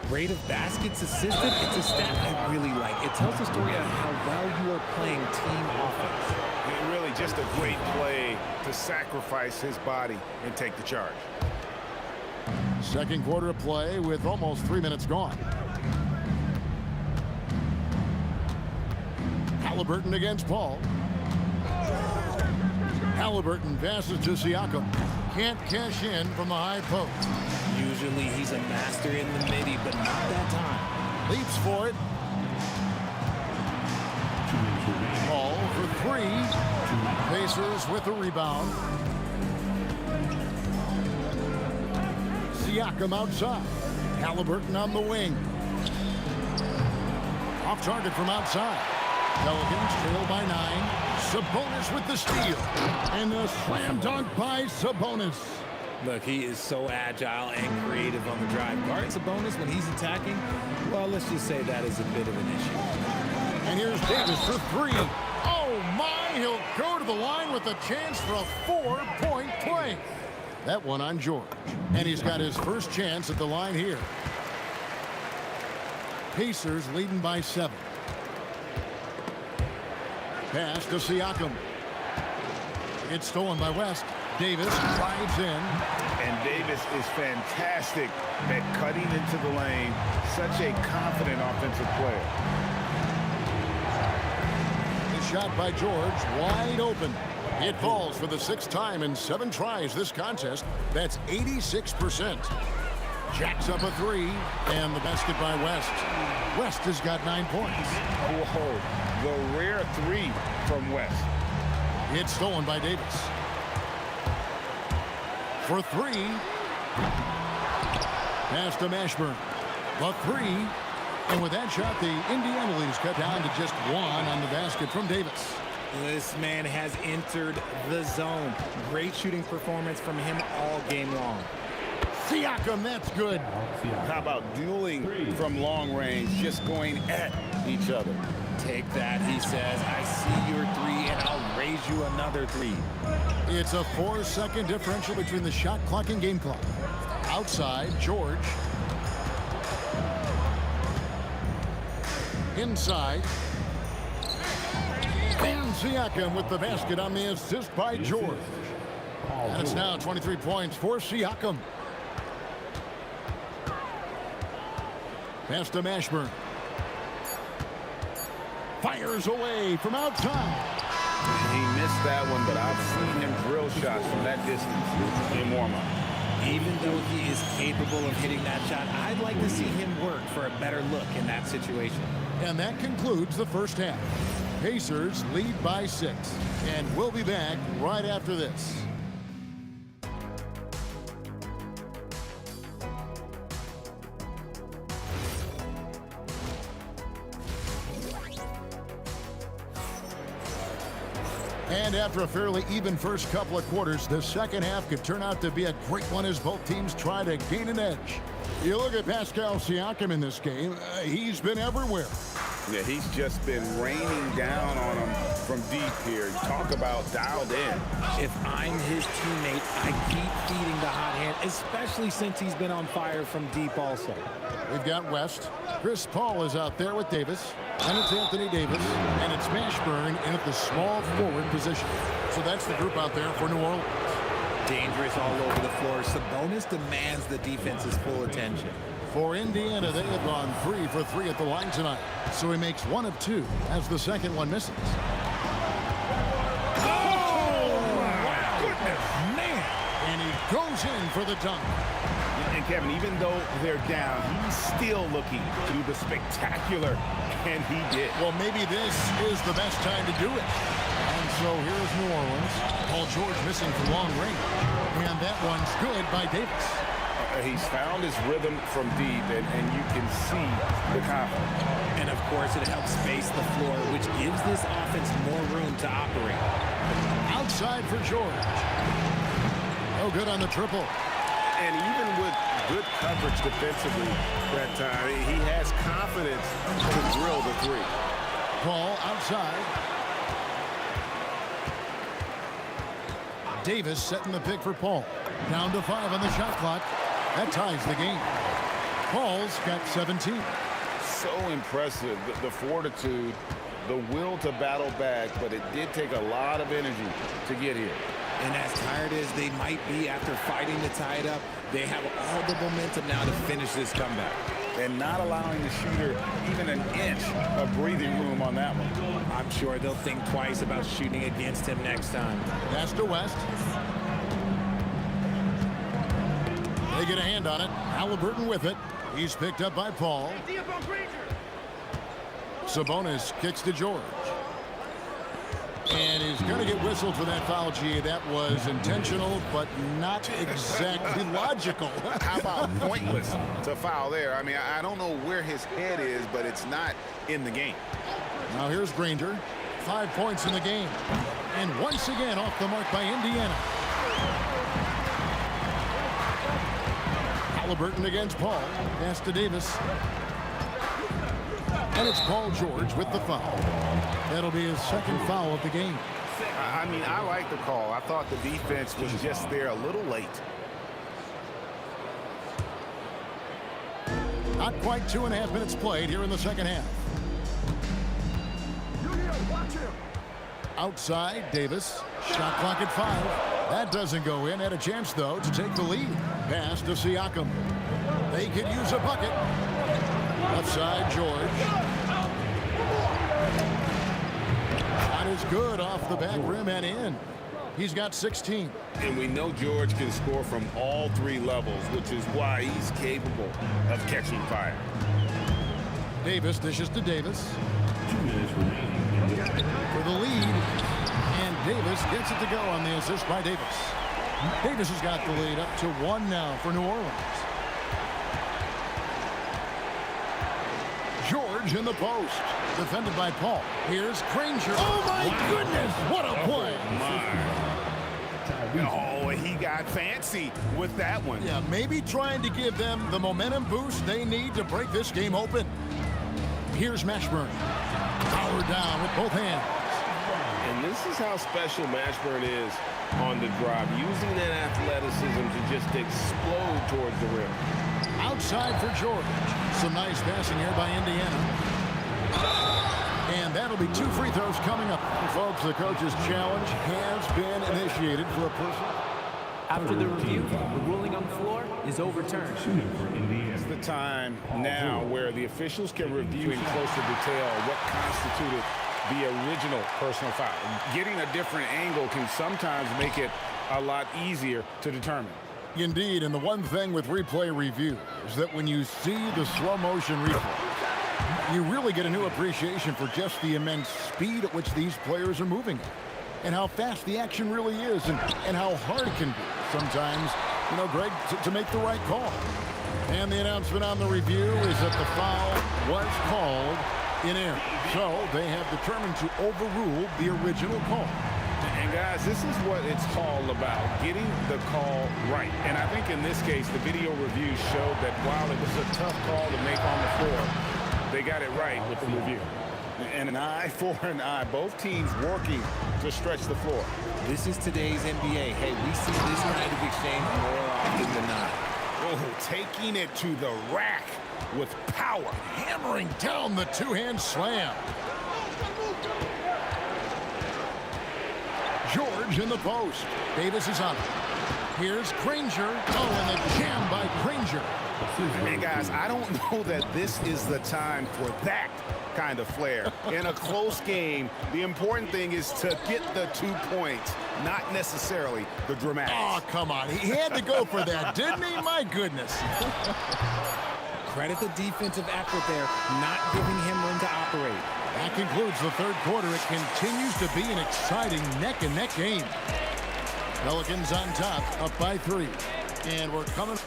Rate of baskets assisted, it's a stat I really like. It tells the story of how well you are playing team offense. And really just a great play to sacrifice his body and take the charge. Second quarter of play with almost 3 minutes gone. Halliburton against Paul. Halliburton passes to Siakam. Can't cash in from the high post. Usually he's a master in the midi, but not that time. Leaps for it. Paul for three. Pacers with the rebound. Siakam outside. Halliburton on the wing. Off target from outside. Pelicans trail by 9. Sabonis with the steal. And the slam dunk by Sabonis. Look, he is so agile and creative on the drive. Guard Sabonis when he's attacking, well, let's just say that is a bit of an issue. And here's Davis for three. Oh, my. He'll go to the line with a chance for a 4-point play. That one on George. And he's got his first chance at the line here. Pacers leading by 7. Pass to Siakam. It's stolen by West. Davis drives in. And Davis is fantastic at cutting into the lane. Such a confident offensive player. The shot by George, wide open. It falls for the 6th time in 7 tries this contest. That's 86%. Jacks up a 3, and the basket by West. West has got 9 points. Whoa, the rare 3 from West. It's stolen by Davis. For 3. Pass to Mashburn. The 3. And with that shot, the Indiana lead is cut down to just 1 on the basket from Davis. This man has entered the zone. Great shooting performance from him all game long. Siakam, that's good. How about dueling from long range, just going at each other? Take that, he says. I see your 3, and I'll raise you another 3. It's a 4-second differential between the shot clock and game clock. Outside, George. Inside. And Siakam with the basket on the assist by George. And it's now 23 points for Siakam. Pass to Mashburn. Fires away from outside. He missed that one, but I've seen him drill shots from that distance in warm-up. Even though he is capable of hitting that shot, I'd like to see him work for a better look in that situation. And that concludes the first half. Pacers lead by 6. And we'll be back right after this. And after a fairly even first couple of quarters, the second half could turn out to be a great one as both teams try to gain an edge. You look at Pascal Siakam in this game, he's been everywhere. Yeah, he's just been raining down on him from deep here. Talk about dialed in. If I'm his teammate, I keep feeding the hot hand, especially since he's been on fire from deep also. We've got West. Chris Paul is out there with Davis. And it's Anthony Davis. And it's Mashburn in at the small forward position. So that's the group out there for New Orleans. Dangerous all over the floor. Sabonis demands the defense's full attention. For Indiana, they have gone 3 for 3 at the line tonight. So he makes 1 of 2 as the second one misses. Oh, my goodness. Man. And he goes in for the dunk. And Kevin, even though they're down, he's still looking to do the spectacular, and he did. Well, maybe this is the best time to do it. And so here's New Orleans. Paul George missing from long range. And that one's good by Davis. He's found his rhythm from deep, and you can see the confidence. And, of course, it helps space the floor, which gives this offense more room to operate. Outside for George. Oh, good on the triple. And even with good coverage defensively that time, he has confidence to drill the three. Paul outside. Davis setting the pick for Paul. Down to 5 on the shot clock. That ties the game. Paul's got 17. So impressive, the fortitude, the will to battle back, but it did take a lot of energy to get here. And as tired as they might be after fighting to tie it up, they have all the momentum now to finish this comeback. And not allowing the shooter even an inch of breathing room on that one. I'm sure they'll think twice about shooting against him next time. Pass to West. They get a hand on it. Halliburton with it. He's picked up by Paul. Sabonis kicks to George. And he's going to get whistled for that foul, G. That was intentional, but not exactly logical. How about pointless to foul there? I mean, I don't know where his head is, but it's not in the game. Now here's Granger. 5 points in the game. And once again off the mark by Indiana. Halliburton against Paul. Pass to Davis. And it's Paul George with the foul. That'll be his second foul of the game. I mean, I like the call. I thought the defense was just there a little late. Not quite 2.5 minutes played here in the second half. Outside, Davis. Shot clock at 5. That doesn't go in. Had a chance, though, to take the lead. Pass to Siakam. They could use a bucket. Left side, George. Shot is good off the back rim and in. He's got 16. And we know George can score from all 3 levels, which is why he's capable of catching fire. Davis dishes to Davis. 2 minutes remaining. For the lead. And Davis gets it to go on the assist by Davis. Davis has got the lead up to 1 now for New Orleans. George in the post. Defended by Paul. Here's Granger. Oh, my goodness. What a play. Oh, he got fancy with that one. Yeah, maybe trying to give them the momentum boost they need to break this game open. Here's Mashburn. Power down with both hands. And this is how special Mashburn is on the drive, using that athleticism to just explode towards the rim. Outside for George. Some nice passing here by Indiana. And that'll be 2 free throws coming up. Folks, the coach's challenge has been initiated for a person. After the review, the ruling on the floor is overturned. It's the time now where the officials can review in closer detail what constituted the original personal foul. Getting a different angle can sometimes make it a lot easier to determine. Indeed, and the one thing with replay review is that when you see the slow motion replay, you really get a new appreciation for just the immense speed at which these players are moving and how fast the action really is and how hard it can be sometimes, you know, Greg, to make the right call. And the announcement on the review is that the foul was called in error. So they have determined to overrule the original call. And guys, this is what it's all about, getting the call right. And I think in this case, the video review showed that while it was a tough call to make on the floor, they got it right with the review. And an eye for an eye. Both teams working to stretch the floor. This is today's NBA. Hey, we see this kind of exchange more often than not. Oh, taking it to the rack with power. Hammering down the two-hand slam. George in the post. Davis is on it. Here's Granger. Oh, and the jam by Granger. And guys, I don't know that this is the time for that kind of flair. In a close game, the important thing is to get the 2 points, not necessarily the dramatics. Oh, come on. He had to go for that, didn't he? My goodness. Credit the defensive effort there, not giving him room to operate. That concludes the third quarter. It continues to be an exciting neck-and-neck game. Pelicans on top, up by 3. And we're coming.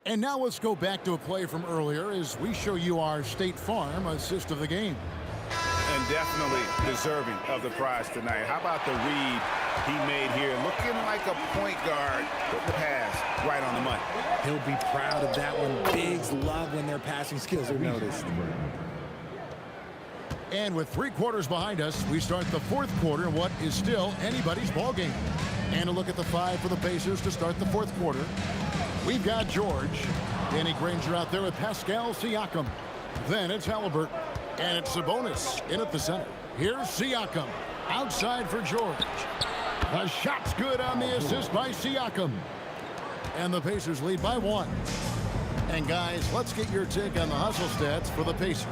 And now let's go back to a play from earlier as we show you our State Farm assist of the game. And definitely deserving of the prize tonight. How about the read he made here? Looking like a point guard. Put the pass right on the money. He'll be proud of that one. Bigs love when their passing skills are noticed. And with 3 quarters behind us, we start the fourth quarter in what is still anybody's ball game. And a look at the 5 for the Pacers to start the fourth quarter. We've got George. Danny Granger out there with Pascal Siakam. Then it's Halliburton. And it's Sabonis in at the center. Here's Siakam. Outside for George. The shot's good on the assist by Siakam. And the Pacers lead by 1. And guys, let's get your take on the hustle stats for the Pacers.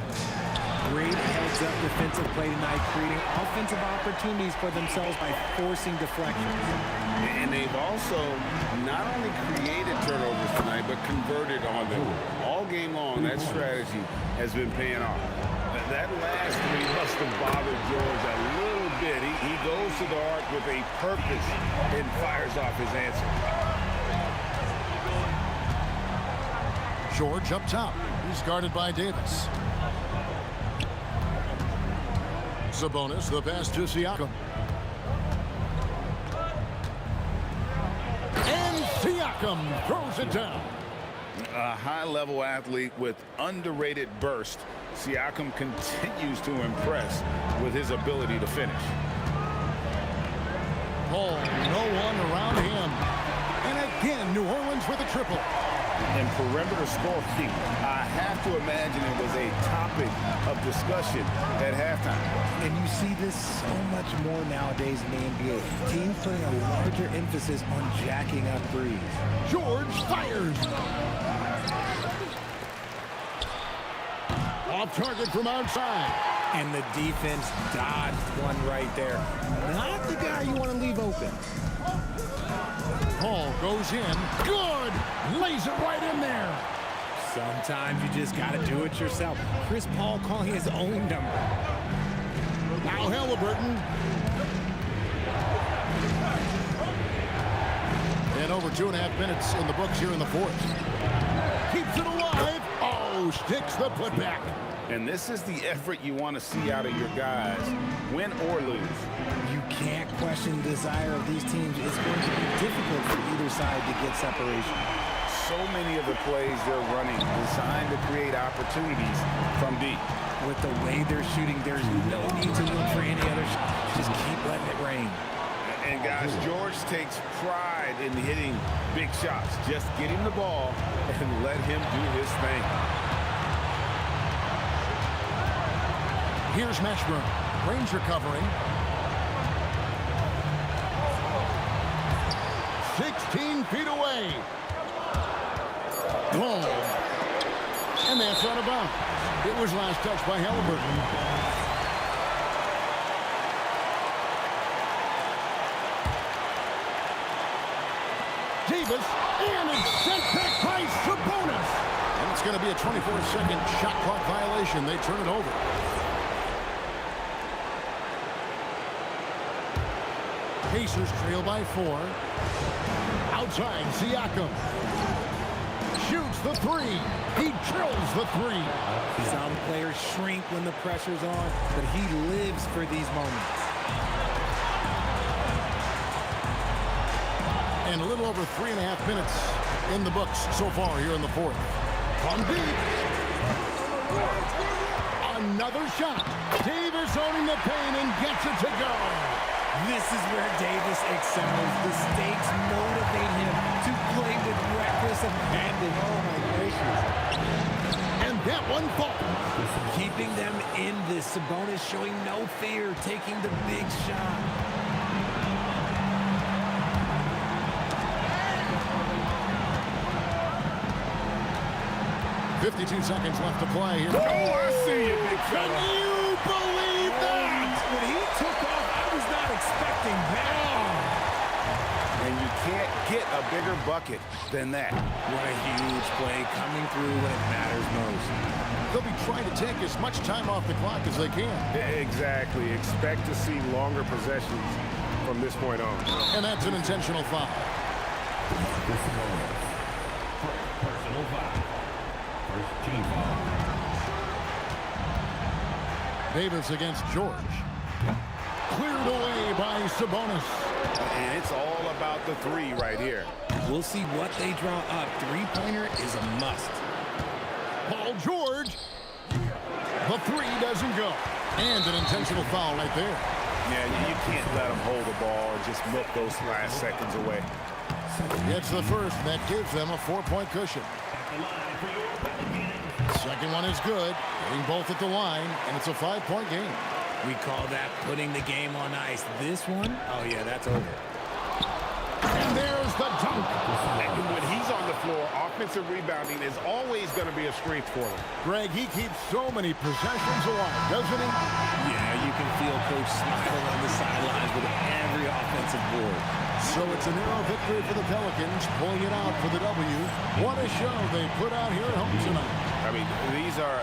Great heads-up defensive play tonight, creating offensive opportunities for themselves by forcing deflections. And they've also not only created turnovers tonight, but converted on them. All game long, that strategy has been paying off. That last 3 must have bothered George a little bit. He goes to the arc with a purpose and fires off his answer. George up top. He's guarded by Davis. Sabonis, the pass to Siakam. And Siakam throws it down. A high-level athlete with underrated burst. Siakam continues to impress with his ability to finish. Paul, no one around him. And again, New Orleans with a triple. And perimeter scoring, I have to imagine it was a topic of discussion at halftime. And you see this so much more nowadays in the NBA. Teams putting a larger emphasis on jacking up threes. George fires. Off target from outside. And the defense dodged one right there. Not the guy you want to leave open. Paul goes in. Good! Lays it right in there. Sometimes you just got to do it yourself. Chris Paul calling his own number. Now Halliburton. And over 2.5 minutes in the books here in the fourth. Keeps it alive. Oh, sticks the putback. And this is the effort you want to see out of your guys, win or lose. You can't question the desire of these teams. It's going to be difficult for either side to get separation. So many of the plays they're running designed to create opportunities from deep. With the way they're shooting, there's no need to look for any other shot. Just keep letting it rain. And guys, George takes pride in hitting big shots. Just get him the ball and let him do his thing. Here's Mashburn. Granger covering. 16 feet away. Whoa. And that's out of bounds. It was last touched by Halliburton. Davis, and it's sent back by Sabonis. And it's going to be a 24-second shot clock violation. They turn it over. Pacers trail by 4. Outside, Siakam. shoots the three. He drills the three. Some players shrink when the pressure's on, but he lives for these moments. And a little over 3.5 minutes in the books so far here in the fourth. From deep. Another shot. Davis owning the paint and gets it to go. This is where Davis excels. The stakes motivate him to play with reckless abandon. Oh, my gracious. And that one falls. Keeping them in this. Sabonis showing no fear, taking the big shot. 52 seconds left to play here. Oh, I see you, big Can fella. you believe that? When he took off, I was not expecting that. And you can't get a bigger bucket than that. What a huge play coming through when it matters most. They'll be trying to take as much time off the clock as they can. Exactly. Expect to see longer possessions from this point on. And that's an intentional foul. Personal foul. First team foul. Davis against George. Cleared away by Sabonis. And it's all about the three right here. We'll see what they draw up. Three-pointer is a must. Paul George. The three doesn't go. And an intentional foul right there. Yeah, you can't let them hold the ball and just milk those last seconds away. Gets the first, and that gives them a 4-point cushion. Second one is good. Getting both at the line, and it's a 5-point game. We call that putting the game on ice. This one, oh yeah, that's over. And there's the dunk. And when he's on the floor, offensive rebounding is always going to be a strength for him. Greg, he keeps so many possessions alive, doesn't he? Yeah, you can feel Coach smiling on the sidelines with every offensive board. So it's a narrow victory for the Pelicans, pulling it out for the W. What a show they put out here at home tonight. I mean, these are...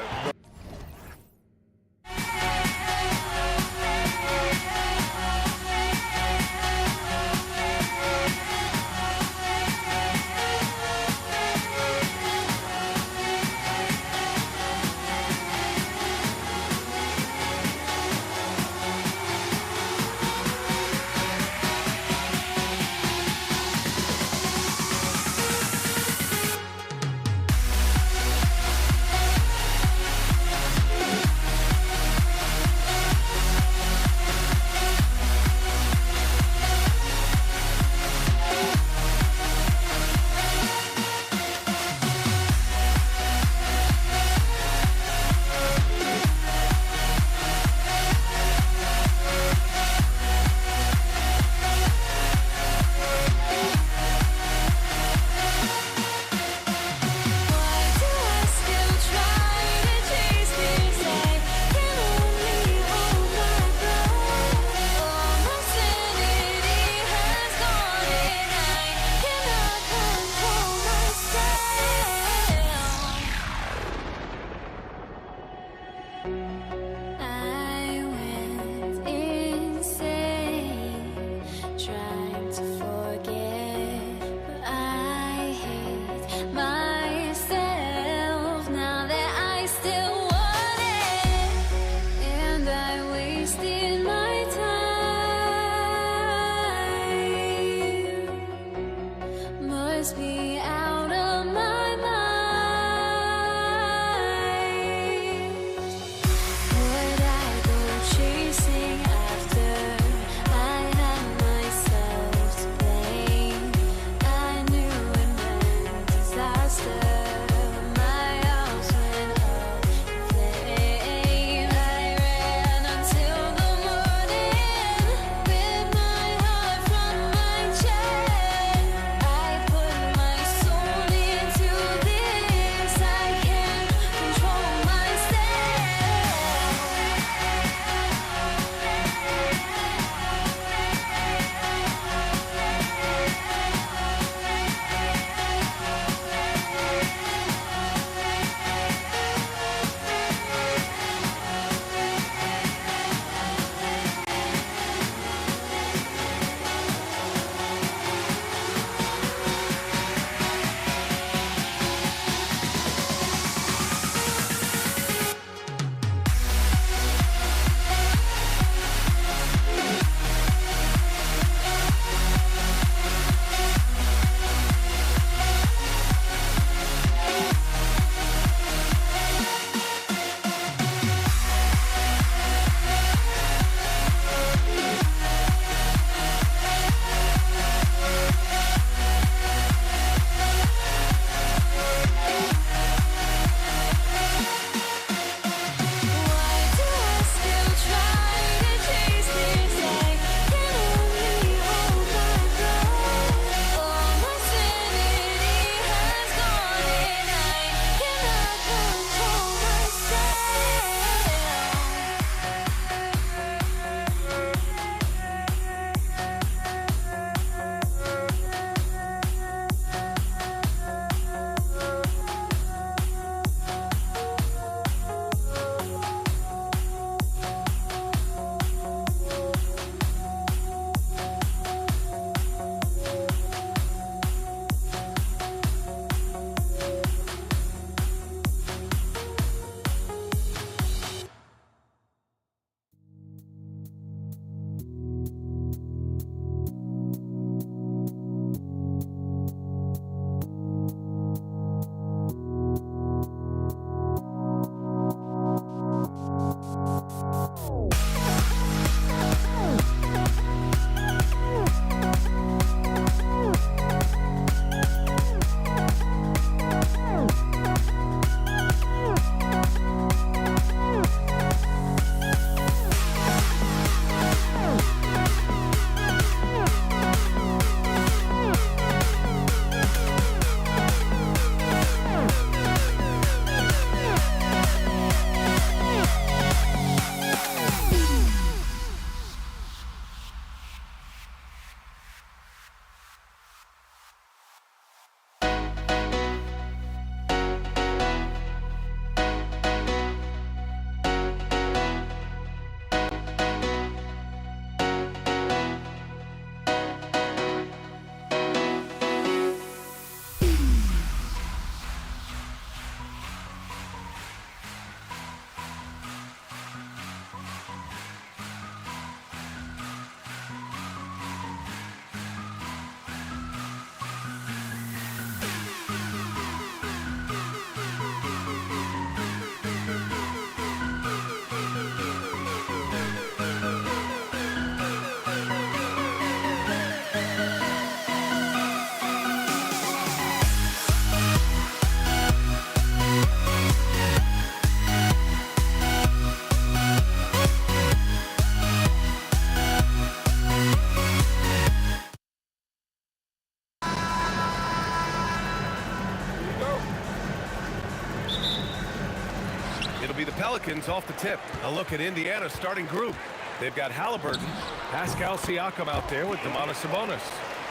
It'll be the Pelicans off the tip. A look at Indiana's starting group. They've got Halliburton, Pascal Siakam out there with Domantas Sabonis.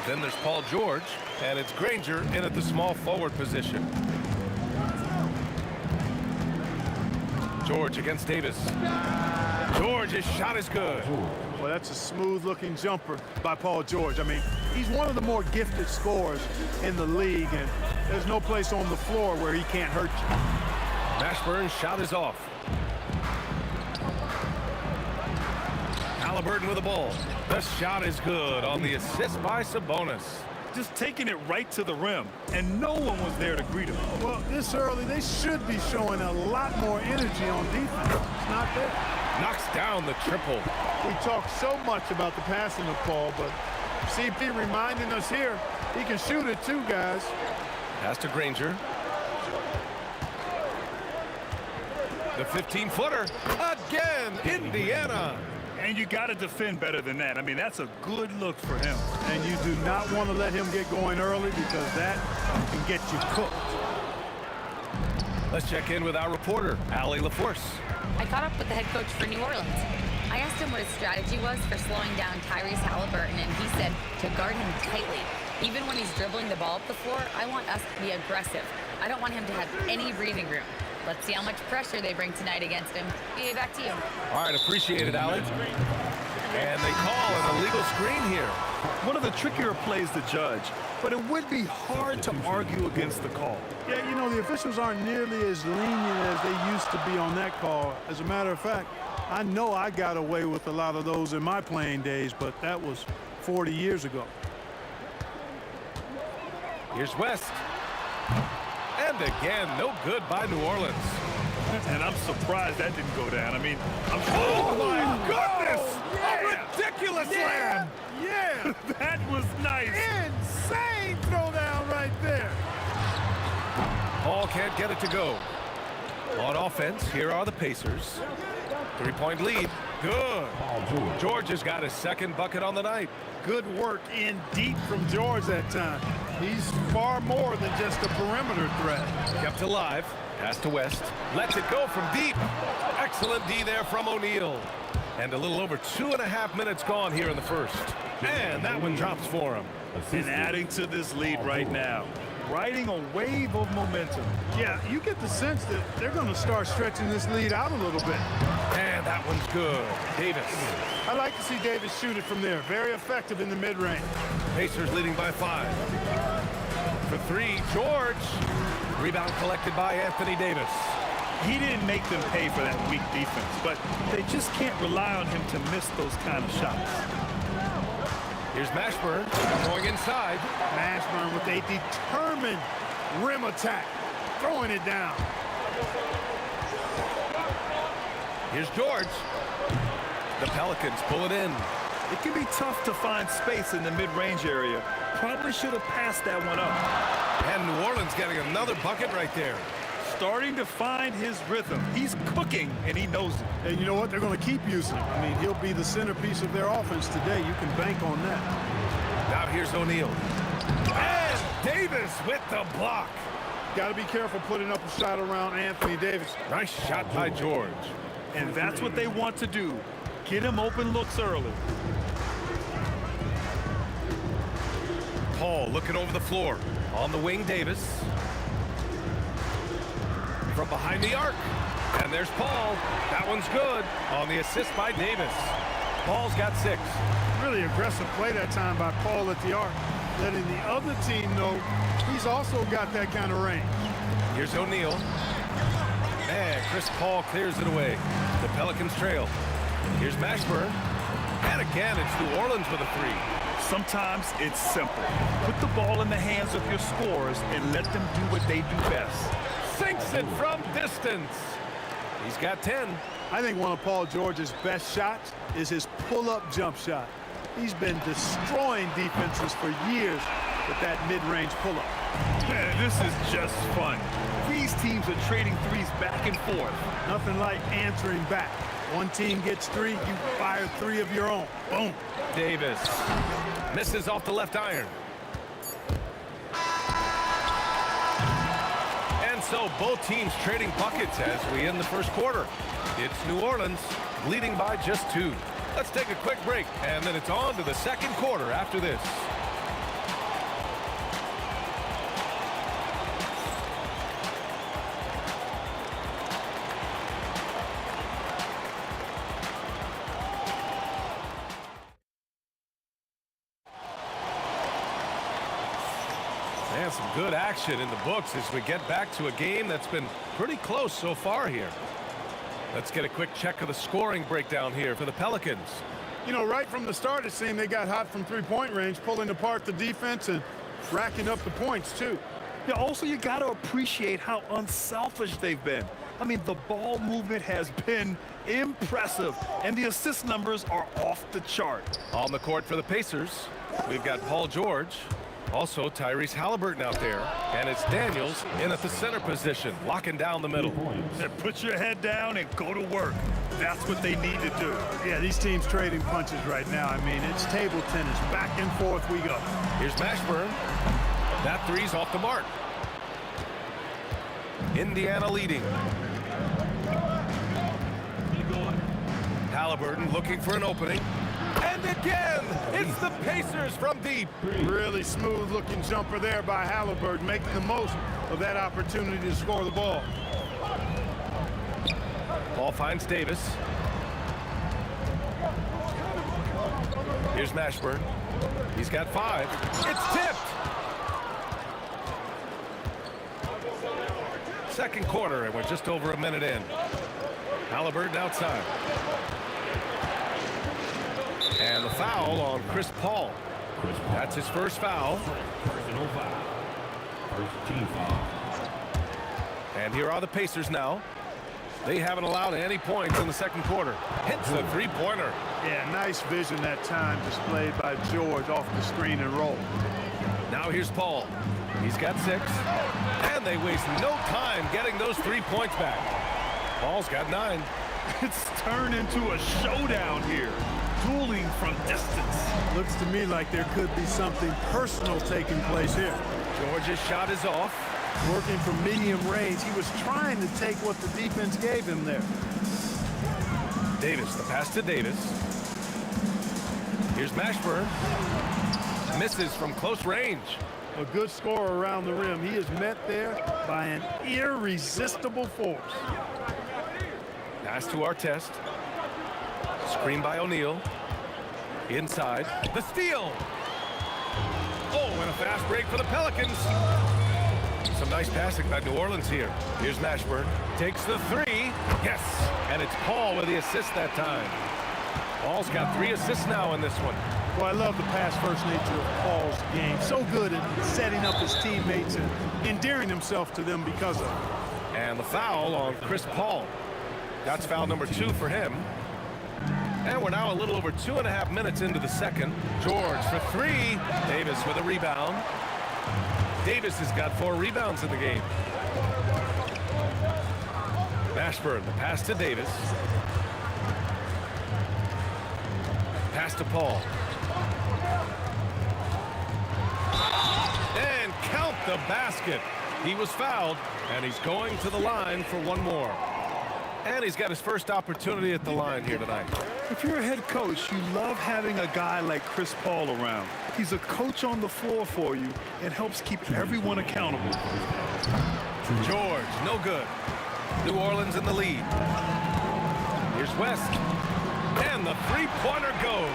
Then there's Paul George, and it's Granger in at the small forward position. George against Davis. George, his shot is good. Well, that's a smooth-looking jumper by Paul George. I mean, he's one of the more gifted scorers in the league, and there's no place on the floor where he can't hurt you. Mashburn's shot is off. Halliburton with the ball. The shot is good on the assist by Sabonis. Just taking it right to the rim, and no one was there to greet him. Well, this early, they should be showing a lot more energy on defense. It's not there. Knocks down the triple. We talk so much about the passing of Paul, but CP reminding us here, he can shoot it too, guys. Pass to Granger. The 15-footer. Again, Indiana. And you got to defend better than that. I mean, that's a good look for him. And you do not want to let him get going early because that can get you cooked. Let's check in with our reporter, Allie LaForce. I caught up with the head coach for New Orleans. I asked him what his strategy was for slowing down Tyrese Halliburton, and he said to guard him tightly. Even when he's dribbling the ball up the floor, I want us to be aggressive. I don't want him to have any breathing room. Let's see how much pressure they bring tonight against him. BA, back to you. All right, appreciate it, Allie. And they call an illegal screen here. One of the trickier plays to judge, but it would be hard to argue against the call. Yeah, you know, the officials aren't nearly as lenient as they used to be on that call. As a matter of fact, I know I got away with a lot of those in my playing days, but that was 40 years ago. Here's West. And again, no good by New Orleans. And I'm surprised that didn't go down. I mean, oh my goodness! A ridiculous slam! Yeah! That was nice. Insane throwdown right there. Paul can't get it to go. On offense, here are the Pacers. 3-point lead. Good. George has got his second bucket on the night. Good work in deep from George that time. He's far more than just a perimeter threat. Kept alive. Pass to West. Lets it go from deep. Excellent D there from O'Neal. And a little over 2.5 minutes gone here in the first. And that one drops for him. And adding to this lead right now. Riding a wave of momentum. Yeah, you get the sense that they're going to start stretching this lead out a little bit. And that one's good. Davis. I like to see Davis shoot it from there. Very effective in the mid-range. Pacers leading by 5. For 3, George. Rebound collected by Anthony Davis. He didn't make them pay for that weak defense, but they just can't rely on him to miss those kind of shots. Here's Mashburn going inside. Mashburn with a determined rim attack, throwing it down. Here's George. The Pelicans pull it in. It can be tough to find space in the mid-range area. Probably should have passed that one up. And New Orleans getting another bucket right there. Starting to find his rhythm. He's cooking, and he knows it. And you know what? They're going to keep using him. I mean, he'll be the centerpiece of their offense today. You can bank on that. Now here's O'Neal. And Davis with the block. Got to be careful putting up a shot around Anthony Davis. Nice shot by George. And that's what they want to do. Get him open looks early. Paul looking over the floor. On the wing, Davis. From behind the arc. And there's Paul. That one's good. On the assist by Davis. Paul's got 6. Really aggressive play that time by Paul at the arc. Letting the other team know he's also got that kind of range. Here's O'Neal. And Chris Paul clears it away. The Pelicans trail. Here's Mashburn. And again, it's New Orleans with a 3. Sometimes it's simple. Put the ball in the hands of your scorers and let them do what they do best. Sinks it from distance. He's got 10. I think one of Paul George's best shots is his pull-up jump shot. He's been destroying defenses for years with that mid-range pull-up. Man, this is just fun. These teams are trading threes back and forth. Nothing like answering back. One team gets 3, you fire 3 of your own. Boom. Davis misses off the left iron. And so both teams trading buckets as we end the first quarter. It's New Orleans leading by just 2. Let's take a quick break, and then it's on to the second quarter after this. And some good action in the books as we get back to a game that's been pretty close so far here. Let's get a quick check of the scoring breakdown here for the Pelicans. You know, right from the start, it seemed they got hot from three-point range, pulling apart the defense and racking up the points, too. Yeah, also, you got to appreciate how unselfish they've been. I mean, the ball movement has been impressive, and the assist numbers are off the chart. On the court for the Pacers, we've got Paul George, also Tyrese Halliburton out there, and it's Daniels in at the center position, locking down the middle. Put your head down and go to work. That's what they need to do. Yeah, these teams trading punches right now. I mean, it's table tennis. Back and forth we go. Here's Mashburn. That three's off the mark. Indiana leading. Halliburton looking for an opening. And again, it's the Pacers from deep. Really smooth-looking jumper there by Halliburton, making the most of that opportunity to score the ball. Ball finds Davis. Here's Mashburn. He's got 5. It's tipped. Second quarter, and we're just over a minute in. Halliburton outside. And the foul on Chris Paul. That's his first foul. Personal foul. First team foul. And here are the Pacers now. They haven't allowed any points in the second quarter. Hits a three-pointer. Yeah, nice vision that time displayed by George off the screen and roll. Now here's Paul. He's got 6. And they waste no time getting those 3 points back. Paul's got 9. It's turned into a showdown here. Dueling from distance. Looks to me like there could be something personal taking place here. George's shot is off. Working from medium range, he was trying to take what the defense gave him there. Davis, the pass to Davis. Here's Mashburn. Misses from close range. A good scorer around the rim. He is met there by an irresistible force. Pass to Artest. Screen by O'Neal. Inside. The steal. Oh, and a fast break for the Pelicans. Some nice passing by New Orleans here. Here's Mashburn. Takes the 3. Yes. And it's Paul with the assist that time. Paul's got 3 assists now in this one. Well, I love the pass-first nature of Paul's game. So good at setting up his teammates and endearing himself to them because of it. And the foul on Chris Paul. That's foul number 2 for him. And we're now a little over 2.5 minutes into the second. George for 3. Davis with a rebound. Davis has got 4 rebounds in the game. Mashburn, the pass to Davis. Pass to Paul. And count the basket. He was fouled, and he's going to the line for one more. And he's got his first opportunity at the line here tonight. If you're a head coach, you love having a guy like Chris Paul around. He's a coach on the floor for you and helps keep everyone accountable. George, no good. New Orleans in the lead. Here's West. And the three-pointer goes.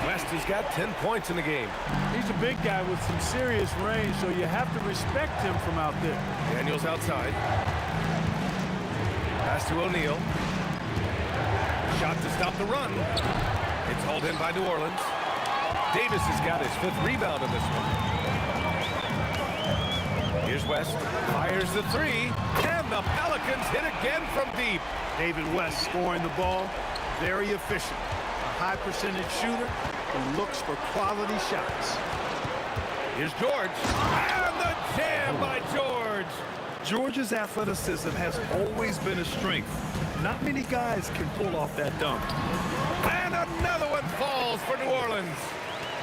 West has got 10 points in the game. He's a big guy with some serious range, so you have to respect him from out there. Daniels outside. Pass to O'Neal. Shot to stop the run. It's hauled in by New Orleans. Davis has got his 5th rebound in this one. Here's West. Fires the 3. And the Pelicans hit again from deep. David West scoring the ball. Very efficient. A high percentage shooter who looks for quality shots. Here's George. And the jam by George. George's athleticism has always been a strength. Not many guys can pull off that dunk. And another one falls for New Orleans.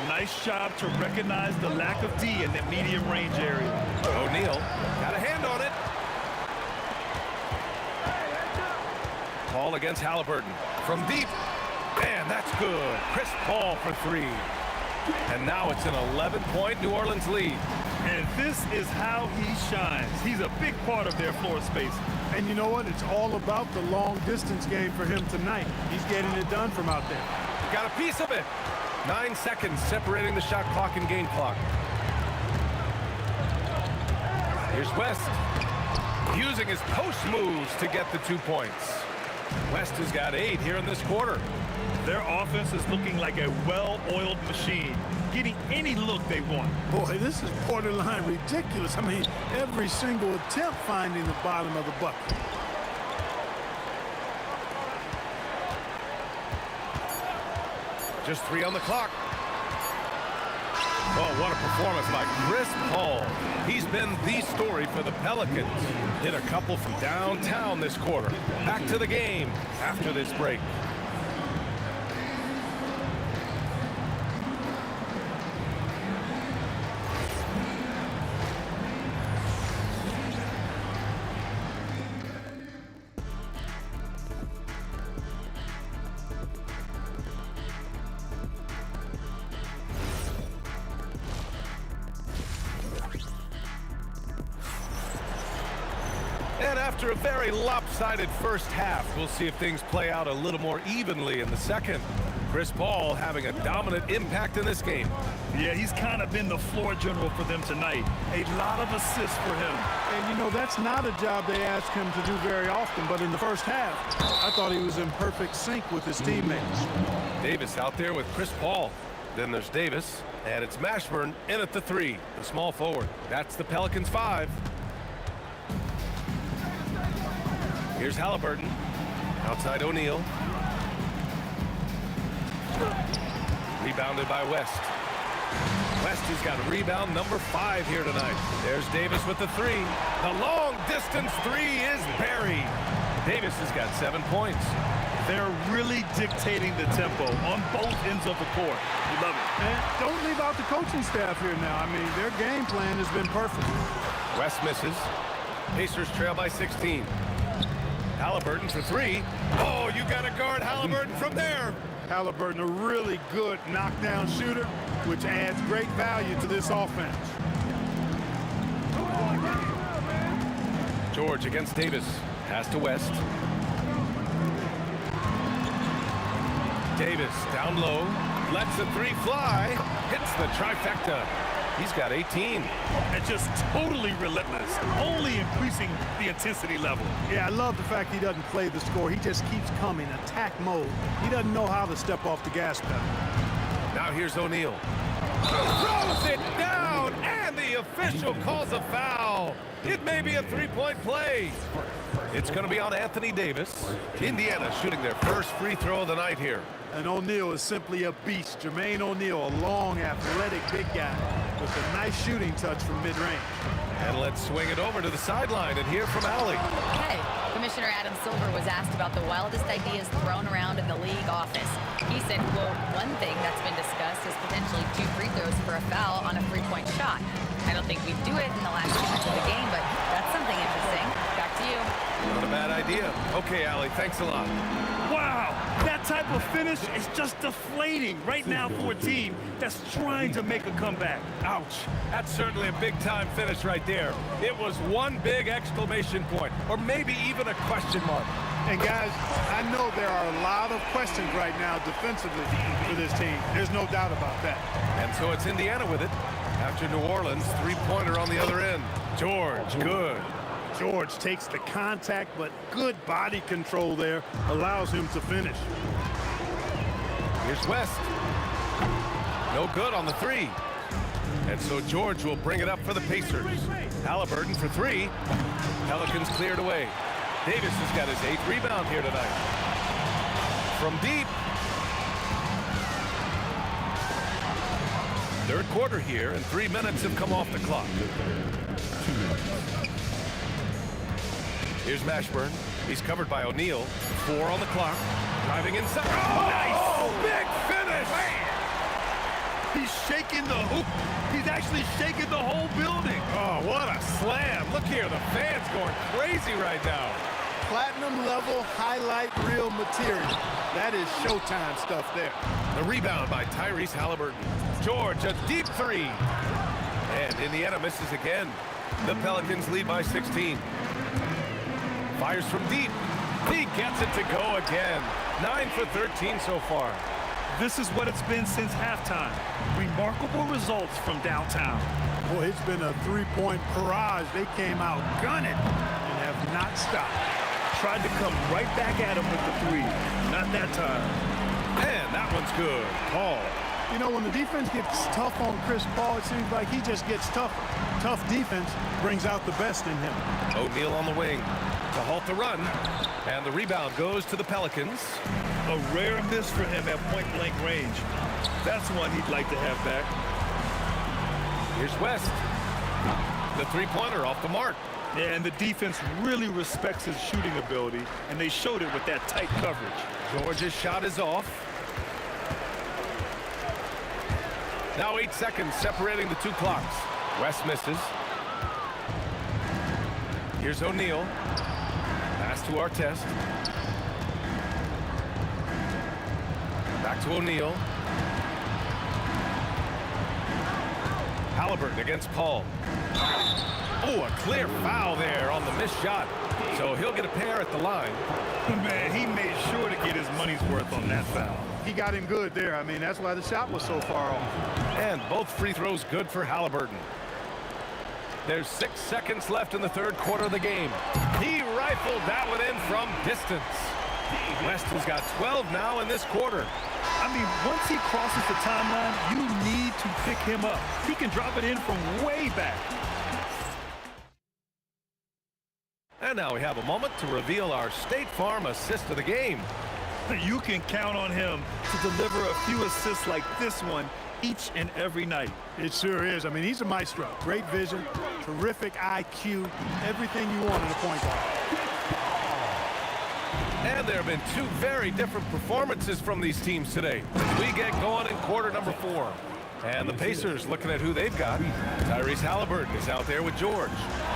Nice job to recognize the lack of D in the medium range area. O'Neal got a hand on it. Paul against Halliburton. From deep. Man, that's good. Chris Paul for three. And now it's an 11-point New Orleans lead. And this is how he shines. He's a big part of their floor space. And you know what? It's all about the long-distance game for him tonight. He's getting it done from out there. Got a piece of it. 9 seconds separating the shot clock and game clock. Here's West. Using his post moves to get the 2 points. West has got 8 here in this quarter. Their offense is looking like a well-oiled machine, getting any look they want. Boy, this is borderline ridiculous. I mean, every single attempt finding the bottom of the bucket. Just 3 on the clock. Oh, what a performance by Chris Paul. He's been the story for the Pelicans. Hit a couple from downtown this quarter. Back to the game after this break. And after a very lopsided first half, we'll see if things play out a little more evenly in the second. Chris Paul having a dominant impact in this game. Yeah, he's kind of been the floor general for them tonight. A lot of assists for him. And, you know, that's not a job they ask him to do very often. But in the first half, I thought he was in perfect sync with his teammates. Davis out there with Chris Paul. Then there's Davis, and it's Mashburn in at the 3, the small forward. That's the Pelicans' 5. Here's Halliburton. Outside O'Neal. Rebounded by West. West has got rebound number 5 here tonight. There's Davis with the 3. The long distance 3 is buried. Davis has got 7 points. They're really dictating the tempo on both ends of the court. You love it. And don't leave out the coaching staff here now. I mean, their game plan has been perfect. West misses. Pacers trail by 16. Halliburton for 3. Oh, you got to guard Halliburton from there. Halliburton, a really good knockdown shooter, which adds great value to this offense. George against Davis. Pass to West. Davis down low. Lets the 3 fly. Hits the trifecta. He's got 18. And just totally relentless, only increasing the intensity level. Yeah, I love the fact he doesn't play the score. He just keeps coming, attack mode. He doesn't know how to step off the gas pedal. Now here's O'Neal. Throws it down, and the official calls a foul. It may be a 3-point play. It's going to be on Anthony Davis. Indiana shooting their first free throw of the night here. And O'Neal is simply a beast. Jermaine O'Neal, a long, athletic, big guy with a nice shooting touch from mid-range. And let's swing it over to the sideline and hear from Allie. Hey, Commissioner Adam Silver was asked about the wildest ideas thrown around in the league office. He said, quote, one thing that's been discussed is potentially 2 free throws for a foul on a 3-point shot. I don't think we'd do it in the last 2 minutes of the game, but that's something interesting. Back to you. Not a bad idea. Okay, Allie, thanks a lot. Wow, that type of finish is just deflating right now for a team that's trying to make a comeback. Ouch. That's certainly a big-time finish right there. It was one big exclamation point, or maybe even a question mark. And guys, I know there are a lot of questions right now defensively for this team. There's no doubt about that. And so it's Indiana with it. After New Orleans, 3-pointer on the other end. George, good. George takes the contact, but good body control there allows him to finish. Here's West. No good on the 3. And so George will bring it up for the Pacers. Halliburton for 3. Pelicans cleared away. Davis has got his 8th rebound here tonight. From deep. Third quarter here, and 3 minutes have come off the clock. Here's Mashburn. He's covered by O'Neal. 4 on the clock. Driving inside. Oh, nice! Big finish! He's shaking the hoop. He's actually shaking the whole building. Oh, what a slam. Look here, the fans going crazy right now. platinum level highlight reel material. That is Showtime stuff there. The rebound by Tyrese Halliburton. George, a deep three. And Indiana misses again. The Pelicans lead by 16. Fires from deep. He gets it to go again. 9 for 13 so far. This is what it's been since halftime. Remarkable results from downtown. Boy, it's been a three-point barrage. They came out gunning and have not stopped. Tried to come right back at him with the three. Not that time. And that one's good. Paul. You know, when the defense gets tough on Chris Paul, it seems like he just gets tougher. Tough defense brings out the best in him. O'Neal on the wing to halt the run. And the rebound goes to the Pelicans. A rare miss for him at point-blank range. That's one he'd like to have back. Here's West. The three-pointer off the mark. Yeah, and the defense really respects his shooting ability, and they showed it with that tight coverage. George's shot is off. Now 8 seconds separating the two clocks. West misses. Here's O'Neal. Pass to Artest. Back to O'Neal. Halliburton against Paul. Oh, a clear foul there on the missed shot. So he'll get a pair at the line. Man, he made sure to get his money's worth on that foul. He got him good there. I mean, that's why the shot was so far off. And both free throws good for Halliburton. There's 6 seconds left in the third quarter of the game. He rifled that one in from distance. West has got 12 now in this quarter. I mean, once he crosses the timeline, you need to pick him up. He can drop it in from way back. And now we have a moment to reveal our State Farm assist of the game. You can count on him to deliver a few assists like this one each and every night. It sure is. I mean, he's a maestro. Great vision, terrific IQ, everything you want in a point guard. And there have been two very different performances from these teams today. We get going in quarter number 4. And the Pacers looking at who they've got. Tyrese Halliburton is out there with George.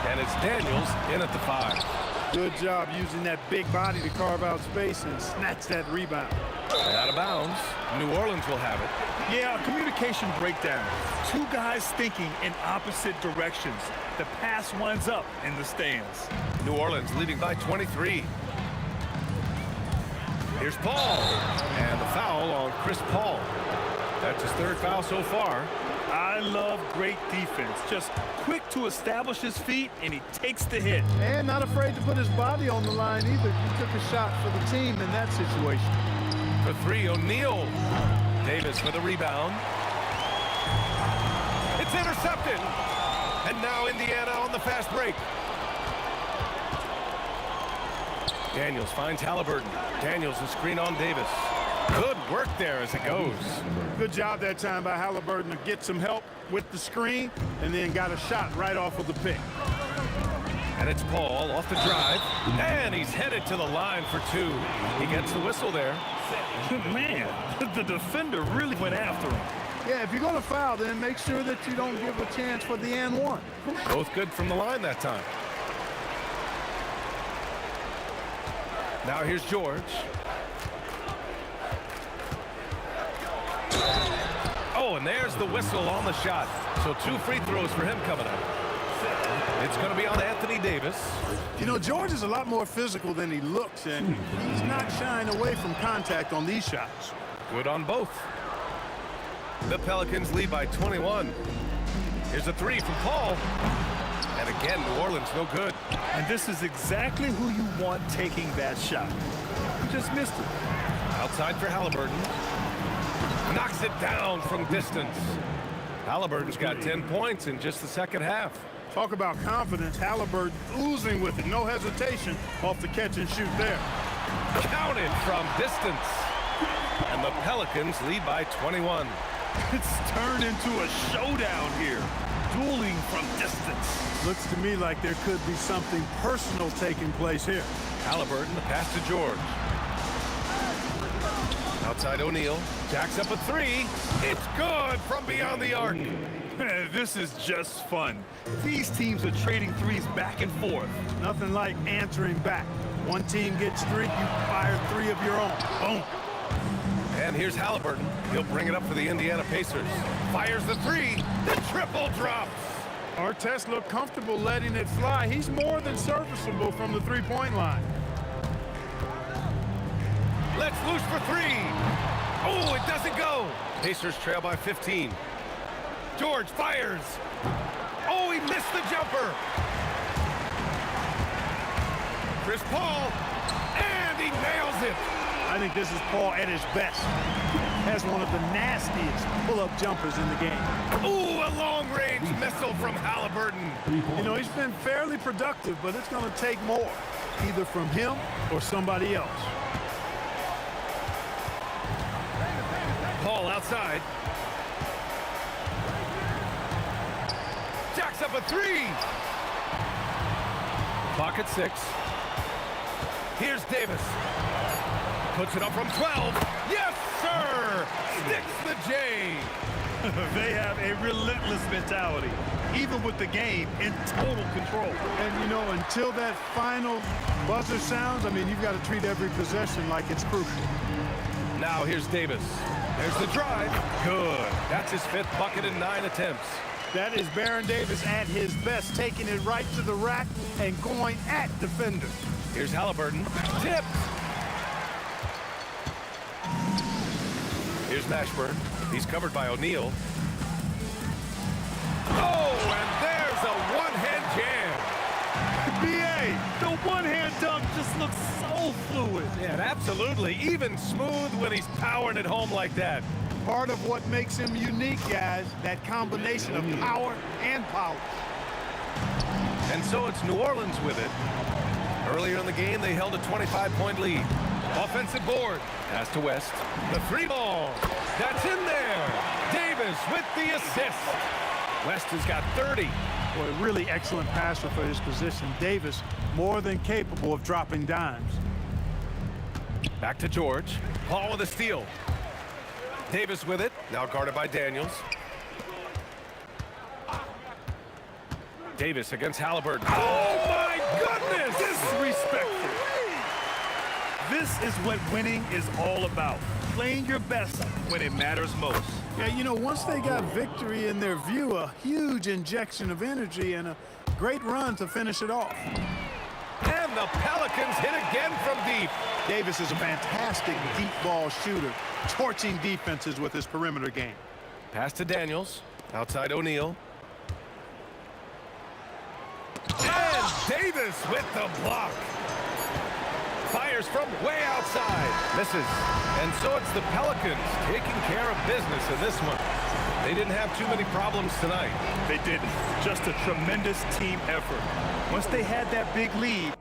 And it's Daniels in at the 5. Good job using that big body to carve out space and snatch that rebound. And out of bounds. New Orleans will have it. Yeah, communication breakdown. Two guys thinking in opposite directions. The pass winds up in the stands. New Orleans leading by 23. Here's Paul. And the foul on Chris Paul. That's his third foul so far. I love great defense. Just quick to establish his feet, and he takes the hit. And not afraid to put his body on the line either. He took a shot for the team in that situation. For 3, O'Neal. Davis for the rebound. It's intercepted. And now Indiana on the fast break. Daniels finds Halliburton. Daniels a screen on Davis. Good work there as it goes. Good job that time by Halliburton to get some help with the screen and then got a shot right off of the pick. And it's Paul off the drive. And he's headed to the line for 2. He gets the whistle there. Man, the defender really went after him. Yeah, if you're going to foul, then make sure that you don't give a chance for the and one. Both good from the line that time. Now here's George. Oh, and there's the whistle on the shot. So 2 free throws for him coming up. It's going to be on Anthony Davis. You know, George is a lot more physical than he looks, and he's not shying away from contact on these shots. Good on both. The Pelicans lead by 21. Here's a 3 from Paul. And again, New Orleans no good. And this is exactly who you want taking that shot. You just missed it. Outside for Halliburton. Knocks it down from distance. Halliburton's got 10 points in just the second half. Talk about confidence. Halliburton oozing with it. No hesitation off the catch and shoot there. Counted from distance. And the Pelicans lead by 21. It's turned into a showdown here. Dueling from distance. Looks to me like there could be something personal taking place here. Halliburton, the pass to George. Outside O'Neal. Jacks up a 3. It's good from beyond the arc. This is just fun. These teams are trading threes back and forth. Nothing like answering back. One team gets 3, you fire 3 of your own. Boom. And here's Halliburton. He'll bring it up for the Indiana Pacers. Fires the 3. The triple drops. Artest looked comfortable letting it fly. He's more than serviceable from the three-point line. Let's loose for 3. Oh, it doesn't go. Pacers trail by 15. George fires. Oh, he missed the jumper. Chris Paul, and he nails it. I think this is Paul at his best. Has one of the nastiest pull-up jumpers in the game. Ooh, a long-range missile from Halliburton. You know, he's been fairly productive, but it's going to take more, either from him or somebody else. Paul outside. Jacks up a 3. Clock at 6. Here's Davis. Puts it up from 12. Yes, sir! Sticks the J. They have a relentless mentality, even with the game in total control. And, you know, until that final buzzer sounds, I mean, you've got to treat every possession like it's crucial. Now here's Davis. There's the drive. Good. That's his 5th bucket in 9 attempts. That is Baron Davis at his best, taking it right to the rack and going at defenders. Here's Halliburton. Tip. Here's Mashburn. He's covered by O'Neal. Oh, and there's a one-hand jam. B.A., the one-hand dunk just looks so fluid. Yeah, absolutely. Even smooth when he's powering it home like that. Part of what makes him unique, guys, that combination of power and polish. And so it's New Orleans with it. Earlier in the game, they held a 25-point lead. Offensive board. Pass to West. The 3 ball. That's in there. Davis with the assist. West has got 30. Boy, really excellent passer for his position. Davis more than capable of dropping dimes. Back to George. Paul with a steal. Davis with it. Now guarded by Daniels. Davis against Halliburton. Oh, my goodness! Disrespectful. This is what winning is all about. Playing your best when it matters most. Yeah, you know, once they got victory in their view, a huge injection of energy and a great run to finish it off. And the Pelicans hit again from deep. Davis is a fantastic deep ball shooter, torching defenses with his perimeter game. Pass to Daniels. Outside O'Neal. And Davis with the block. Fires from way outside. Misses. And so it's the Pelicans taking care of business in this one. They didn't have too many problems tonight. They didn't. Just a tremendous team effort. Once they had that big lead,